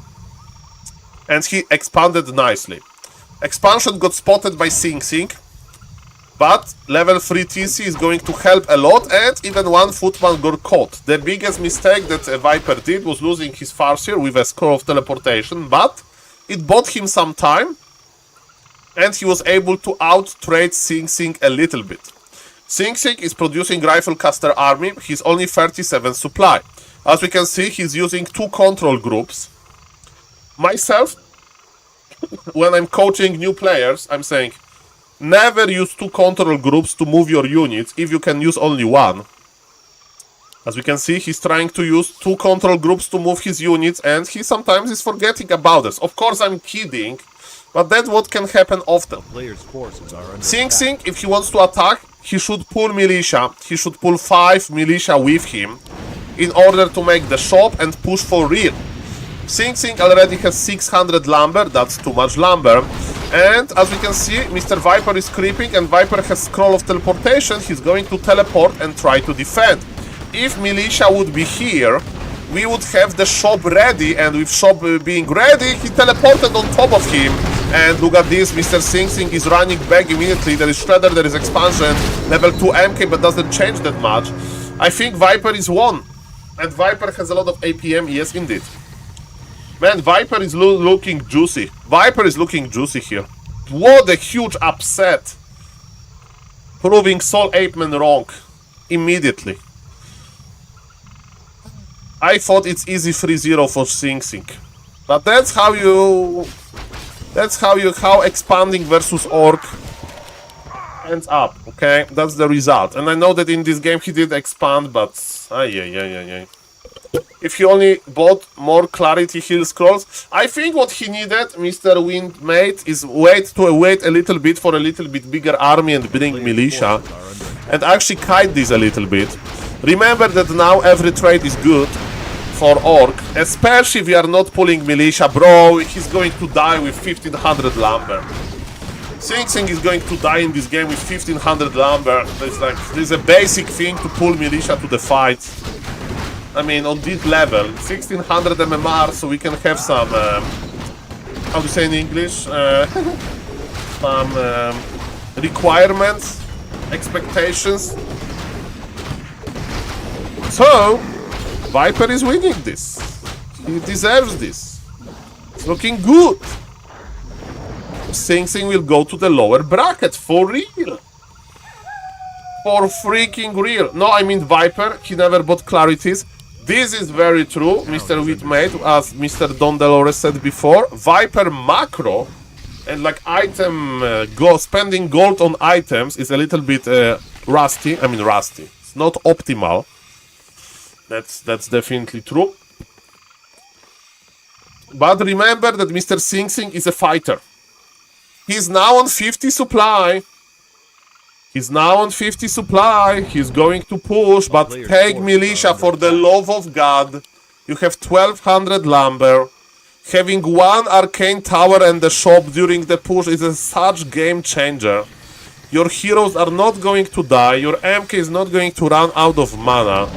Speaker 14: and he expanded nicely. Expansion got spotted by Sing Sing, but level 3 TC is going to help a lot, and even one footman got caught. The biggest mistake that Viper did was losing his Farseer with a Scroll of Teleportation, but it bought him some time, and he was able to out-trade Sing Sing a little bit. Sing Sing is producing Rifle Caster army, he's only 37 supply. As we can see, he's using 2 control groups. myself, when I'm coaching new players, I'm saying, never use 2 control groups to move your units if you can use only 1. As we can see, he's trying to use 2 control groups to move his units, and he sometimes is forgetting about this. Of course, I'm kidding, but that's what can happen often.
Speaker 2: Player's forces are under
Speaker 14: Sing
Speaker 2: attack.
Speaker 14: Sing, if he wants to attack, he should pull militia. He should pull 5 militia with him in order to make the shop and push for real. Sing Sing already has 600 lumber, that's too much lumber. And as we can see, Mr. Viper is creeping and Viper has scroll of teleportation. He's going to teleport and try to defend. If militia would be here, we would have the shop ready, and with shop being ready, he teleported on top of him. And look at this, Mr. Sing Sing is running back immediately. There is Shredder, there is expansion, level 2 MK, but doesn't change that much. I think Viper is won. And Viper has a lot of APM, yes indeed. Man, Viper is looking juicy. Viper is looking juicy here. What a huge upset. Proving SaulApeMan wrong. Immediately. I thought it's easy 3-0 for Sing Sing. But that's how expanding versus orc ends up, okay? That's the result. And I know that in this game he did expand, but if he only bought more clarity heal scrolls, I think what he needed, Mr. Windmate, is wait a little bit for a little bit bigger army and bring militia. And actually kite this a little bit. Remember that now every trade is good for orc, especially if we are not pulling militia. Bro, he's going to die with 1500 lumber. Sing Sing is going to die in this game with 1500 lumber. It's like, there's a basic thing to pull militia to the fight. I mean, on this level, 1600 MMR, so we can have some, how to say in English, some requirements, expectations. So, Viper is winning this. He deserves this. It's looking good. Sing Sing will go to the lower bracket, for real. For freaking real. No, I mean Viper, he never bought clarities. This is very true, Mr. Witmate, as Mr. Don Delores said before. Viper macro and like item spending gold on items is a little bit rusty. I mean rusty. It's not optimal. That's definitely true. But remember that Mr. Sing Sing is a fighter. He's now on 50 supply. He's now on 50 supply. He's going to push, but take militia for the love of God. You have 1200 lumber. Having 1 arcane tower and the shop during the push is a such game changer. Your heroes are not going to die. Your MK is not going to run out of mana.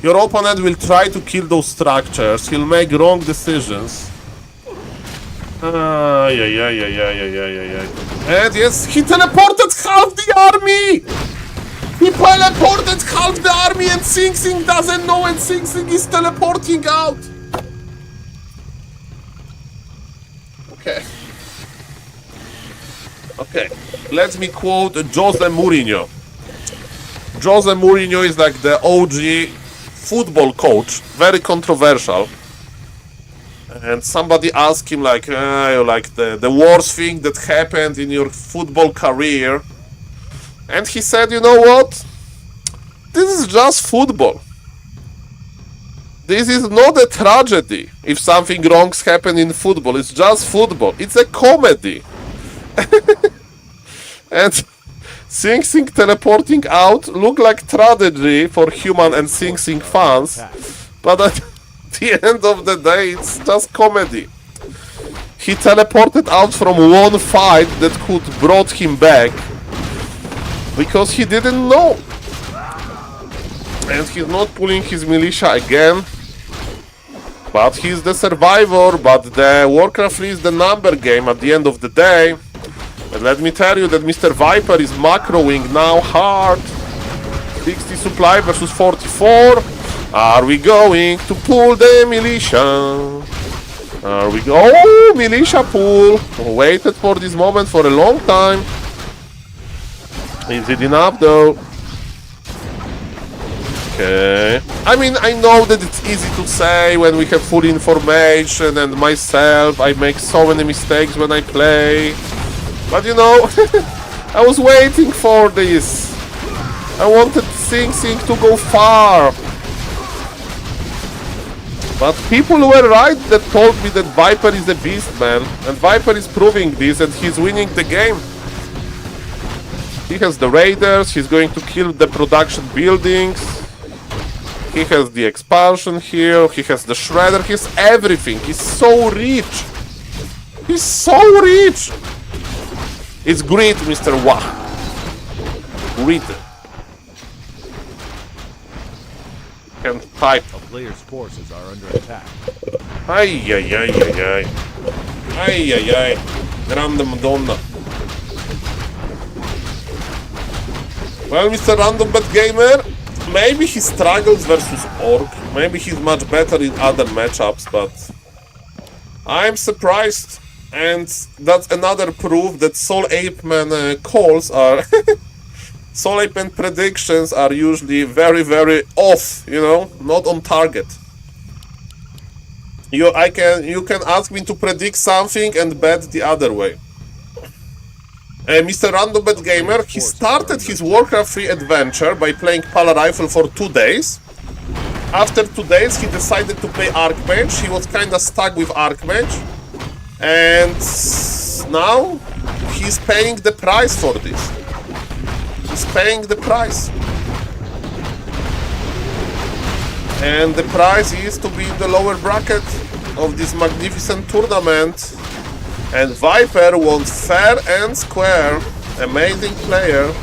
Speaker 14: Your opponent will try to kill those structures. He'll make wrong decisions. And yes, he teleported half the army! He teleported half the army and Sing Sing doesn't know, and Sing Sing is teleporting out! Okay, let me quote Jose Mourinho. Jose Mourinho is like the OG football coach, very controversial. And somebody asked him like the worst thing that happened in your football career. And he said, you know what? This is just football. This is not a tragedy if something wrongs happen in football. It's just football. It's a comedy. And Sing Sing teleporting out look like tragedy for human and Sing Sing fans. But at the end of the day, it's just comedy. He teleported out from one fight that could brought him back because he didn't know. And he's not pulling his militia again. But he's the survivor. But the Warcraft 3 is the number game at the end of the day. And let me tell you that Mr. Viper is macroing now hard. 60 supply versus 44. Are we going to pull the militia? Are we go? Oh, militia pull. Waited for this moment for a long time. Is it enough though? Okay. I mean, I know that it's easy to say when we have full information, and myself, I make so many mistakes when I play. But you know, I was waiting for this. I wanted Sing to go far. But people were right that told me that Viper is a beast, man. And Viper is proving this, and he's winning the game. He has the raiders, he's going to kill the production buildings. He has the expansion here, he has the shredder, he has everything. He's so rich. He's so rich. It's great, Mr. Wah. Great. Can type.
Speaker 2: A player's forces are under attack.
Speaker 14: Ay, ay, ay, ay, ay. Ay, ay, ay. Grande Madonna. Well, Mr. Random Bad Gamer, maybe he struggles versus Orc. Maybe he's much better in other matchups, but I'm surprised. And that's another proof that SaulApeMan calls are... SaulApeMan predictions are usually very, very off, you know, not on target. You can ask me to predict something and bet the other way. Mr. Random Bad Gamer, he started his Warcraft 3 adventure by playing Pala Rifle for 2 days. After 2 days, he decided to play Archmage. He was kinda stuck with Archmage. And now, he's paying the price for this. He's paying the price. And the price is to be in the lower bracket of this magnificent tournament. And Viper won fair and square. Amazing player.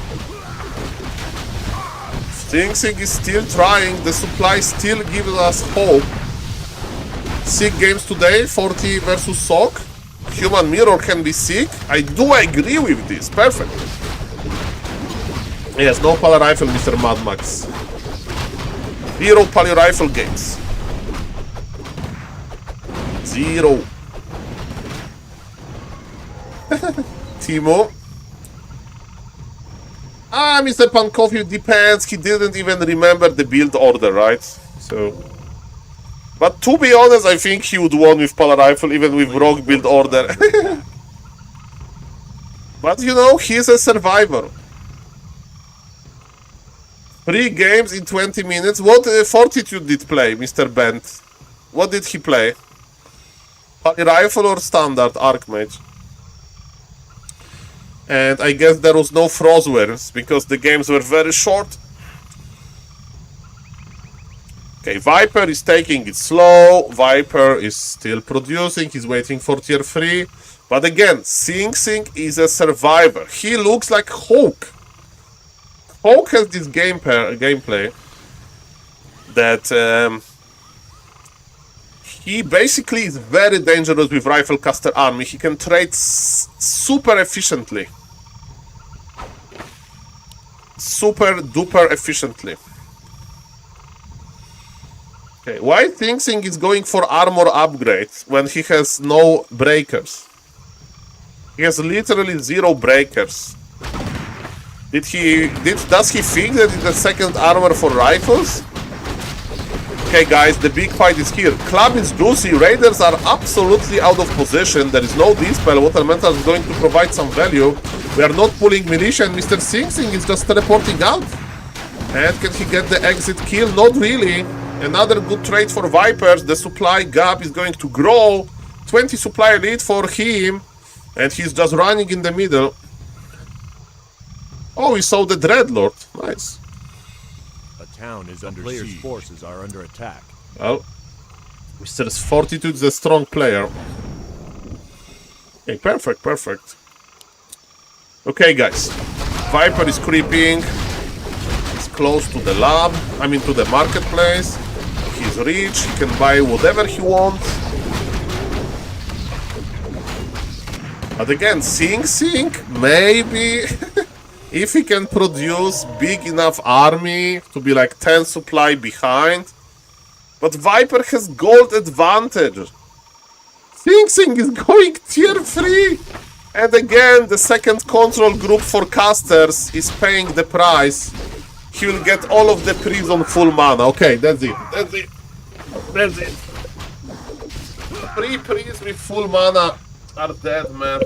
Speaker 14: Sing is still trying. The supply still gives us hope. 6 games today, 40 versus Sock. Human Mirror can be sick. I do agree with this. Perfect. Yes, no Pala Rifle, Mr. Mad Max. 0 Pala Rifle games. 0. Timo. Mr. Pankofi, depends. He didn't even remember the build order, right? So... But to be honest, I think he would won with Pala Rifle, even with wrong build order. But you know, he's a survivor. 3 games in 20 minutes. What Fortitude did play, Mr. Bent? What did he play? Pala Rifle or Standard Archmage? And I guess there was no Frostwares, because the games were very short. Okay, Viper is taking it slow. Viper is still producing. He's waiting for tier 3. But again, Sing is a survivor. He looks like Hawk. Hawk has this gameplay that he basically is very dangerous with Rifle Caster Army. He can trade super efficiently. Super duper efficiently. Okay, why Sing is going for armor upgrade when he has no breakers? He has literally 0 breakers. Does he think that it's the second armor for rifles? Okay guys, the big fight is here. Club is juicy, Raiders are absolutely out of position, there is no dispel, Water Elemental is going to provide some value. We are not pulling militia and Mr. Sing is just teleporting out. And can he get the exit kill? Not really. Another good trade for Vipers, the supply gap is going to grow. 20 supply lead for him. And he's just running in the middle. Oh, we saw the Dreadlord. Nice.
Speaker 2: A town is under siege. Players' forces are under attack.
Speaker 14: Well, Mr. Fortitude is a strong player. Okay, perfect. Okay, guys. Viper is creeping. He's close to the lab. I mean, to the marketplace. He's rich. He can buy whatever he wants. But again, Sing, maybe... if he can produce big enough army to be like 10 supply behind. But Viper has gold advantage. Sing is going tier 3. And again, the second control group for casters is paying the price. he will get all of the Priest on full mana. Okay, that's it. That's it. That's it. 3 Priests with full mana are dead, man.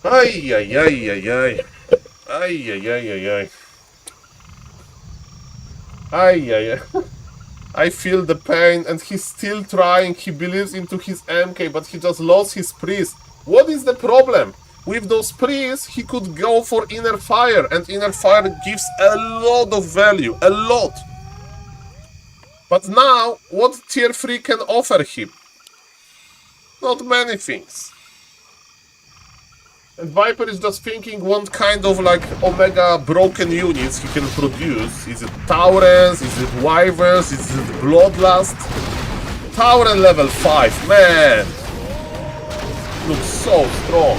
Speaker 14: Ay, ay, ay, ay, ay. Ay, ay, ay, ay, ay. Ay, ay, ay. I feel the pain, and he's still trying. He believes into his MK, but he just lost his Priest. What is the problem? With those Priests, he could go for Inner Fire, and Inner Fire gives a lot of value. A lot. But now, what tier 3 can offer him? Not many things. And Viper is just thinking what kind of like Omega broken units he can produce. Is it Taurens? Is it Wyverns? Is it Bloodlust? Tauren level 5, man! Looks so strong.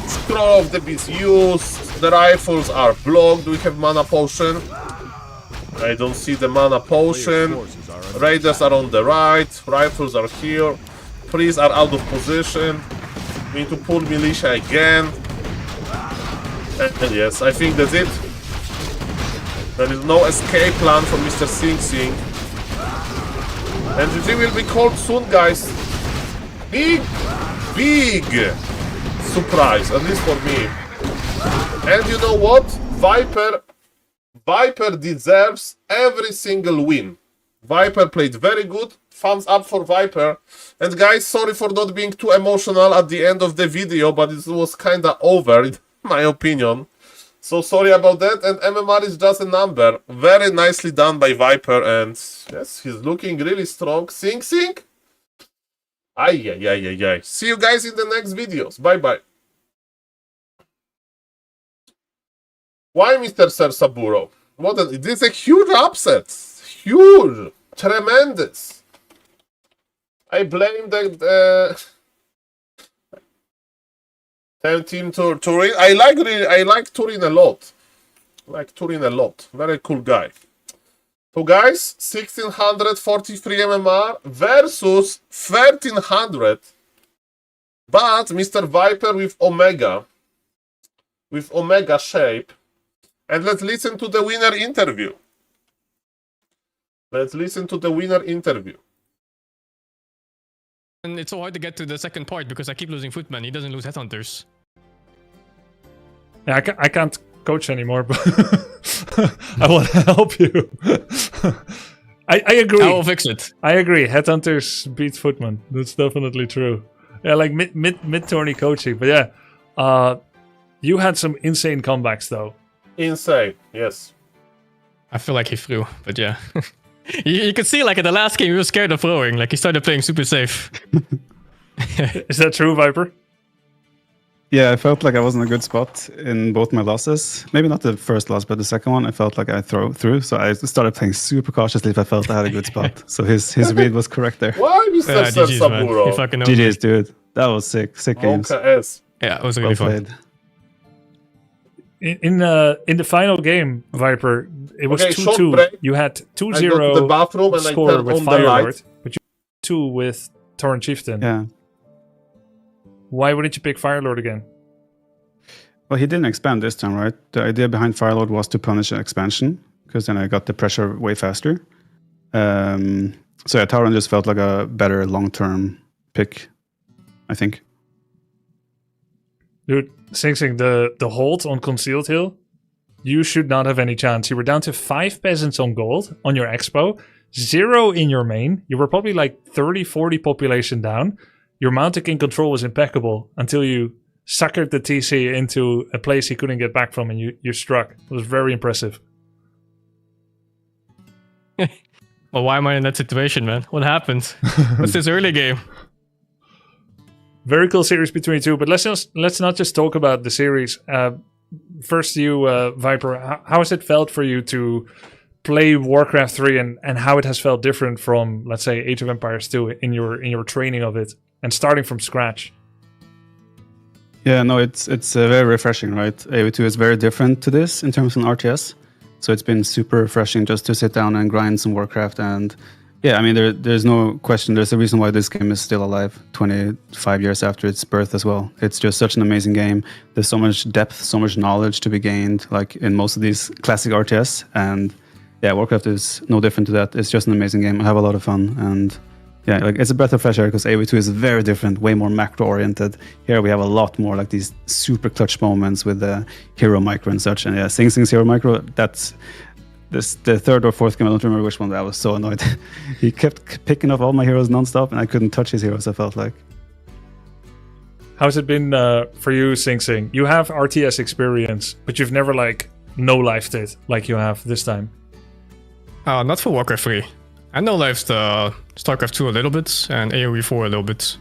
Speaker 14: Scroll of the Beast used. The rifles are blocked. Do we have mana potion? I don't see the mana potion. Raiders are on the right. Rifles are here. Priests are out of position. We need to pull militia again. And yes, I think that's it. There is no escape plan for Mr. Sing Sing. And the will be called soon, guys. Big surprise, at least for me. And you know what? Viper deserves every single win. Viper played very good. Thumbs up for Viper. And guys, sorry for not being too emotional at the end of the video, but it was kinda over, in my opinion. So sorry about that, and MMR is just a number. Very nicely done by Viper, and yes, he's looking really strong. Sing Sing? Ay, ay, ay, ay, ay. See you guys in the next videos. Bye-bye. Why Mr. Sir Saburo? This is a huge upset. Huge. Tremendous. I blame the team Turin. I like Turin a lot. Very cool guy. So guys, 1643 MMR versus 1300. But Mr. Viper with Omega shape. And let's listen to the winner interview.
Speaker 13: And it's so hard to get to the second part because I keep losing Footman. He doesn't lose Headhunters.
Speaker 3: Yeah, I can't coach anymore, but I want to help you. I agree.
Speaker 13: I will fix it.
Speaker 3: I agree. Headhunters beats Footman. That's definitely true. Yeah, like mid-tourney coaching. But yeah, you had some insane comebacks though. Insane, yes.
Speaker 13: I feel like he flew, but yeah. You could see, like, in the last game, he was scared of throwing. Like, he started playing super safe.
Speaker 3: Is that true, Viper?
Speaker 12: Yeah, I felt like I was in a good spot in both my losses. Maybe not the first loss, but the second one, I felt like I through. So I started playing super cautiously if I felt I had a good spot. So his read was correct there.
Speaker 14: Why, Mr. Saburo?
Speaker 12: GG's, dude. That was sick. Sick games.
Speaker 13: Yeah, it was really fun.
Speaker 3: In the final game, Viper, it was 2-2. You had 2-0 score with Firelord, but you 2 with Tauren Chieftain.
Speaker 12: Yeah.
Speaker 3: Why wouldn't you pick Firelord again?
Speaker 12: Well, he didn't expand this time, right? The idea behind Firelord was to punish an expansion, because then I got the pressure way faster. So yeah, Tauren just felt like a better long-term pick, I think.
Speaker 3: Dude, Sing Sing, the hold on Concealed Hill, you should not have any chance. You were down to 5 peasants on gold on your expo, 0 in your main. You were probably like 30-40 population down. Your Mountain King control was impeccable until you suckered the TC into a place he couldn't get back from, and you struck. It was very impressive.
Speaker 13: Well, why am I in that situation, man? What happened? What's this early game?
Speaker 3: Very cool series between you two, but let's not just talk about the series. First, you, Viper, how has it felt for you to play Warcraft 3 and how it has felt different from, let's say, Age of Empires 2 in your training of it and starting from scratch?
Speaker 12: Yeah, no, it's very refreshing, right? AV2 is very different to this in terms of an RTS. So it's been super refreshing just to sit down and grind some Warcraft and Yeah, I mean, there's no question. There's a reason why this game is still alive 25 years after its birth as well. It's just such an amazing game. There's so much depth, so much knowledge to be gained, like in most of these classic RTS. And yeah, Warcraft is no different to that. It's just an amazing game. I have a lot of fun. And yeah, like it's a breath of fresh air because AoE2 is very different, way more macro-oriented. Here we have a lot more like these super clutch moments with the hero micro and such. And yeah, Sing Sing's hero micro, that's... the third or fourth game, I don't remember which one, but I was so annoyed. He kept picking up all my heroes non-stop, and I couldn't touch his heroes, I felt like.
Speaker 3: How's it been for you, Sing Sing? You have RTS experience, but you've never, like, no-lifed it like you have this time.
Speaker 13: Not for Warcraft 3. I no-lifed StarCraft 2 a little bit, and AoE 4 a little bit.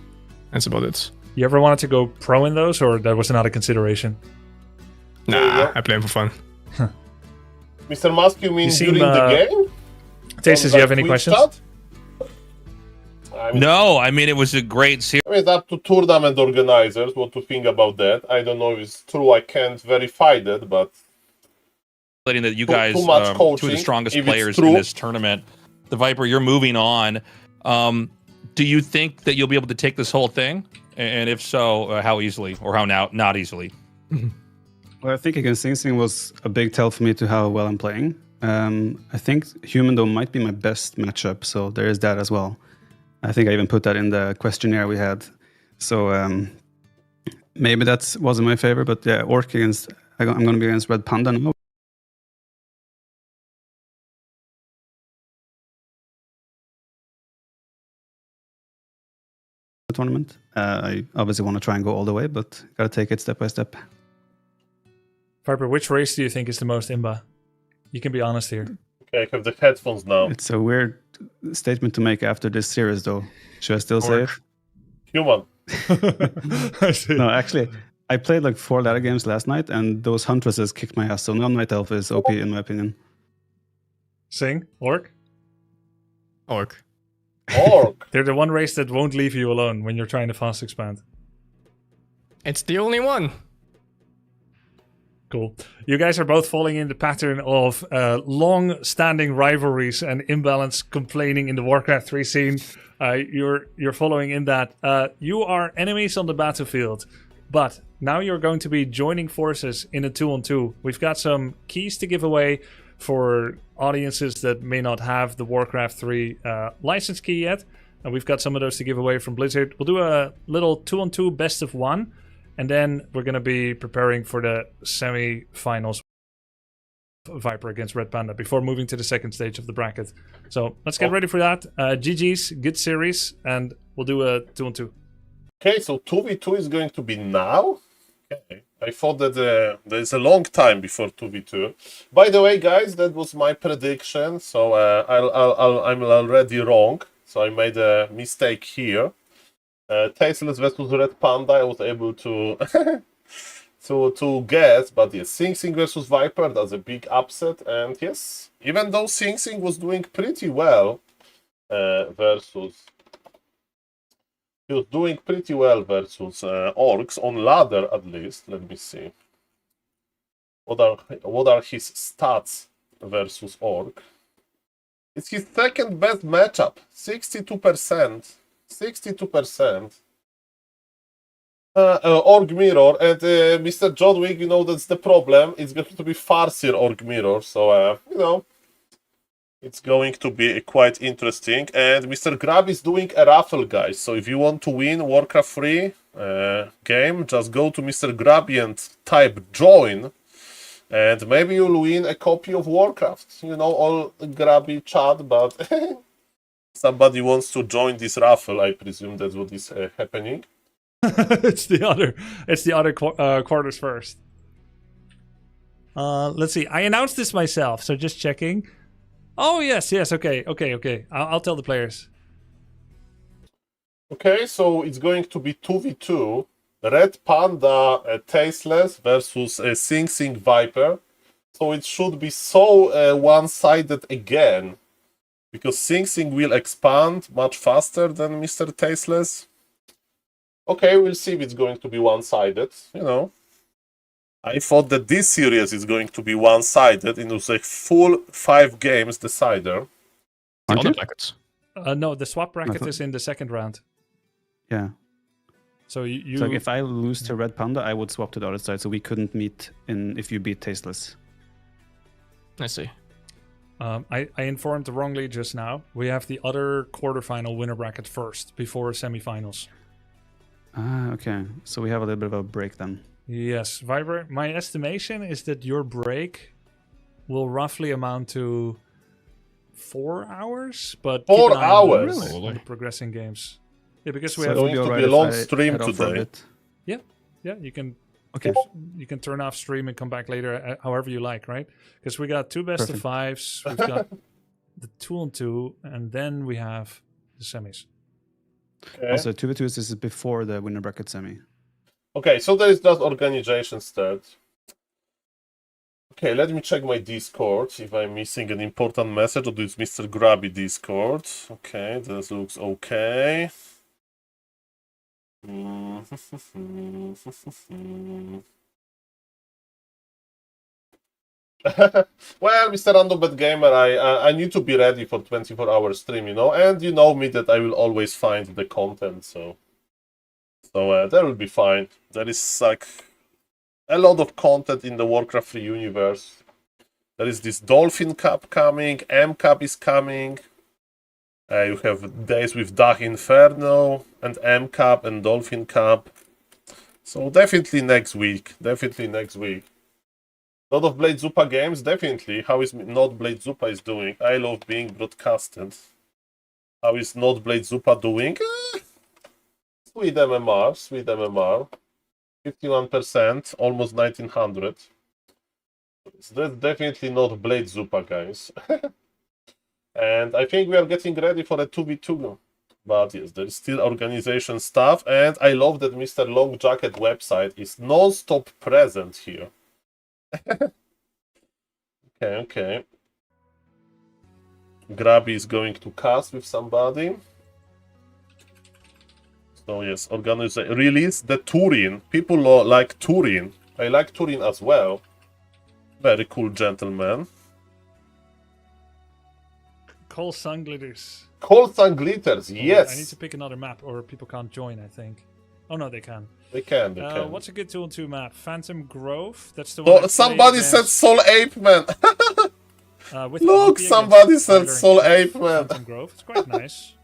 Speaker 13: That's about it.
Speaker 3: You ever wanted to go pro in those, or that was not a consideration?
Speaker 13: Nah, I play them for fun.
Speaker 14: Mr. Musk, you mean
Speaker 3: seem,
Speaker 14: during the game?
Speaker 3: Tastes, you have any questions?
Speaker 11: No, I mean, it was a great series.
Speaker 14: I mean, it's up to tournament organizers what to think about that. I don't know if it's true. I can't verify that, but...
Speaker 11: That you guys,
Speaker 14: too much
Speaker 11: two of
Speaker 14: coaching,
Speaker 11: the strongest
Speaker 14: if it's
Speaker 11: players
Speaker 14: true.
Speaker 11: in this tournament. The Viper, you're moving on. Do you think that you'll be able to take this whole thing? And if so, how easily? Or how not easily?
Speaker 12: Well, I think against Sing Sing was a big tell for me to how well I'm playing. I think Human Dome might be my best matchup, so there is that as well. I think I even put that in the questionnaire we had. So maybe that wasn't my favorite, but yeah, Orc against... I'm going to be against Red Panda now. Tournament. I obviously want to try and go all the way, but gotta take it step by step.
Speaker 3: Viper, which race do you think is the most imba? You can be honest here.
Speaker 14: Okay, I have the headphones now.
Speaker 12: It's a weird statement to make after this series, though. Should I still say it?
Speaker 14: Human.
Speaker 12: No, actually, I played like 4 ladder games last night, and those Huntresses kicked my ass, so now Night Elf is OP in my opinion.
Speaker 3: Sing? Orc?
Speaker 13: Orc.
Speaker 14: Orc!
Speaker 3: They're the one race that won't leave you alone when you're trying to fast expand.
Speaker 13: It's the only one.
Speaker 3: Cool. You guys are both falling in the pattern of long-standing rivalries and imbalance complaining in the Warcraft 3 scene. You're following in that. You are enemies on the battlefield, but now you're going to be joining forces in a 2-on-2. We've got some keys to give away for audiences that may not have the Warcraft 3 license key yet. And we've got some of those to give away from Blizzard. We'll do a little 2-on-2 best of 1. And then we're going to be preparing for the semi-finals. Viper against Red Panda before moving to the second stage of the bracket. So let's get ready for that. GG's, good series, and we'll do a 2-on-2.
Speaker 14: Okay, so 2v2 is going to be now? Okay. I thought that there's a long time before 2v2. By the way, guys, that was my prediction, so I'm already wrong. So I made a mistake here. Tasteless versus Red Panda, I was able to to guess, but yes, Sing Sing versus Viper, that's a big upset, and yes, even though Sing Sing was doing pretty well versus... He was doing pretty well versus Orcs, on ladder at least. Let me see. What are his stats versus Orc? It's his second best matchup. 62%. 62%. Orc Mirror. And Mr. John Wick, you know that's the problem. It's going to be Farseer Orc Mirror. So, you know, it's going to be quite interesting. And Mr. Grab is doing a raffle, guys. So if you want to win Warcraft 3 game, just go to Mr. Grabby and type join. And maybe you'll win a copy of Warcraft. You know, all Grabby chat, but somebody wants to join this raffle. I presume that's what is happening.
Speaker 3: It's the other quarters first. Let's see. I announced this myself, so just checking. Oh, yes, okay. I'll tell the players.
Speaker 14: Okay, so it's going to be 2v2. Red Panda Tasteless versus Sing Sing Viper. So it should be so one-sided again. Because Sing Sing will expand much faster than Mr. Tasteless. Okay, we'll see if it's going to be one-sided, you know. I thought that this series is going to be one-sided, and it was a full 5 games decider.
Speaker 13: All the brackets.
Speaker 3: No, the swap bracket
Speaker 12: thought-
Speaker 3: is in the second round.
Speaker 12: Yeah.
Speaker 3: So you
Speaker 12: So like, if I lose to Red Panda, I would swap to the other side, so we couldn't meet in if you beat Tasteless.
Speaker 13: I see.
Speaker 3: I informed wrongly just now. We have the other quarterfinal winner bracket first, before semifinals.
Speaker 12: Ah, okay. So we have a little bit of a break then.
Speaker 3: Yes, Viber, my estimation is that your break will roughly amount to 4 hours, but keep
Speaker 14: 4
Speaker 3: an eye on
Speaker 14: hours?
Speaker 3: on the progressing games. Yeah, because we
Speaker 12: So
Speaker 3: have
Speaker 12: it would
Speaker 14: going to
Speaker 12: alright
Speaker 14: be a
Speaker 12: if
Speaker 14: long
Speaker 12: I
Speaker 14: stream
Speaker 12: head off for a
Speaker 14: today.
Speaker 12: bit.
Speaker 3: Yeah, you can.
Speaker 12: Okay.
Speaker 3: You can turn off stream and come back later, however you like, right? Because we got 2 best of
Speaker 12: Perfect.
Speaker 3: 5s, we've got the 2-on-2, and then we have the semis.
Speaker 14: Okay.
Speaker 12: Also, 2v2 is before the winner bracket semi.
Speaker 14: Okay, so there is just organization start. Okay, let me check my Discord if I'm missing an important message or this Mr. Grabby Discord. Okay, this looks okay. Well, Mr. Random Bad Gamer, I need to be ready for 24-hour stream, you know, and you know me that I will always find the content, so that will be fine. There is like a lot of content in the Warcraft 3 universe. There is this Dolphin Cup coming, M Cup is coming. You have days with Dach Inferno and M Cup and Dolphin Cup. So definitely next week. Definitely next week. A lot of Blade Zupa games, definitely. How is not Blade Zupa is doing? I love being broadcasted. How is not Blade Zupa doing? Sweet MMR, sweet MMR. 51%, almost 1900. So that's definitely not Blade Zupa, guys. And I think we are getting ready for a 2v2. But yes, there is still organization stuff. And I love that Mr. Long Jacket website is non-stop present here. Okay. Grabby is going to cast with somebody. So yes, release the Turin. People like Turin. I like Turin as well. Very cool gentleman.
Speaker 3: Call Sun Glitters.
Speaker 14: Call Sun Glitters, yes.
Speaker 3: I need to pick another map, or people can't join, I think. Oh no, they can.
Speaker 14: They can.
Speaker 3: What's a good 2-on-2 map? Phantom Grove? That's the one.
Speaker 14: So, somebody said SaulApeMan. Look, somebody said SaulApeMan.
Speaker 3: Phantom Grove. It's quite nice.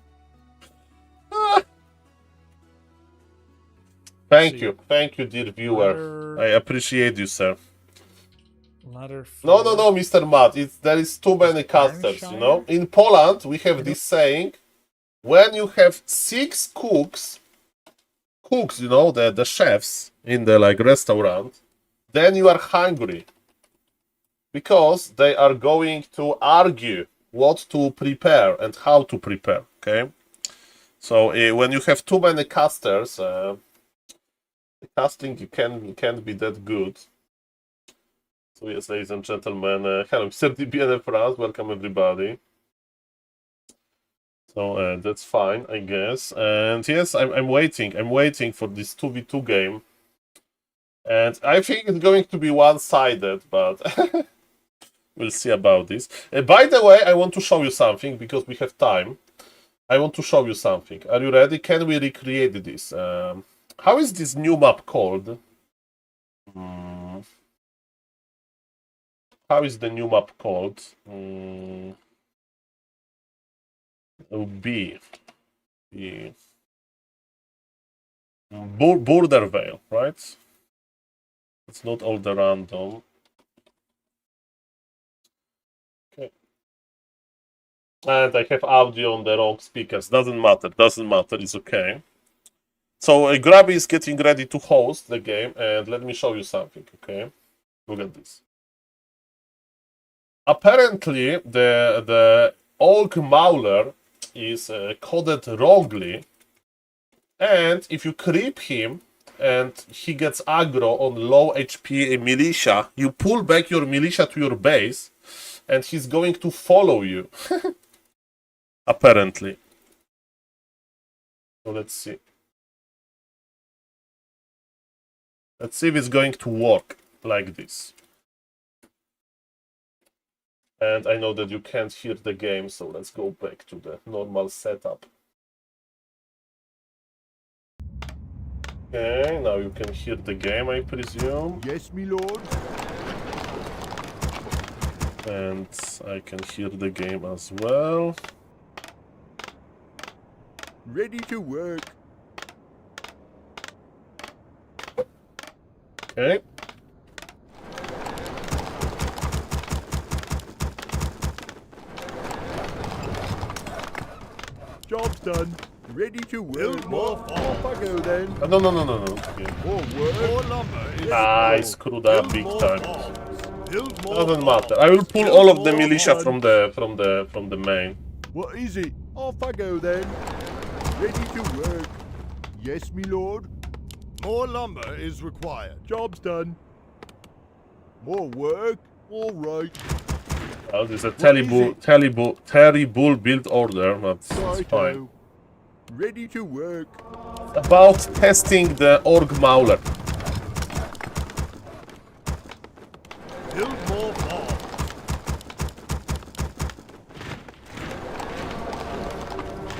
Speaker 14: Thank you, dear viewer. I appreciate you, sir. No, Mr. Matt. There is too many casters, you know. In Poland, we have this saying: when you have 6 cooks, you know, the chefs in the restaurant, then you are hungry because they are going to argue what to prepare and how to prepare. Okay, so when you have too many casters, the casting can't be that good. So yes, ladies and gentlemen, hello, Mr. DBN France, welcome everybody. So that's fine, I guess. And yes, I'm waiting for this 2v2 game. And I think it's going to be one-sided, but we'll see about this. By the way, I want to show you something, because we have time. I want to show you something. Are you ready? Can we recreate this? How is this new map called? How is the new map called? B. Border Vale, right? It's not all the random. Okay. And I have audio on the wrong speakers. Doesn't matter, it's okay. So Grabby is getting ready to host the game, and let me show you something, okay? Look at this. Apparently, the Orc Mauler is coded wrongly, and if you creep him and he gets aggro on low HP militia, you pull back your militia to your base, and he's going to follow you. Apparently. So let's see. Let's see if it's going to work like this. And I know that you can't hear the game, so let's go back to the normal setup. Okay, now you can hear the game, I presume.
Speaker 15: Yes, my lord.
Speaker 14: And I can hear the game as well.
Speaker 15: Ready to work.
Speaker 14: Okay.
Speaker 15: Job's done. Ready to work. More off I go then.
Speaker 14: No. Okay.
Speaker 15: More work. More lumber.
Speaker 14: I screwed up big time. Doesn't matter. I will pull all of the militia from the main.
Speaker 15: What is it? Off I go then. Ready to work. Yes, me lord. More lumber is required. Job's done. More work. All right.
Speaker 14: Well, this is a terrible build order, but it's fine.
Speaker 15: Ready to work.
Speaker 14: About testing the Org Mauler.
Speaker 15: Build more farms.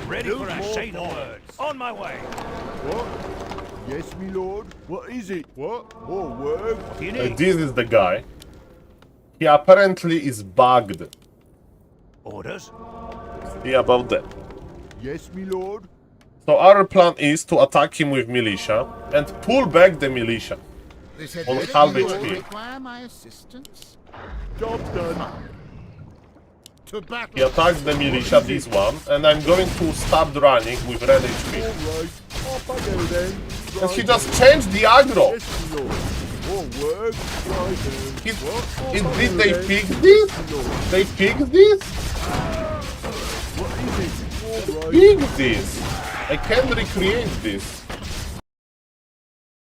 Speaker 7: Ready for a shade of words. On my way.
Speaker 15: What? Yes, me lord. What is it? What? More work?
Speaker 7: What do you need?
Speaker 14: This is the guy. He apparently is bugged.
Speaker 7: Orders?
Speaker 14: See about that.
Speaker 15: Yes, me lord.
Speaker 14: So our plan is to attack him with militia and pull back the militia on half HP.
Speaker 15: Require my assistance? Job's done. To battle.
Speaker 14: He attacks the militia, this one, and I'm going to stop running with red HP.
Speaker 15: Alright, off I go then.
Speaker 14: And he just changed the aggro.
Speaker 15: Yes, me lord. More work.
Speaker 14: Did they fix this? They fixed this?
Speaker 15: What is it? Alright.
Speaker 14: Fix this. I can't recreate this.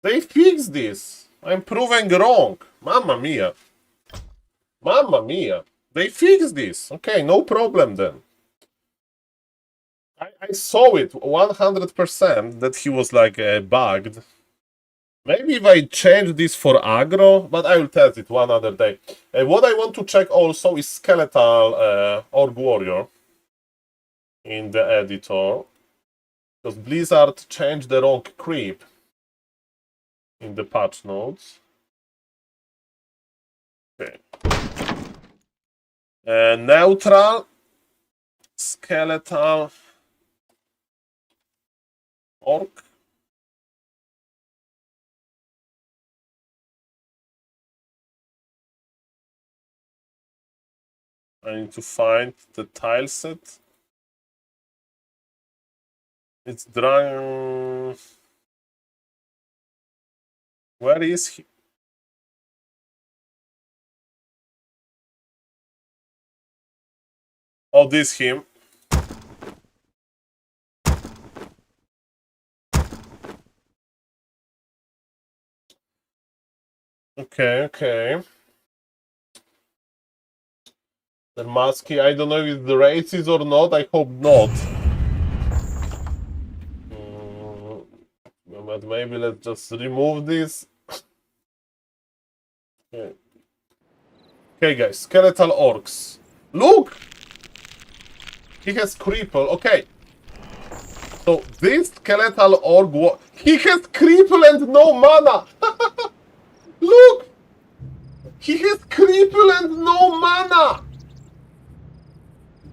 Speaker 14: They fixed this. I'm proving wrong. Mamma mia. Mamma mia. They fixed this. Okay, no problem then. I saw it 100% that he was like bugged. Maybe if I change this for aggro, but I will test it one other day. What I want to check also is skeletal Org Warrior in the editor. Because Blizzard changed the wrong creep in the patch notes. Okay. Neutral, skeletal, orc. I need to find the tile set. It's drunk. Where is he? Oh, this him. Okay. The Musky, I don't know if it's the racist or not, I hope not. But maybe let's just remove this. Okay. Okay, guys, skeletal orcs. Look! He has cripple, okay. So this skeletal orc, he has cripple and no mana! Look! He has cripple and no mana!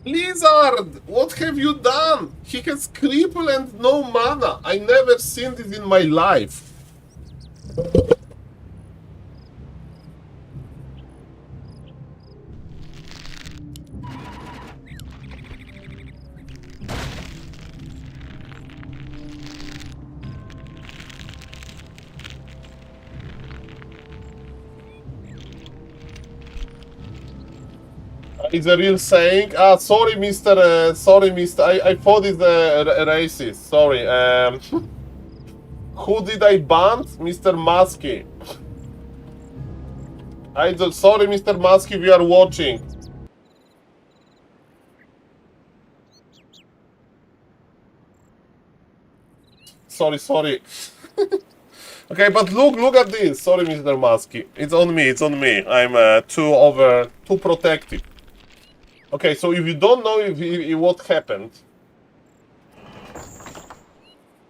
Speaker 14: Blizzard, what have you done? He has cripple and no mana. I never seen this in my life. It's a real saying. Sorry, Mister. I thought it's racist. Sorry. Who did I ban? Mr. Musky. Sorry, Mr. Musky, if you are watching. Sorry. Okay, but look at this. Sorry, Mr. Musky. It's on me. I'm too protective. Okay, so if you don't know what happened,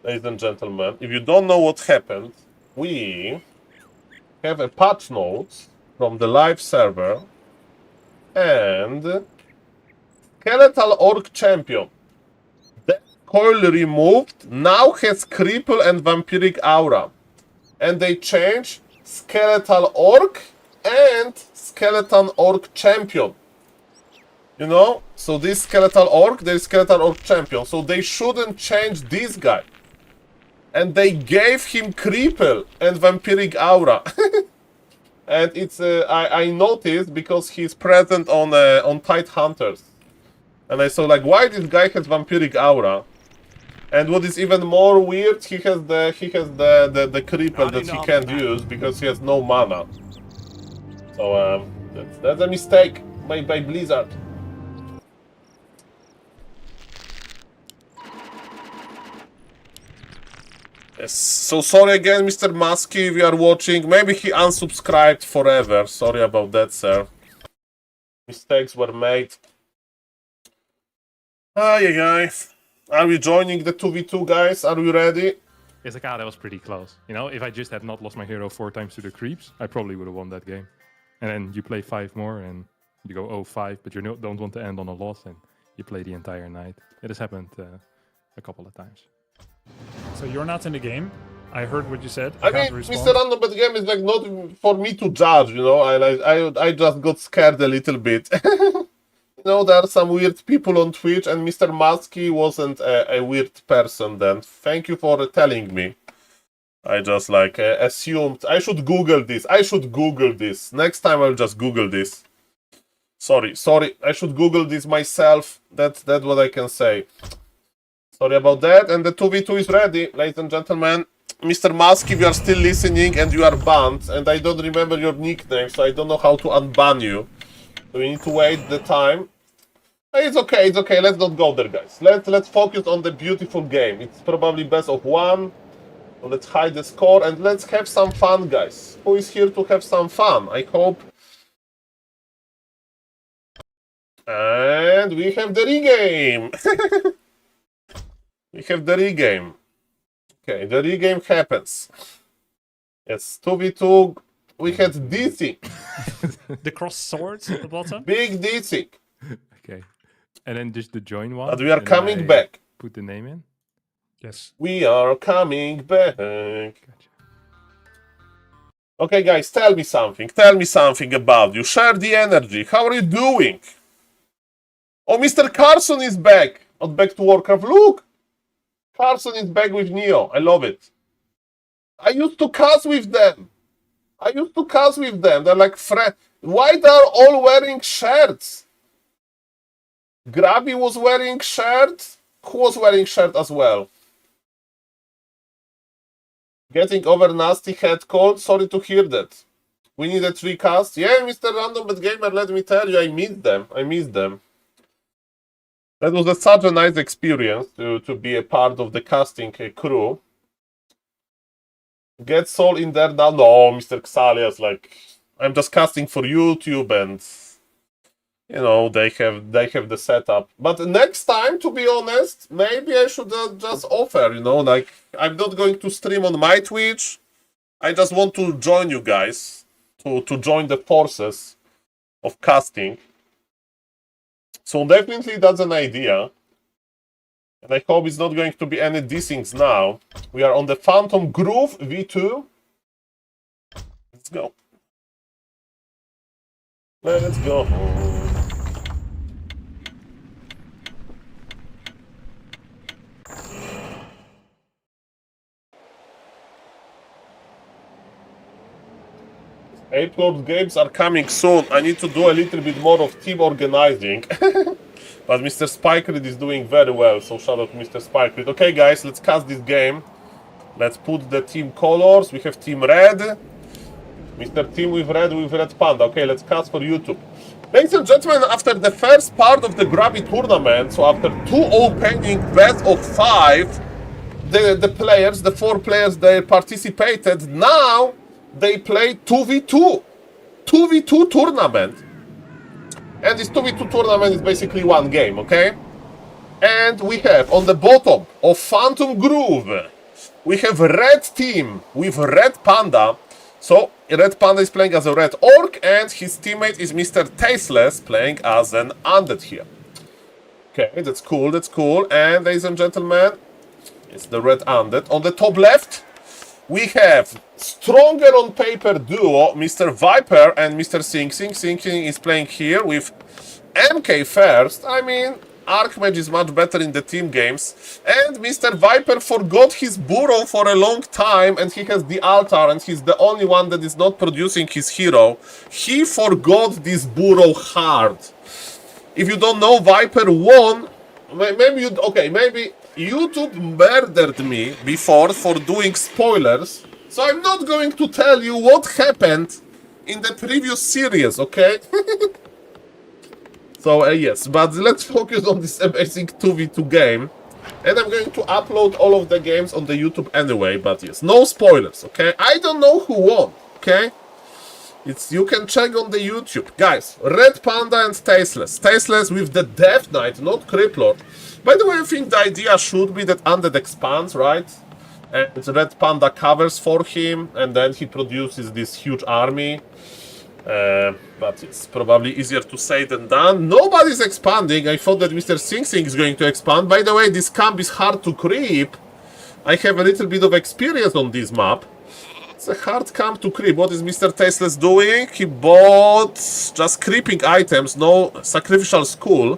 Speaker 14: ladies and gentlemen, if you don't know what happened, we have a patch notes from the live server and Skeletal Orc Champion. That coil removed now has Cripple and Vampiric Aura. And they change Skeletal Orc and Skeleton Orc Champion. You know? So this Skeletal Orc, there is Skeletal Orc Champion. So they shouldn't change this guy. And they gave him Cripple and Vampiric Aura. And it's I noticed because he's present on Tide Hunters. And I saw like, why this guy has Vampiric Aura? And what is even more weird, he has the Cripple that he can't use because he has no mana. So that's a mistake made by Blizzard. Yes, so sorry again, Mr. Musky, if you are watching. Maybe he unsubscribed forever. Sorry about that, sir. Mistakes were made. Ay. Are we joining the 2v2, guys? Are we ready?
Speaker 16: It's like, that was pretty close. You know, if I just had not lost my hero 4 times to the creeps, I probably would have won that game. And then you play 5 more and you go 0-5, but you don't want to end on a loss and you play the entire night. It has happened a couple of times.
Speaker 3: So you're not in the game? I heard what you said.
Speaker 14: I mean, Mr. Random Bad Game is like not for me to judge, you know. I just got scared a little bit. You know, there are some weird people on Twitch, and Mr. Musky wasn't a weird person then. Thank you for telling me. I just like assumed I should Google this. Next time I'll just Google this. Sorry. I should Google this myself. That's what I can say. Sorry about that. And the 2v2 is ready, ladies and gentlemen. Mr. Musk, if you are still listening and you are banned, and I don't remember your nickname, so I don't know how to unban you. So we need to wait the time. It's okay. Let's not go there, guys. Let's focus on the beautiful game. It's probably best of 1. So let's hide the score and let's have some fun, guys. Who is here to have some fun? I hope. And we have the regame. We have the regame. Okay, the regame happens. Yes, 2v2. We had DC.
Speaker 3: The cross swords at the bottom?
Speaker 14: Big DC.
Speaker 16: Okay. And then just the join one.
Speaker 14: But we are coming back.
Speaker 16: Put the name in.
Speaker 3: Yes.
Speaker 14: We are coming back. Gotcha. Okay, guys, tell me something about you. Share the energy. How are you doing? Oh, Mr. Carson is back. Not back to Warcraft. Look! Carson is back with Neo. I love it. I used to cast with them. They're like friends. Why they are all wearing shirts? Grabby was wearing shirt. Who was wearing shirt as well? Getting over nasty head cold. Sorry to hear that. We need a recast. Yeah, Mr. Random Bad Gamer, let me tell you, I missed them. That was such a nice experience to be a part of the casting crew. Get Saul in there now. No, Mr. Xalias, like, I'm just casting for YouTube and, you know, they have the setup. But next time, to be honest, maybe I should just offer, you know, like, I'm not going to stream on my Twitch. I just want to join you guys, to join the forces of casting. So definitely that's an idea. And I hope it's not going to be any desyncs now. We are on the Phantom Groove V2. Let's go. Let's go. Ape games are coming soon. I need to do a little bit more of team organizing. But Mr. Spikerid is doing very well, so shout out to Mr. Spikerid. Okay, guys, let's cast this game. Let's put the team colors. We have Team Red. Mr. Team with Red Panda. Okay, let's cast for YouTube. Ladies and gentlemen, after the first part of the Grabby tournament, so after 2 opening best of 5, the players, the 4 players, they participated. Now they play 2v2 tournament. And this 2v2 tournament is basically one game, okay? And we have on the bottom of Phantom Groove, we have red team with Red Panda. So Red Panda is playing as a red orc, and his teammate is Mr. Tasteless playing as an undead here. Okay, that's cool, that's cool. And ladies and gentlemen, it's the red undead. On the top left, we have stronger on paper duo, Mr. Viper and Mr. Sing Sing. Sing Sing is playing here with MK first. I mean, Archmage is much better in the team games. And Mr. Viper forgot his burrow for a long time, and he has the altar, and he's the only one that is not producing his hero. He forgot this burrow hard. If you don't know, Viper won. Maybe YouTube murdered me before for doing spoilers, so I'm not going to tell you what happened in the previous series, okay? So yes, but let's focus on this amazing 2v2 game. And I'm going to upload all of the games on the YouTube anyway, but yes, no spoilers, okay? I don't know who won, okay? You can check on the YouTube. Guys, Red Panda and Tasteless. Tasteless with the Death Knight, not Crippler. By the way, I think the idea should be that Undead expands, right? And Red Panda covers for him, and then he produces this huge army. But it's probably easier to say than done. Nobody's expanding. I thought that Mr. Sing Sing is going to expand. By the way, this camp is hard to creep. I have a little bit of experience on this map. It's a hard camp to creep. What is Mr. Tasteless doing? He bought just creeping items, no sacrificial skull.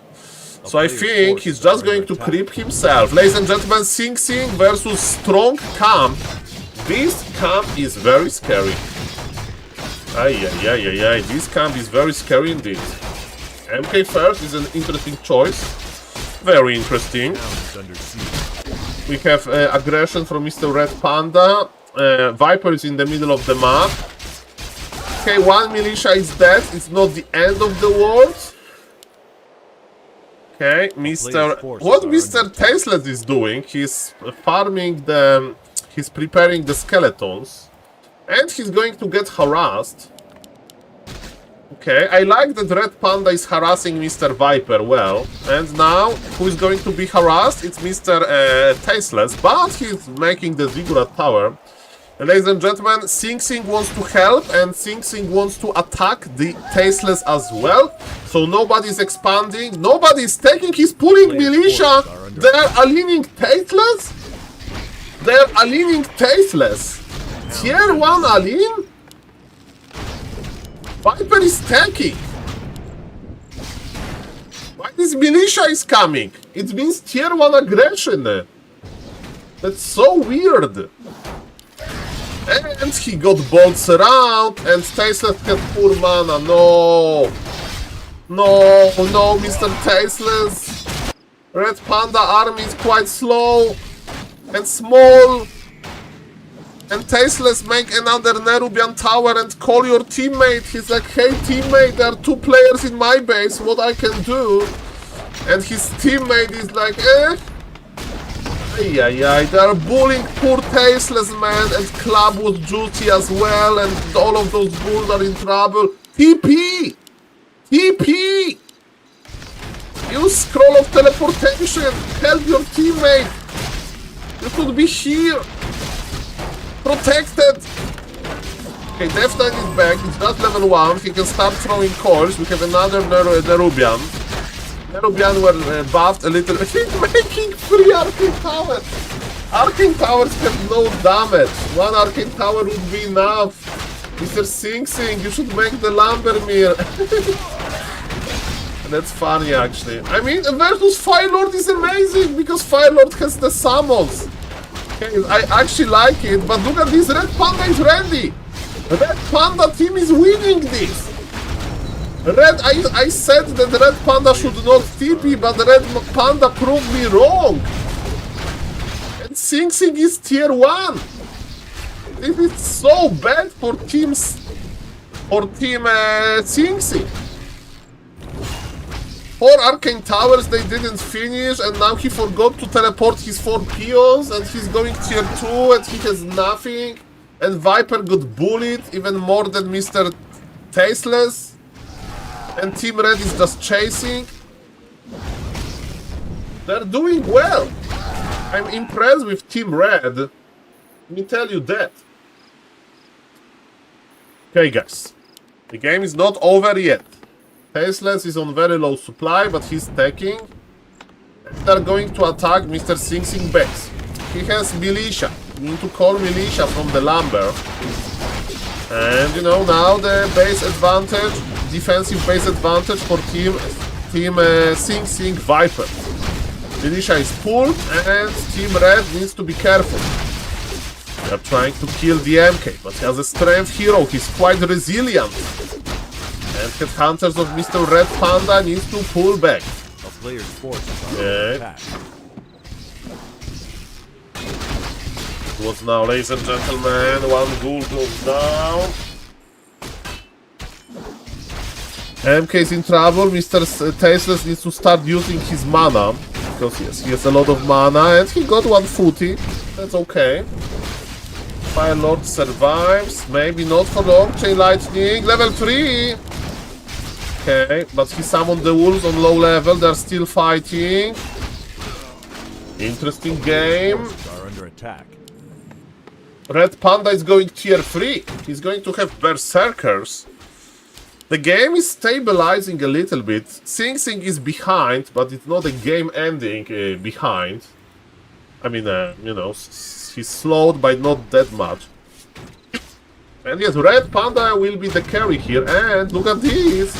Speaker 14: So I think he's just going to creep himself. Ladies and gentlemen, Sing Sing versus Strong Camp. This camp is very scary. Ay, this camp is very scary indeed. MK first is an interesting choice. Very interesting. We have aggression from Mr. Red Panda. Viper is in the middle of the map. Okay, one militia is dead. It's not the end of the world. Okay, what Mr. Tasteless is doing, he's farming the... He's preparing the skeletons. And he's going to get harassed. Okay, I like that Red Panda is harassing Mr. Viper well. And now, who is going to be harassed? It's Mr. Tasteless, but he's making the Ziggurat Tower. And ladies and gentlemen, Sing Sing wants to help, and Sing Sing wants to attack the Tasteless as well. So nobody's expanding, nobody's taking, he's pulling militia. They're aligning Tasteless? They're aligning Tasteless. Tier 1 align? Viper is tanking. Why this militia is coming? It means tier 1 aggression. That's so weird. And he got bolts around, and Tasteless had poor mana. No, Mr. Tasteless. Red Panda army is quite slow and small. And Tasteless make another Nerubian tower and call your teammate. He's like, hey teammate, there are 2 players in my base, what I can do? And his teammate is like, they are bullying poor Tasteless, man, and Club was juicy as well, and all of those bulls are in trouble. TP! TP! Use scroll of teleportation, help your teammate! You could be here! Protected! Okay, Death Knight is back, he's not level 1, he can start throwing coils. We have another Nerubian. Nerubian were buffed a little. He's making 3 Arcane Towers! Arcane Towers have no damage. 1 Arcane Tower would be enough. Mr. Sing Sing, you should make the Lumber Mill. That's funny actually. I mean, versus Firelord is amazing because Firelord has the summons. Okay, I actually like it, but look at this, Red Panda is ready! Red Panda team is winning this! I said that Red Panda should not TP, but Red Panda proved me wrong! And Sing Sing is tier 1! This is so bad for Team Sing Sing! 4 Arcane Towers they didn't finish, and now he forgot to teleport his 4 peons, and he's going tier 2 and he has nothing. And Viper got bullied even more than Mr. Tasteless. And Team Red is just chasing. They're doing well. I'm impressed with Team Red. Let me tell you that. Okay, guys. The game is not over yet. Tasteless is on very low supply, but he's stacking. They're going to attack Mr. Sing Sing base. He has militia. You need to call militia from the lumber. And you know, now the base advantage, defensive base advantage for Team Sing Sing Viper. Militia is pulled and Team Red needs to be careful. They're trying to kill the MK, but he has a strength hero, he's quite resilient. And headhunters of Mr. Red Panda needs to pull back.
Speaker 2: A player's force is under attack.
Speaker 14: What's now, ladies and gentlemen? One ghoul goes down. MK is in trouble. Mr. Tasteless needs to start using his mana. Because yes, he has a lot of mana and he got 140. That's okay. Fire Lord survives. Maybe not for long. Chain Lightning. Level 3. Okay, but he summoned the wolves on low level. They're still fighting. Interesting game.
Speaker 2: Are under attack.
Speaker 14: Red Panda is going tier 3. He's going to have berserkers. The game is stabilizing a little bit. Sing Sing is behind, but it's not a game ending behind. I mean, you know, he's slowed by not that much. And yes, Red Panda will be the carry here. And look at this.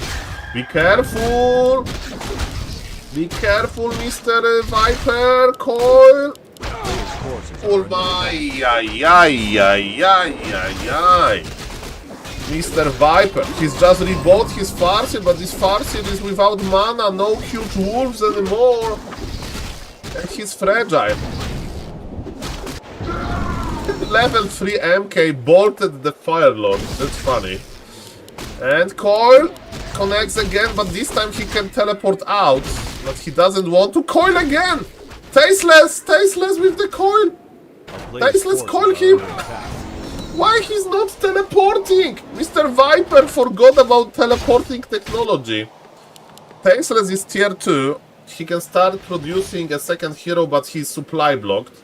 Speaker 14: Be careful. Be careful, Mr. Viper. Coil. Oh my, Mr. Viper, he's just rebought his Farseer, but this Farseer is without mana, no huge wolves anymore. And he's fragile. Level 3 MK bolted the Fire Lord, that's funny. And Coil connects again, but this time he can teleport out. But he doesn't want to Coil again! Tasteless! Tasteless with the coil! Tasteless, coil him! Why he's not teleporting? Mr. Viper forgot about teleporting technology. Tasteless is tier 2. He can start producing a second hero, but he's supply blocked.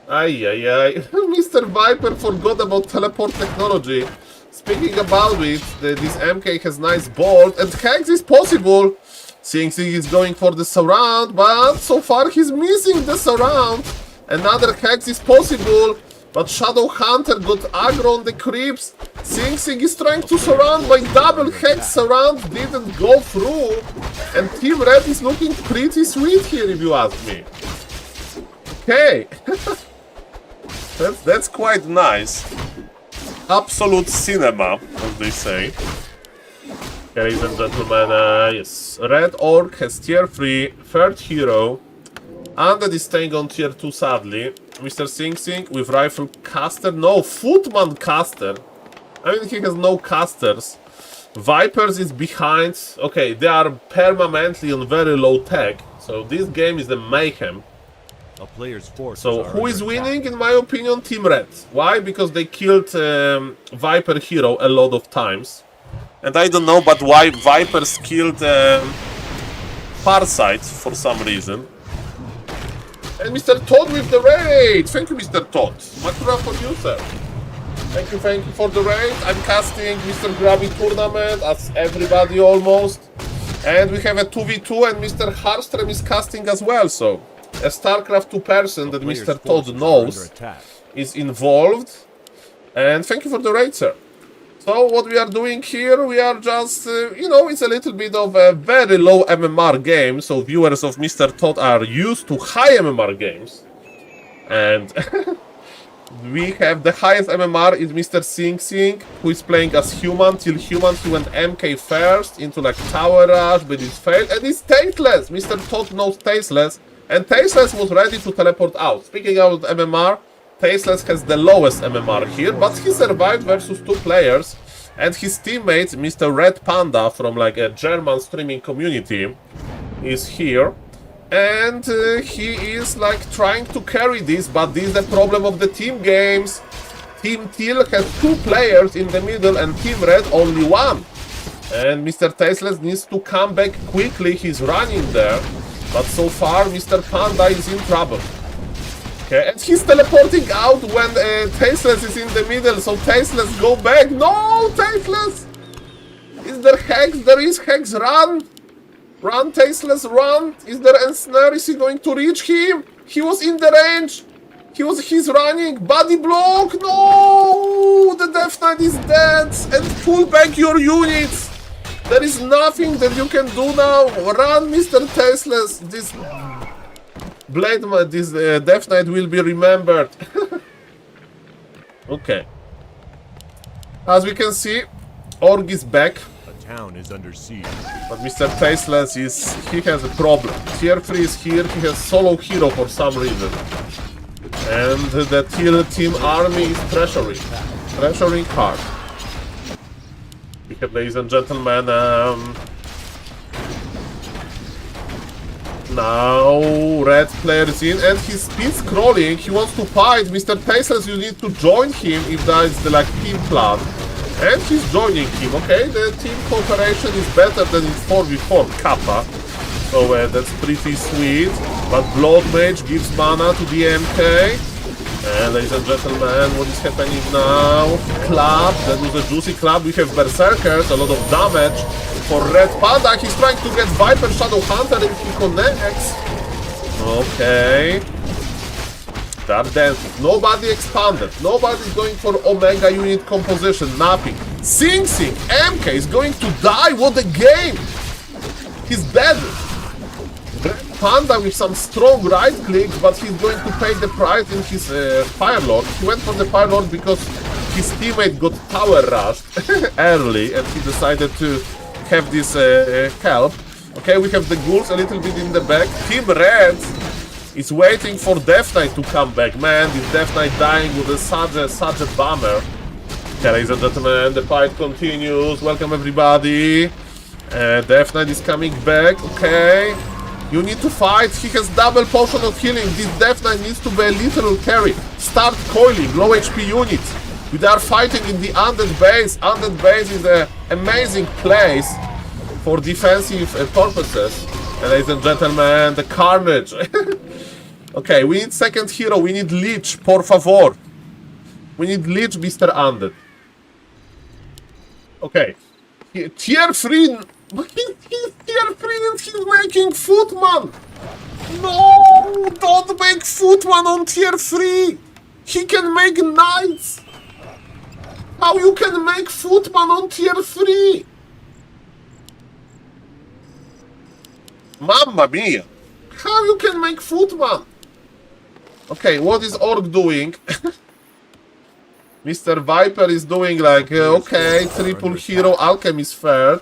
Speaker 14: Mr. Viper forgot about teleport technology. Speaking about it, this MK has nice bolt, and Hex is possible. Sing Sing is going for the surround, but so far he's missing the surround. Another Hex is possible, but Shadow Hunter got aggro on the creeps. Sing Sing is trying to surround by double Hex surround, didn't go through. And Team Red is looking pretty sweet here, if you ask me. Okay. That's quite nice. Absolute cinema, as they say. Ladies and gentlemen, yes. Red Orc has tier 3, third hero. Undead is staying on tier 2, sadly. Mr. Sing Sing with rifle caster. No, footman caster. I mean, he has no casters. Vipers is behind. Okay, they are permanently on very low tech. So this game is a mayhem.
Speaker 2: A player's force.
Speaker 14: So who is winning, in my opinion? Team Red. Why? Because they killed Viper hero a lot of times. And I don't know, but why Vipers killed Farsight for some reason. And Mr. Todd with the raid! Thank you, Mr. Todd. Makura for you, sir. Thank you for the raid. I'm casting Mr. Grabby Tournament, as everybody almost. And we have a 2v2, and Mr. Harstrom is casting as well, so... A StarCraft 2 person that Mr. Todd knows is involved. And thank you for the raid, sir. So what we are doing here, we are just, you know, it's a little bit of a very low MMR game. So viewers of Mr. Todd are used to high MMR games. And we have the highest MMR is Mr. Sing Sing, who is playing as human. Till human, he went MK first into like Tower Rush, but it failed. And it's Tasteless. Mr. Todd knows Tasteless. And Tasteless was ready to teleport out. Speaking of MMR, Tasteless has the lowest MMR here, but he survived versus 2 players. And his teammate, Mr. Red Panda, from like a German streaming community, is here. And he is like trying to carry this, but this is the problem of the team games. Team Teal has 2 players in the middle and Team Red only 1. And Mr. Tasteless needs to come back quickly. He's running there. But so far, Mr. Panda is in trouble. Okay, and he's teleporting out when Tasteless is in the middle. So Tasteless, go back. No, Tasteless! Is there Hex? There is Hex. Run! Run, Tasteless, run! Is there Ensnare? Is he going to reach him? He was in the range. He's running. Body block. No! The Death Knight is dead. And pull back your units. There is nothing that you can do now. Run, Mr. Tasteless. This Death Knight will be remembered. Okay. As we can see, Org is back.
Speaker 15: A town is under siege.
Speaker 14: But Mr. Tasteless he has a problem. Tier 3 is here. He has solo hero for some reason. And the tier team army is pressuring hard. We have, ladies and gentlemen, now red player is in and he's speed scrolling. He wants to fight. Mr. Tasteless, you need to join him if that is the team plan. And he's joining him. Okay, the team cooperation is better than in 4v4 Kappa. So that's pretty sweet. But Blood Mage gives mana to the MK. And ladies and gentlemen, what is happening now? Club, that was a juicy club. We have Berserkers, a lot of damage for Red Panda. He's trying to get Viper Shadow Hunter and he connects. Okay. They are dancing. Nobody expanded. Nobody's going for Omega unit composition. Nothing. Sing Sing, MK is going to die. What a game! He's dead. Panda with some strong right clicks, but he's going to pay the price in his Fire Lord. He went for the Fire Lord because his teammate got tower rushed early and he decided to have this help. Okay, we have the ghouls a little bit in the back. Team Red is waiting for Death Knight to come back. Man, this Death Knight dying with such a bummer. Okay, ladies and gentlemen, the fight continues. Welcome everybody. Death Knight is coming back. Okay. You need to fight. He has double potion of healing. This Death Knight needs to be a literal carry. Start coiling. Low HP units. We are fighting in the Undead base. Undead base is an amazing place for defensive purposes. And ladies and gentlemen, the carnage. Okay, we need second hero. We need Leech, por favor. We need Leech, Mr. Undead. Okay. Tier 3. He's tier 3 and he's making Footman! No! Don't make Footman on tier 3! He can make Knights! How you can make Footman on tier 3? Mamma mia! How you can make Footman? Okay, what is Orc doing? Mr. Viper is doing okay, triple hero, Alchemist third.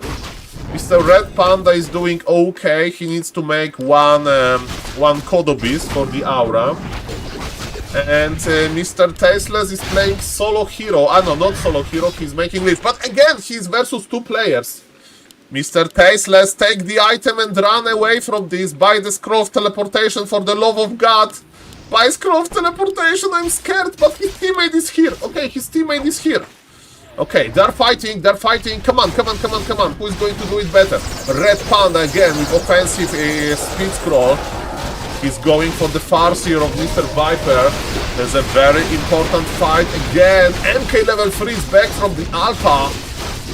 Speaker 14: Mr. Red Panda is doing okay. He needs to make one Kodo Beast for the aura. And Mr. Tasteless is playing solo hero. Ah no, not solo hero, he's making Leech. But again, he's versus 2 players. Mr. Tasteless, take the item and run away from this. Buy the Scroll of Teleportation for the love of God. Buy Scroll of Teleportation, I'm scared, but his teammate is here. Okay, his teammate is here. Okay, they're fighting. Come on. Who is going to do it better? Red Panda again with offensive speed scroll. He's going for the Farseer of Mr. Viper. There's a very important fight again. MK level 3 is back from the Alpha.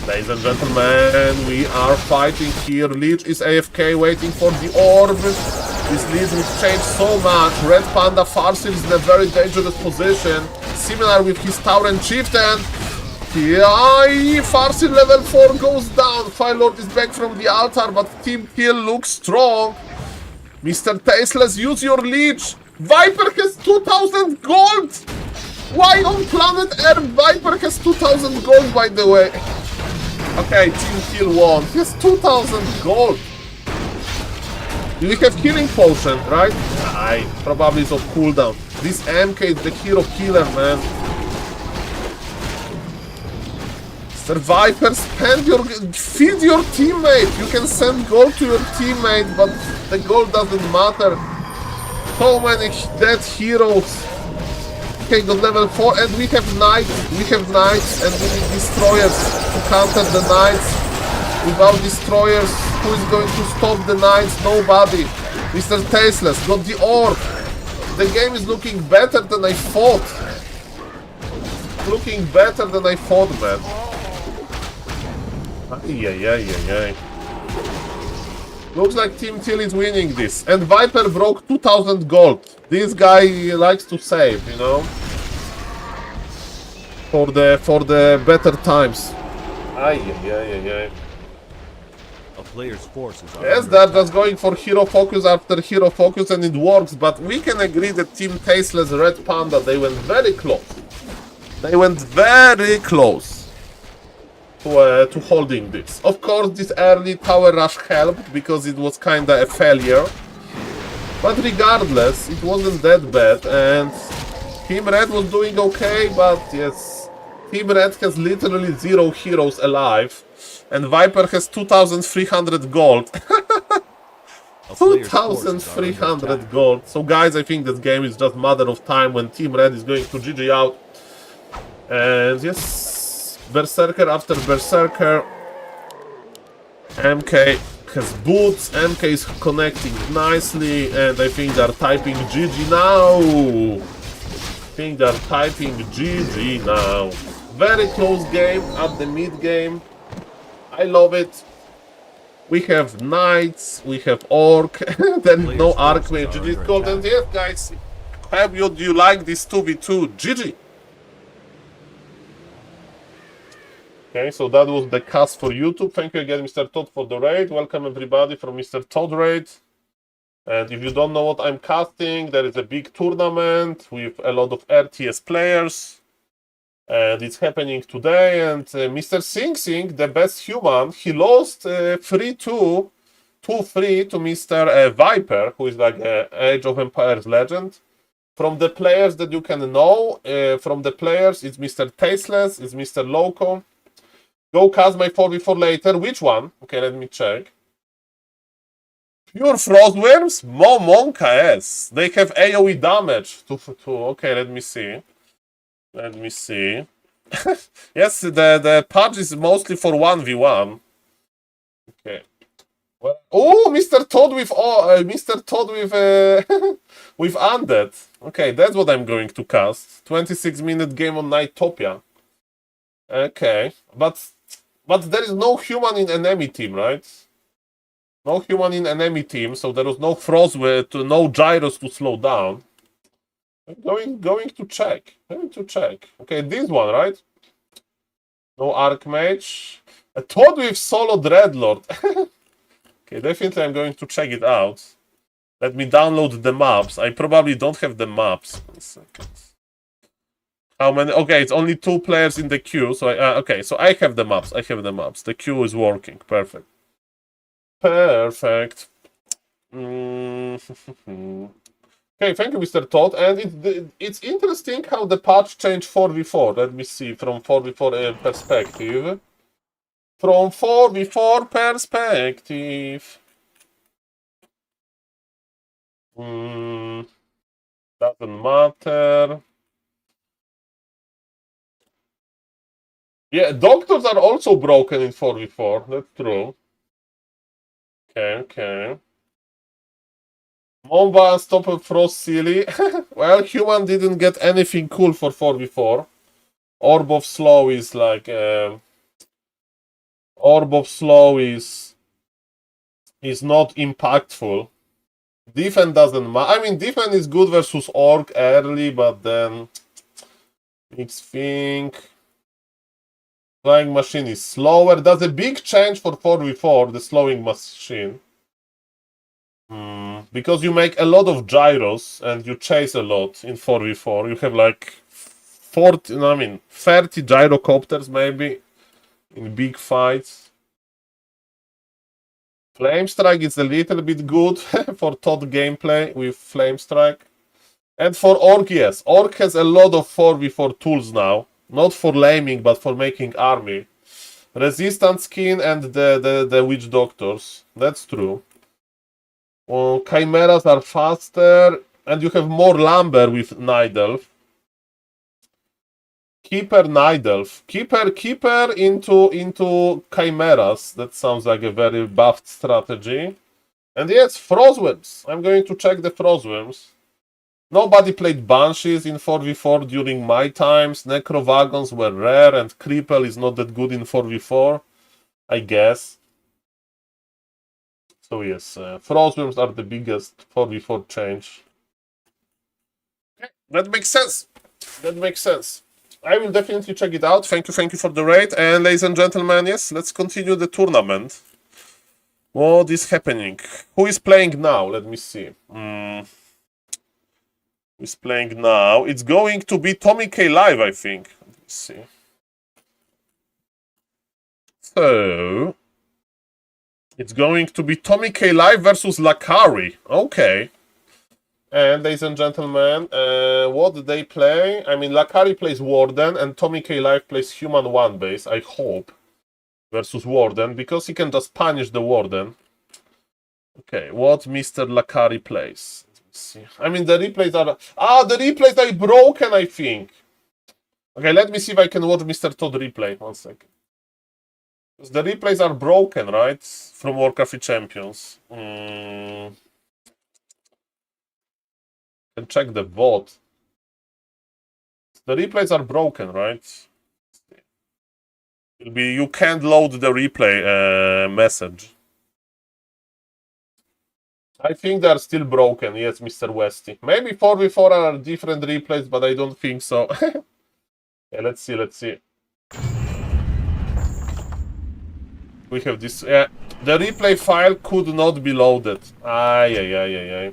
Speaker 14: Ladies and gentlemen, we are fighting here. Leech is AFK waiting for the orb. This Leech will change so much. Red Panda Farseer is in a very dangerous position. Similar with his Tauren Chieftain. Yeah, Farseer level 4 goes down. Fire Lord is back from the altar, but Team Kill looks strong. Mr. Tasteless, use your Leech. Viper has 2000 gold. Why on planet Earth Viper has 2000 gold, by the way? Okay, Team Kill won. He has 2000 gold. Do we have healing potion, right? Aye, probably it's off cooldown. This MK is the hero killer, man. Mr. Viper, feed your teammate. You can send gold to your teammate, but the gold doesn't matter. So many dead heroes. Okay, got level 4, and we have knights. And we need destroyers to counter the knights. Without destroyers, who is going to stop the knights? Nobody. Mr. Tasteless got the orb. The game is looking better than I thought. Looking better than I thought, man. Ay. Looks like Team Till is winning this. And Viper broke 2000 gold. This guy likes to save, you know. For the better times. Ay.
Speaker 2: A player's forces are
Speaker 14: Yes, they're just going for hero focus after hero focus and it works, but we can agree that Team Tasteless Red Panda, they went very close. They went very close to holding this. Of course, this early tower rush helped because it was kinda a failure. But regardless, it wasn't that bad and Team Red was doing okay, but yes, Team Red has literally 0 heroes alive. And Viper has 2,300 gold. 2,300 gold. So guys, I think this game is just matter of time when Team Red is going to GG out. And yes, Berserker after Berserker. MK has boots, MK is connecting nicely, and I think they're typing GG now. Very close game at the mid game. I love it. We have knights, we have orc, then no archmage. GG gold, and yes, guys, have you like this 2v2? GG. Okay, so that was the cast for YouTube. Thank you again, Mr. Todd, for the raid. Welcome everybody from Mr. Todd raid. And if you don't know what I'm casting, there is a big tournament with a lot of RTS players. And it's happening today, and Mr. Sing Sing, the best human, he lost 3-2 to Mr. Viper, who is like Age of Empires legend. From the players that you can know, from the players, it's Mr. Tasteless, it's Mr. Loco. Go cast my 4v4 later. Which one? Okay, let me check. Pure Frostworms? Monka S. They have AoE damage. Okay, let me see. Let me see. Yes, the patch is mostly for 1v1. Okay. Well, oh, Mr. Todd with with Undead. Okay, that's what I'm going to cast. 26-minute game on Nightopia. Okay, but there is no human in enemy team, right? No human in enemy team, so there was no no gyros to slow down. I'm going to check. Okay, this one, right? No Archmage. A Todd with Solo Dreadlord. Okay, definitely I'm going to check it out. Let me download the maps. I probably don't have the maps. 1 second. How many? Okay, it's only 2 players in the queue. So okay, so I have the maps. The queue is working. Perfect. Okay, thank you, Mr. Todd. And it's interesting how the patch changed 4v4. Let me see from 4v4 perspective. From 4v4 perspective. Doesn't matter. Yeah, doctors are also broken in 4v4. That's true. Okay. Momba stop Frost Silly. Well, human didn't get anything cool for 4v4. Orb of Slow is like... Orb of Slow is not impactful. Defense doesn't matter. I mean, defense is good versus Orc early, but then... Let's think... Flying Machine is slower. That's a big change for 4v4, the slowing machine. Because you make a lot of gyros and you chase a lot in 4v4. You have like 30 gyrocopters maybe in big fights. Flame Strike is a little bit good for Todd gameplay with Flame Strike. And for Orc, yes. Orc has a lot of 4v4 tools now. Not for laming, but for making army. Resistance Skin and the Witch Doctors. That's true. Chimeras are faster, and you have more lumber with Night Elf. Keeper Nidelf. Keeper into Chimeras. That sounds like a very buffed strategy. And yes, Frostworms. I'm going to check the Frostworms. Nobody played Banshees in 4v4 during my times. Necrovagons were rare and Cripple is not that good in 4v4, I guess. So yes, Frostworms are the biggest 4v4 change. Okay, that makes sense. That makes sense. I will definitely check it out. Thank you for the raid. And ladies and gentlemen, yes, let's continue the tournament. What is happening? Who is playing now? Let me see. Who's playing now? It's going to be Tommy K Live, I think. Let me see. So it's going to be Tommy K Live versus Lakari. Okay. And ladies and gentlemen, what did they play? I mean, Lakari plays Warden and Tommy K Live plays Human 1 base, I hope, versus Warden, because he can just punish the Warden. Okay, what Mr. Lakari plays? Let's see. I mean, the replays are... the replays are broken, I think. Okay, let me see if I can watch Mr. Todd replay. 1 second. Because the replays are broken, right? From Warcraft Champions. Can check the VOD. The replays are broken, right? It'll be you can't load the replay message. I think they're still broken, yes, Mr. Westy. Maybe 4v4 are different replays, but I don't think so. Yeah, let's see. We have this. The replay file could not be loaded. Ay.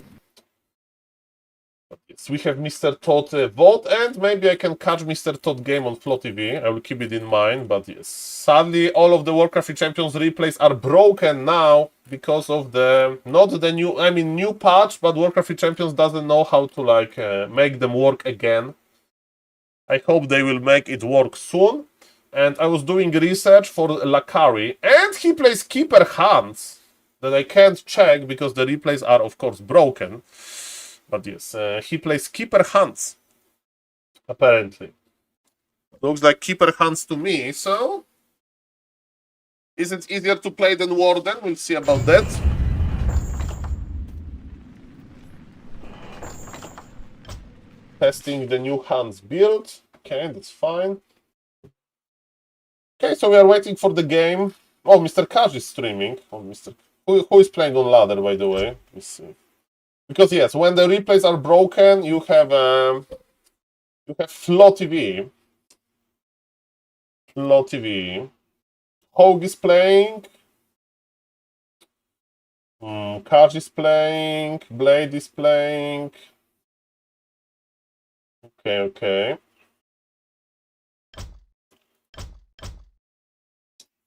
Speaker 14: Yes, we have Mr. Todd vote, and maybe I can catch Mr. Todd game on FLO TV. I will keep it in mind, but yes. Sadly, all of the Warcraft Champions replays are broken now because of the, not the new patch, but Warcraft Champions doesn't know how to make them work again. I hope they will make it work soon. And I was doing research for Lakari, and he plays Keeper Hands that I can't check because the replays are, of course, broken. But yes, he plays Keeper Hands, apparently. Looks like Keeper Hands to me, so... Is it easier to play than Warden? We'll see about that. Testing the new Hands build. Okay, that's fine. Okay, so we are waiting for the game. Oh, Mr. Cash is streaming. Oh, who is playing on ladder, by the way? Let's see. Because yes, when the replays are broken, you have FLO TV. FLO TV. Hogue is playing. Cash is playing. Blade is playing. Okay.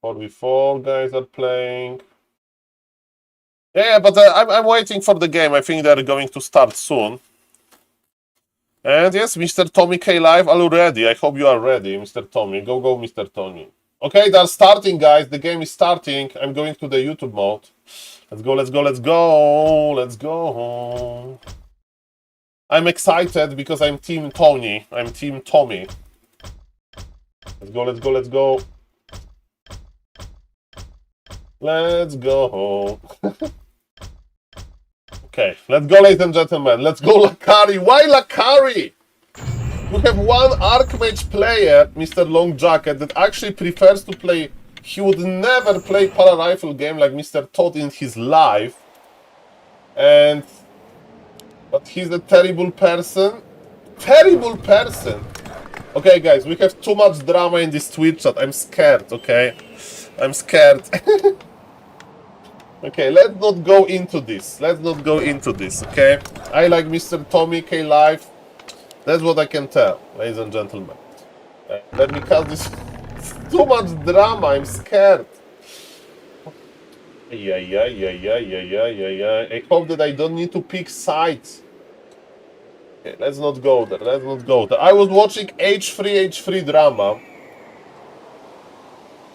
Speaker 14: 4v4 guys are playing. Yeah, but I'm waiting for the game. I think they're going to start soon. And yes, Mr. Tommy K Live already. I hope you are ready, Mr. Tommy. Go, Mr. Tommy. Okay, they're starting, guys. The game is starting. I'm going to the YouTube mode. Let's go. I'm excited because I'm Team Tony. I'm Team Tommy. Let's go. Let's go. Okay, let's go, ladies and gentlemen. Let's go, Lakari. Why Lakari? You have one Archmage player, Mr. Long Jacket, that actually prefers to play... He would never play para-rifle game like Mr. Todd in his life. But he's a terrible person. Terrible person! Okay, guys, we have too much drama in this Twitch chat. I'm scared, okay? I'm scared. Okay, let's not go into this. Okay? I like Mr. Tommy K Live. That's what I can tell, ladies and gentlemen. Let me cut this. Too much drama, I'm scared. Yeah. I hope that I don't need to pick sides. Okay, let's not go there. I was watching H3 drama.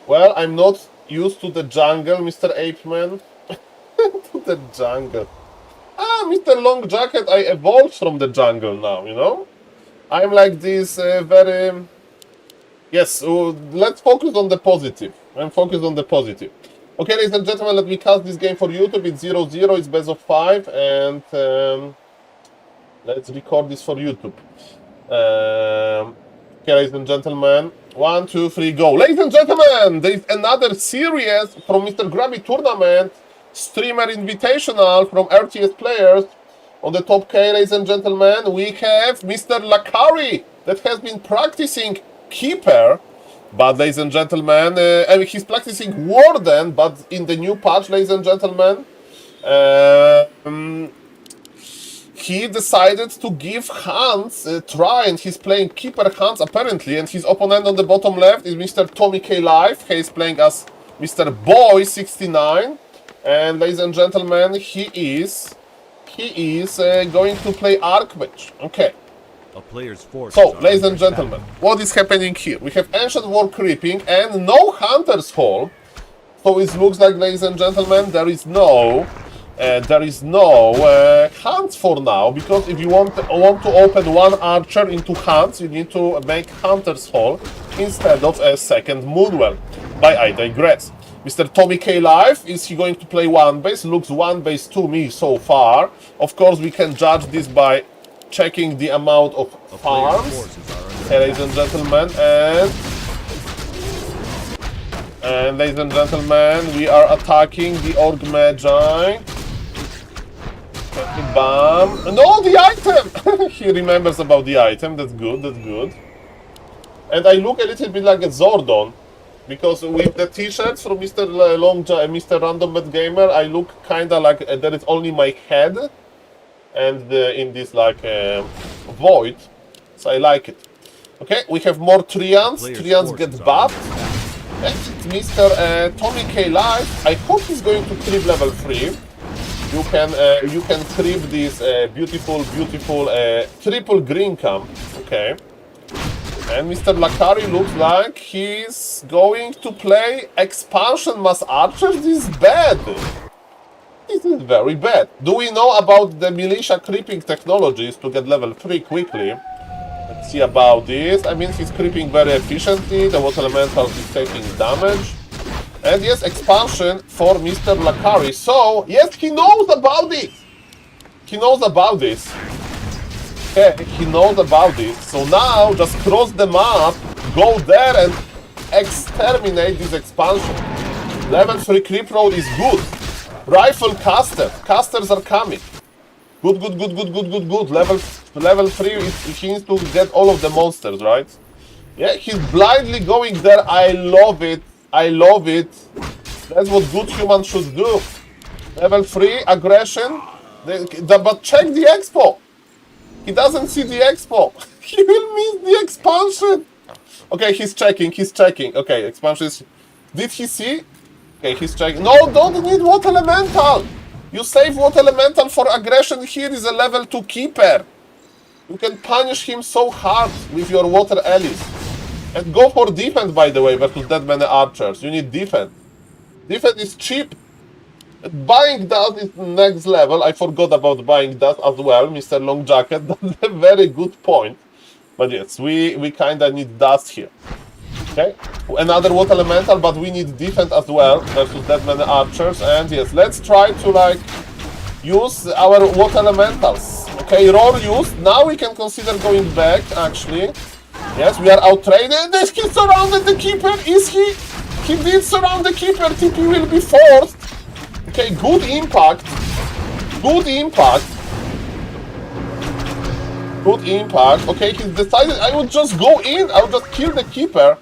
Speaker 14: Well, I'm not used to the jungle, Mr. SaulApeMan. To the jungle. Mr. Long Jacket, I evolved from the jungle now, you know? I'm like this very Yes, let's focus on the positive. I'm focused on the positive. Okay, ladies and gentlemen, let me cast this game for YouTube. It's 0-0, it's best of 5, and let's record this for YouTube. Okay, ladies and gentlemen, 1, 2, 3, go. Ladies and gentlemen, there is another series from Mr. Grabby Tournament, Streamer Invitational from RTS Players. On the top K, ladies and gentlemen, we have Mr. Lakari that has been practicing Keeper, but ladies and gentlemen, he's practicing Warden, but in the new patch, ladies and gentlemen, he decided to give Hans a try, and he's playing Keeper Hans apparently, and his opponent on the bottom left is Mr. Tommy K Life. He's playing as Mr. Boy 69, and ladies and gentlemen, he is going to play Archmage. Okay.
Speaker 2: A player's force.
Speaker 14: So, ladies and gentlemen, what is happening here? We have Ancient War creeping and no Hunter's Hall. So it looks like, ladies and gentlemen, there is no hunts for now, because if you want to open one archer into hunts, you need to make Hunter's Hall instead of a second Moonwell. But I digress. Mr. Tommy K Life, is he going to play one base? Looks one base to me so far. Of course, we can judge this by checking the amount of farms, ladies and gentlemen, and ladies and gentlemen, we are attacking the Orc Magi. Bam! No, the item! He remembers about the item. That's good. That's good. And I look a little bit like a Zordon, because with the T-shirts from Mr. Mr. Random Bad Gamer, I look kinda like there is only my head. And in this like void, so I like it. Okay, we have more Trians. Trians get buffed. And Mr. Tommy K Life, I hope he's going to trip level 3. You can trip this beautiful triple green camp. Okay. And Mr. Lakari looks like he's going to play expansion mass archer. This is bad. This is very bad. Do we know about the militia creeping technologies to get level 3 quickly? Let's see about this. I mean, he's creeping very efficiently. The water elemental is taking damage. And yes, expansion for Mr. Lakari. So, yes, he knows about it. He knows about this. Okay, he knows about this. So now, just cross the map, go there and exterminate this expansion. Level 3 creep road is good. Rifle caster. Casters are coming. Good. Level 3, he needs to get all of the monsters, right? Yeah, he's blindly going there. I love it. I love it. That's what good humans should do. Level 3, aggression. But check the expo. He doesn't see the expo. He will miss the expansion. Okay, he's checking. Okay, expansion is... Did he see? Okay, he's checking. No, don't need water elemental. You save water elemental for aggression. Here is a level 2 keeper. You can punish him so hard with your water allies. And go for defense, by the way, versus that many archers. You need defense. Defense is cheap. Buying dust is next level. I forgot about buying dust as well, Mr. Long Jacket. That's a very good point. But yes, we kinda need dust here. Okay, another water elemental, but we need defense as well versus that many archers. And yes, let's try to like use our water elementals. Okay, roar used. Now we can consider going back. Actually, yes, we are outtraded. He surrounded the keeper. Is he? He did surround the keeper. TP will be forced. Okay, good impact. Good impact. Okay, he decided I would just go in. I would just kill the keeper.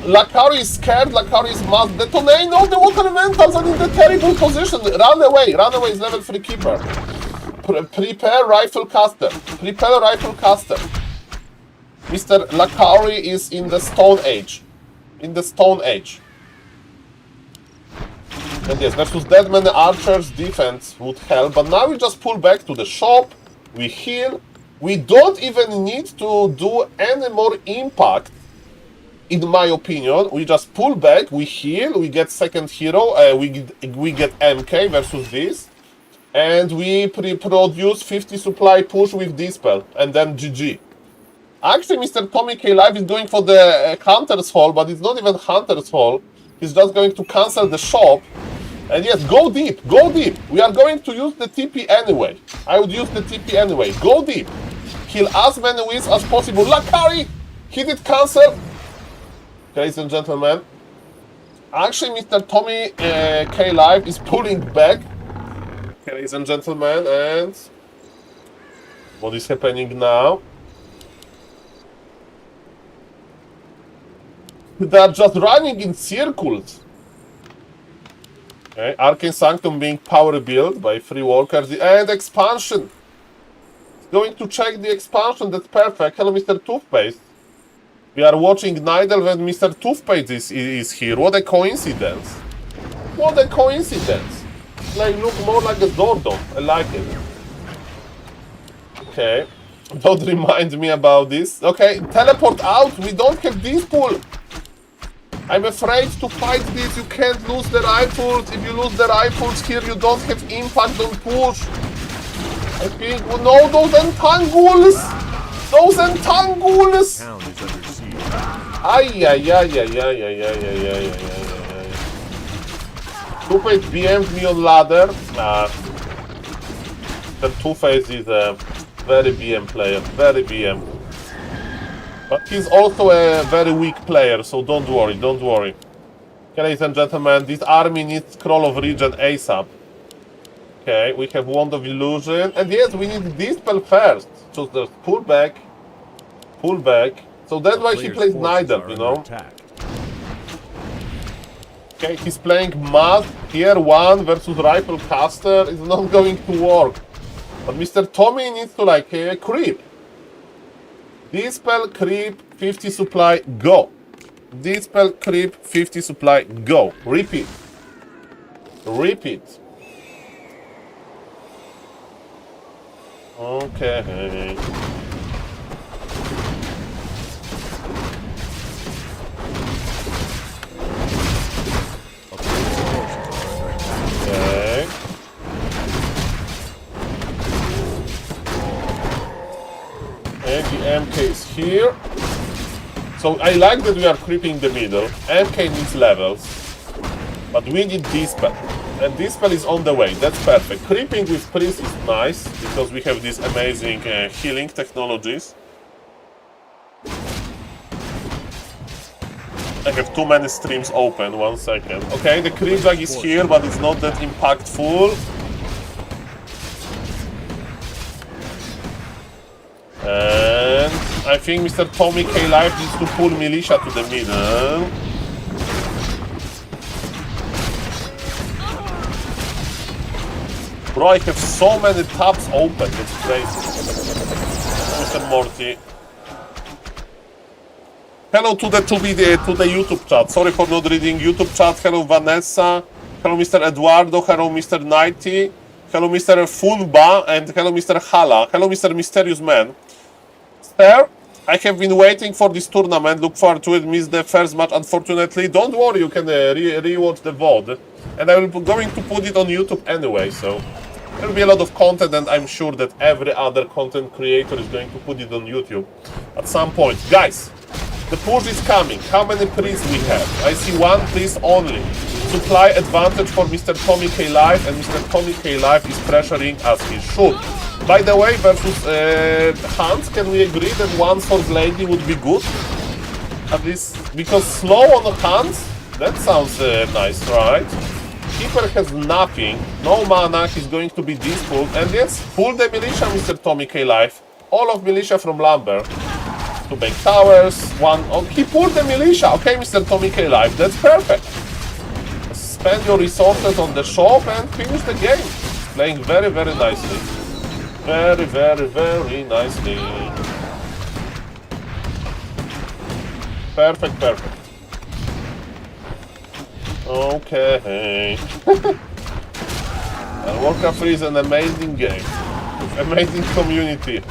Speaker 14: Lakari is scared. Lakari is must detonate. No, the water elementals are in the terrible position. Run away. Run away is level 3 keeper. Prepare rifle caster. Mr. Lakari is in the Stone Age. And yes, versus that many archers, defense would help. But now we just pull back to the shop. We heal. We don't even need to do any more impact. In my opinion, we just pull back, we heal, we get second hero, we get MK versus this, and we produce 50 supply push with Dispel, and then GG. Actually, Mr. Tommy K Live is going for the Hunter's Hall, but it's not even Hunter's Hall. He's just going to cancel the shop. And yes, go deep, go deep. We are going to use the TP anyway. I would use the TP anyway. Go deep. Kill as many wins as possible. Lakari! He did cancel. Ladies and gentlemen. Actually, Mr. Tommy K Live is pulling back. Ladies and gentlemen, and what is happening now? They are just running in circles. Okay, Arcane Sanctum being power built by 3 workers and expansion. Going to check the expansion, that's perfect. Hello, Mr. Toothpaste. We are watching Nidal when Mr. Toothpaste is here. What a coincidence. What a coincidence. Like, look more like a Zordon. I like it. Okay. Don't remind me about this. Okay, teleport out. We don't have this pool. I'm afraid to fight this. You can't lose the rifles. If you lose the rifles here, you don't have impact on push. I think, no, those entangles! Those entangles! Ay, ay, ay, ay, ay, ay, ay, ay, ay, ay. Two-Face BM'd me on ladder. Nah. The Two-Face is a very BM player. Very BM. But he's also a very weak player, so don't worry, don't worry. Okay, ladies and gentlemen, this army needs Scroll of Regen ASAP. Okay, we have Wand of Illusion, and yes, we need Dispel first. So there's pull back. So that's why he plays Nidal, you know? Okay, he's playing Math, Tier 1 versus Rifle Caster. It's not going to work. But Mr. Tommy needs to, like, creep. Dispel, creep, 50 supply, go. Dispel, creep, 50 supply, go. Repeat. Repeat. Okay. Okay. And the MK is here. So I like that we are creeping the middle. MK needs levels. But we need Dispel. And Dispel is on the way. That's perfect. Creeping with Priest is nice, because we have these amazing healing technologies. I have too many streams open. 1 second. Okay, the creep jag is here, but it's not that impactful. And I think Mr. Tommy K Live needs to pull Militia to the middle. Bro, I have so many tabs open, it's crazy. Mr. Morty. Hello to the YouTube chat. Sorry for not reading YouTube chat. Hello Vanessa. Hello Mr. Eduardo. Hello Mr. Nighty. Hello Mr. Funba. And hello Mr. Hala. Hello Mr. Mysterious Man. Sir, I have been waiting for this tournament. Look forward to it. Missed the first match, unfortunately. Don't worry, you can re-watch the VOD. And I will be going to put it on YouTube anyway, so there will be a lot of content, and I'm sure that every other content creator is going to put it on YouTube at some point. Guys, the push is coming. How many priests we have? I see 1 priest only. Supply advantage for Mr. Tommy K Live, and Mr. Tommy K Live is pressuring as he should. By the way, versus Hans, can we agree that 1 Sword Lady would be good? At least, because slow on Hans? That sounds nice, right? Keeper has nothing, no mana, he's going to be dispulled, and yes, pull the Militia, Mr. Tommy K Live. All of Militia from Lumber. 2 bank towers, 1... Oh, he pulled the Militia! Okay, Mr. Tommy K Live, that's perfect. Spend your resources on the shop and finish the game. Playing very, very nicely. Very, very, very nicely. Perfect, perfect. Okay. Warcraft 3 is an amazing game. Amazing community.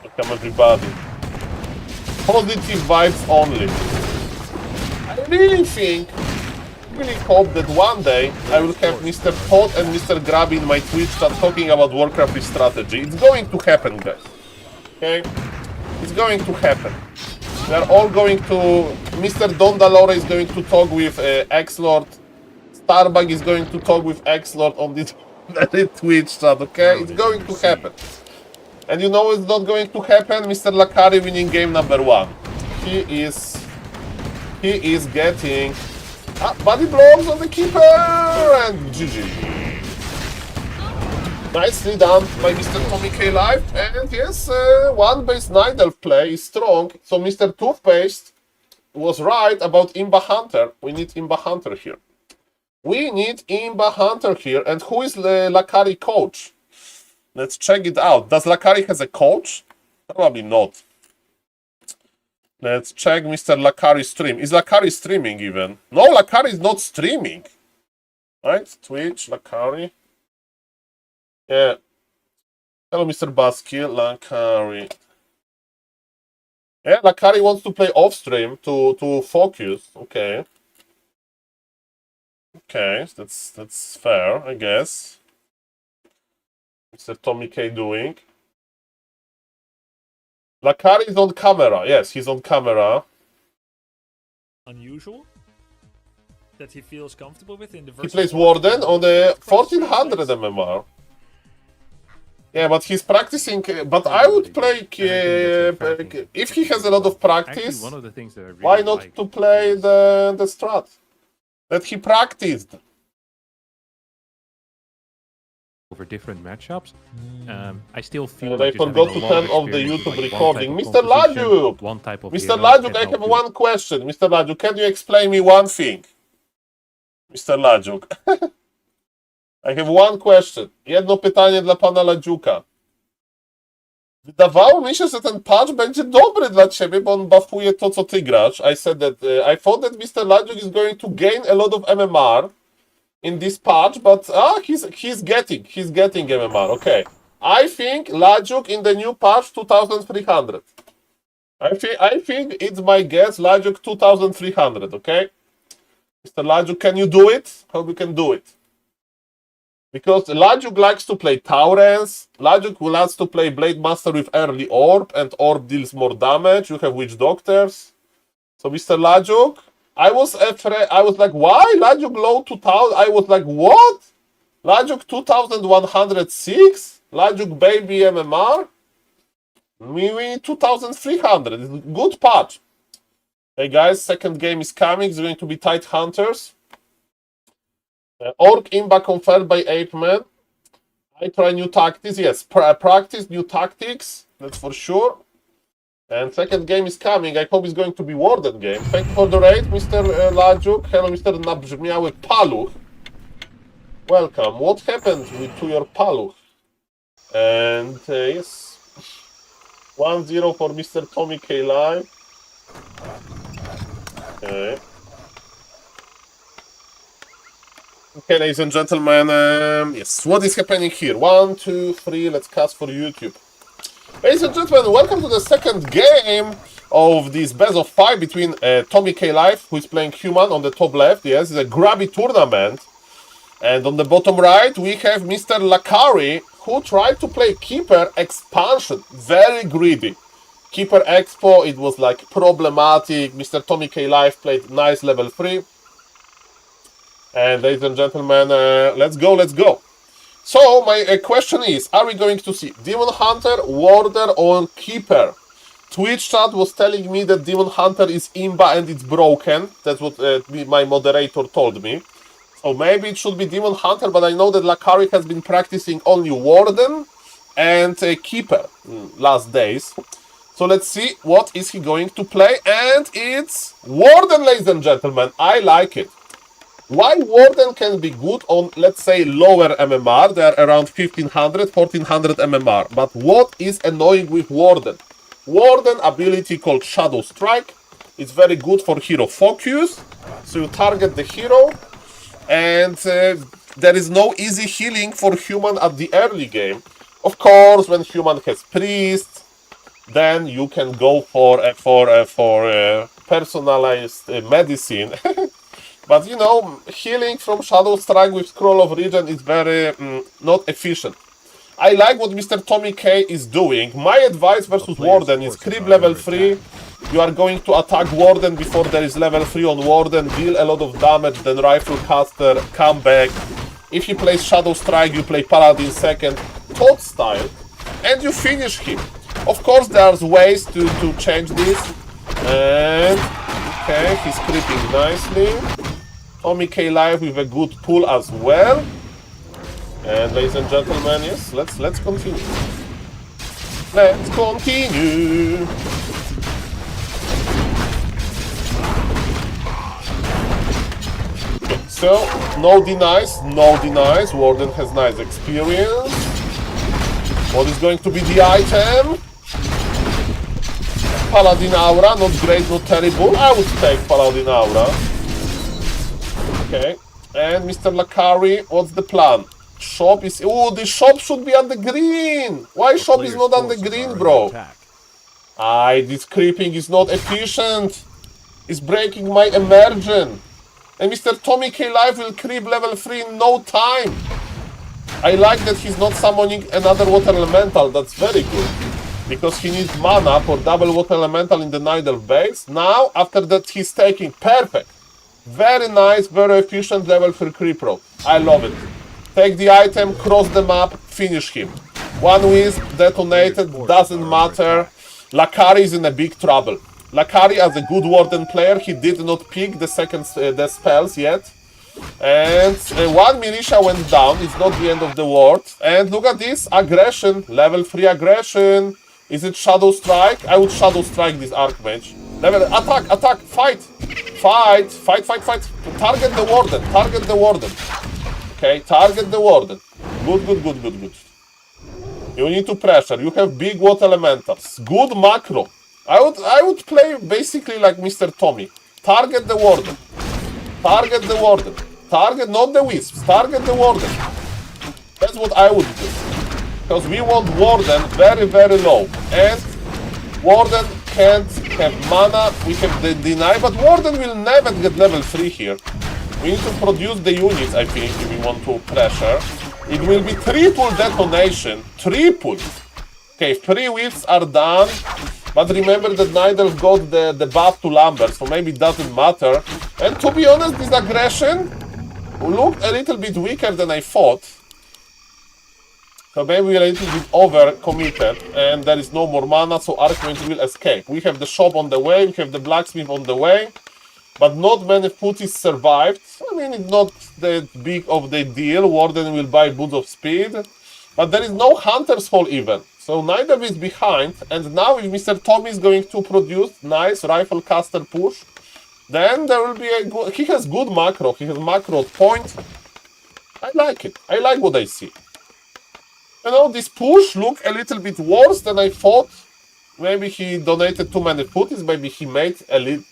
Speaker 14: Welcome everybody. Positive vibes only. I really hope that one day I will have Mr. Pot and Mr. Grabby in my Twitch chat talking about Warcraft 3 strategy. It's going to happen, guys. Okay? It's going to happen. They're all going to... Mr. Dondalore is going to talk with X-Lord. Starbug is going to talk with X-Lord on this very Twitch chat, okay? It's going to happen. And you know it's not going to happen? Mr. Lakari winning game number 1. He is getting body blows on the keeper and GG. Nicely done by Mr. Tommy K Live. And yes, one base Night Elf play is strong. So Mr. Toothpaste was right about Imba Hunter. We need Imba Hunter here. We need Imba Hunter here. And who is the Lakari coach? Let's check it out. Does Lakari has a coach? Probably not. Let's check Mr. Lakari stream. Is Lakari streaming even? No, Lakari is not streaming. Right? Twitch, Lakari. Yeah. Hello, Mr. Baskill. Lakari. Yeah, Lakari wants to play off stream to focus. Okay. Okay, that's fair, I guess. Mr. Tommy K doing. Lakari is on camera. Yes, he's on camera.
Speaker 3: Unusual that he feels comfortable with in the
Speaker 14: He plays Warden on the 1400 MMR. Yeah, but he's practicing. But I would play if he has a lot of practice.
Speaker 16: One of the things that I really
Speaker 14: why not to play the strat that he practiced?
Speaker 16: Over different matchups, I still feel.
Speaker 14: I forgot to turn off the YouTube recording. Mr. Lajuk! Mr. Lajuk, I have one question. Mr. Lajuk, can you explain me one thing? Mr. Lajuk. I have one question. Jedno pytanie dla pana Ladziuka. Wydawało mi się, że ten patch będzie dobry dla ciebie, bo on buffuje to, co ty grasz. I said that I thought that Mr. Lajuk is going to gain a lot of MMR in this patch, but he's getting MMR. Okay, I think Lajuk in the new patch 2300. I think it's my guess. Lajuk 2300. Okay, Mr. Lajuk, can you do it? Hope you can do it. Because Lajuk likes to play Taurens. Lajuk likes to play Blade Master with early Orb, and Orb deals more damage. You have Witch Doctors. So Mr. Lajuk, I was afraid. I was like, why Lajuk low 2000? I was like, what? Lajuk 2106? Lajuk baby MMR? We need 2300. It's a good patch. Hey guys, second game is coming. It's going to be Tight Hunters. Orc Imba confirmed by ApeMan. I try new tactics. Yes, practice new tactics. That's for sure. And second game is coming. I hope it's going to be Warden game. Thank you for the raid, Mr. Ladziuk. Hello, Mr. Nabrzmiały Paluch. Welcome. What happened to your Paluch? And yes, 1-0 for Mr. Tommy K Live. Okay. Okay, ladies and gentlemen, yes, what is happening here? 1, 2, 3, let's cast for YouTube. Ladies and gentlemen, welcome to the second game of this best of 5 between Tommy K Live, who is playing Human on the top left. Yes, it's a grabby tournament. And on the bottom right, we have Mr. Lakari, who tried to play Keeper Expansion. Very greedy. Keeper Expo, it was like problematic. Mr. Tommy K Live played nice level 3. And ladies and gentlemen, let's go. So my question is, are we going to see Demon Hunter, Warder, or Keeper? Twitch chat was telling me that Demon Hunter is Imba and it's broken. That's what my moderator told me. So maybe it should be Demon Hunter, but I know that Lakari has been practicing only Warden and Keeper last days. So let's see what is he going to play. And it's Warden, ladies and gentlemen. I like it. Why Warden can be good on, let's say, lower MMR, they are around 1500, 1400 MMR. But what is annoying with Warden? Warden ability called Shadow Strike. It's very good for hero focus. So you target the hero. And there is no easy healing for Human at the early game. Of course, when Human has Priest, then you can go for personalized medicine. But you know, healing from Shadow Strike with Scroll of Regen is very not efficient. I like what Mr. Tommy K is doing. My advice versus Warden is creep level 3. You are going to attack Warden before there is level 3 on Warden, deal a lot of damage, then Rifle Caster, come back. If he plays Shadow Strike, you play Paladin second, Todd style, and you finish him. Of course, there's ways to change this. And, okay, he's creeping nicely. Tommy K live with a good pull as well. And ladies and gentlemen, yes, let's continue. Let's continue. So, no denies, no denies. Warden has nice experience. What is going to be the item? Paladin Aura, not great, not terrible. I would take Paladin Aura. Okay. And Mr. Lakari, what's the plan? Shop is... Oh, the shop should be on the green! Why shop is not on the green, bro? This creeping is not efficient. It's breaking my immersion. And Mr. Tommy K Live will creep level 3 in no time. I like that he's not summoning another water elemental. That's very good. Because he needs mana for double water elemental in the Night Elf base. Now, after that, he's taking perfect. Very nice, very efficient level 3 creep road. I love it. Take the item, cross the map, finish him. One wisp, detonated, doesn't matter. Lakari is in a big trouble. Lakari, as a good Warden player, he did not pick the the spells yet. And one militia went down, it's not the end of the world. And look at this, aggression, level 3 aggression. Is it Shadow Strike? I would Shadow Strike this Archmage. Level, attack, fight! Fight. Target the Warden. Okay, target the Warden. Good. You need to pressure. You have big water elementals. Good macro. I would play basically like Mr. Tommy. Target the Warden. Target not the Wisps. Target the Warden. That's what I would do. Because we want Warden very, very low. And Warden can't have mana. We have the deny, but Warden will never get level 3 here. We need to produce the units, I think, if we want to pressure. It will be triple detonation. Triple. Okay, 3 whiffs are done. But remember that Nidal got the buff to Lambert, so maybe it doesn't matter. And to be honest, this aggression looked a little bit weaker than I thought. So maybe we're a little bit over-committed, and there is no more mana, so Archmage will escape. We have the shop on the way, we have the blacksmith on the way. But not many footies survived. I mean, it's not that big of the deal. Warden will buy Boots of Speed. But there is no Hunter's Hall even. So neither is behind. And now if Mr. Tommy is going to produce nice Rifle Caster push, then there will be a good... He has good macro. He has macro at point. I like it. I like what I see. You know, this push looked a little bit worse than I thought. Maybe he donated too many footies. Maybe he made a little...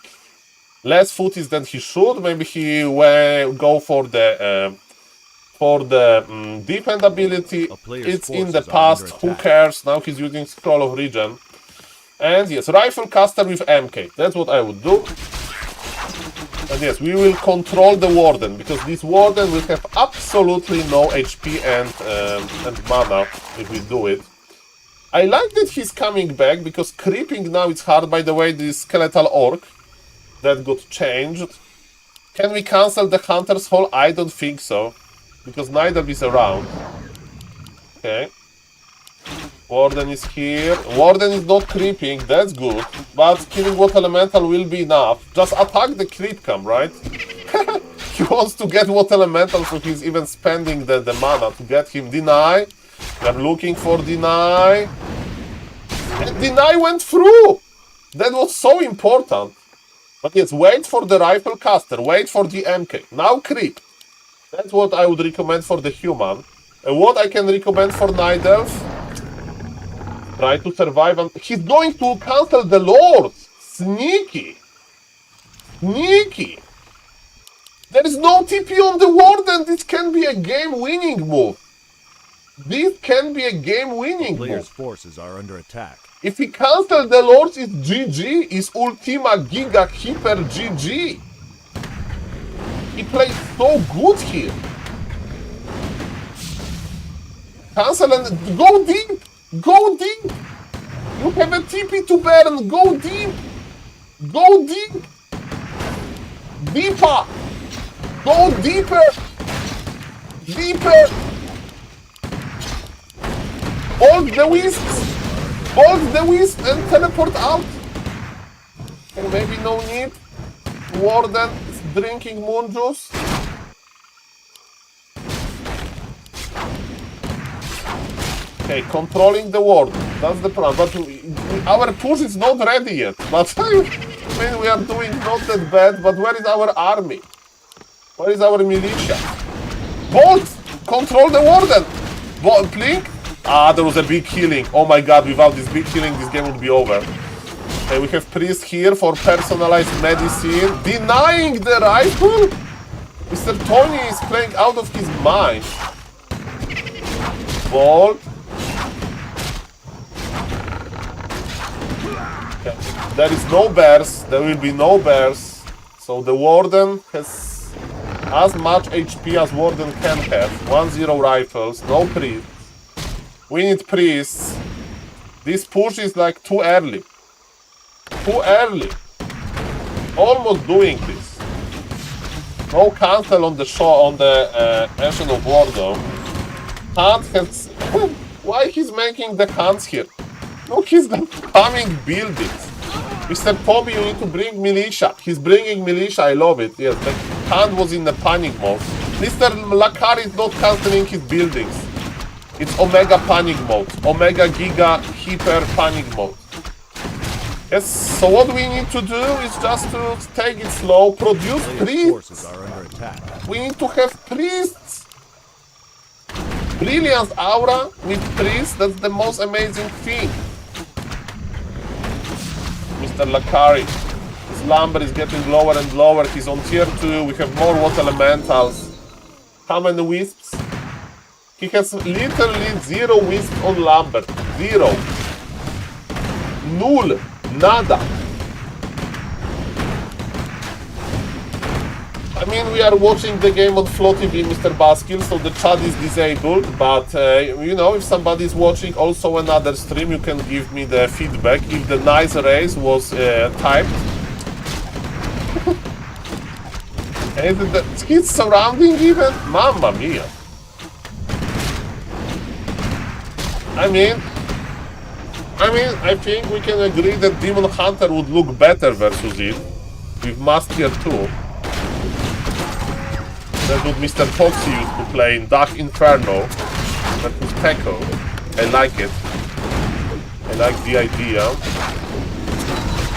Speaker 14: less footies than he should. Maybe he will go for the defend ability. It's in the past. Who cares? Now he's using Scroll of Regen. And yes, Rifle Caster with MK. That's what I would do. And yes, we will control the Warden, because this Warden will have absolutely no HP and mana if we do it. I like that he's coming back, because creeping now it's hard. By the way, this Skeletal Orc that got changed. Can we cancel the Hunter's Hall? I don't think so, because neither is around. Okay. Warden is here. Warden is not creeping, that's good. But killing Water Elemental will be enough. Just attack the creep cam, right? He wants to get Water Elemental, so he's even spending the mana to get him. Deny. They're looking for Deny. And Deny went through! That was so important. But yes, wait for the Rifle Caster, wait for the MK. Now creep. That's what I would recommend for the human. And what I can recommend for Night Elf? Try to survive. And he's going to cancel the Lord. Sneaky. Sneaky. There is no TP on the Warden. This can be a game-winning move. This can be a game-winning move.
Speaker 2: Player's forces are under attack.
Speaker 14: If he cancels the Lords, it's GG. It's Ultima Giga Hyper GG. He plays so good here. Cancel and go deep! Go deep! You have a TP to burn! Go deep! Go deep! Deeper! Go deeper! Deeper! Hold the wisps! Hold the wisp and teleport out! Okay, maybe no need. Warden is drinking moon juice. Okay, controlling the ward. That's the plan. But our push is not ready yet. But I mean, we are doing not that bad. But where is our army? Where is our militia? Bolt! Control the warden! Blink! Ah, there was a big healing. Oh my god, without this big healing, this game would be over. Okay, we have priest here for personalized medicine. Denying the rifle? Mr. Tony is playing out of his mind. Bolt. Okay. There is no bears. There will be no bears. So the warden has as much HP as warden can have. 1-0 rifles. No priests. We need priests. This push is like too early. Too early. Almost doing this. No cancel on the show on the Ancient of War though. Hunt has. Why he's making the hunts here? No, he's not coming buildings. Mr. Poby, you need to bring militia. He's bringing militia. I love it. Yes, the Hunt was in the panic mode. Mr. Lakari is not canceling his buildings. It's Omega panic mode. Omega Giga Hyper panic mode. Yes, so what we need to do is just to take it slow, produce priests. We need to have priests. Brilliant aura with priests, that's the most amazing thing. Mr. Lakari. His lumber is getting lower and lower. He's on tier 2. We have more water elementals. How many wisps? He has literally 0 wisps on lumber. 0. Null. Nada. I mean, we are watching the game on FLO TV, Mr. Baskill, so the chat is disabled, but, you know, if somebody is watching also another stream, you can give me the feedback if the nice race was typed. And the kids surrounding even? Mamma mia. I mean, I think we can agree that Demon Hunter would look better versus it, with Master 2. That's what Mr. Foxy used to play in Dark Inferno. That was Peko. I like it. I like the idea.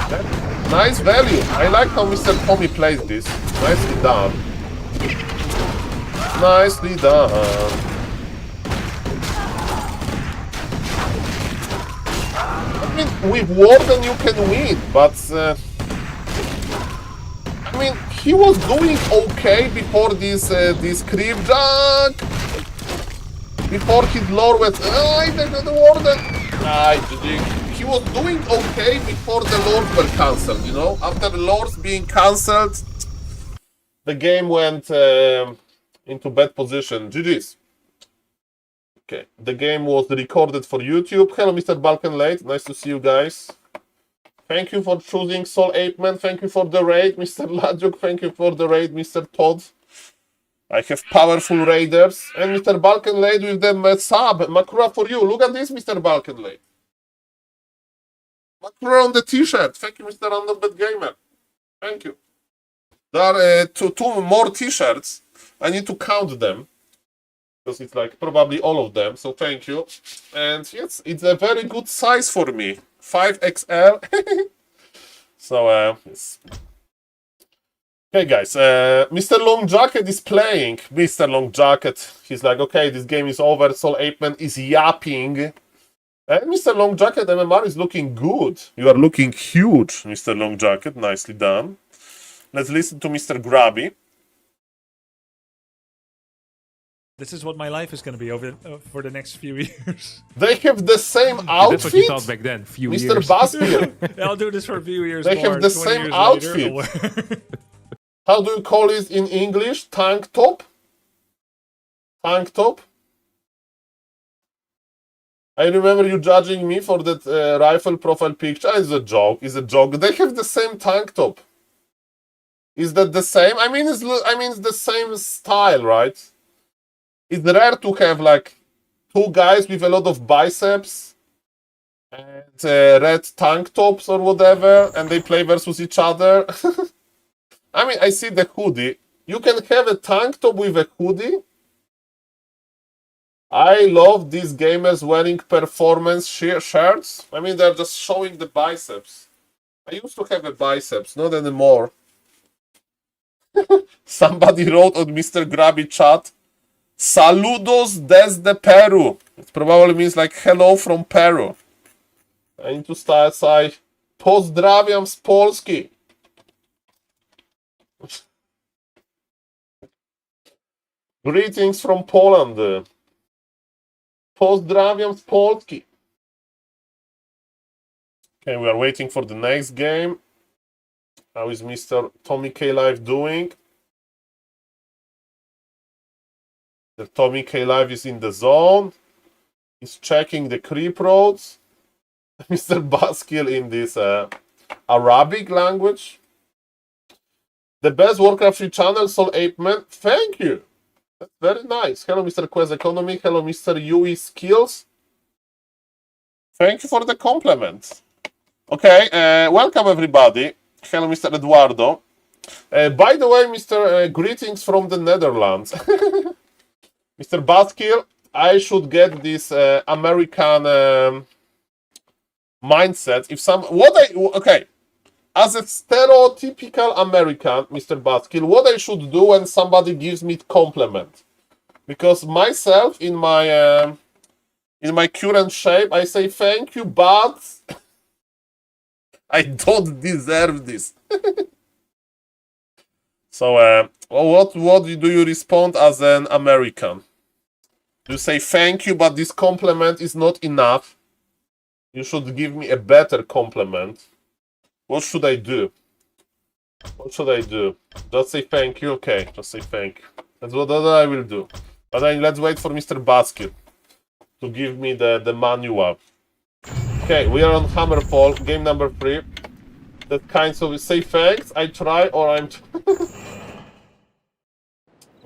Speaker 14: Okay. Nice value. I like how Mr. Tommy plays this. Nicely done. Nicely done. I mean, with Warden you can win, but... I mean, he was doing okay before this creep junk. Before his lore went, I the Warden. He was doing okay before the lords were cancelled, you know? After the lords being cancelled, the game went into bad position. GG's. Okay, the game was recorded for YouTube. Hello, Mr. Balkan Late. Nice to see you guys. Thank you for choosing SaulApeMan. Thank you for the raid, Mr. Ladjuk. Thank you for the raid, Mr. Todd. I have powerful raiders. And Mr. Balkan Late with the sub. Makura for you. Look at this, Mr. Balkan Late. Makura on the t-shirt. Thank you, Mr. Underbet Gamer. Thank you. There are two more t-shirts. I need to count them. Because it's like probably all of them. So thank you. And yes, it's a very good size for me. 5XL. So, yes. Okay, guys. Mr. Long Jacket is playing. Mr. Long Jacket. He's like, okay, this game is over. SaulApeMan is yapping. And Mr. Long Jacket MMR is looking good. You are looking huge, Mr. Long Jacket. Nicely done. Let's listen to Mr. Grabby.
Speaker 3: This is what my life is going to be over for the next few years.
Speaker 14: They have the same outfit.
Speaker 16: That's what you thought back then. Few
Speaker 14: Mr.
Speaker 16: years.
Speaker 3: Baspier. I'll do this for a few years.
Speaker 14: They
Speaker 3: more.
Speaker 14: have the same outfit. How do you call it in English? Tank top? Tank top? I remember you judging me for that rifle profile picture. It's a joke. It's a joke. They have the same tank top. Is that the same? I mean, it's the same style, right? It's rare to have like two guys with a lot of biceps and red tank tops or whatever, and they play versus each other. I mean, I see the hoodie. You can have a tank top with a hoodie. I love these gamers wearing performance shirts. I mean, they're just showing the biceps. I used to have a biceps, not anymore. Somebody wrote on Mr. Grabby chat, Saludos desde Peru. It probably means like hello from Peru. I need to start say Pozdrawiam z Polski. Greetings from Poland. Pozdrawiam z Polski. Okay, we are waiting for the next game. How is Mr. Tommy K Live doing? The Tommy K Live is in the zone. He's checking the creep roads. Mr. Baskill in this Arabic language. The best Warcraft 3 channel, SaulApeMan. Thank you. That's very nice. Hello, Mr. Quest Economy. Hello, Mr. UE Skills. Thank you for the compliment. Okay, welcome everybody. Hello, Mr. Eduardo. By the way, Mr. Greetings from the Netherlands. Mr. Baskill, I should get this American mindset. Okay, as a stereotypical American, Mr. Baskill, what I should do when somebody gives me compliment? Because myself, in my current shape, I say thank you, but I don't deserve this. So, what do you respond as an American? You say thank you, but this compliment is not enough. You should give me a better compliment. What should I do? What should I do? Just say thank you? Okay, just say thank you. That's what I will do. But then let's wait for Mr. Basket to give me the manual. Okay, we are on Hammerfall, game number 3. That kind of say thanks, I try, or I'm...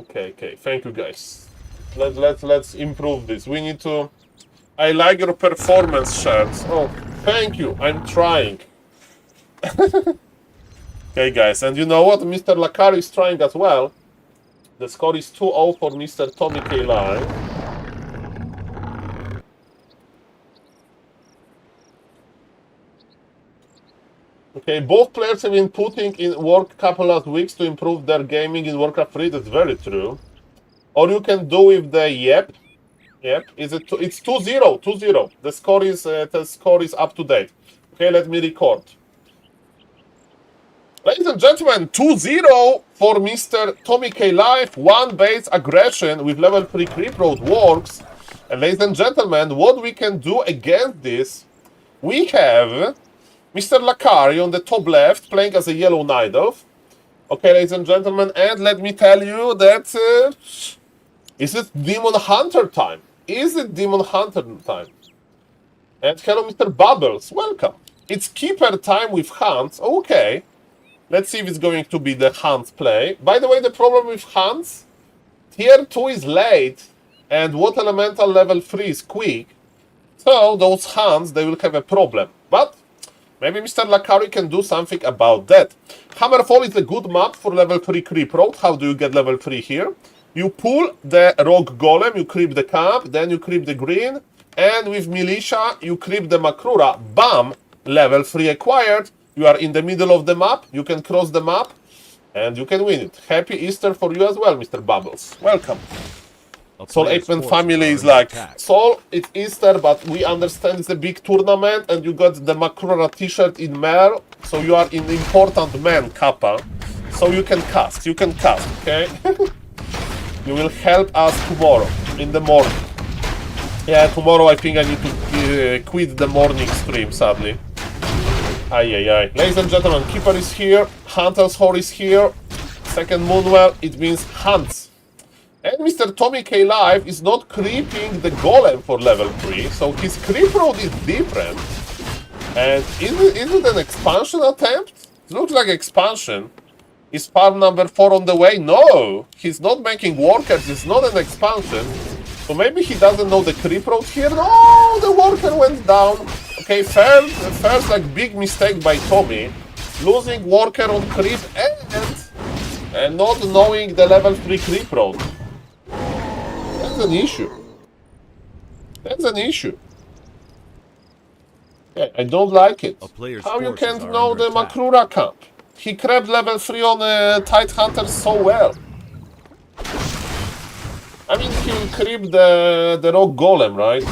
Speaker 14: Okay, thank you guys. Let's improve this. We need to... I like your performance shirts. Oh, thank you, I'm trying. Okay guys, and you know what? Mr. Lakari is trying as well. The score is 2-0 for Mr. Tommy K. Live. Okay, both players have been putting in work couple last weeks to improve their gaming in Warcraft 3. That's very true. Or you can do with the yep. It's 2-0. 2-0. The score is up to date. Okay, let me record. Ladies and gentlemen, 2-0 for Mr. Tommy K. Live. One base aggression with level 3 creep road works. And ladies and gentlemen, what we can do against this, we have Mr. Lakari on the top left playing as a yellow Night Elf. Okay, ladies and gentlemen, and let me tell you that is it Demon Hunter time? Is it Demon Hunter time? And hello, Mr. Bubbles, welcome. It's Keeper time with Hunts. Okay. Let's see if it's going to be the Hunts play. By the way, the problem with Hunts, tier 2 is late, and Water Elemental level 3 is quick. So those Hunts, they will have a problem. But maybe Mr. Lakari can do something about that. Hammerfall is a good map for level 3 creep road. How do you get level 3 here? You pull the Rogue Golem, you creep the camp, then you creep the green, and with Militia, you creep the Makrura. Bam! Level 3 acquired. You are in the middle of the map, you can cross the map, and you can win it. Happy Easter for you as well, Mr. Bubbles. Welcome. SaulApeMan family is like, Saul, it's Easter, but we understand it's a big tournament, and you got the Makrura t-shirt in Mer, so you are in important man, Kappa. So you can cast, okay? You will help us tomorrow, in the morning. Yeah, tomorrow I think I need to quit the morning stream, sadly. Aye. Ladies and gentlemen, Keeper is here, Hunter's Horde is here, second Moonwell, it means Hunts. And Mr. Tommy K Live is not creeping the golem for level 3, so his creep road is different. And is it an expansion attempt? It looks like expansion. Is farm number 4 on the way? No! He's not making workers, it's not an expansion. So maybe he doesn't know the creep road here. No! The worker went down. Okay, first like big mistake by Tommy. Losing worker on creep and not knowing the level 3 creep road. That's an issue. That's an issue. Yeah, I don't like it. How you can't know the Makrura camp? He crept level 3 on Tide Hunters so well. I mean, he will creep the rock golem, right?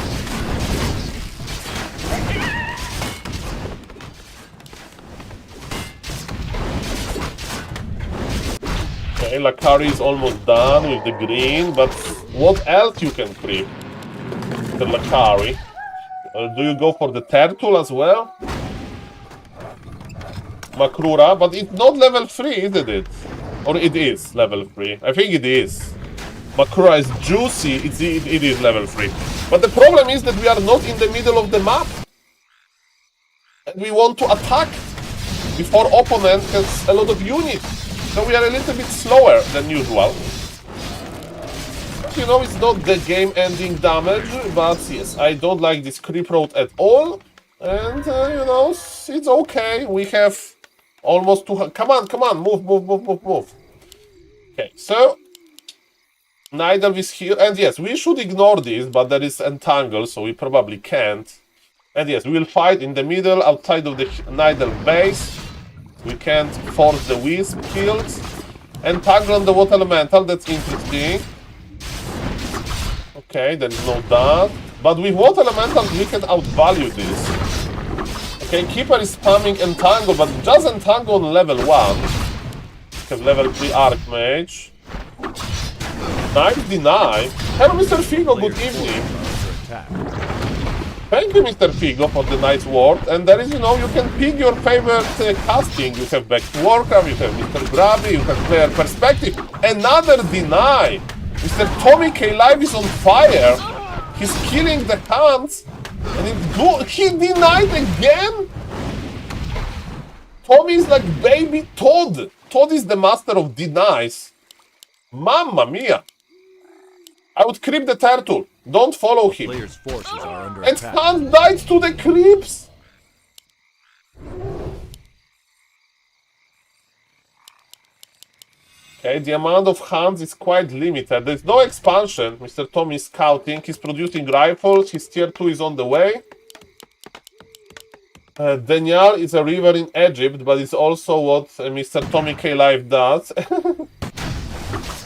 Speaker 14: Okay, Lakari is almost done with the green, but what else you can creep? The Lakari. Do you go for the turtle as well? Makrura, but it's not level 3, isn't it? Or it is level 3. I think it is. Makrura is juicy, it is level 3. But the problem is that we are not in the middle of the map. And we want to attack before opponent has a lot of units. So we are a little bit slower than usual. But, you know, it's not the game-ending damage, but yes, I don't like this creep road at all. And, you know, it's okay. We have almost 200... Come on, move. Okay, so... Nidal is here, and yes, we should ignore this, but there is Entangle, so we probably can't. And yes, we will fight in the middle, outside of the Nidal base. We can't force the Wisp kills. Entangle on the Water Elemental, that's interesting. Okay, there is no doubt. But with Water Elementals, we can outvalue this. Okay, Keeper is spamming Entangle, but just Entangle on level 1. We have level 3 Archmage. Nice deny. Hello, Mr. Figo, good evening. Thank you, Mr. Figo, for the nice word. And there is, you know, you can pick your favorite casting. You have Back to Warcraft, you have Mr. Grabby, you have Player Perspective. Another deny. Mr. Tommy K Live is on fire. He's killing the hands. And he denied again? Tommy is like baby Todd. Todd is the master of denies. Mamma mia. I would creep the turtle. Don't follow him.
Speaker 2: Player's forces are under
Speaker 14: and
Speaker 2: attack.
Speaker 14: Hans died to the creeps. Okay, the amount of Hans is quite limited. There's no expansion. Mr. Tom is scouting. He's producing rifles. His tier 2 is on the way. Daniel is a river in Egypt, but it's also what Mr. Tommy K Live does.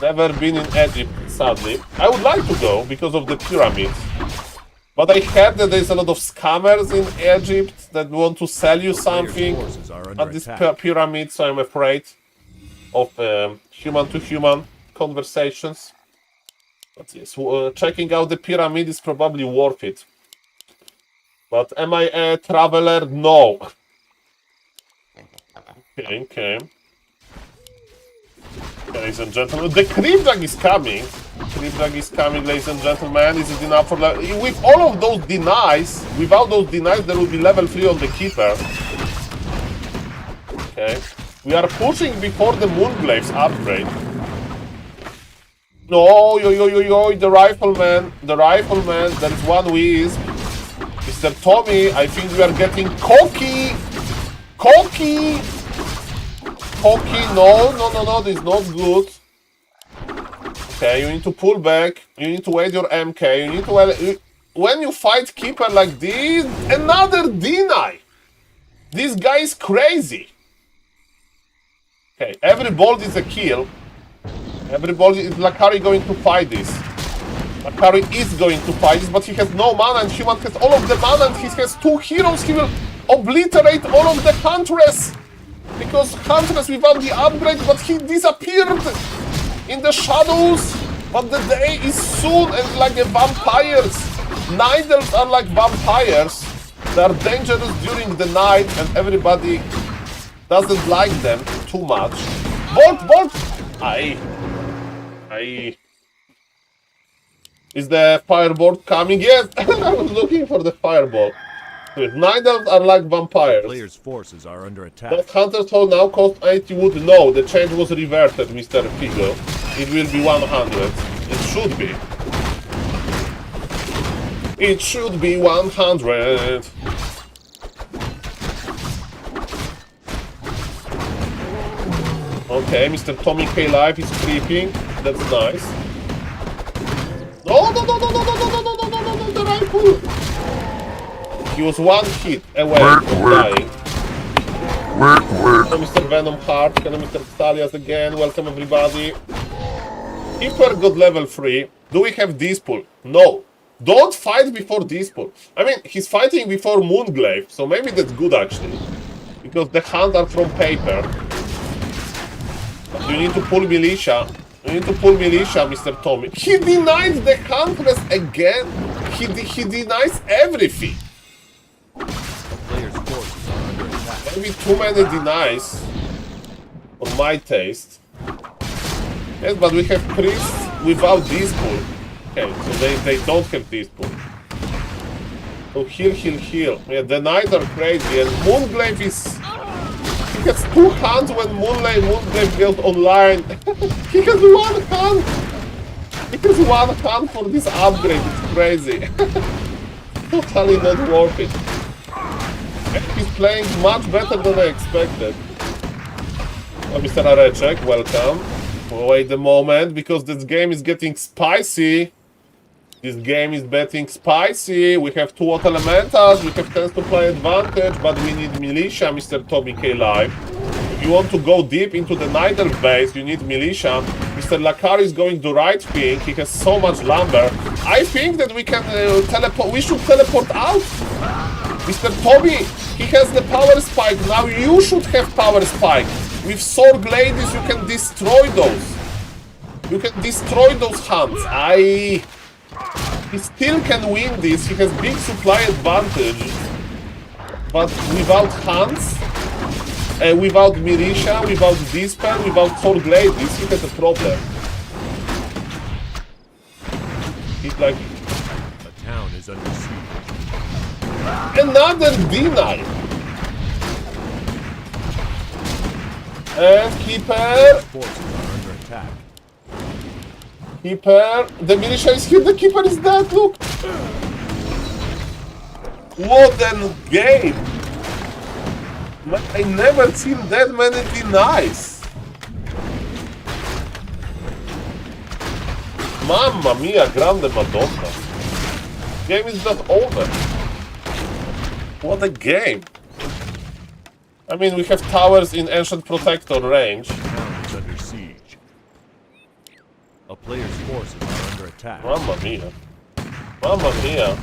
Speaker 14: Never been in Egypt, sadly. I would like to go because of the pyramids. But I heard that there's a lot of scammers in Egypt that want to sell you something at this pyramid, so I'm afraid of human-to-human conversations. But yes, checking out the pyramid is probably worth it. But am I a traveler? No. Okay. Ladies and gentlemen, the creep drag is coming. Creep drag is coming, ladies and gentlemen. Is it enough for with all of those denies? Without those denies, there will be level 3 on the keeper. Okay, we are pushing before the Moonglaves upgrade. No, yo, the rifleman. There is one Wisp. Mr. Tommy, I think we are getting cocky. No, this is not good. Okay, you need to pull back. You need to wait your MK. You need to when you fight keeper like this, another deny. This guy is crazy. Okay, every bolt is a kill. Everybody is Lakari going to fight this. Lakari is going to fight this, but he has no mana and human has all of the mana and he has 2 heroes. He will obliterate all of the Huntress. Because Huntress without the upgrade, but he disappeared in the shadows. But the day is soon and like the vampires. Nidals are like vampires. They are dangerous during the night and everybody doesn't like them too much. Bolt! Aye. Is the fireboard coming? Yes, I was looking for the fireball. Night elves are like vampires.
Speaker 2: Players' forces are under attack.
Speaker 14: Does Hunter's Hole now cost 80 wood? No, the change was reverted, Mr. Figo. It will be 100. It should be. It should be 100. Okay, Mr. Tommy K Life is creeping. That's nice. No, no, no, no, no, no, no, no, no, no, no, no, the rifle! He was one hit away from dying. Hello, Mr. Venom Heart. Hello, Mr. Stalias again. Welcome, everybody. Keeper got level 3. Do we have Dispool? No. Don't fight before Dispool. I mean, he's fighting before Moonglaive, so maybe that's good, actually. Because the Hunt are from paper. But you need to pull Militia. You need to pull Militia, Mr. Tommy. He denied the Huntress again. He denies everything.
Speaker 2: Players' forces are under attack.
Speaker 14: Maybe too many denies for my taste. Yes, but we have priests without Dispool. Okay, so they don't have Dispool. So heal, heal, heal. Yeah, the Knights are crazy, and Moonglaive is... He has 2 hands when Moonglaive goes online. He has 1 hand! He has 1 hand for this upgrade, it's crazy. Totally not worth it. And he's playing much better than I expected. Oh, Mr. Areczek, welcome. Wait a moment, because this game is getting spicy. This game is getting spicy. We have 2 Auto Elementals, we have chance to play advantage, but we need Militia, Mr. Tommy K Live. If you want to go deep into the Night Elf base, you need Militia. Mr. Lakari is going the right thing. He has so much lumber. I think that we can teleport. We should teleport out. Mr. Tommy, he has the power spike. Now you should have power spike. With sword ladies, you can destroy those. You can destroy those hunts. He still can win this. He has big supply advantage. But without hunts, without Militia, without Dispel, without sword ladies, he has a problem. He's like...
Speaker 2: The town is under siege.
Speaker 14: Another deny. And Keeper.
Speaker 2: Forces are under attack.
Speaker 14: Keeper. The Militia is here. The Keeper is dead. Look. What a game. I never seen that many denies. Mamma mia, grande Madonna. Game is not over. What a game. I mean, we have towers in Ancient Protector range.
Speaker 2: The town is under siege. A player's forces are under attack.
Speaker 14: Mamma mia. Mamma mia.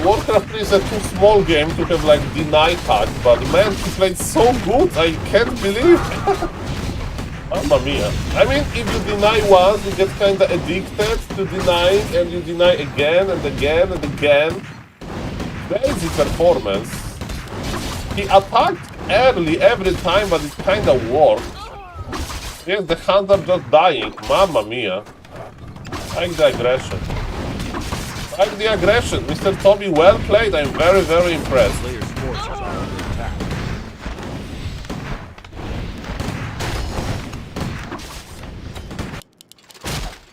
Speaker 14: Warcraft is a too small game to have like deny hack, but man, he played so good, I can't believe. Mamma mia. I mean, if you deny once, you get kinda addicted to denying, and you deny again and again and again. Crazy performance. He attacked early every time, but it kinda worked. Yes, the hunter just dying. Mamma mia. Like the aggression. Like the aggression. Mr. Tommy, well played. I'm very, very impressed.
Speaker 2: Players' forces are under attack.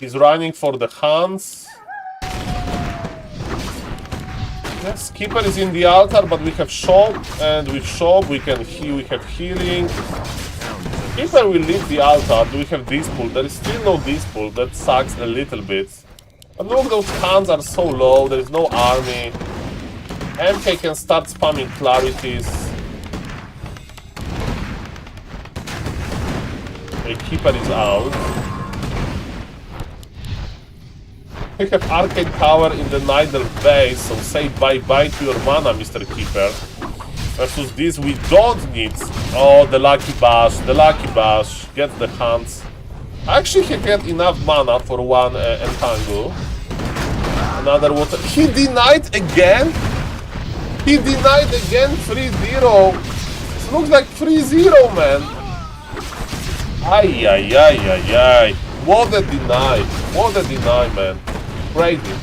Speaker 14: He's running for the hunts. Yes, Keeper is in the altar, but we have shop, and with shop we can heal. We have healing. Keeper will leave the altar. Do we have Dispool? There is still no Dispool. That sucks a little bit. But look, those hands are so low. There is no army. MK can start spamming clarities. Okay, Keeper is out. We have Arcade Power in the Nidal base, so say bye-bye to your mana, Mr. Keeper. Versus this, we don't need... Oh, the Lucky Bash, the Lucky Bash. Get the hands. Actually, he had enough mana for one Entangle. Another water... He denied again? He denied again 3-0. It looks like 3-0, man. Ay, ay, ay, ay, ay. What a deny. What a deny, man. Crazy.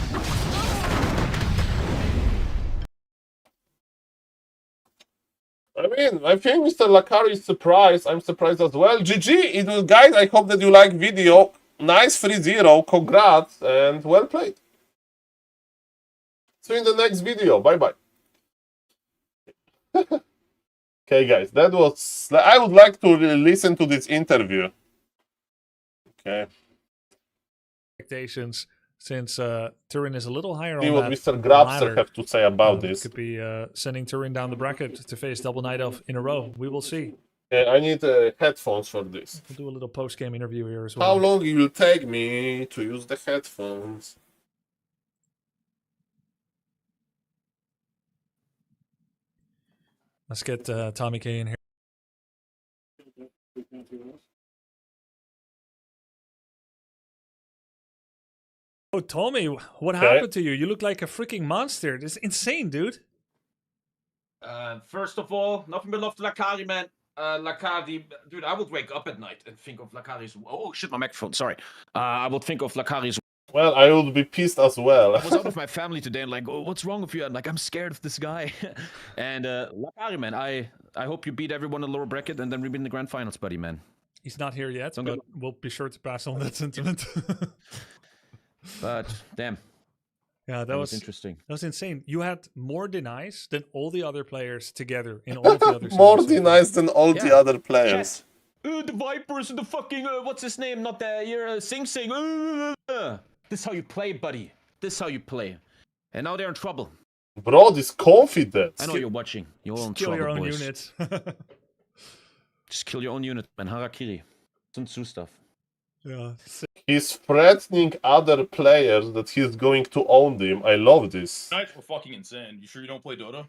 Speaker 14: I mean, I think Mr. Lakari is surprised. I'm surprised as well. GG, it was, guys. I hope that you like video. Nice 3-0. Congrats and well played. See you in the next video. Bye-bye. Okay, guys. That was... I would like to listen to this interview. Okay.
Speaker 3: Expectations, since Turin is a little higher
Speaker 14: See
Speaker 3: on
Speaker 14: what
Speaker 3: that
Speaker 14: Mr. Grabster
Speaker 3: ladder.
Speaker 14: have to say about this.
Speaker 3: Could be sending Turin down the bracket to face double night elf in a row. We will see.
Speaker 14: Okay, I need headphones for this.
Speaker 3: We'll do a little post-game interview here as well.
Speaker 14: How long it will take me to use the headphones?
Speaker 3: Let's get Tommy K in here. Oh, Tommy, what happened to you? You look like a freaking monster. This is insane, dude.
Speaker 17: First of all, nothing but love to Lakari, man. Lakari, dude, I would wake up at night and think of Lakari's... Oh, shit, my microphone, sorry. I would think of Lakari's...
Speaker 14: Well, I would be pissed as well.
Speaker 17: I was out with my family today and like, oh, what's wrong with you? I'm like, I'm scared of this guy. And Lakari, man, I hope you beat everyone in the lower bracket and then we win the grand finals, buddy, man.
Speaker 3: He's not here yet, but we'll be sure to pass on that sentiment.
Speaker 17: But, damn.
Speaker 3: Yeah, that was
Speaker 17: interesting.
Speaker 3: That was insane. You had more denies than all the other players together in all of the other
Speaker 14: More
Speaker 3: series.
Speaker 14: denies than all the other players.
Speaker 17: The Vipers, the fucking, what's his name? Not the, you're Sing Sing. This is how you play, buddy. This is how you play. And now they're in trouble.
Speaker 14: Bro, this confidence.
Speaker 17: I know you're watching. You're all in
Speaker 3: Kill
Speaker 17: trouble,
Speaker 3: your own
Speaker 17: boys.
Speaker 3: units.
Speaker 17: Just kill your own unit, man. Harakiri. Sun Tzu stuff.
Speaker 3: Yeah.
Speaker 14: He's threatening other players that he's going to own them. I love this.
Speaker 18: Nights were fucking insane. You sure you don't play Dota?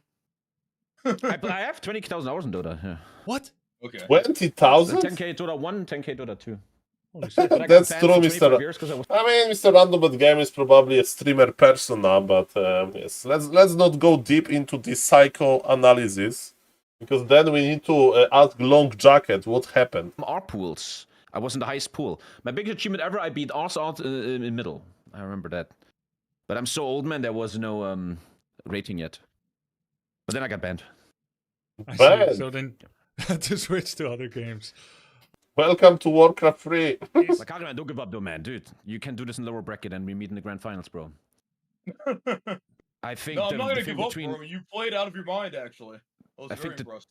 Speaker 17: I have 20,000 hours in Dota. Yeah.
Speaker 3: What?
Speaker 18: Okay.
Speaker 14: 20,000?
Speaker 17: 10k Dota 1, 10k Dota 2.
Speaker 14: That's true, Mr. I mean, Mr. Random Game is probably a streamer persona, but yes, let's not go deep into this psychoanalysis, because then we need to ask Long Jacket what happened.
Speaker 17: Our pools. I was in the highest pool. My biggest achievement ever, I beat Ars out in middle. I remember that. But I'm so old, man, there was no rating yet. But then I got banned.
Speaker 3: I see. So then to switch to other games.
Speaker 14: Welcome to Warcraft 3.
Speaker 17: Like, man, don't give up though, man. Dude, you can do this in lower bracket and we meet in the grand finals, bro. I think
Speaker 18: No, I'm not
Speaker 17: the
Speaker 18: gonna
Speaker 17: thing
Speaker 18: give up,
Speaker 17: between...
Speaker 18: bro. You played out of your mind, actually. I was very impressed.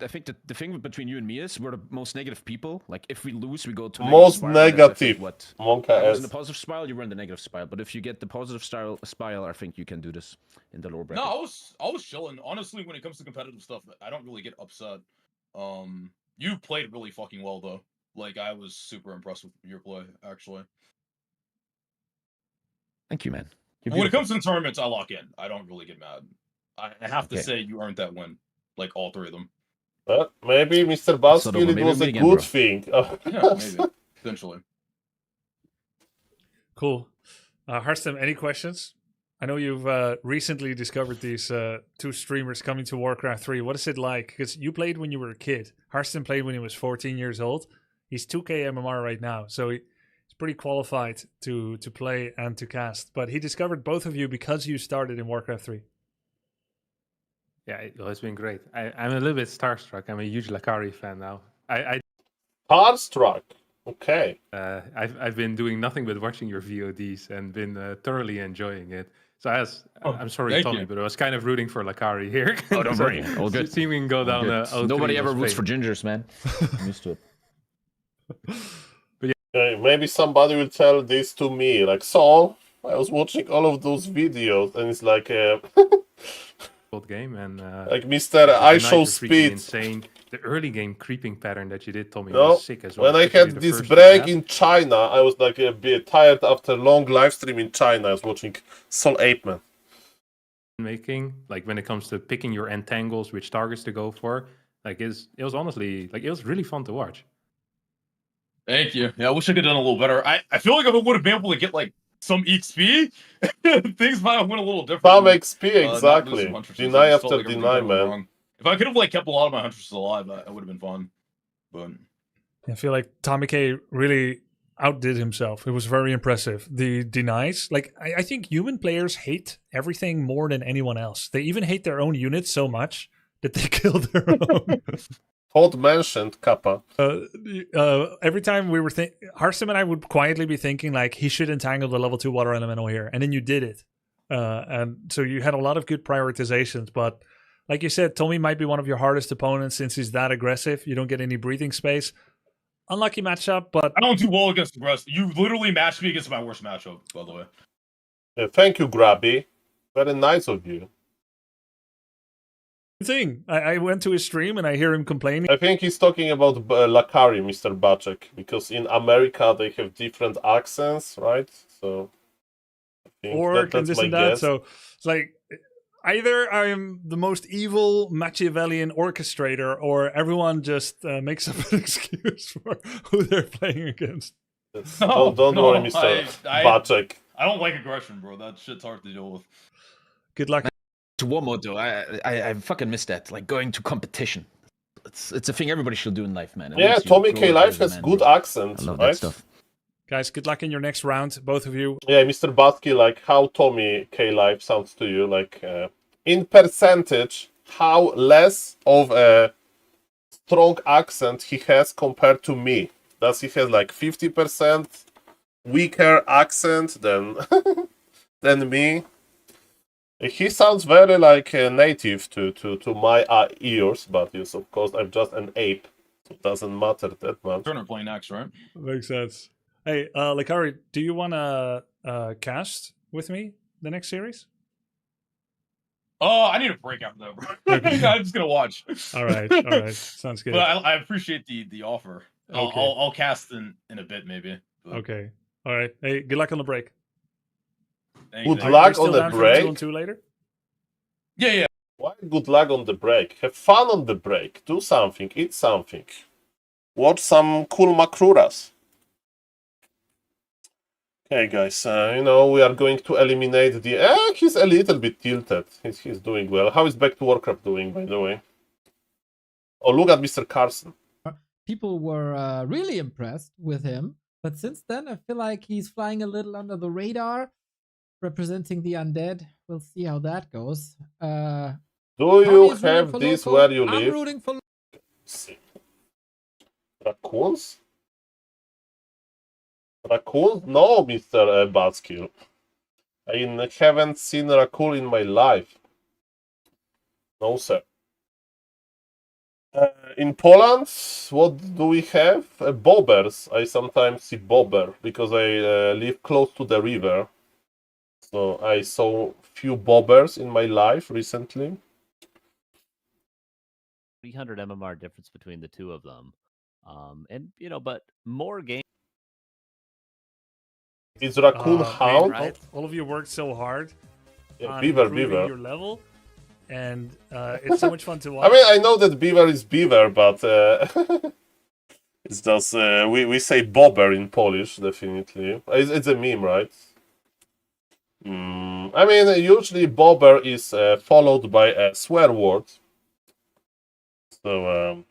Speaker 17: I think that the thing between you and me is we're the most negative people. Like, if we lose, we go to
Speaker 14: Most
Speaker 17: negative
Speaker 14: negative.
Speaker 17: What?
Speaker 14: Monka
Speaker 17: I was
Speaker 14: S.
Speaker 17: in the positive spiral, you were in the negative spiral. But if you get the positive spiral, I think you can do this in the lower bracket.
Speaker 18: No, I was chilling. Honestly, when it comes to competitive stuff, I don't really get upset. You played really fucking well, though. Like, I was super impressed with your play, actually.
Speaker 17: Thank you, man.
Speaker 18: When it comes to the tournaments, I lock in. I don't really get mad. I have to
Speaker 17: Okay.
Speaker 18: say you earned that win. Like, all three of them.
Speaker 14: But maybe Mr. Buzzkill, it was a good thing.
Speaker 18: Yeah, maybe. Eventually.
Speaker 3: Cool. Harstem, any questions? I know you've recently discovered these two streamers coming to Warcraft 3. What is it like? Because you played when you were a kid. Harstem played when he was 14 years old. He's 2K MMR right now, so he's pretty qualified to play and to cast. But he discovered both of you because you started in Warcraft 3.
Speaker 16: Yeah, it's been great. I'm a little bit starstruck. I'm a huge Lakari fan now.
Speaker 14: Starstruck? Okay.
Speaker 16: I've been doing nothing but watching your VODs and been thoroughly enjoying it. So I'm sorry,
Speaker 18: thank
Speaker 16: Tommy,
Speaker 18: you.
Speaker 16: but I was kind of rooting for Lakari here.
Speaker 17: Oh, don't worry. All good.
Speaker 16: See we can go down.
Speaker 17: Nobody ever roots for gingers, man. I'm used to it.
Speaker 14: Maybe somebody will tell this to me, like, Saul, I was watching all of those videos, and it's like
Speaker 16: game and
Speaker 14: like Mr. I Show
Speaker 16: freaking
Speaker 14: Speed.
Speaker 16: Insane. The early game creeping pattern that you did, Tommy,
Speaker 14: No,
Speaker 16: was sick as well.
Speaker 14: when I
Speaker 16: especially
Speaker 14: had
Speaker 16: the
Speaker 14: this
Speaker 16: first
Speaker 14: break
Speaker 16: map.
Speaker 14: in China, I was like a bit tired after a long live stream in China. I was watching SaulApeMan.
Speaker 16: Making, like when it comes to picking your entangles, which targets to go for, like it was honestly, like it was really fun to watch.
Speaker 18: Thank you. Yeah, I wish I could have done a little better. I feel like if I would have been able to get like some XP, things might have went a little different.
Speaker 14: Some XP, exactly. Deny after deny, man.
Speaker 18: If I could have like kept a lot of my hunters alive, it would have been fun. But
Speaker 3: I feel like Tommy K really outdid himself. It was very impressive. The denies, like I think human players hate everything more than anyone else. They even hate their own units so much that they kill their own.
Speaker 14: Todd mentioned Kappa.
Speaker 3: Every time we were Harsem and I would quietly be thinking like he should entangle the level 2 water elemental here, and then you did it. And so you had a lot of good prioritizations, but like you said, Tommy might be one of your hardest opponents since he's that aggressive. You don't get any breathing space. Unlucky matchup, but
Speaker 18: I don't do well against aggressive. You literally matched me against my worst matchup, by the way.
Speaker 14: Thank you, Grabby. Very nice of you.
Speaker 3: Thing. I went to his stream and I hear him complaining.
Speaker 14: I think he's talking about Lakari, Mr. Bacek, because in America they have different accents, right? So I think
Speaker 3: Orc and
Speaker 14: that's
Speaker 3: this
Speaker 14: my
Speaker 3: and that.
Speaker 14: guess.
Speaker 3: So it's like either I'm the most evil Machiavellian orchestrator, or everyone just makes up an excuse for who they're playing against.
Speaker 14: Don't worry, Mr. Bacek.
Speaker 18: I don't like aggression, bro. That shit's hard to deal with.
Speaker 3: Good luck.
Speaker 17: To one more though, I fucking miss that. Like going to competition. It's a thing everybody should do in life, man.
Speaker 14: Yeah, Tommy K. Life has good accent,
Speaker 17: I love
Speaker 14: right?
Speaker 17: that stuff.
Speaker 3: Guys, good luck in your next round, both of you.
Speaker 14: Yeah, Mr. Batsky, like how Tommy K. Life sounds to you, like in percentage, how less of a strong accent he has compared to me. Does he have like 50% weaker accent than than me? He sounds very like native to my ears, but yes, of course, I'm just an ape. So it doesn't matter that much.
Speaker 18: Turner playing next, right?
Speaker 3: Makes sense. Hey, Lakari, do you want to cast with me the next series?
Speaker 18: I need a break after that, bro.
Speaker 3: Okay.
Speaker 18: I'm just gonna watch.
Speaker 3: All right, sounds good.
Speaker 18: But I appreciate the offer.
Speaker 3: Okay.
Speaker 18: I'll cast in a bit, maybe. But
Speaker 3: Okay. All right. Hey, good luck on the break.
Speaker 14: Good luck on the
Speaker 3: Are you
Speaker 14: break.
Speaker 3: still on 2 later?
Speaker 18: Yeah.
Speaker 14: Why good luck on the break? Have fun on the break. Do something. Eat something. Watch some cool Makruras. Okay, guys. We are going to eliminate the. He's a little bit tilted. He's doing well. How is Back to Warcraft doing, by the way? Oh, look at Mr. Carson.
Speaker 19: People were really impressed with him, but since then I feel like he's flying a little under the radar, representing the undead. We'll see how that goes.
Speaker 14: Do you have this where you live?
Speaker 19: I'm rooting for.
Speaker 14: Let's see. Raccoons? Raccoons? No, Mr. Batskill. I haven't seen a raccoon in my life. No, sir. In Poland, what do we have? Bobbers. I sometimes see bobber because I live close to the river. So I saw few bobbers in my life recently.
Speaker 20: 300 MMR difference between the two of them. But more game.
Speaker 14: It's Raccoon Hound.
Speaker 3: Right? All of you worked so hard on
Speaker 14: Beaver,
Speaker 3: improving
Speaker 14: Beaver.
Speaker 3: your level, and it's so much fun to watch.
Speaker 14: I mean, I know that beaver is beaver, but it's just we say bobber in Polish, definitely. It's a meme, right? I mean, usually bobber is followed by a swear word. So,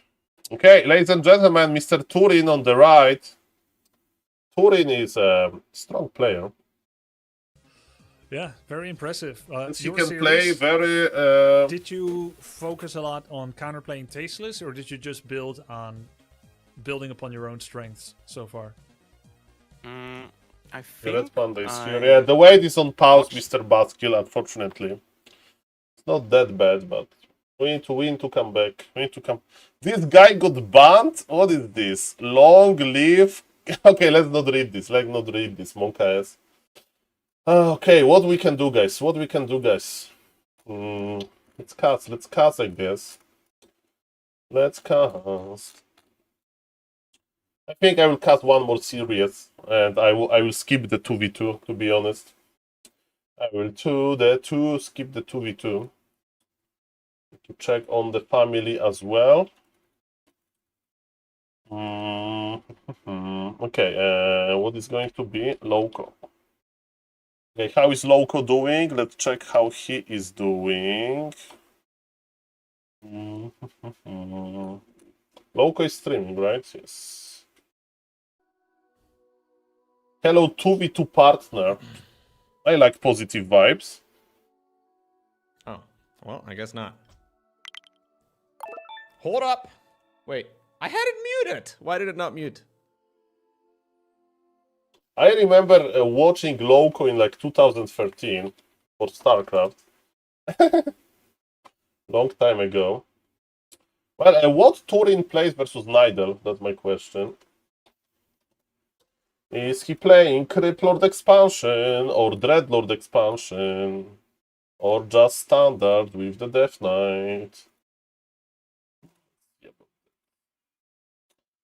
Speaker 14: okay, ladies and gentlemen, Mr. Turin on the right. Turin is a strong player.
Speaker 3: Yeah, very impressive.
Speaker 14: He
Speaker 3: Your
Speaker 14: can play
Speaker 3: series,
Speaker 14: very.
Speaker 3: Did you focus a lot on counterplaying tasteless, or did you just build on building upon your own strengths so far?
Speaker 5: I
Speaker 14: Yeah,
Speaker 5: think
Speaker 14: that's Panda is here. Yeah, the weight is on pause, Mr. Batskill, unfortunately. It's not that bad, but we need to come back. We need to come. This guy got banned? What is this? Long live. Okay, let's not read this. Let's not read this, Monka ass. Okay, what we can do, guys? What we can do, guys? Let's cast, I guess. Let's cast. I think I will cast one more series, and I will skip the 2v2, to be honest. I will skip the 2v2. To check on the family as well. Okay, what is going to be Loco? Okay, how is Loco doing? Let's check how he is doing. Loco is streaming, right? Yes. Hello 2v2 partner. I like positive vibes.
Speaker 21: Oh, well, I guess not. Hold up. Wait, I had it muted. Why did it not mute?
Speaker 14: I remember watching Loco in like 2013 for StarCraft. Long time ago. Well, what Turin plays versus Nidal? That's my question. Is he playing Criplord expansion or Dreadlord expansion? Or just standard with the Death Knight?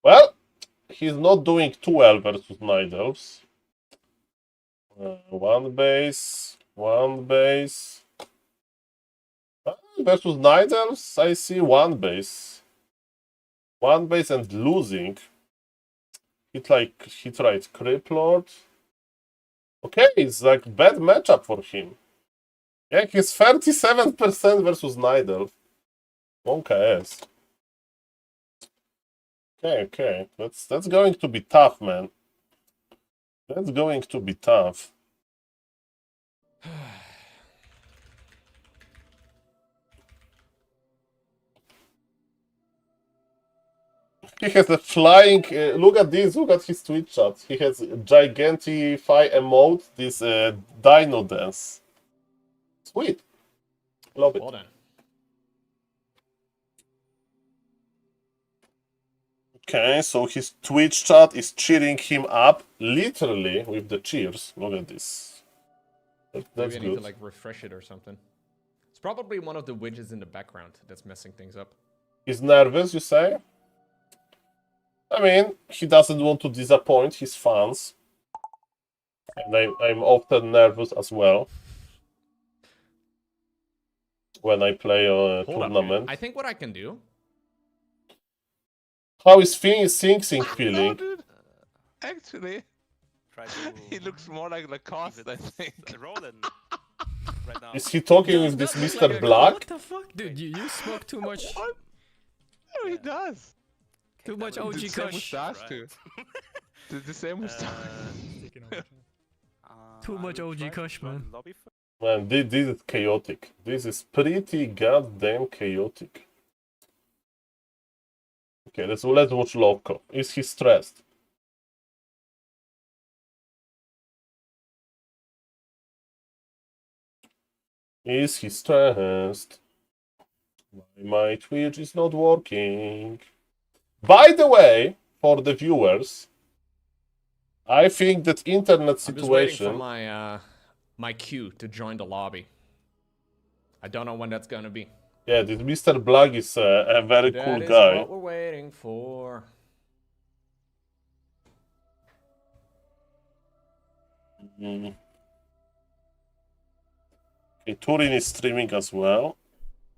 Speaker 14: Well, he's not doing too well versus Nidals. One base. Versus Nidals, I see one base. One base and losing. He tried Criplord. Okay, it's like bad matchup for him. Yeah, he's 37% versus Nidal. 1KS. Okay. That's going to be tough, man. That's going to be tough. He has a flying. Look at this. Look at his Twitch chat. He has Gigantify emote. This Dino dance. Sweet. Love it.
Speaker 21: Well done.
Speaker 14: Okay, so his Twitch chat is cheering him up, literally with the cheers. Look at this. That's
Speaker 21: Maybe I need
Speaker 14: good.
Speaker 21: to like refresh it or something. It's probably one of the widgets in the background that's messing things up.
Speaker 14: He's nervous, you say? I mean, he doesn't want to disappoint his fans. And I'm often nervous as well when I play a
Speaker 21: Hold
Speaker 14: tournament.
Speaker 21: up, I think what I can do.
Speaker 14: How is Sing feeling?
Speaker 22: Actually, he looks more like Lacoste, I think.
Speaker 5: Rolling right now.
Speaker 14: Is he talking with this Mr. Black?
Speaker 13: What the fuck? Dude, you smoke too much.
Speaker 22: What? No, he does.
Speaker 13: Too much OG
Speaker 22: The same
Speaker 13: Kush.
Speaker 22: mustache too. The same mustache.
Speaker 13: Too much OG Kush, man.
Speaker 14: Man, this is chaotic. This is pretty goddamn chaotic. Okay, let's watch Loco. Is he stressed? Is he stressed? My Twitch is not working. By the way, for the viewers, I think that internet
Speaker 21: I'm just waiting
Speaker 14: situation.
Speaker 21: for my my cue to join the lobby. I don't know when that's gonna be.
Speaker 14: Yeah, this Mr. Black is a very cool
Speaker 21: That is
Speaker 14: guy.
Speaker 21: what we're waiting for.
Speaker 14: Okay, Turin is streaming as well.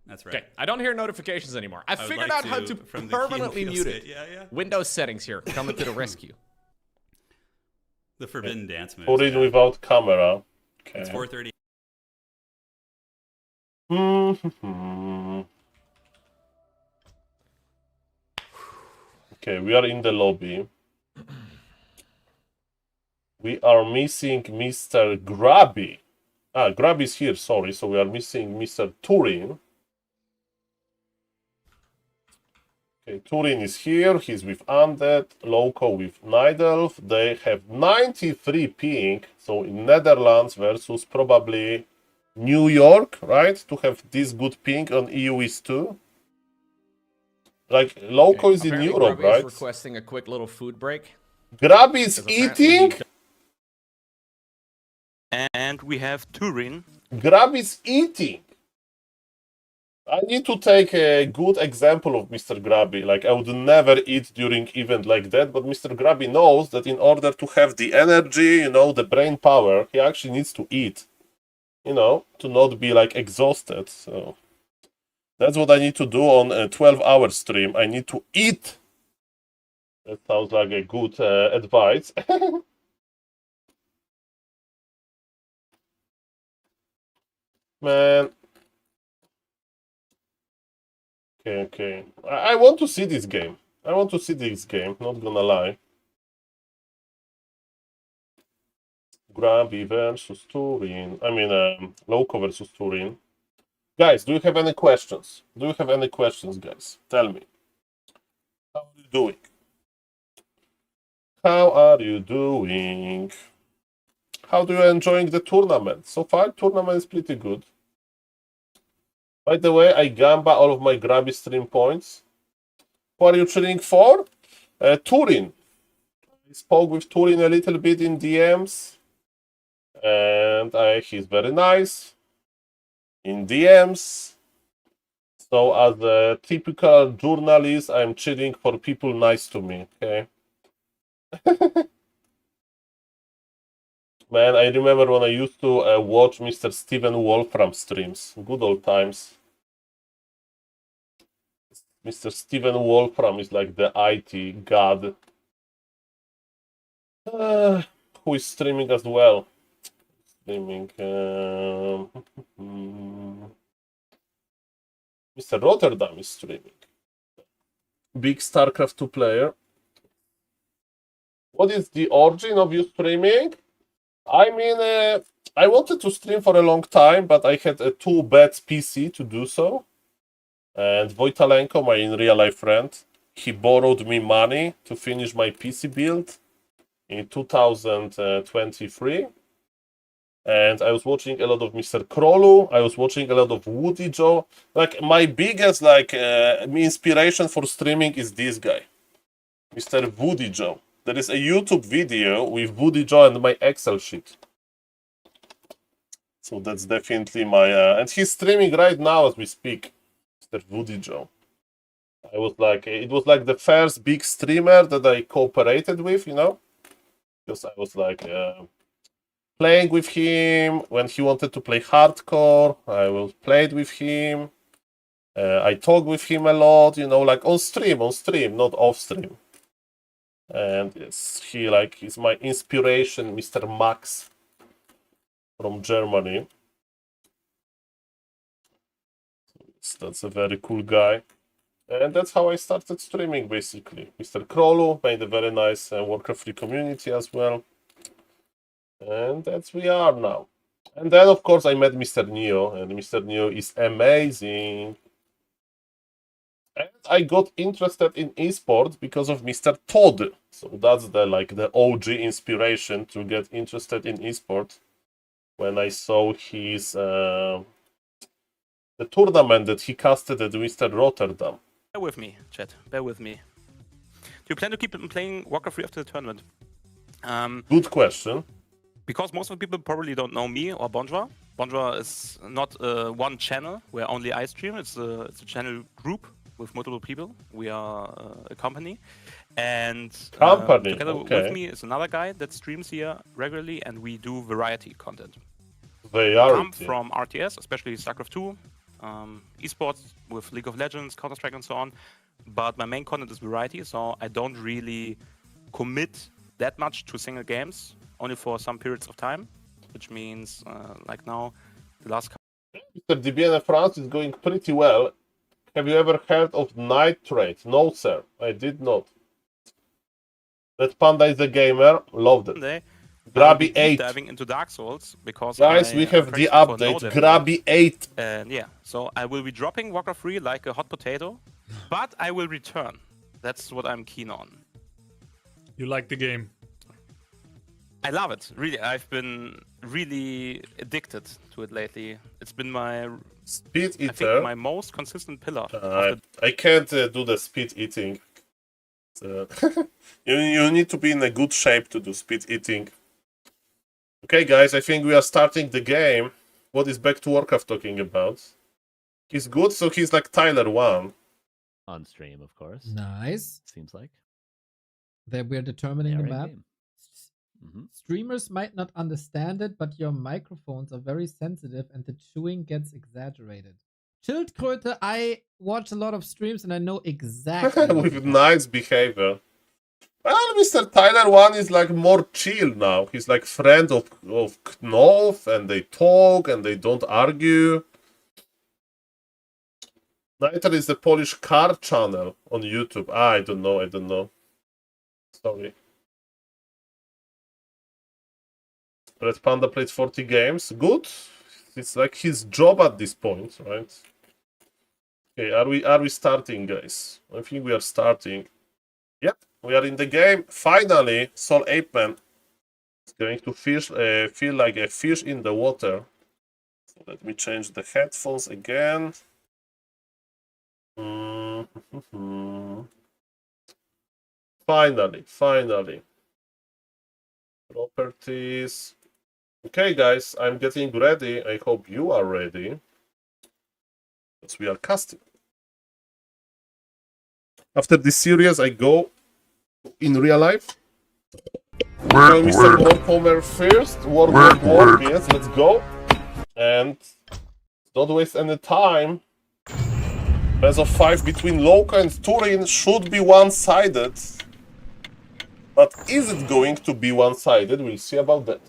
Speaker 23: That's right.
Speaker 21: Okay, I don't hear notifications anymore. I
Speaker 23: would
Speaker 21: figured
Speaker 23: like
Speaker 21: out how
Speaker 23: to,
Speaker 21: to
Speaker 23: from the key and
Speaker 21: permanently
Speaker 23: peele
Speaker 21: mute
Speaker 23: state.
Speaker 21: it.
Speaker 23: Yeah.
Speaker 21: Windows settings here, coming to the rescue.
Speaker 23: The forbidden dance moves.
Speaker 14: Turin
Speaker 23: yeah.
Speaker 14: without camera. Okay.
Speaker 23: It's 4:30.
Speaker 14: Okay, we are in the lobby. We are missing Mr. Grabby. Grabby is here, sorry. So we are missing Mr. Turin. Okay, Turin is here. He's with Undead. Loco with Nidelf. They have 93 ping. So in Netherlands versus probably New York, right? To have this good ping on EU is 2. Like, Loco is in
Speaker 21: Apparently
Speaker 14: Europe,
Speaker 21: Grubby is
Speaker 14: right?
Speaker 21: requesting a quick little food break.
Speaker 14: Grabby is eating?
Speaker 5: And we have Turin.
Speaker 14: Grab is eating. I need to take a good example of Mr. Grabby. Like, I would never eat during event like that, but Mr. Grabby knows that in order to have the energy, you know, the brain power, he actually needs to eat. You know, to not be, like, exhausted. So, that's what I need to do on a 12-hour stream. I need to eat. That sounds like a good advice. Man. Okay. I want to see this game. Not gonna lie.
Speaker 1: Grabby versus Turin. I mean, Loco versus Turin. Guys, do you have any questions? Do you have any questions, guys? Tell me. How are you doing? How are you doing? How do you enjoying the tournament? So far, tournament is pretty good. By the way, I gamba all of my Grabby stream points. Who are you cheering for? Turin. I spoke with Turin a little bit in DMs. And he's very nice in DMs. So as a typical journalist, I'm cheering for people nice to me, okay? Man, I remember when I used to watch Mr. Steven Wolfram streams. Good old times. Mr. Steven Wolfram is like the IT god. Who is streaming as well? Streaming. Mr. Rotterdam is streaming. Big StarCraft 2 player. What is the origin of you streaming? I mean, I wanted to stream for a long time, but I had a too bad PC to do so. And Wojtalenko, my in real life friend, he borrowed me money to finish my PC build in 2023. And I was watching a lot of Mr. Krolu. I was watching a lot of Woody Joe. Like, my biggest inspiration for streaming is this guy, Mr. Woody Joe. There is a YouTube video with Woody Joe and my Excel sheet. So that's definitely my... and he's streaming right now as we speak, Mr. Woody Joe. I was like... It was like the first big streamer that I cooperated with, you know? Because I was like... playing with him when he wanted to play hardcore. I was played with him. I talked with him a lot, you know, like on stream, not off stream. And yes, he's my inspiration, Mr. Max from Germany. So that's a very cool guy. And that's how I started streaming, basically. Mr. Krolu made a very nice Warcraft 3 community as well. And that's we are now. And then, of course, I met Mr. Neo, and Mr. Neo is amazing. And I got interested in esports because of Mr. Todd. So that's the OG inspiration to get interested in esports. When I saw his the tournament that he casted at Mr. Rotterdam.
Speaker 5: Bear with me, chat. Bear with me. Do you plan to keep playing Warcraft 3 after the tournament?
Speaker 1: Good question.
Speaker 5: Because most of the people probably don't know me or Bonjour. Bonjour is not one channel where only I stream. It's a channel group with multiple people. We are a company. And together with me is another guy that streams here regularly, and we do variety content.
Speaker 1: Variety.
Speaker 5: Come from RTS, especially StarCraft 2, esports with League of Legends, Counter-Strike and so on. But my main content is variety, so I don't really commit that much to single games. Only for some periods of time, which means like now, the last couple.
Speaker 1: Mr. DBN France is going pretty well. Have you ever heard of Nitrate? No, sir, I did not. That Panda is a gamer, loved it. Grabby 8.
Speaker 5: Diving into Dark Souls because
Speaker 1: guys, we have the update. Grabby 8.
Speaker 5: And yeah, so I will be dropping Warcraft 3 like a hot potato, but I will return. That's what I'm keen on.
Speaker 3: You like the game?
Speaker 5: I love it, really. I've been really addicted to it lately. It's been my
Speaker 1: speed eater.
Speaker 5: I think my most consistent pillar.
Speaker 1: I can't do the speed eating. You need to be in a good shape to do speed eating. Okay, guys, I think we are starting the game. What is Back to Warcraft talking about? He's good, so he's like Tyler 1.
Speaker 20: On stream, of course.
Speaker 19: Nice.
Speaker 20: Seems like.
Speaker 19: That we're determining the map.
Speaker 20: Mm-hmm.
Speaker 19: Streamers might not understand it, but your microphones are very sensitive and the chewing gets exaggerated. Schildkröte, I watch a lot of streams and I know exactly.
Speaker 1: With nice behavior. Well, Mr. Tyler 1 is like more chill now. He's like friend of Knolf, and they talk and they don't argue. Niter is the Polish car channel on YouTube. I don't know. Sorry. Red Panda played 40 games. Good. It's like his job at this point, right? Okay, are we starting, guys? I think we are starting. Yep, we are in the game. Finally, SaulApeMan is going to feel like a fish in the water. So let me change the headphones again. Finally. Properties. Okay, guys, I'm getting ready. I hope you are ready. Because we are casting. After this series, I go in real life. Mr. Warhammer first. Warcraft. Yes, let's go. And don't waste any time. Best of 5 between Loka and Turin should be one-sided. But is it going to be one-sided? We'll see about that.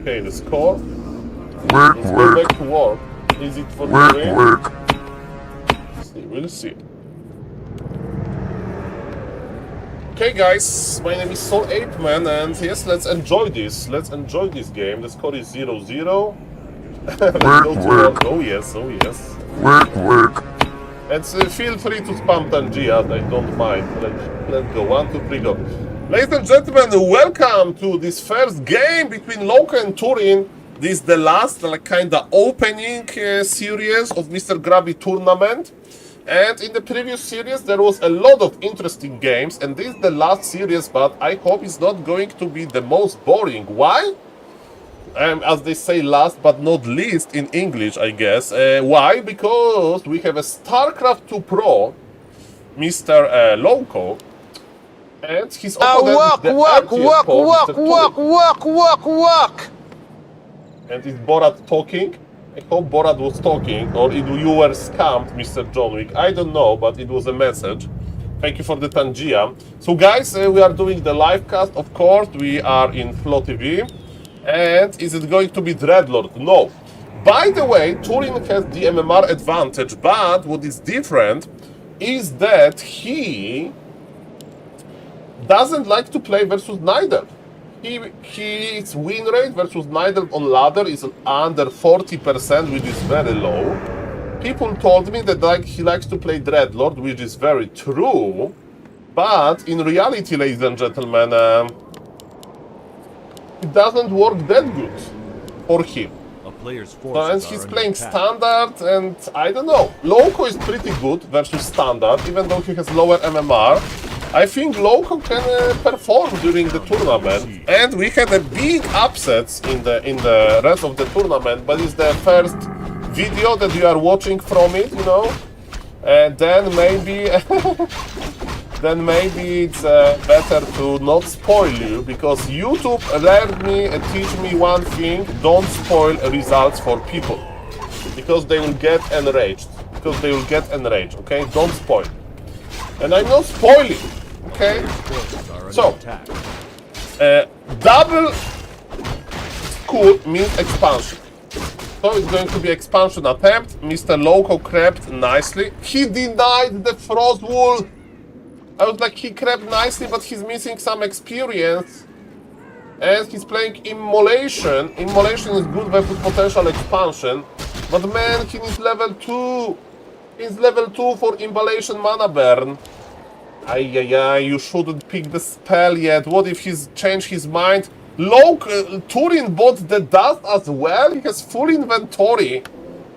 Speaker 1: Okay, the score. Let's go back to work. Is it for Turin? We'll see. Okay, guys, my name is SaulApeMan, and yes, let's enjoy this. Let's enjoy this game. The score is 0-0. Let's go to work. Oh yes. And feel free to spam Tangia, I don't mind. Let's go. 1, 2, 3, go. Ladies and gentlemen, welcome to this first game between Loka and Turin. This is the last kind of opening series of Mr. Grabby tournament. And in the previous series there was a lot of interesting games, and this is the last series, but I hope it's not going to be the most boring. Why? As they say, last but not least in English, I guess. Why? Because we have a StarCraft 2 Pro, Mr. Loco, and his opponent is the RTS Pro, Mr. And is Borat talking? I hope Borat was talking, or you were scammed, Mr. John Wick. I don't know, but it was a message. Thank you for the Tangia. So guys, we are doing the live cast, of course. We are in FLO TV. And is it going to be Dreadlord? No. By the way, Turin has the MMR advantage, but what is different is that he doesn't like to play versus Nidal. His win rate versus Nidal on ladder is under 40%, which is very low. People told me that he likes to play Dreadlord, which is very true. But in reality, ladies and gentlemen, it doesn't work that good for him. And he's playing standard, and I don't know. Loco is pretty good versus standard, even though he has lower MMR. I think Loco can perform during the tournament, and we had a big upsets in the rest of the tournament, but it's the first video that you are watching from it, you know. And then maybe it's better to not spoil you, because YouTube learned me and teach me one thing: don't spoil results for people, because they will get enraged. Okay, don't spoil. And I'm not spoiling. Okay. So, double school means expansion. So it's going to be expansion attempt. Mr. Loco crept nicely. He denied the frost wool. I was like, he crept nicely, but he's missing some experience. And he's playing Immolation. Immolation is good versus potential expansion. But man, he needs level 2. He's level 2 for Immolation mana burn. You shouldn't pick the spell yet. What if he's changed his mind? Turin bought the dust as well? He has full inventory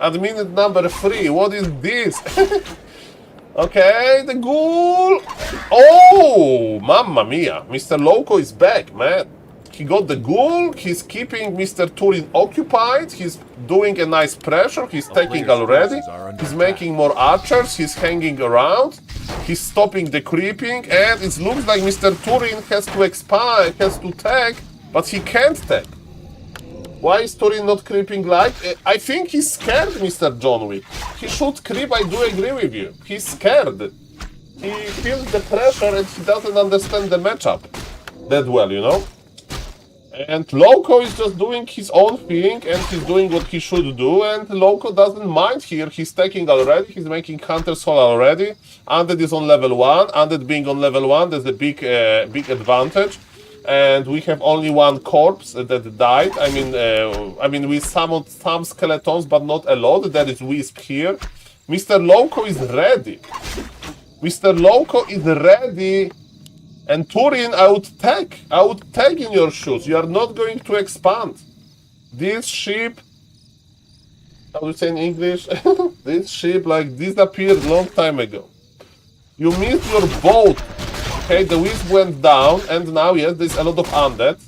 Speaker 1: at minute number 3. What is this? Okay, the ghoul. Oh, mamma mia. Mr. Loco is back, man. He got the ghoul. He's keeping Mr. Turin occupied. He's doing a nice pressure. He's taking already. He's making more archers. He's hanging around. He's stopping the creeping. And it looks like Mr. Turin has to expand, has to tag, but he can't tag. Why is Turin not creeping like? I think he's scared, Mr. John Wick. He should creep, I do agree with you. He's scared. He feels the pressure and he doesn't understand the matchup that well, you know? And Loco is just doing his own thing, and he's doing what he should do, and Loco doesn't mind here. He's taking already, he's making Hunter Soul already. Undead is on level 1. Undead being on level 1, there's a big advantage.
Speaker 14: and we have only one corpse that died. I mean, we summoned some skeletons, but not a lot. There is Wisp here. Mr. Loco is ready. Mr. Loco is ready. And Turin, I would tag in your shoes. You are not going to expand. This ship, how do you say in English? This ship like disappeared long time ago. You missed your boat. Okay, the Wisp went down, and now, yes, there's a lot of undead.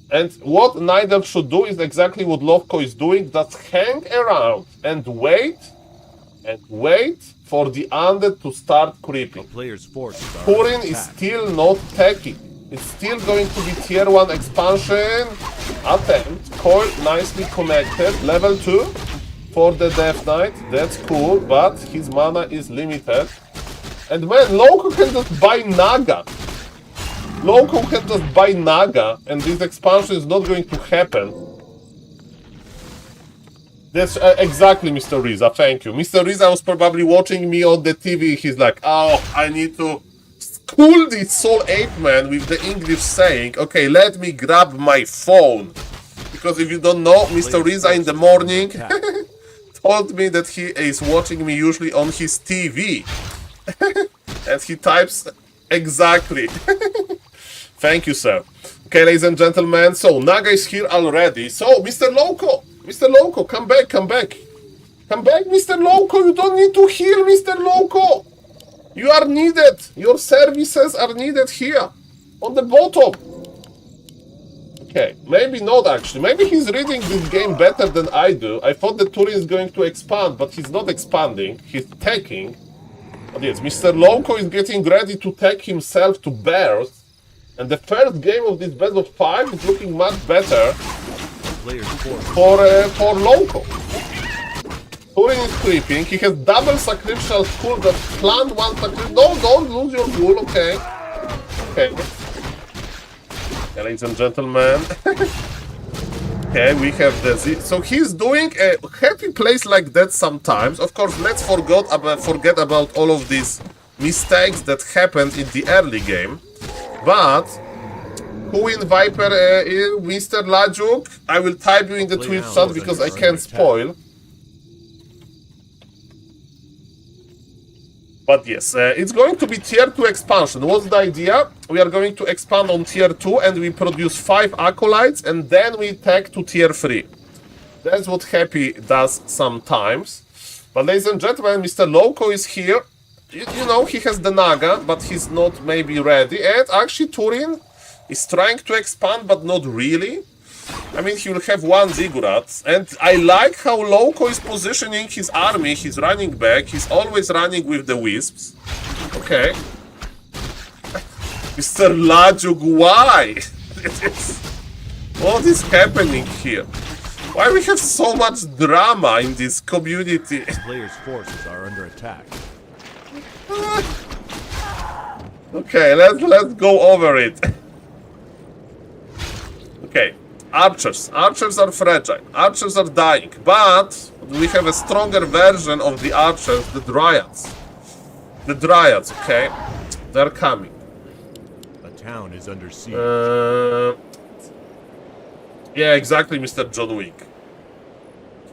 Speaker 14: And what Neither should do is exactly what Lovko is doing. Just hang around and wait for the undead to start creeping. Turin is still not teching. It's still going to be tier 1 expansion attempt. Coil nicely connected. Level 2 for the Death Knight. That's cool, but his mana is limited. And man, Loco can just buy Naga. Loco can just buy Naga, and this expansion is not going to happen. That's exactly Mr. Riza, thank you. Mr. Riza was probably watching me on the TV. He's like, oh, I need to school this SaulApeMan with the English saying, okay, let me grab my phone. Because if you don't know, Mr. Riza in the morning told me that he is watching me usually on his TV. And he types exactly. Thank you, sir. Okay, ladies and gentlemen, so Naga is here already. So, Mr. Loco, come back. Come back, Mr. Loco, you don't need to heal, Mr. Loco. You are needed. Your services are needed here, on the bottom. Okay, maybe not actually. Maybe he's reading this game better than I do. I thought that Turin is going to expand, but he's not expanding. He's taking. But yes, Mr. Loco is getting ready to take himself to Bears. And the first game of this best of 5 is looking much better for Loco. Turin is creeping. He has double sacrificial skull that planned one sacrificial. No, don't lose your ghoul, okay. Okay. Yeah, ladies and gentlemen. Okay, we have the Z. So he's doing a happy plays like that sometimes. Of course, let's forget about all of these mistakes that happened in the early game. But who in Viper is Mr. Lajuk? I will type you in the Twitch chat because I can't spoil. But yes, it's going to be tier 2 expansion. What's the idea? We are going to expand on tier 2 and we produce 5 acolytes and then we tag to tier 3. That's what Happy does sometimes. But ladies and gentlemen, Mr. Loco is here. You know, he has the Naga, but he's not maybe ready. And actually Turin is trying to expand, but not really. I mean, he will have one Ziggurat. And I like how Loco is positioning his army. He's running back. He's always running with the Wisps. Okay. Mr. Lajuk, why? What is happening here? Why we have so much drama in this community?
Speaker 2: Players' forces are under attack.
Speaker 14: Okay, let's go over it. Okay, archers. Archers are fragile. Archers are dying. But we have a stronger version of the archers, the dryads. The dryads, okay? They're coming.
Speaker 2: A town is under siege.
Speaker 14: Yeah, exactly, Mr. John Wick.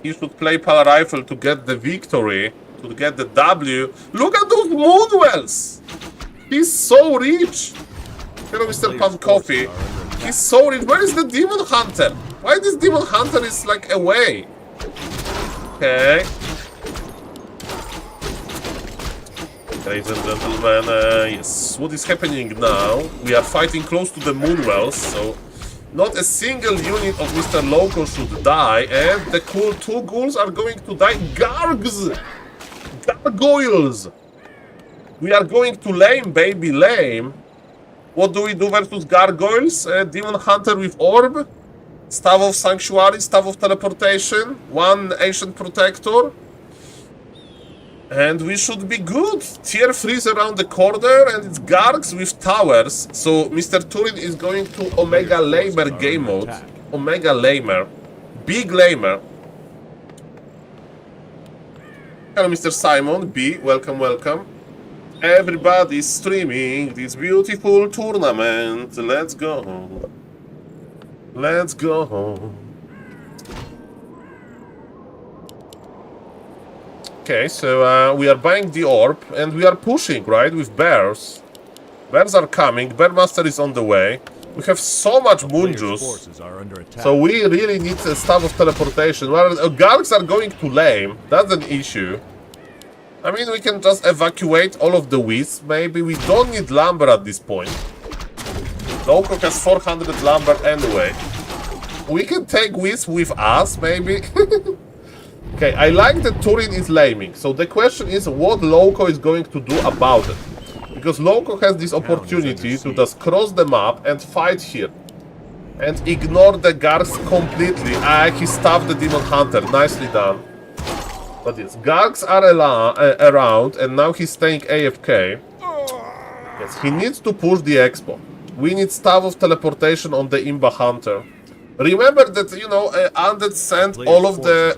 Speaker 14: He should play Pal Rifle to get the victory, to get the W. Look at those Moonwells! He's so rich! Hello, Mr. Pan Coffee. He's so rich. Where is the Demon Hunter? Why this Demon Hunter is like away? Okay. Ladies and gentlemen, yes. What is happening now? We are fighting close to the Moonwells, so not a single unit of Mr. Loco should die, and the cool 2 ghouls are going to die. Gargs! Gargoyles! We are going to lame, baby, lame. What do we do versus gargoyles? Demon Hunter with Orb, Staff of Sanctuary, Staff of Teleportation, 1 Ancient Protector. And we should be good. Tier 3 is around the corner, and it's Gargs with towers. So Mr. Turin is going to Omega Lamer game mode. Omega Lamer. Big Lamer. Hello, Mr. Simon. B, welcome, welcome. Everybody's streaming this beautiful tournament. Let's go. Let's go. Okay, so we are buying the orb and we are pushing, right, with bears. Bears are coming, Bear Master is on the way. We have so much moon juice, so we really need a staff of teleportation. Well, Gargs are going to lame, that's an issue. I mean, we can just evacuate all of the wisps, maybe. We don't need lumber at this point. Loco has 400 lumber anyway. We can take wisp with us, maybe. Okay, I like that Turin is laming, so the question is what Loco is going to do about it. Because Loco has this opportunity to just cross the map and fight here. And ignore the Gargs completely. He stabbed the Demon Hunter, nicely done. But yes, Gargs are around and now he's staying AFK. Yes, he needs to push the expo. We need Staff of Teleportation on the Imba Hunter. Remember that, you know, Undead sent all of the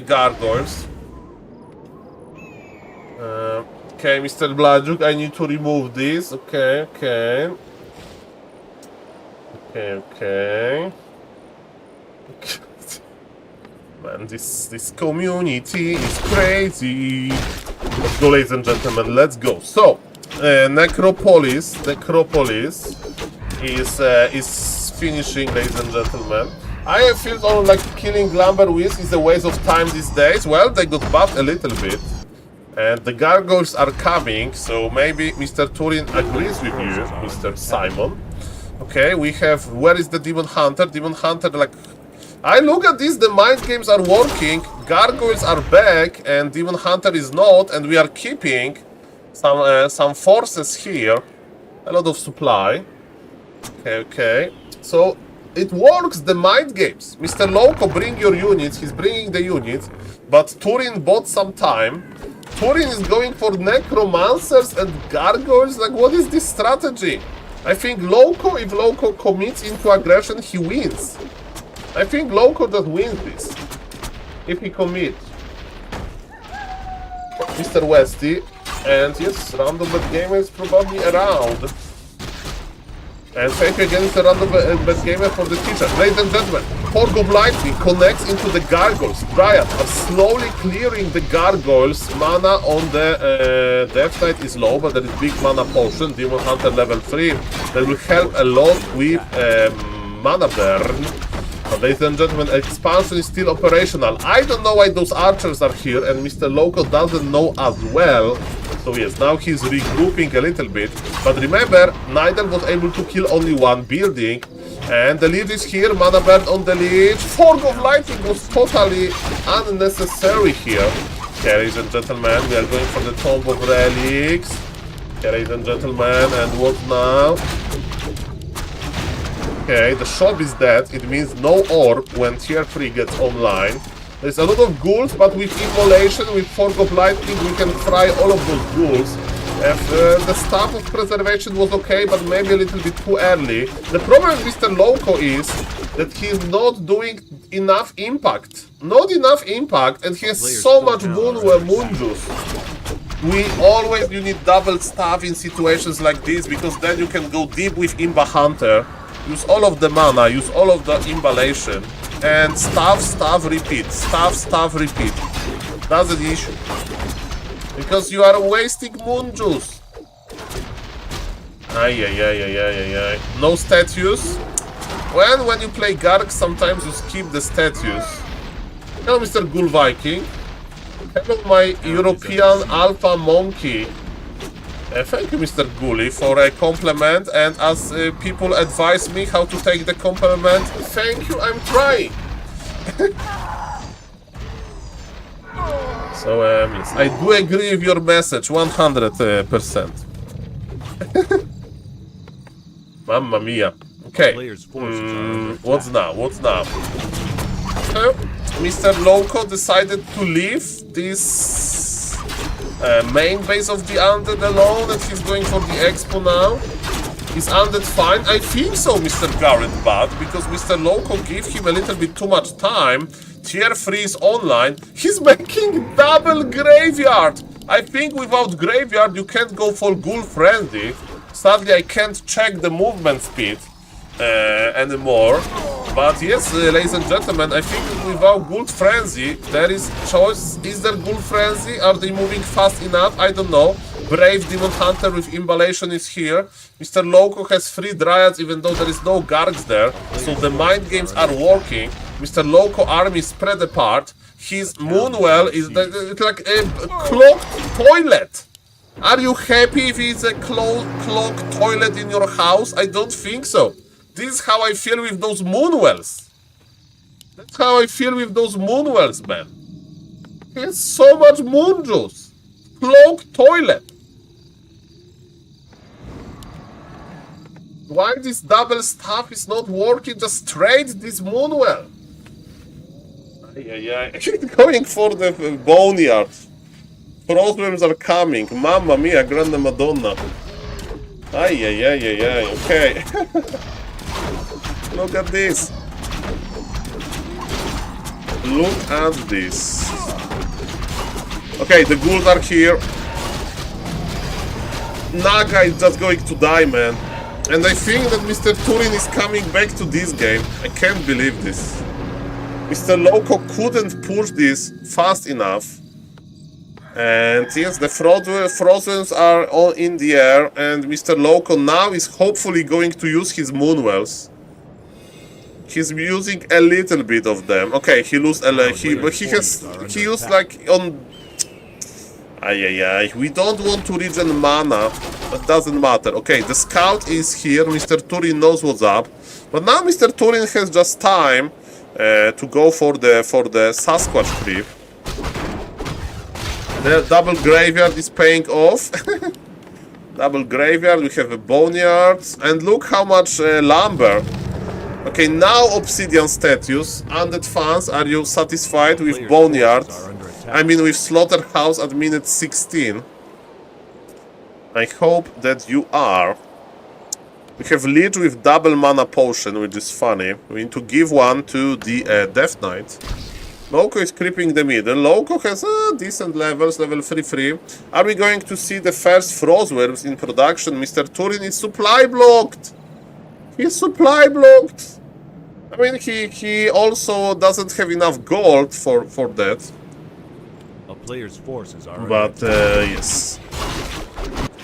Speaker 14: gargoyles. Okay, Mr. Blajuk, I need to remove this. Okay. Man, this community is crazy. Let's go, ladies and gentlemen. Let's go. So, Necropolis is finishing, ladies and gentlemen. I feel like killing Lumber Wisp is a waste of time these days. Well, they got buffed a little bit. And the gargoyles are coming, so maybe Mr. Turin agrees with you, Mr. Simon. Okay, we have... Where is the Demon Hunter? Demon Hunter, like... I look at this, the mind games are working, gargoyles are back, and Demon Hunter is not, and we are keeping some forces here. A lot of supply. Okay. So, it works, the mind games. Mr. Loco, bring your units, he's bringing the units, but Turin bought some time. Turin is going for necromancers and gargoyles. Like, what is this strategy? I think Loco, if Loco commits into aggression, he wins. I think Loco just wins this. If he commits. Mr. Westy. And yes, Random Bet Gamer is probably around. And thank you again, Mr. Random Bet Gamer, for the teacher. Ladies and gentlemen, Fog of Lightning connects into the gargoyles. Dryads are slowly clearing the gargoyles. Mana on the Death Knight is low, but there is big mana potion. Demon Hunter level 3. That will help a lot with mana burn. But ladies and gentlemen, expansion is still operational. I don't know why those archers are here, and Mr. Loco doesn't know as well. So yes, now he's regrouping a little bit. But remember, Nidal was able to kill only one building. And the Lich is here, mana burn on the Lich. Fog of Lightning was totally unnecessary here. Okay, ladies and gentlemen, we are going for the Tomb of Relics. Okay, ladies and gentlemen, and what now? Okay, the shop is dead. It means no orb when tier 3 gets online. There's a lot of ghouls, but with Immolation, with Fog of Lightning, we can fry all of those ghouls. The Staff of Preservation was okay, but maybe a little bit too early. The problem with Mr. Loco is that he's not doing enough impact. Not enough impact, and he has so much moon juice. You need double staff in situations like this, because then you can go deep with Imba Hunter. Use all of the mana, use all of the imballation, and staff, repeat. Staff, repeat. That's the issue. Because you are wasting moon juice. Ay. No statues. When you play Garg, sometimes you skip the statues. Hello, Mr. Ghoul Viking. Hello, my European Alpha Monkey. Thank you, Mr. Ghoulie, for a compliment, and as people advise me how to take the compliment, thank you, I'm trying. So, yes, I do agree with your message, 100%. Mamma mia. Okay, what's now? Mr. Loco decided to leave this main base of the Undead alone, and he's going for the Expo now. Is Undead fine? I think so, Mr. Garrett Bad, because Mr. Loco gave him a little bit too much time. Tier 3 is online. He's making double graveyard! I think without Graveyard you can't go for Ghoul Frenzy. Sadly, I can't check the movement speed anymore. But yes, ladies and gentlemen, I think without Ghoul Frenzy, there is choice. Is there Ghoul Frenzy? Are they moving fast enough? I don't know. Brave Demon Hunter with Imballation is here. Mr. Loco has 3 Dryads, even though there is no Gargs there. So the mind games are working. Mr. Loco army is spread apart. His Moonwell is like a clogged toilet. Are you happy if it's a clogged toilet in your house? I don't think so. This is how I feel with those Moonwells. That's how I feel with those Moonwells, man. He has so much moon juice. Clogged toilet. Why this double stuff is not working? Just trade this Moonwell. Yeah, going for the boneyard. Problems are coming. Mamma mia, grande madonna. Okay. Look at this. Look at this. Okay, the ghouls are here. Naga is just going to die, man. And I think that Mr. Turin is coming back to this game. I can't believe this. Mr. Loco couldn't push this fast enough. And yes, the Frozens are all in the air. And Mr. Loco now is hopefully going to use his Moonwells. He's using a little bit of them. Okay, he used he used like on. We don't want to regen mana. That doesn't matter. Okay, the scout is here. Mr. Turin knows what's up. But now Mr. Turin has just time to go for the Sasquatch creep. The double graveyard is paying off. Double graveyard, we have a boneyard. And look how much lumber. Okay, now Obsidian status. Undead fans, are you satisfied with boneyard? I mean with Slaughterhouse at minute 16. I hope that you are. We have Lich with double mana potion, which is funny. We need to give one to the Death Knight. Loco is creeping the middle. Loco has decent levels, level 3-3. Are we going to see the first Frostworms in production? Mr. Turin is supply blocked. He's supply blocked. I mean, he also doesn't have enough gold for that.
Speaker 2: A player's forces are.
Speaker 14: But yes,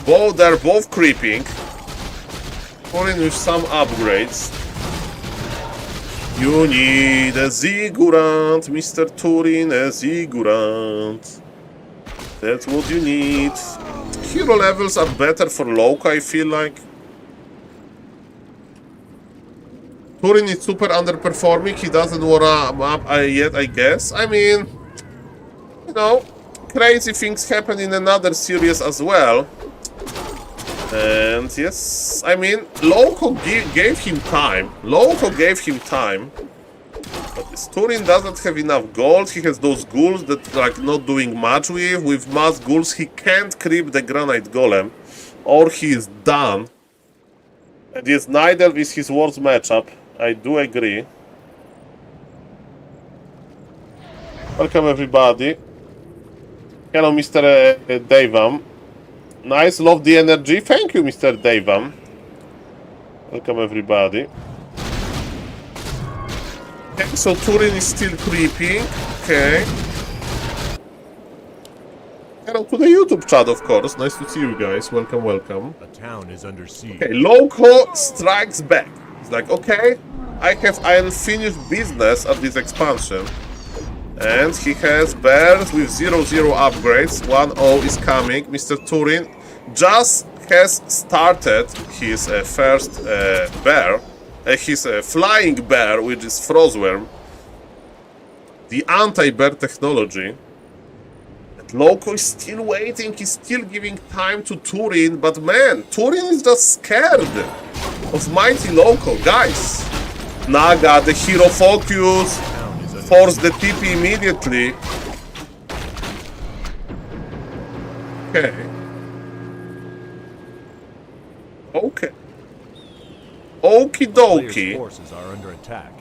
Speaker 14: they're both creeping. Turin with some upgrades. You need a Ziggurat, Mr. Turin, a Ziggurat. That's what you need. Hero levels are better for Loco, I feel like. Turin is super underperforming. He doesn't wanna map yet, I guess. I mean, you know, crazy things happen in another series as well. And yes, I mean, Loco gave him time. Loco gave him time. But Turin doesn't have enough gold. He has those ghouls that like not doing much with. With mass ghouls, he can't creep the Granite Golem. Or he is done. And yes, Nidelve is his worst matchup. I do agree. Welcome everybody. Hello, Mr. Davam. Nice, love the energy. Thank you, Mr. Davam. Welcome everybody. Okay, so Turin is still creeping. Okay. Hello to the YouTube chat, of course. Nice to see you guys. Welcome, welcome.
Speaker 2: A town is under siege.
Speaker 14: Okay, Loco strikes back. It's like, okay, I have unfinished business at this expansion. And he has bears with 0-0 upgrades. 1-0 is coming. Mr. Turin just has started his first bear. His flying bear, which is Frostworm. The anti-bear technology. And Loco is still waiting. He's still giving time to Turin. But man, Turin is just scared of mighty Loco. Guys, Naga, the hero focus. Force the TP immediately. Okay. Okay. Okie dokie.
Speaker 2: Forces are under attack.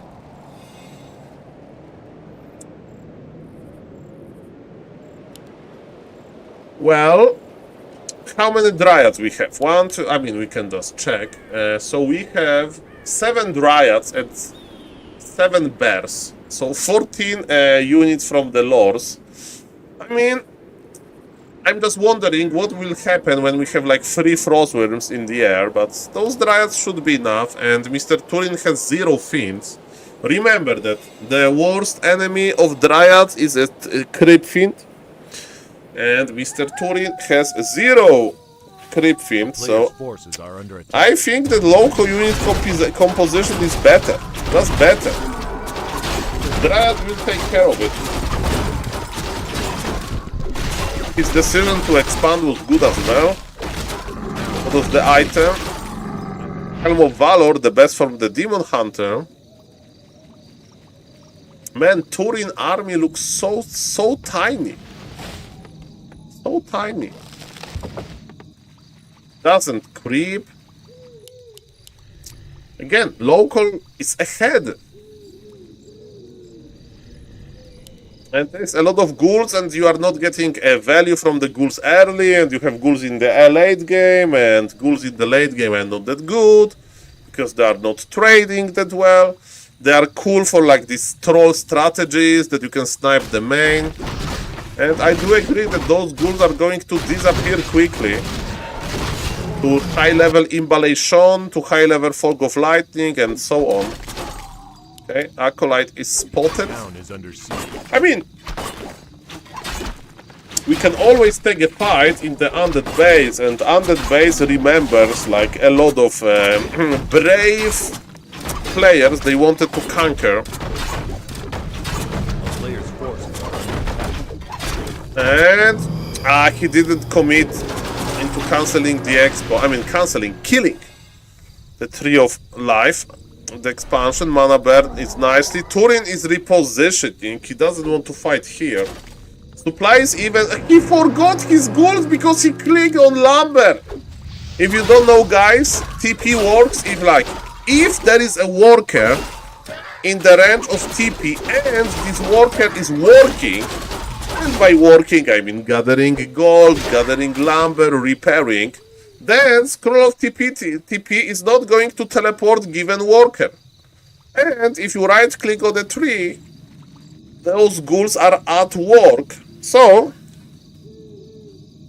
Speaker 14: Well, how many Dryads we have? 1, 2, I mean, we can just check. So we have 7 Dryads and 7 Bears. So 14 units from the lores. I mean, I'm just wondering what will happen when we have like 3 Frostworms in the air, but those Dryads should be enough, and Mr. Turin has 0 Fiends. Remember that the worst enemy of Dryads is a Creep Fiend, and Mr. Turin has 0 Creep Fiend, so
Speaker 2: forces are under attack.
Speaker 14: I think that local unit composition is better, just better. Dryad will take care of it. His decision to expand was good as well. What was the item? Helm of Valor, the best from the Demon Hunter. Man, Turin army looks so tiny. So tiny. Doesn't creep. Again, local is ahead. And there's a lot of ghouls, and you are not getting a value from the ghouls early, and you have ghouls in the late game, and ghouls in the late game are not that good, because they are not trading that well. They are cool for like these troll strategies that you can snipe the main. And I do agree that those ghouls are going to disappear quickly. To high level Imballation, to high level Fog of Lightning, and so on. Okay, Acolyte is spotted. I mean, we can always take a fight in the Undead base, and Undead base remembers like a lot of brave players they wanted to conquer. And he didn't commit into cancelling the expo. I mean, killing the Tree of Life. The expansion, Mana Burn is nicely. Turin is repositioning. He doesn't want to fight here. Supplies even... He forgot his goals because he clicked on Lumber. If you don't know, guys, TP works if there is a worker in the range of TP and this worker is working, and by working I mean gathering gold, gathering lumber, repairing, then Scroll of TP is not going to teleport given worker. And if you right click on the tree, those ghouls are at work. So,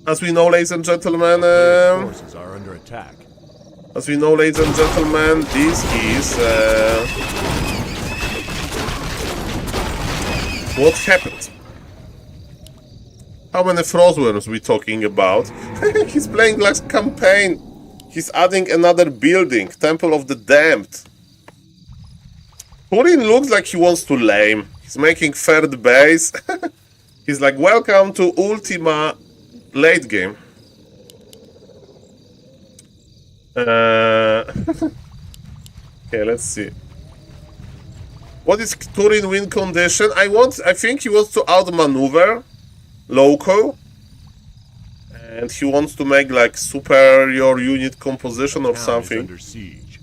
Speaker 14: as we know, ladies and gentlemen,
Speaker 2: forces are under attack.
Speaker 14: As we know, ladies and gentlemen, this is what happened. How many Frostworms we talking about? He's playing like campaign. He's adding another building, Temple of the Damned. Turin looks like he wants to lame. He's making third base. He's like, welcome to Ultima late game. Okay, let's see. What is Turin win condition? I think he wants to outmaneuver Loco, and he wants to make like superior unit composition or something.
Speaker 2: Under siege.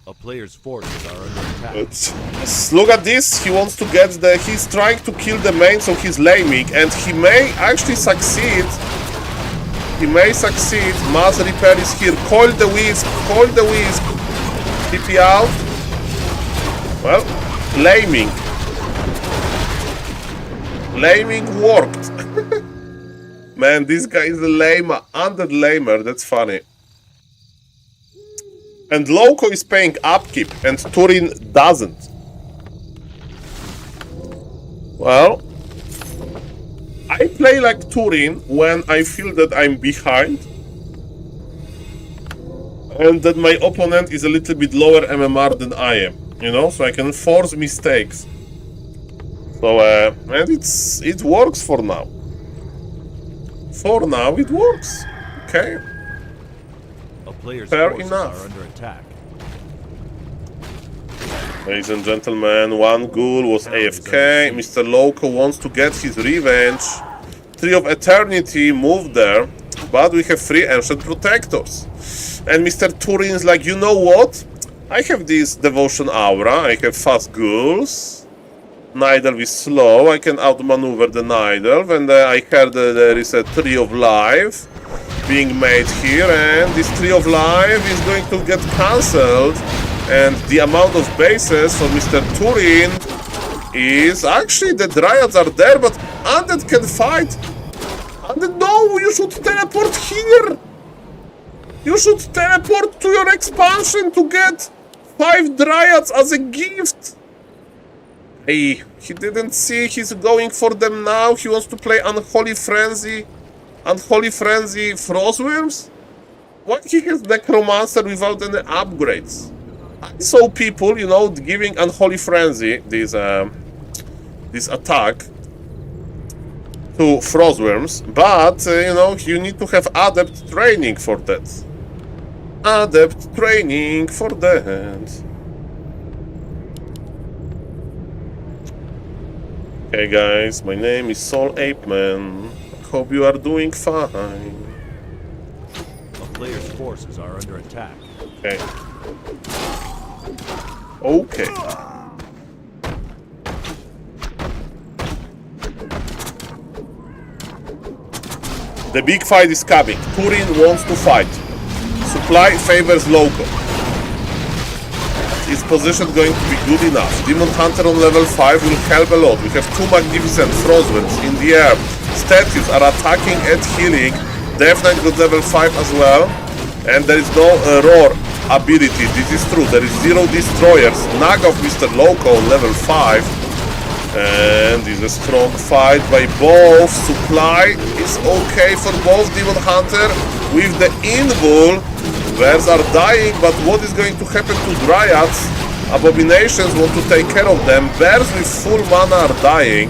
Speaker 2: A player's forces are under attack.
Speaker 14: Look at this. He wants to get he's trying to kill the main, so he's laming, and he may actually succeed. He may succeed. Mass repair is here. Coil the Wisp. Coil the Wisp. TP out. Well, laming. Laming worked. Man, this guy is a lamer. Undead lamer. That's funny. And Loco is paying upkeep, and Turin doesn't. Well, I play like Turin when I feel that I'm behind and that my opponent is a little bit lower MMR than I am, you know, so I can force mistakes. So, and it works for now. For now, it works. Okay.
Speaker 2: A player's
Speaker 14: fair
Speaker 2: forces
Speaker 14: enough.
Speaker 2: are under attack.
Speaker 14: Ladies and gentlemen, one ghoul was AFK. Mr. Loco wants to get his revenge. Tree of Eternity moved there, but we have 3 Ancient Protectors. And Mr. Turin is like, you know what? I have this Devotion Aura, I have fast ghouls. Night Elf is slow. I can outmaneuver the Night Elf, and I heard there is a Tree of Life being made here, and this Tree of Life is going to get cancelled, and the amount of bases for Mr. Turin is actually the Dryads are there, but Undead can fight. Undead, no, you should teleport here. You should teleport to your expansion to get 5 Dryads as a gift. Hey, he didn't see he's going for them now. He wants to play Unholy Frenzy. Unholy Frenzy Frostworms? Why he has Necromancer without any upgrades? I saw people, you know, giving Unholy Frenzy, this attack, to Frostworms, but, you know, you need to have Adept training for that. Adept training for that. Hey guys, my name is SaulApeMan. Hope you are doing fine.
Speaker 2: A player's forces are under attack.
Speaker 14: Okay. Okay. The big fight is coming. Turin wants to fight. Supply favors local. Is position going to be good enough? Demon Hunter on level 5 will help a lot. We have 2 magnificent Frostworms in the air. Statues are attacking and healing. Death Knight got level 5 as well. And there is no Roar ability. This is true. There is 0 destroyers. Nag of Mr. Loco on level 5. And it's a strong fight by both. Supply is okay for both Demon Hunter with the Invul. Bears are dying, but what is going to happen to Dryads? Abominations want to take care of them. Bears with full mana are dying.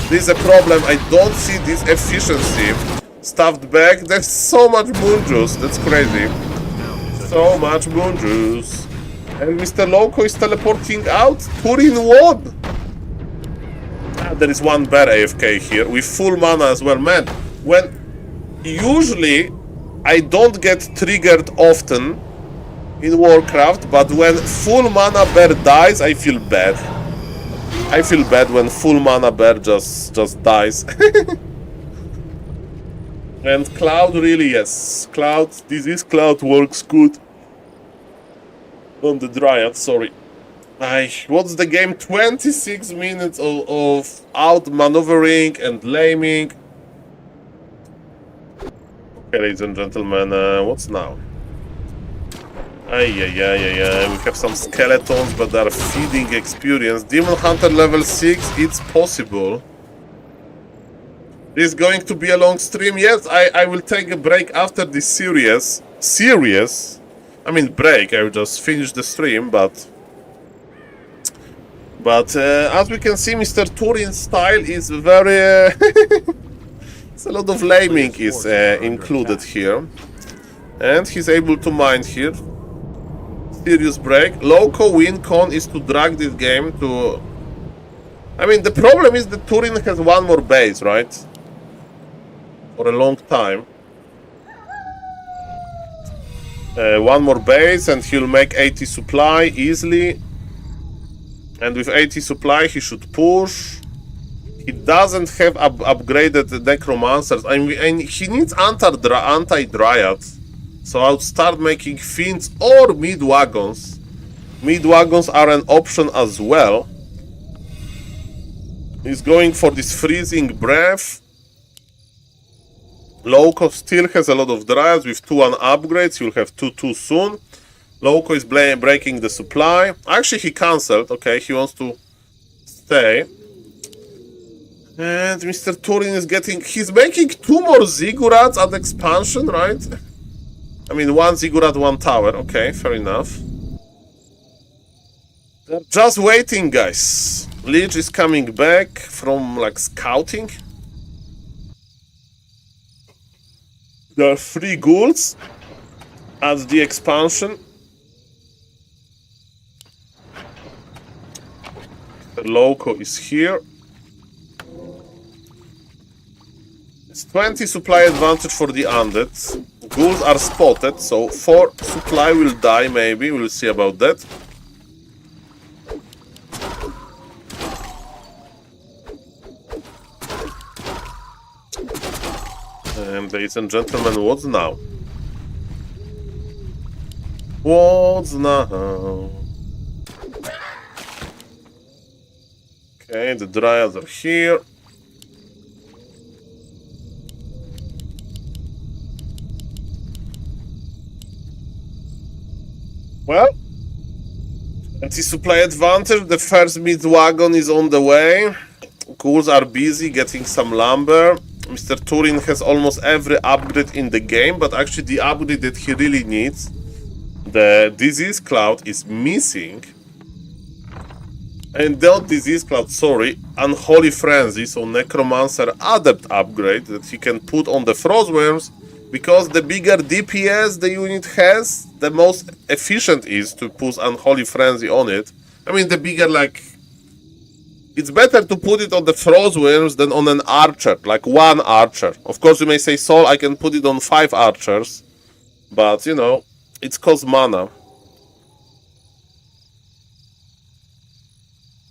Speaker 14: This is a problem. I don't see this efficiency. Stuffed bag. There's so much moon juice. That's crazy. So much moon juice. And Mr. Loco is teleporting out. Turin won. There is one bear AFK here with full mana as well. Man, when usually I don't get triggered often in Warcraft, but when full mana bear dies, I feel bad. I feel bad when full mana bear just dies. And Cloud really, yes. Cloud, this Cloud works good. On the Dryad, sorry. What's the game? 26 minutes of outmaneuvering and laming. Okay, ladies and gentlemen, what's now? We have some skeletons, but they're feeding experience. Demon Hunter level 6, it's possible. This is going to be a long stream. Yes, I will take a break after this series. I mean break, I will just finish the stream, but as we can see, Mr. Turin's style is very... it's a lot of laming is included here. And he's able to mine here. Serious break. Loco win con is to drag this game to... I mean, the problem is that Turin has one more base, right? For a long time. One more base and he'll make 80 supply easily. And with 80 supply he should push. He doesn't have upgraded necromancers. I mean, he needs anti-dryad. So I'll start making fiends or mid-wagons. Mid-wagons are an option as well. He's going for this freezing breath. Loco still has a lot of dryads with 2-1 upgrades. You'll have 2-2 soon. Loco is breaking the supply. Actually, he cancelled. Okay, he wants to stay. And Mr. Turin is getting... He's making 2 more ziggurats at expansion, right? I mean, 1 ziggurat, 1 tower. Okay, fair enough. They're just waiting, guys. Lich is coming back from, like, scouting. There are 3 ghouls at the expansion. The Loco is here. It's 20 supply advantage for the undead. Ghouls are spotted, so 4 supply will die maybe. We'll see about that. Ladies and gentlemen, what's now? What's now? Okay, the Dryads are here. Well, anti-supply advantage. The first mid wagon is on the way. Ghouls are busy getting some lumber. Mr. Turin has almost every upgrade in the game, but actually the upgrade that he really needs, the Disease Cloud, is missing. And that Disease Cloud, sorry, Unholy Frenzy, so Necromancer Adept upgrade that he can put on the Frostworms, because the bigger DPS the unit has, the most efficient is to put Unholy Frenzy on it. I mean, the bigger, like, it's better to put it on the Frostworms than on an archer, like one archer. Of course, you may say, Saul, I can put it on 5 archers, but, you know, it's cost mana.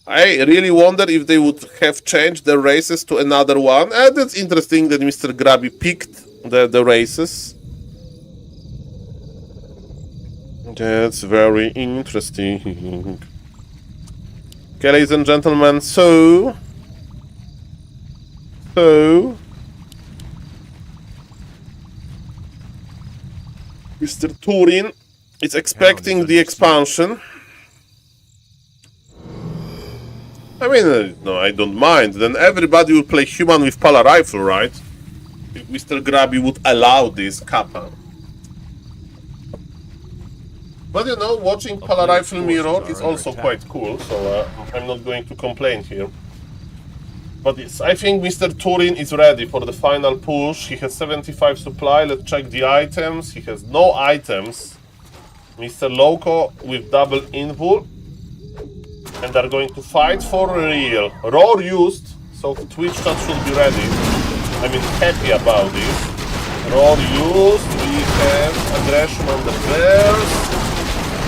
Speaker 14: I really wonder if they would have changed the races to another one. And it's interesting that Mr. Grabby picked the races. That's very interesting. Okay, ladies and gentlemen, so Mr. Turin is expecting the expansion. I mean, no, I don't mind. Then everybody will play human with Pala Rifle, right? If Mr. Grabby would allow this Kappa. But you know, watching Pala Rifle mirror is also quite cool, so I'm not going to complain here. But yes, I think Mr. Turin is ready for the final push. He has 75 supply. Let's check the items. He has no items. Mr. Loco with double invul. And they're going to fight for real. Roar used, so Twitch chat should be ready. I mean, happy about this. Roar used. We have aggression on the bears.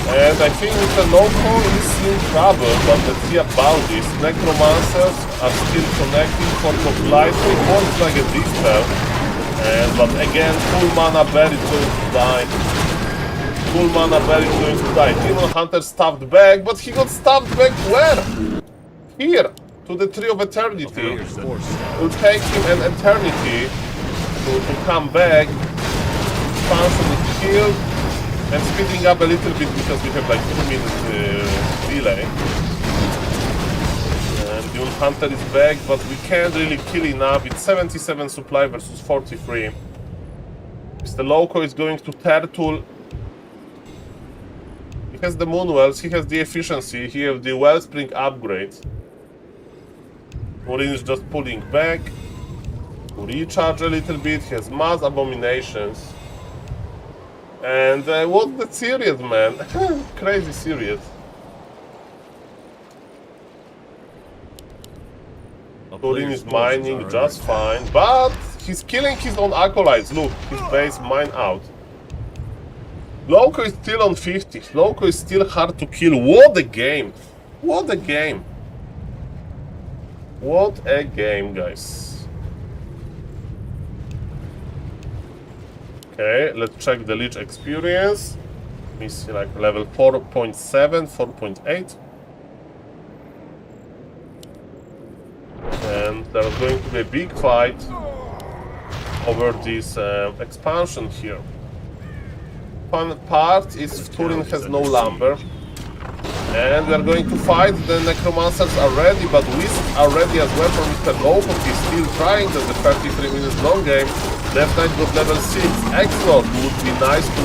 Speaker 14: And I think Mr. Loco is in trouble, but let's see about this. Necromancers are still connecting for Lightning. Works like a dispel. But again, full mana bear is going to die. Full mana bear is going to die. Demon Hunter stabbed back, but he got stabbed back where? Here, to the Tree of Eternity. It will take him an eternity to come back. Expansion is killed. I'm speeding up a little bit because we have like 2 minutes delay. And Demon Hunter is back, but we can't really kill enough. It's 77 supply versus 43. Mr. Loco is going to Turtle. He has the Moonwells, he has the efficiency, he has the Wellspring upgrade. Urin is just pulling back. To recharge a little bit, he has Mass Abominations. And what's the serious, man? Crazy serious. Turin is mining just fine, but he's killing his own acolytes. Look, his base mine out. Loco is still on 50. Loco is still hard to kill. What a game! What a game! What a game, guys. Okay, let's check the Lich experience. We see like level 4.7, 4.8. And there's going to be a big fight over this expansion here. Fun part is Turin has no lumber. And we are going to fight. The Necromancers are ready, but Wisps are ready as well for Mr. Loco. He's still trying. There's a 33 minutes long game. Left Knight got level 6. X-Lord would be nice to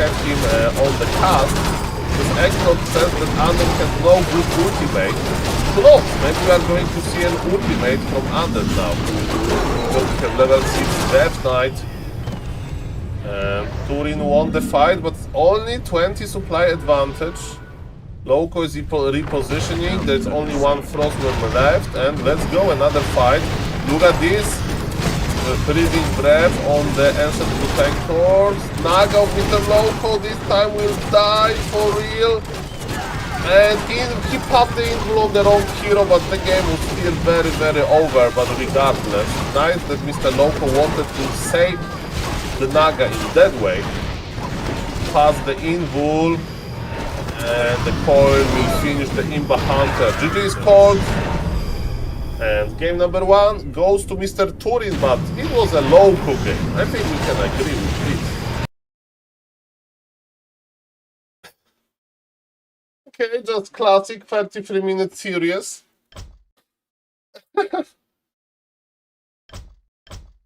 Speaker 14: have him on the cast. Because X-Lord says that Undead has no good ultimate. Who knows? Maybe we are going to see an ultimate from Undead now. Because we have level 6 Death Knight. Turin won the fight, but only 20 supply advantage. Loco is repositioning, there's only one Frostworm left, and let's go, another fight. Look at this. Freezing Breath on the Ancient Protectors. Naga of Mr. Loco this time will die for real. And he popped the invul on the wrong hero, but the game was still very, very over. But regardless, nice that Mr. Loco wanted to save the Naga in that way. Pass the invul, and the coil will finish the Imba Hunter. GG is called. And game number 1 goes to Mr. Turin, but it was a local game. I think we can agree with this. Okay, just classic 33-minute series.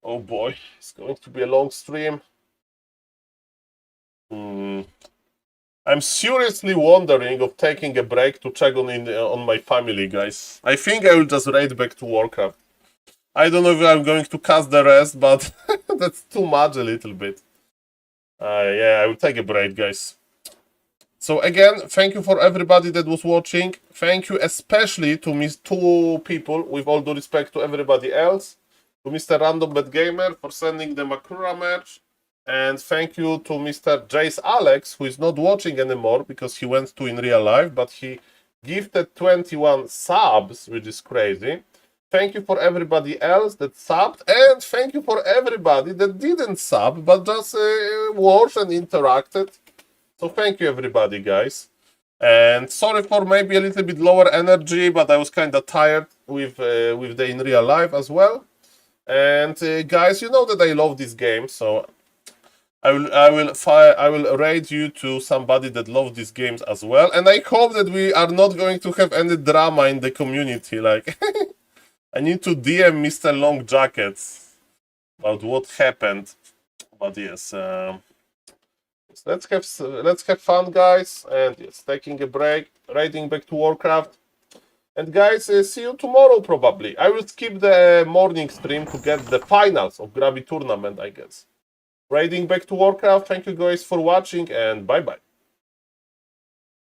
Speaker 14: Oh boy, it's going to be a long stream. I'm seriously wondering of taking a break to check on my family, guys. I think I will just raid back to Warcraft. I don't know if I'm going to cast the rest, but that's too much a little bit. Yeah, I will take a break, guys. So again, thank you for everybody that was watching. Thank you especially to these 2 people, with all due respect to everybody else. To Mr. Random Bad Gamer for sending the Makrura merch. And thank you to Mr. Jace Alex, who is not watching anymore because he went to in real life, but he gifted 21 subs, which is crazy. Thank you for everybody else that subbed, and thank you for everybody that didn't sub, but just watched and interacted. So thank you everybody, guys. And sorry for maybe a little bit lower energy, but I was kind of tired with the in real life as well. And guys, you know that I love this game, so I will raid you to somebody that loves these games as well. And I hope that we are not going to have any drama in the community. Like, I need to DM Mr. Long Jackets about what happened. But yes, let's have fun, guys. And yes, taking a break, raiding back to Warcraft. And guys, see you tomorrow probably. I will skip the morning stream to get the finals of Gravity Tournament, I guess. Raiding back to Warcraft. Thank you guys for watching, and bye bye.